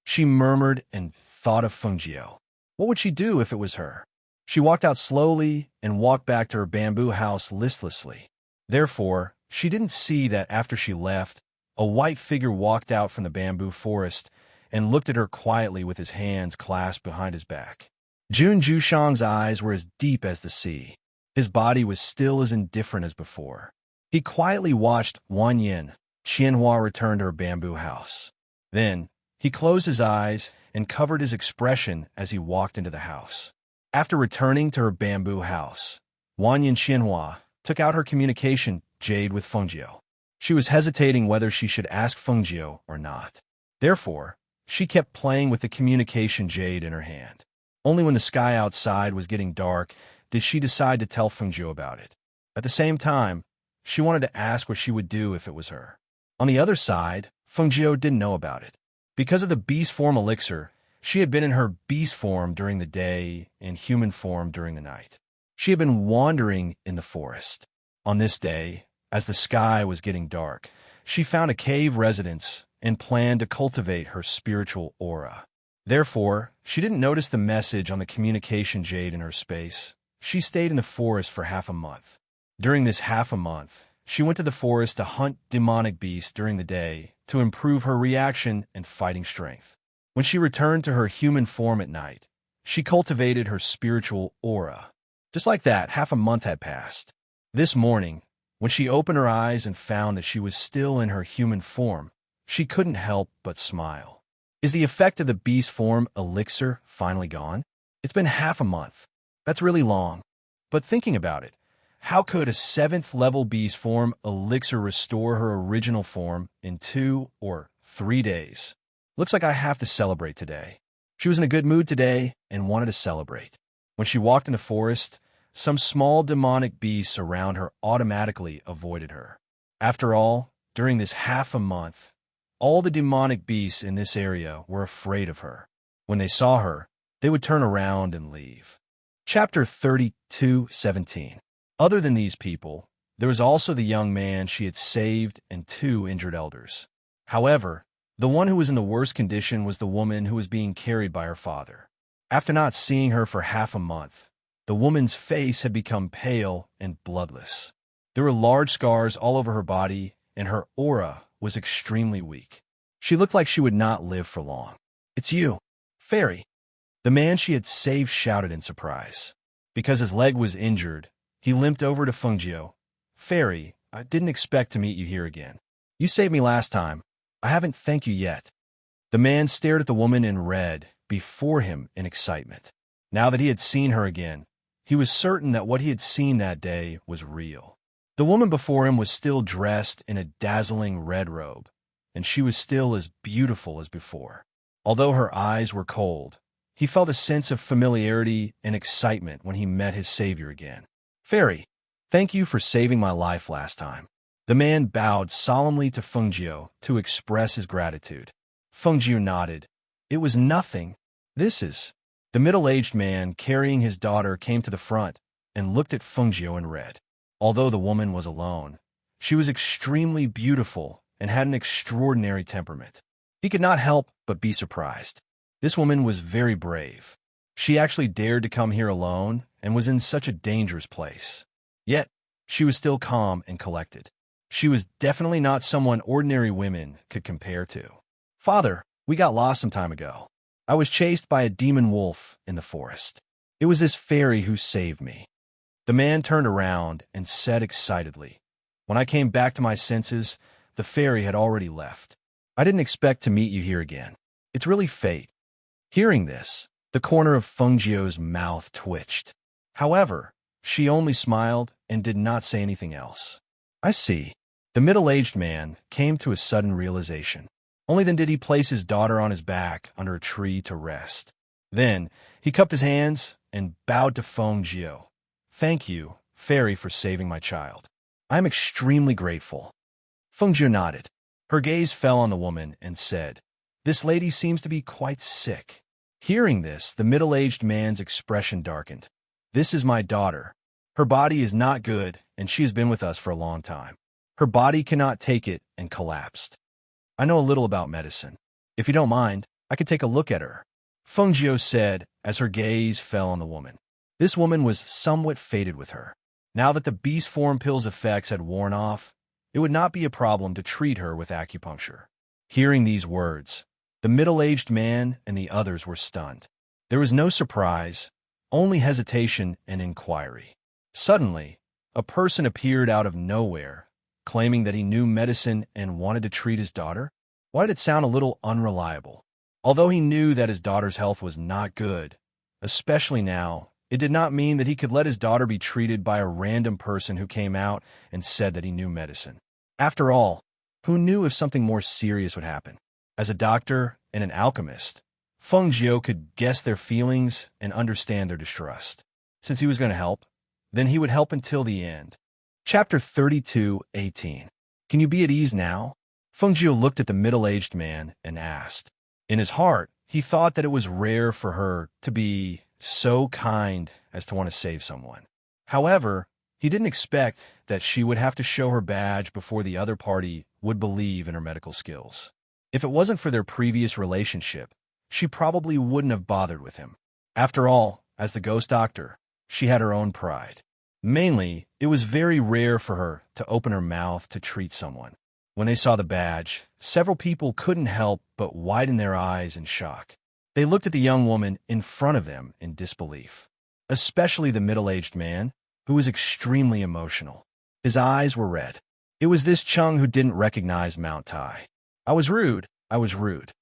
She murmured and thought of Feng Jiao. What would she do if it was her? She walked out slowly and walked back to her bamboo house listlessly. Therefore, she didn't see that after she left, a white figure walked out from the bamboo forest and looked at her quietly with his hands clasped behind his back. Jun Jushang's eyes were as deep as the sea. His body was still as indifferent as before. He quietly watched Wanyin Qianhua return to her bamboo house. Then, he closed his eyes and covered his expression as he walked into the house. After returning to her bamboo house, Wanyin Qianhua took out her communication jade with Feng Jiao. She was hesitating whether she should ask Feng Jiao or not. Therefore, she kept playing with the communication jade in her hand. Only when the sky outside was getting dark did she decide to tell Feng Jiao about it. At the same time, She wanted to ask what she would do if it was her. On the other side, Fengjiu didn't know about it. Because of the beast form elixir, she had been in her beast form during the day and human form during the night. She had been wandering in the forest. On this day, as the sky was getting dark, she found a cave residence and planned to cultivate her spiritual aura. Therefore, she didn't notice the message on the communication jade in her space. She stayed in the forest for half a month. During this half a month, she went to the forest to hunt demonic beasts during the day to improve her reaction and fighting strength. When she returned to her human form at night, she cultivated her spiritual aura. Just like that, half a month had passed. This morning, when she opened her eyes and found that she was still in her human form, she couldn't help but smile. Is the effect of the beast form elixir finally gone? It's been half a month. That's really long. But thinking about it, how could a 7th level beast form elixir restore her original form in 2 or 3 days? Looks like I have to celebrate today. She was in a good mood today and wanted to celebrate. When she walked in the forest, some small demonic beasts around her automatically avoided her. After all, during this half a month, all the demonic beasts in this area were afraid of her. When they saw her, they would turn around and leave. Chapter 32:17. Other than these people, there was also the young man she had saved and 2 injured elders. However, the one who was in the worst condition was the woman who was being carried by her father. After not seeing her for half a month, the woman's face had become pale and bloodless. There were large scars all over her body, and her aura was extremely weak. She looked like she would not live for long. "It's you, fairy." The man she had saved shouted in surprise. Because his leg was injured, he limped over to Fengjiu. "Fairy, I didn't expect to meet you here again. You saved me last time. I haven't thanked you yet." The man stared at the woman in red before him in excitement. Now that he had seen her again, he was certain that what he had seen that day was real. The woman before him was still dressed in a dazzling red robe, and she was still as beautiful as before. Although her eyes were cold, he felt a sense of familiarity and excitement when he met his savior again. "Fairy, thank you for saving my life last time." The man bowed solemnly to Fengjiu to express his gratitude. Fengjiu nodded. "It was nothing. This is..." The middle-aged man carrying his daughter came to the front and looked at Fengjiu and read. Although the woman was alone, she was extremely beautiful and had an extraordinary temperament. He could not help but be surprised. This woman was very brave. She actually dared to come here alone and was in such a dangerous place. Yet, she was still calm and collected. She was definitely not someone ordinary women could compare to. "Father, we got lost some time ago. I was chased by a demon wolf in the forest. It was this fairy who saved me." The man turned around and said excitedly, "When I came back to my senses, the fairy had already left. I didn't expect to meet you here again. It's really fate." Hearing this, the corner of Fengjiu's mouth twitched. However, she only smiled and did not say anything else. "I see." The middle-aged man came to a sudden realization. Only then did he place his daughter on his back under a tree to rest. Then, he cupped his hands and bowed to Fengjiu. "Thank you, fairy, for saving my child. I am extremely grateful." Fengjiu nodded. Her gaze fell on the woman and said, "This lady seems to be quite sick." Hearing this, the middle-aged man's expression darkened. "This is my daughter. Her body is not good, and she has been with us for a long time. Her body cannot take it and collapsed. I know a little about medicine. If you don't mind, I could take a look at her," Fengjiu said as her gaze fell on the woman. This woman was somewhat faded with her. Now that the beast form pill's effects had worn off, it would not be a problem to treat her with acupuncture. Hearing these words, the middle-aged man and the others were stunned. There was no surprise, only hesitation and inquiry. Suddenly, a person appeared out of nowhere, claiming that he knew medicine and wanted to treat his daughter. Why did it sound a little unreliable? Although he knew that his daughter's health was not good, especially now, it did not mean that he could let his daughter be treated by a random person who came out and said that he knew medicine. After all, who knew if something more serious would happen? As a doctor and an alchemist, Fengjiu could guess their feelings and understand their distrust. Since he was going to help, then he would help until the end. Chapter 32:18. Can you be at ease now? Fengjiu looked at the middle-aged man and asked. In his heart, he thought that it was rare for her to be so kind as to want to save someone. However, he didn't expect that she would have to show her badge before the other party would believe in her medical skills. If it wasn't for their previous relationship, she probably wouldn't have bothered with him. After all, as the ghost doctor, she had her own pride. Mainly, it was very rare for her to open her mouth to treat someone. When they saw the badge, several people couldn't help but widen their eyes in shock. They looked at the young woman in front of them in disbelief, especially the middle-aged man, who was extremely emotional. His eyes were red. It was this Chung who didn't recognize Mount Tai. I was rude. I was rude.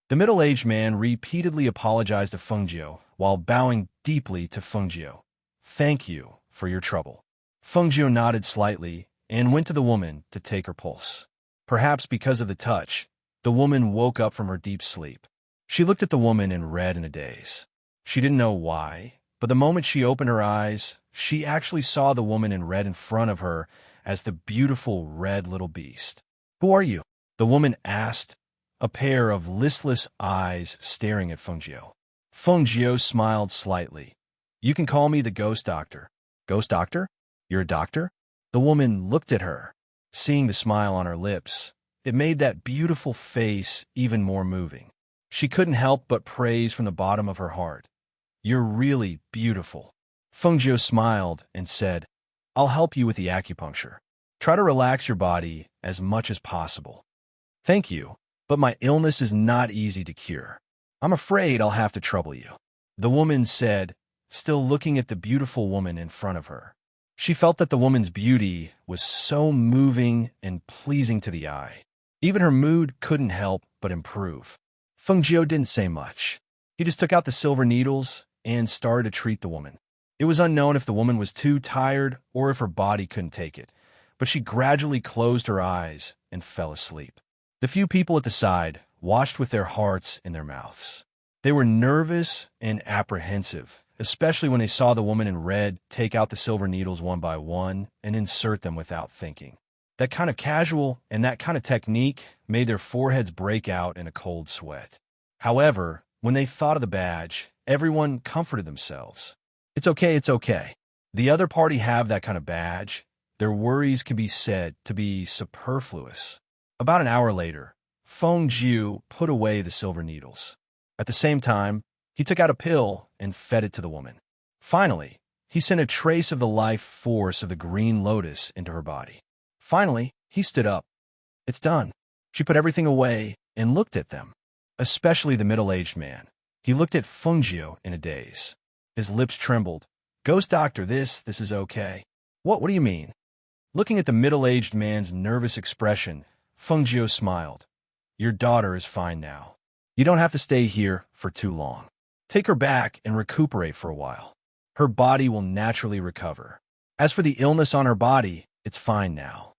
The middle-aged man repeatedly apologized to Fengjiu while bowing deeply to Fengjiu. Thank you for your trouble. Fengjiu nodded slightly and went to the woman to take her pulse. Perhaps because of the touch, the woman woke up from her deep sleep. She looked at the woman and read in a daze. She didn't know why, but the moment she opened her eyes, she actually saw the woman in red in front of her as the beautiful red little beast. Who are you? The woman asked, a pair of listless eyes staring at Fengjiu. Fengjiu smiled slightly. You can call me the ghost doctor. Ghost doctor? You're a doctor? The woman looked at her. Seeing the smile on her lips, it made that beautiful face even more moving. She couldn't help but praise from the bottom of her heart. You're really beautiful. Fengjiu smiled and said, I'll help you with the acupuncture. Try to relax your body as much as possible. Thank you, but my illness is not easy to cure. I'm afraid I'll have to trouble you. The woman said, still looking at the beautiful woman in front of her. She felt that the woman's beauty was so moving and pleasing to the eye. Even her mood couldn't help but improve. Fengjiu didn't say much. He just took out the silver needles and started to treat the woman. It was unknown if the woman was too tired or if her body couldn't take it, but she gradually closed her eyes and fell asleep. The few people at the side watched with their hearts in their mouths. They were nervous and apprehensive, especially when they saw the woman in red take out the silver needles one by one and insert them without thinking. That kind of casual and that kind of technique made their foreheads break out in a cold sweat. However, when they thought of the badge, everyone comforted themselves. It's okay, it's okay. The other party have that kind of badge. Their worries can be said to be superfluous. About an hour later, Fengjiu put away the silver needles. At the same time, he took out a pill and fed it to the woman. Finally, he sent a trace of the life force of the green lotus into her body. Finally, he stood up. It's done. She put everything away and looked at them, especially the middle-aged man. He looked at Fengjiu in a daze. His lips trembled. Ghost doctor, this is okay. What do you mean? Looking at the middle-aged man's nervous expression, Fengjiu smiled. Your daughter is fine now. You don't have to stay here for too long. Take her back and recuperate for a while. Her body will naturally recover. As for the illness on her body, it's fine now.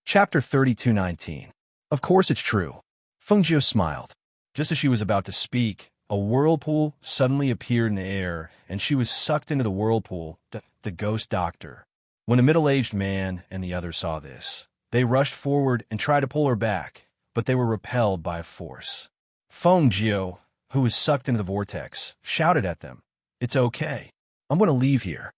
Chapter 32:19. Of course it's true. Fengjiu smiled. Just as she was about to speak, a whirlpool suddenly appeared in the air, and she was sucked into the whirlpool, the ghost doctor. When the middle-aged man and the others saw this, they rushed forward and tried to pull her back, but they were repelled by a force. Fengjiu, who was sucked into the vortex, shouted at them, It's okay. I'm going to leave here.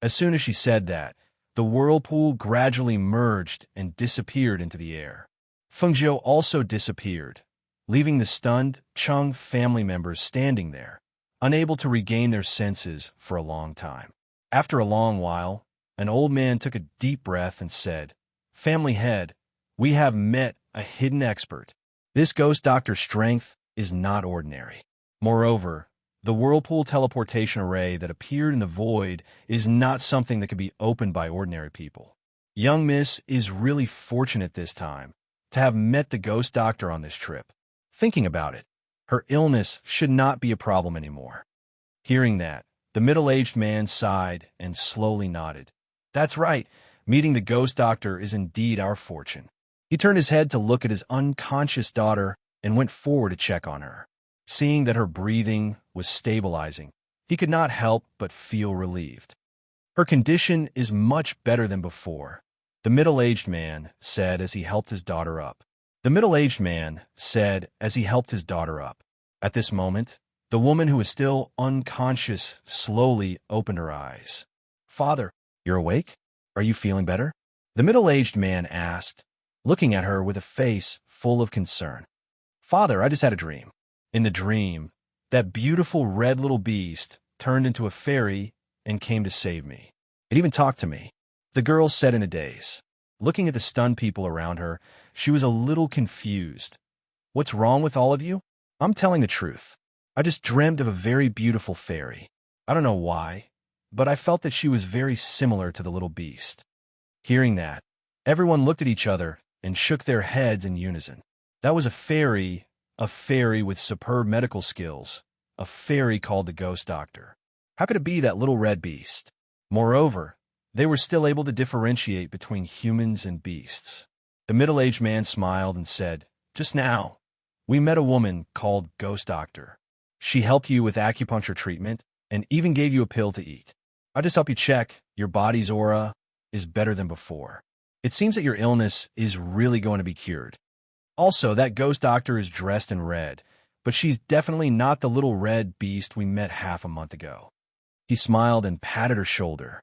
As soon as she said that, the whirlpool gradually merged and disappeared into the air. Fengjiu also disappeared, leaving the stunned Chung family members standing there, unable to regain their senses for a long time. After a long while, an old man took a deep breath and said, Family head, we have met a hidden expert. This ghost doctor's strength is not ordinary. Moreover, the whirlpool teleportation array that appeared in the void is not something that can be opened by ordinary people. Young Miss is really fortunate this time to have met the ghost doctor on this trip. Thinking about it, her illness should not be a problem anymore. Hearing that, the middle-aged man sighed and slowly nodded. That's right, meeting the ghost doctor is indeed our fortune. He turned his head to look at his unconscious daughter and went forward to check on her. Seeing that her breathing was stabilizing, he could not help but feel relieved. Her condition is much better than before, the middle-aged man said as he helped his daughter up. The middle-aged man said as he helped his daughter up. At this moment, the woman who was still unconscious slowly opened her eyes. "Father, you're awake? Are you feeling better?" The middle-aged man asked, looking at her with a face full of concern. "Father, I just had a dream. In the dream, that beautiful red little beast turned into a fairy and came to save me. It even talked to me," the girl said in a daze. Looking at the stunned people around her, she was a little confused. "What's wrong with all of you? I'm telling the truth. I just dreamt of a very beautiful fairy. I don't know why, but I felt that she was very similar to the little beast." Hearing that, everyone looked at each other and shook their heads in unison. That was a fairy with superb medical skills, a fairy called the Ghost Doctor. How could it be that little red beast? Moreover, they were still able to differentiate between humans and beasts. The middle-aged man smiled and said, "Just now, we met a woman called Ghost Doctor. She helped you with acupuncture treatment and even gave you a pill to eat. I just help you check your body's aura is better than before. It seems that your illness is really going to be cured. Also, that Ghost Doctor is dressed in red, but she's definitely not the little red beast we met half a month ago." He smiled and patted her shoulder.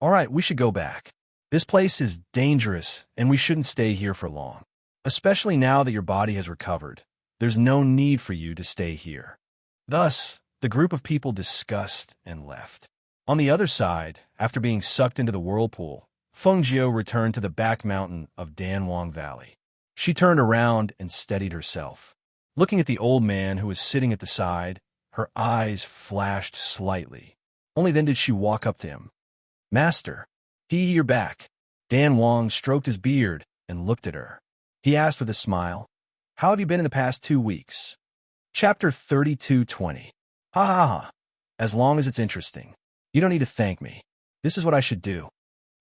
"All right, we should go back. This place is dangerous, and we shouldn't stay here for long. Especially now that your body has recovered. There's no need for you to stay here." Thus, the group of people discussed and left. On the other side, after being sucked into the whirlpool, Fengjiu returned to the back mountain of Danwang Valley. She turned around and steadied herself. Looking at the old man who was sitting at the side, her eyes flashed slightly. Only then did she walk up to him. "Master, you're back." Dan Wang stroked his beard and looked at her. He asked with a smile, "How have you been in the past 2 weeks?" Chapter 32:20. Ha ha ha. As long as it's interesting. You don't need to thank me. This is what I should do.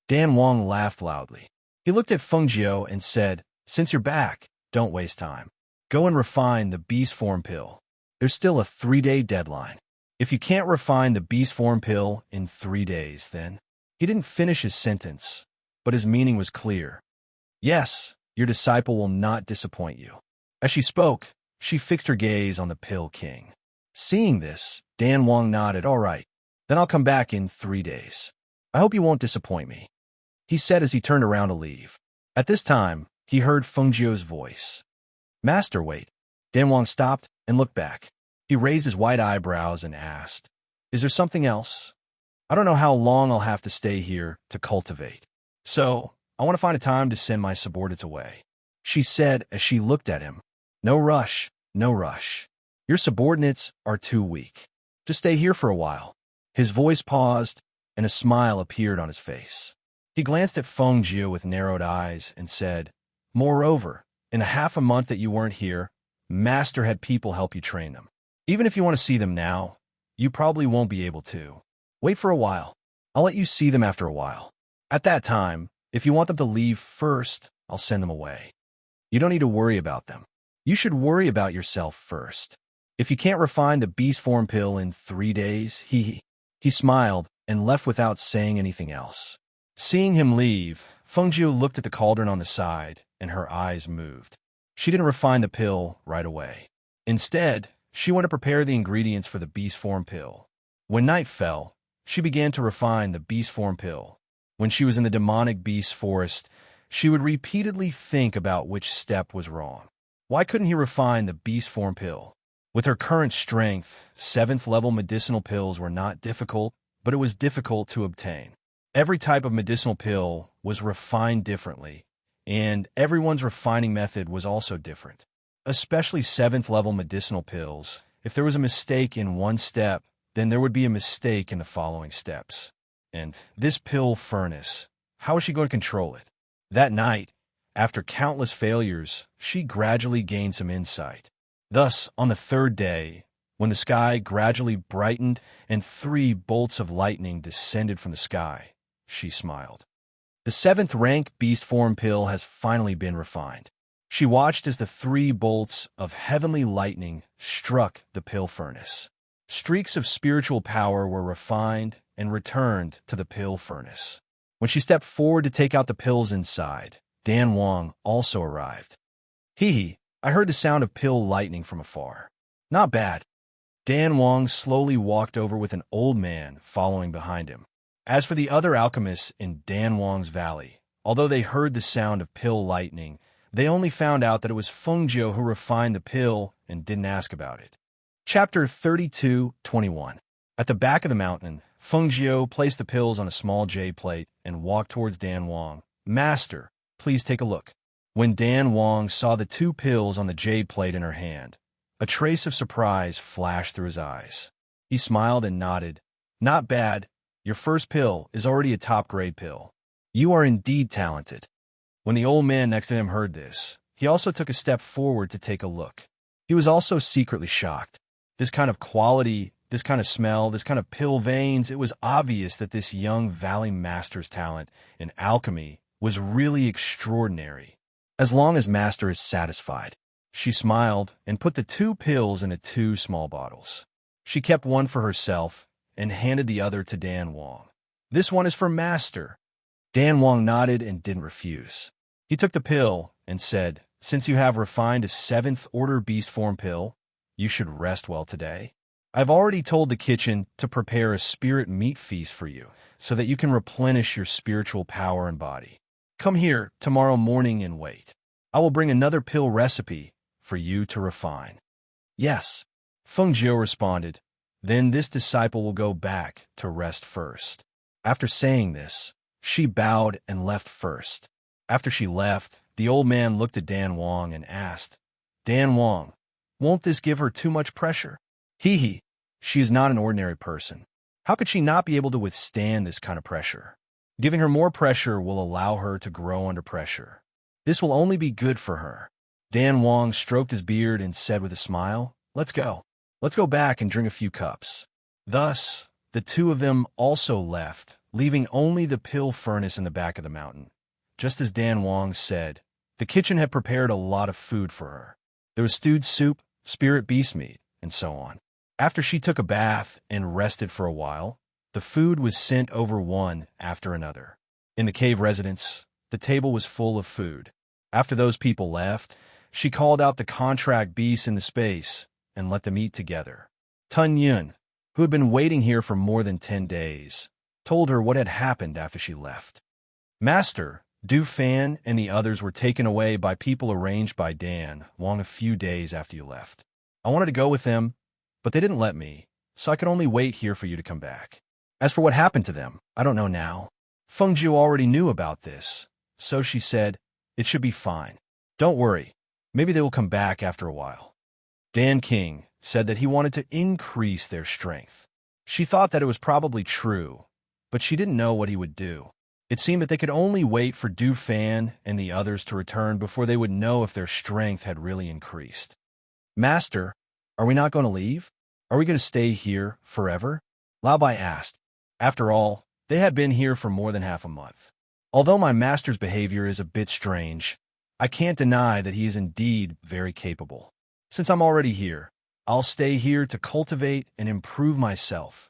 Dan Wang laughed loudly. He looked at Fengjiu and said, "Since you're back, don't waste time. Go and refine the beast form pill. There's still a 3-day deadline. If you can't refine the beast form pill in 3 days, then..." He didn't finish his sentence, but his meaning was clear. "Yes, your disciple will not disappoint you." As she spoke, she fixed her gaze on the Pill King. Seeing this, Dan Wang nodded. "All right, then I'll come back in 3 days. I hope you won't disappoint me," he said as he turned around to leave. At this time, he heard Fengjiu's voice. "Master, wait." Dan Wang stopped and looked back. He raised his white eyebrows and asked, "Is there something else? I don't know how long I'll have to stay here to cultivate. So, I want to find a time to send my subordinates away," she said as she looked at him. "No rush, no rush. Your subordinates are too weak. Just stay here for a while." His voice paused, and a smile appeared on his face. He glanced at Fengjiu with narrowed eyes and said, "Moreover, in a half a month that you weren't here, Master had people help you train them. Even if you want to see them now, you probably won't be able to. Wait for a while. I'll let you see them after a while. At that time, if you want them to leave first, I'll send them away. You don't need to worry about them. You should worry about yourself first. If you can't refine the beast form pill in 3 days, he smiled and left without saying anything else. Seeing him leave, Fengjiu looked at the cauldron on the side, and her eyes moved. She didn't refine the pill right away. Instead, she went to prepare the ingredients for the beast form pill. When night fell, she began to refine the beast form pill. When she was in the demonic beast forest, she would repeatedly think about which step was wrong. Why couldn't he refine the beast form pill? With her current strength, 7th-level medicinal pills were not difficult, but it was difficult to obtain. Every type of medicinal pill was refined differently, and everyone's refining method was also different. Especially 7th-level medicinal pills. If there was a mistake in one step, then there would be a mistake in the following steps. And this pill furnace, how was she going to control it? That night, after countless failures, she gradually gained some insight. Thus, on the 3rd day, when the sky gradually brightened and 3 bolts of lightning descended from the sky, she smiled. The 7th rank beast form pill has finally been refined. She watched as the 3 bolts of heavenly lightning struck the pill furnace. Streaks of spiritual power were refined and returned to the pill furnace. When she stepped forward to take out the pills inside, Dan Wang also arrived. Hee, I heard the sound of pill lightning from afar. Not bad. Dan Wang slowly walked over with an old man following behind him. As for the other alchemists in Dan Wang's valley, although they heard the sound of pill lightning, they only found out that it was Feng Jiu who refined the pill and didn't ask about it. Chapter 32:21. At the back of the mountain, Feng Jiu placed the pills on a small jade plate and walked towards Dan Wang. Master, please take a look. When Dan Wang saw the 2 pills on the jade plate in her hand, a trace of surprise flashed through his eyes. He smiled and nodded. Not bad. Your first pill is already a top-grade pill. You are indeed talented. When the old man next to him heard this, he also took a step forward to take a look. He was also secretly shocked. This kind of quality, this kind of smell, this kind of pill veins, it was obvious that this young Valley Master's talent in alchemy was really extraordinary. As long as Master is satisfied. She smiled and put the 2 pills into 2 small bottles. She kept one for herself and handed the other to Dan Wang. This one is for Master. Dan Wang nodded and didn't refuse. He took the pill and said, since you have refined a 7th order beast form pill, you should rest well today. I've already told the kitchen to prepare a spirit meat feast for you so that you can replenish your spiritual power and body. Come here tomorrow morning and wait. I will bring another pill recipe for you to refine. Yes, Feng Jiu responded. Then this disciple will go back to rest first. After saying this, she bowed and left first. After she left, the old man looked at Dan Wang and asked, Dan Wang, won't this give her too much pressure? Hee, she is not an ordinary person. How could she not be able to withstand this kind of pressure? Giving her more pressure will allow her to grow under pressure. This will only be good for her. Dan Wang stroked his beard and said with a smile, let's go. Let's go back and drink a few cups. Thus, the 2 of them also left, leaving only the pill furnace in the back of the mountain. Just as Dan Wang said, the kitchen had prepared a lot of food for her. There was stewed soup, spirit beast meat, and so on. After she took a bath and rested for a while, the food was sent over one after another. In the cave residence, the table was full of food. After those people left, she called out the contract beasts in the space and let them eat together. Tun Yun, who had been waiting here for more than 10 days, told her what had happened after she left. Master, Du Fan and the others were taken away by people arranged by Dan Wang a few days after you left. I wanted to go with them, but they didn't let me, so I could only wait here for you to come back. As for what happened to them, I don't know now. Feng Jiu already knew about this, so she said, it should be fine. Don't worry. Maybe they will come back after a while. Dan King said that he wanted to increase their strength. She thought that it was probably true, but she didn't know what he would do. It seemed that they could only wait for Du Fan and the others to return before they would know if their strength had really increased. Master, are we not going to leave? Are we going to stay here forever? Lao Bai asked. After all, they had been here for more than half a month. Although my master's behavior is a bit strange, I can't deny that he is indeed very capable. Since I'm already here, I'll stay here to cultivate and improve myself.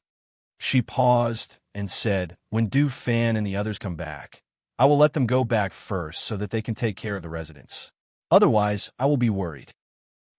She paused and said, when Du Fan and the others come back, I will let them go back first so that they can take care of the residents. Otherwise, I will be worried.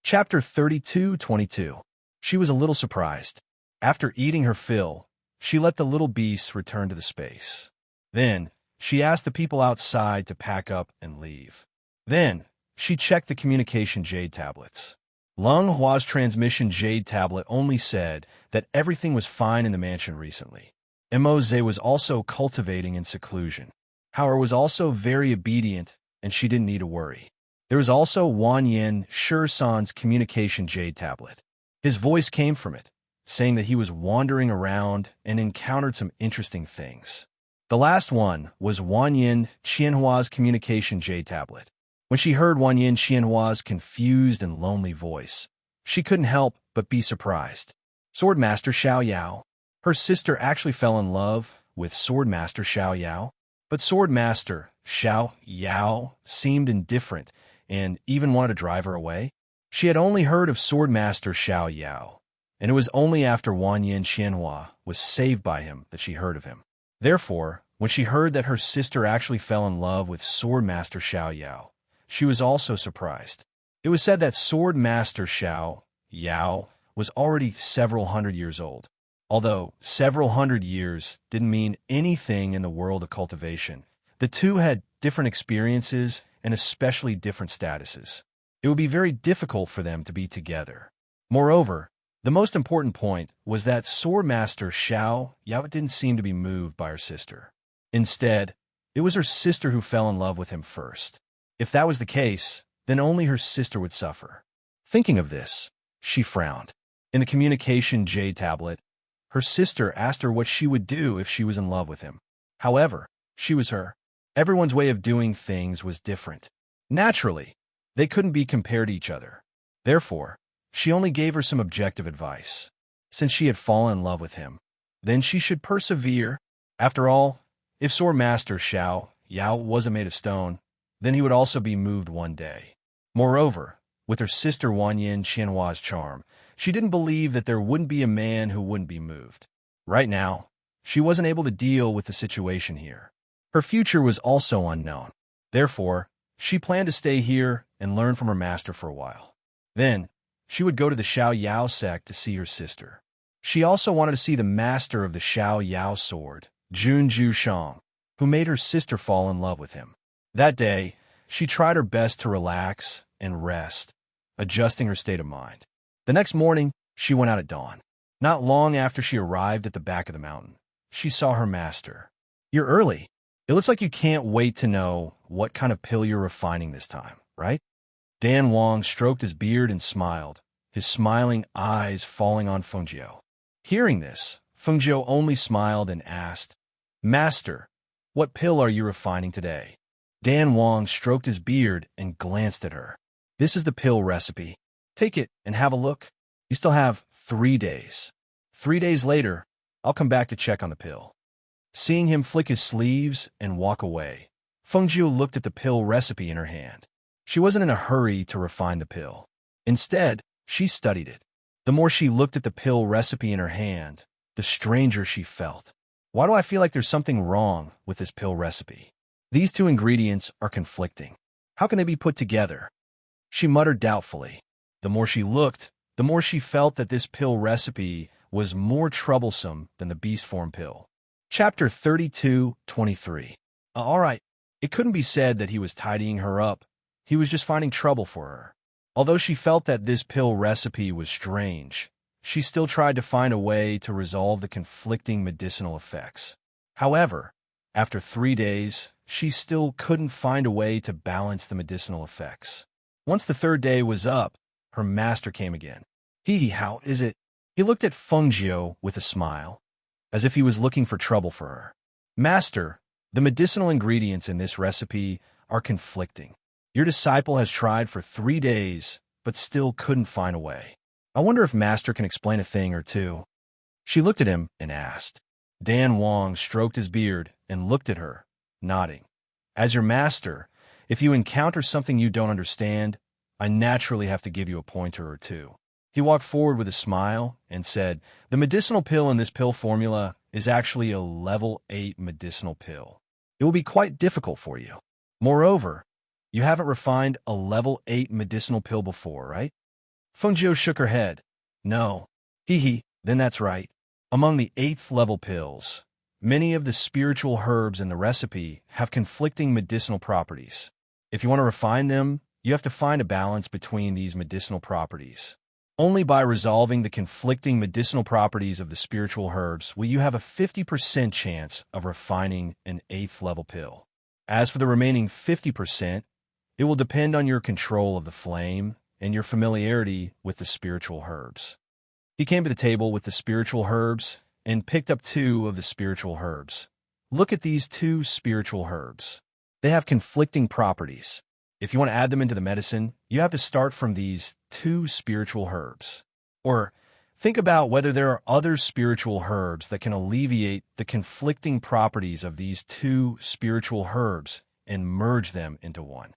Chapter 32:22. She was a little surprised. After eating her fill, she let the little beasts return to the space. Then, she asked the people outside to pack up and leave. Then, she checked the communication jade tablets. Lung Hua's transmission jade tablet only said that everything was fine in the mansion recently. Emoze was also cultivating in seclusion. Howard was also very obedient, and she didn't need to worry. There was also Wan Yin Shursan's communication jade tablet. His voice came from it, saying that he was wandering around and encountered some interesting things. The last one was Wan Yin Qianhua's communication jade tablet. When she heard Wan Yin Qianhua's confused and lonely voice, she couldn't help but be surprised. Swordmaster Xiao Yao. Her sister actually fell in love with Swordmaster Xiao Yao, but Swordmaster Xiao Yao seemed indifferent and even wanted to drive her away. She had only heard of Swordmaster Xiao Yao, and it was only after Wan Yin Qianhua was saved by him that she heard of him. Therefore, When she heard that her sister actually fell in love with Sword Master Xiao Yao, she was also surprised. It was said that Sword Master Xiao Yao was already several hundred years old. Although several hundred years didn't mean anything in the world of cultivation, the two had different experiences and especially different statuses. It would be very difficult for them to be together. Moreover, the most important point was that Sword Master Xiao Yao didn't seem to be moved by her sister. Instead, it was her sister who fell in love with him first. If that was the case, then only her sister would suffer. Thinking of this, she frowned. In the communication Jade tablet, her sister asked her what she would do if she was in love with him. However, she was her. Everyone's way of doing things was different. Naturally, they couldn't be compared to each other. Therefore, she only gave her some objective advice. Since she had fallen in love with him, then she should persevere. After all, if Sword Master Xiao Yao wasn't made of stone, then he would also be moved one day. Moreover, with her sister Wanyin Qianhua's charm, she didn't believe that there wouldn't be a man who wouldn't be moved. Right now, she wasn't able to deal with the situation here. Her future was also unknown. Therefore, she planned to stay here and learn from her master for a while. Then, she would go to the Xiao Yao sect to see her sister. She also wanted to see the master of the Xiao Yao sword, Junju Shang, who made her sister fall in love with him. That day, she tried her best to relax and rest, adjusting her state of mind. The next morning, she went out at dawn. Not long after she arrived at the back of the mountain, she saw her master. "You're early. It looks like you can't wait to know what kind of pill you're refining this time, right?" Dan Wang stroked his beard and smiled, his smiling eyes falling on Fengjiu. Hearing this, Fengjiu only smiled and asked, "Master, what pill are you refining today?" Dan Wang stroked his beard and glanced at her. "This is the pill recipe. Take it and have a look. You still have 3 days. 3 days later, I'll come back to check on the pill." Seeing him flick his sleeves and walk away, Fengjiu looked at the pill recipe in her hand. She wasn't in a hurry to refine the pill. Instead, she studied it. The more she looked at the pill recipe in her hand, the stranger she felt. Why do I feel like there's something wrong with this pill recipe? These two ingredients are conflicting. How can they be put together? She muttered doubtfully. The more she looked, the more she felt that this pill recipe was more troublesome than the beast form pill. Chapter 32:23. All right. It couldn't be said that he was tidying her up. He was just finding trouble for her. Although she felt that this pill recipe was strange, she still tried to find a way to resolve the conflicting medicinal effects. However, after 3 days, she still couldn't find a way to balance the medicinal effects. Once the 3rd day was up, her master came again. How is it?" He looked at Fengjiu with a smile, as if he was looking for trouble for her. "Master, the medicinal ingredients in this recipe are conflicting. Your disciple has tried for 3 days, but still couldn't find a way. I wonder if Master can explain a thing or two." She looked at him and asked. Dan Wang stroked his beard and looked at her, nodding. "As your master, if you encounter something you don't understand, I naturally have to give you a pointer or two." He walked forward with a smile and said, "The medicinal pill in this pill formula is actually a level 8 medicinal pill. It will be quite difficult for you. Moreover, you haven't refined a level 8 medicinal pill before, right?" Fengjiu shook her head. "No." Then that's right. Among the 8th level pills, many of the spiritual herbs in the recipe have conflicting medicinal properties. If you want to refine them, you have to find a balance between these medicinal properties. Only by resolving the conflicting medicinal properties of the spiritual herbs will you have a 50% chance of refining an 8th level pill. As for the remaining 50%, it will depend on your control of the flame and your familiarity with the spiritual herbs. He came to the table with the spiritual herbs and picked up 2 of the spiritual herbs. Look at these 2 spiritual herbs. They have conflicting properties. If you want to add them into the medicine, you have to start from these 2 spiritual herbs. Or think about whether there are other spiritual herbs that can alleviate the conflicting properties of these 2 spiritual herbs and merge them into one.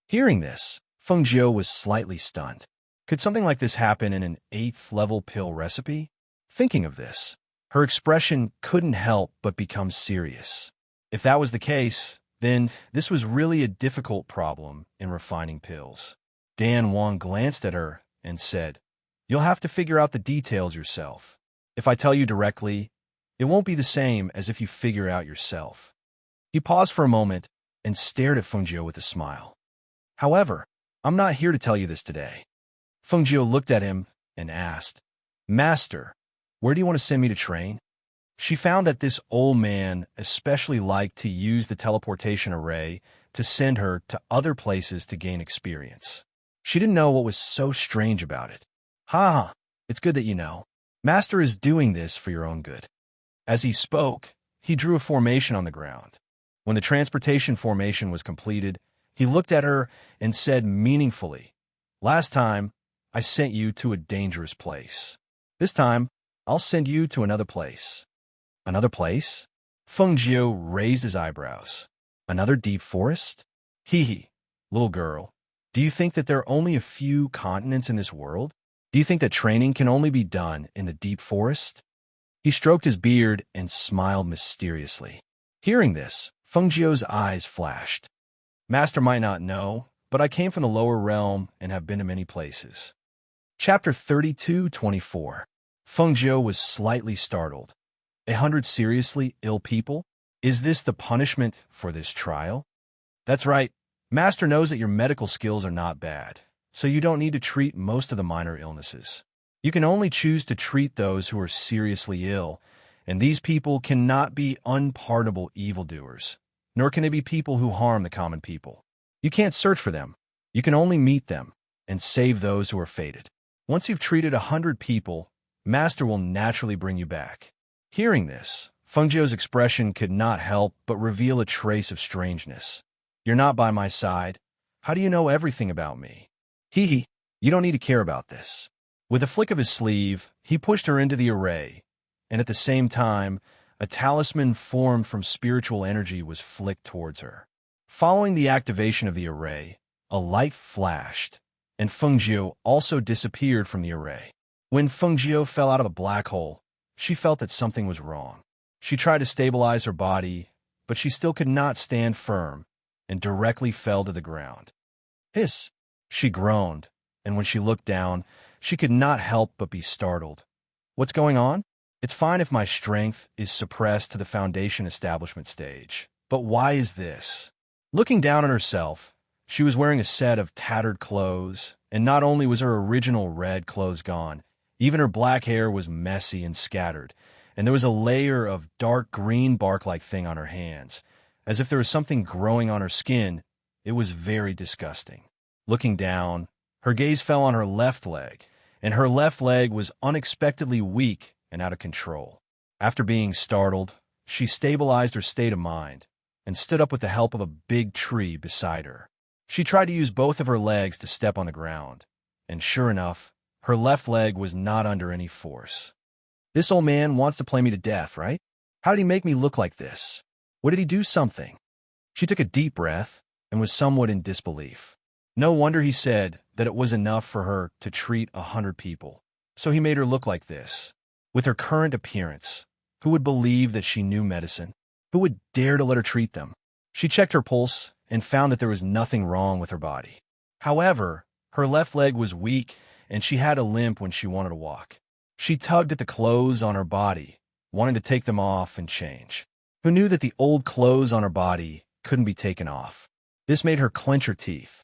Hearing this, Fengjiu was slightly stunned. Could something like this happen in an 8th level pill recipe? Thinking of this, her expression couldn't help but become serious. If that was the case, then this was really a difficult problem in refining pills. Dan Wang glanced at her and said, "You'll have to figure out the details yourself. If I tell you directly, it won't be the same as if you figure out yourself." He paused for a moment and stared at Feng Jiu with a smile. "However, I'm not here to tell you this today." Feng Jiu looked at him and asked, "Master, where do you want to send me to train?" She found that this old man especially liked to use the teleportation array to send her to other places to gain experience. She didn't know what was so strange about it. "Ha, it's good that you know. Master is doing this for your own good." As he spoke, he drew a formation on the ground. When the transportation formation was completed, he looked at her and said meaningfully, "Last time, I sent you to a dangerous place. This time, I'll send you to another place." "Another place?" Feng Jiu raised his eyebrows. "Another deep forest?" Hee, little girl, do you think that there are only a few continents in this world? Do you think that training can only be done in the deep forest? He stroked his beard and smiled mysteriously. Hearing this, Feng Jiu's eyes flashed. "Master might not know, but I came from the lower realm and have been to many places." Chapter 32:24. Feng Jiu was slightly startled. 100 seriously ill people? Is this the punishment for this trial? That's right. Master knows that your medical skills are not bad, so you don't need to treat most of the minor illnesses. You can only choose to treat those who are seriously ill, and these people cannot be unpardonable evildoers, nor can they be people who harm the common people. You can't search for them. You can only meet them and save those who are fated. Once you've treated 100 people, Master will naturally bring you back. Hearing this, Feng Jiu's expression could not help but reveal a trace of strangeness. "You're not by my side. How do you know everything about me?" "Hee, you don't need to care about this." With a flick of his sleeve, he pushed her into the array, and at the same time, a talisman formed from spiritual energy was flicked towards her. Following the activation of the array, a light flashed, and Feng Jiu also disappeared from the array. When Feng Jiu fell out of a black hole, she felt that something was wrong. She tried to stabilize her body, but she still could not stand firm and directly fell to the ground. "Hiss!" She groaned, and when she looked down, she could not help but be startled. "What's going on?" "It's fine if my strength is suppressed to the foundation establishment stage. But why is this?" Looking down on herself, she was wearing a set of tattered clothes, and not only was her original red clothes gone, even her black hair was messy and scattered, and there was a layer of dark green bark-like thing on her hands, as if there was something growing on her skin. It was very disgusting. Looking down, her gaze fell on her left leg, and her left leg was unexpectedly weak and out of control. After being startled, she stabilized her state of mind and stood up with the help of a big tree beside her. She tried to use both of her legs to step on the ground, and sure enough, her left leg was not under any force. "This old man wants to play me to death, right? How did he make me look like this? What did he do something?" She took a deep breath and was somewhat in disbelief. No wonder he said that it was enough for her to treat 100 people. So he made her look like this. With her current appearance, who would believe that she knew medicine? Who would dare to let her treat them? She checked her pulse and found that there was nothing wrong with her body. However, her left leg was weak and she had a limp when she wanted to walk. She tugged at the clothes on her body, wanting to take them off and change. Who knew that the old clothes on her body couldn't be taken off? This made her clench her teeth.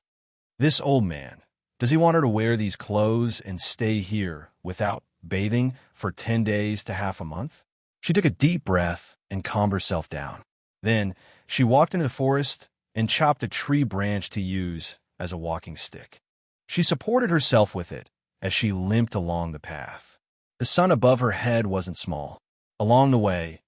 This old man, does he want her to wear these clothes and stay here without bathing for 10 days to half a month? She took a deep breath and calmed herself down. Then she walked into the forest and chopped a tree branch to use as a walking stick. She supported herself with it as she limped along the path. The sun above her head wasn't small. Along the way,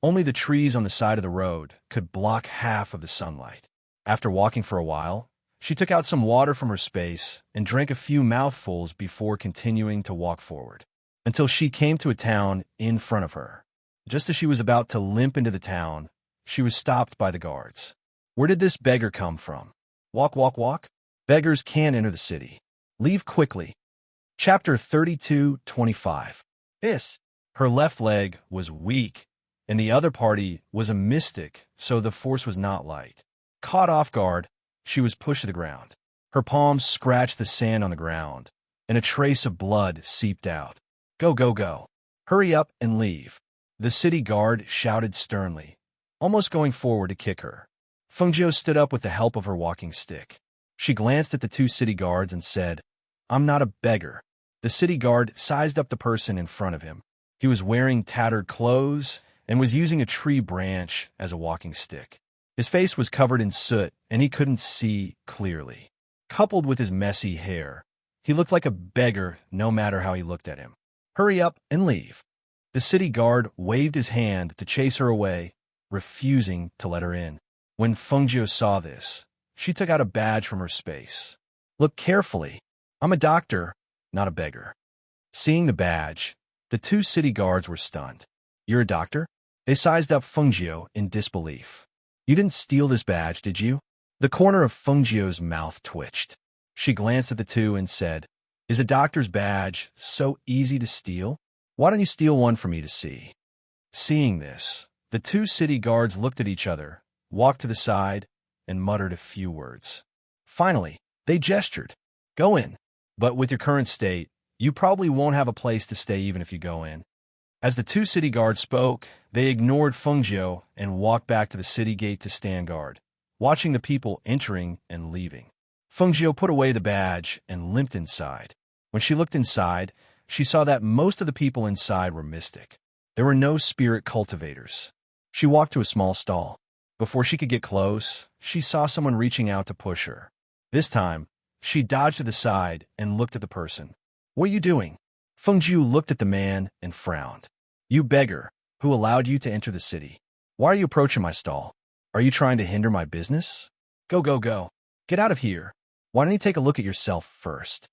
only the trees on the side of the road could block half of the sunlight. After walking for a while, she took out some water from her space and drank a few mouthfuls before continuing to walk forward, until she came to a town in front of her. Just as she was about to limp into the town, she was stopped by the guards. Where did this beggar come from? Walk, walk, walk? Beggars can't enter the city. Leave quickly. Chapter 32:25. Her left leg was weak, and the other party was a mystic, so the force was not light. Caught off guard, she was pushed to the ground. Her palms scratched the sand on the ground, and a trace of blood seeped out. Go, go, go. Hurry up and leave. The city guard shouted sternly, almost going forward to kick her. Fengjiu stood up with the help of her walking stick. She glanced at the two city guards and said, "I'm not a beggar." The city guard sized up the person in front of him. He was wearing tattered clothes and was using a tree branch as a walking stick. His face was covered in soot, and he couldn't see clearly. Coupled with his messy hair, he looked like a beggar no matter how he looked at him. Hurry up and leave. The city guard waved his hand to chase her away, refusing to let her in. When Fengjiu saw this, she took out a badge from her space. Look carefully. I'm a doctor, not a beggar. Seeing the badge, the two city guards were stunned. You're a doctor? They sized up Fengjiu in disbelief. You didn't steal this badge, did you? The corner of Fengjiu's mouth twitched. She glanced at the two and said, Is a doctor's badge so easy to steal? Why don't you steal one for me to see? Seeing this, the two city guards looked at each other, walked to the side, and muttered a few words. Finally, they gestured. Go in. But with your current state, you probably won't have a place to stay even if you go in. As the two city guards spoke, they ignored Fengjiu and walked back to the city gate to stand guard, watching the people entering and leaving. Fengjiu put away the badge and limped inside. When she looked inside, she saw that most of the people inside were mystic. There were no spirit cultivators. She walked to a small stall. Before she could get close, she saw someone reaching out to push her. This time, she dodged to the side and looked at the person. What are you doing? Fengjiu looked at the man and frowned. You beggar, who allowed you to enter the city? Why are you approaching my stall? Are you trying to hinder my business? Go, go, go. Get out of here. Why don't you take a look at yourself first?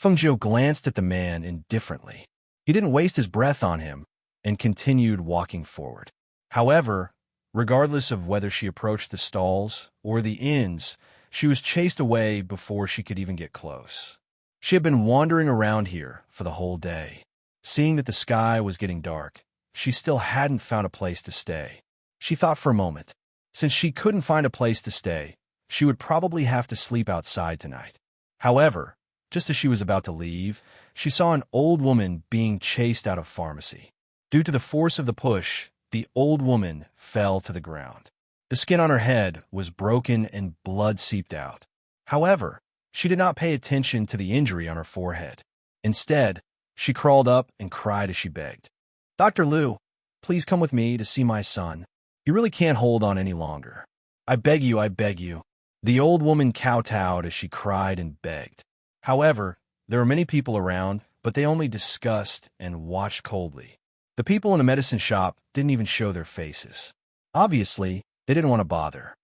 Fengjiu glanced at the man indifferently. He didn't waste his breath on him and continued walking forward. However, regardless of whether she approached the stalls or the inns, she was chased away before she could even get close. She had been wandering around here for the whole day. Seeing that the sky was getting dark, she still hadn't found a place to stay. She thought for a moment. Since she couldn't find a place to stay, she would probably have to sleep outside tonight. However, just as she was about to leave, she saw an old woman being chased out of pharmacy. Due to the force of the push, the old woman fell to the ground. The skin on her head was broken and blood seeped out. However, she did not pay attention to the injury on her forehead. Instead, she crawled up and cried as she begged. Dr. Liu, please come with me to see my son. He really can't hold on any longer. I beg you, I beg you. The old woman kowtowed as she cried and begged. However, there were many people around, but they only discussed and watched coldly. The people in the medicine shop didn't even show their faces. Obviously, they didn't want to bother.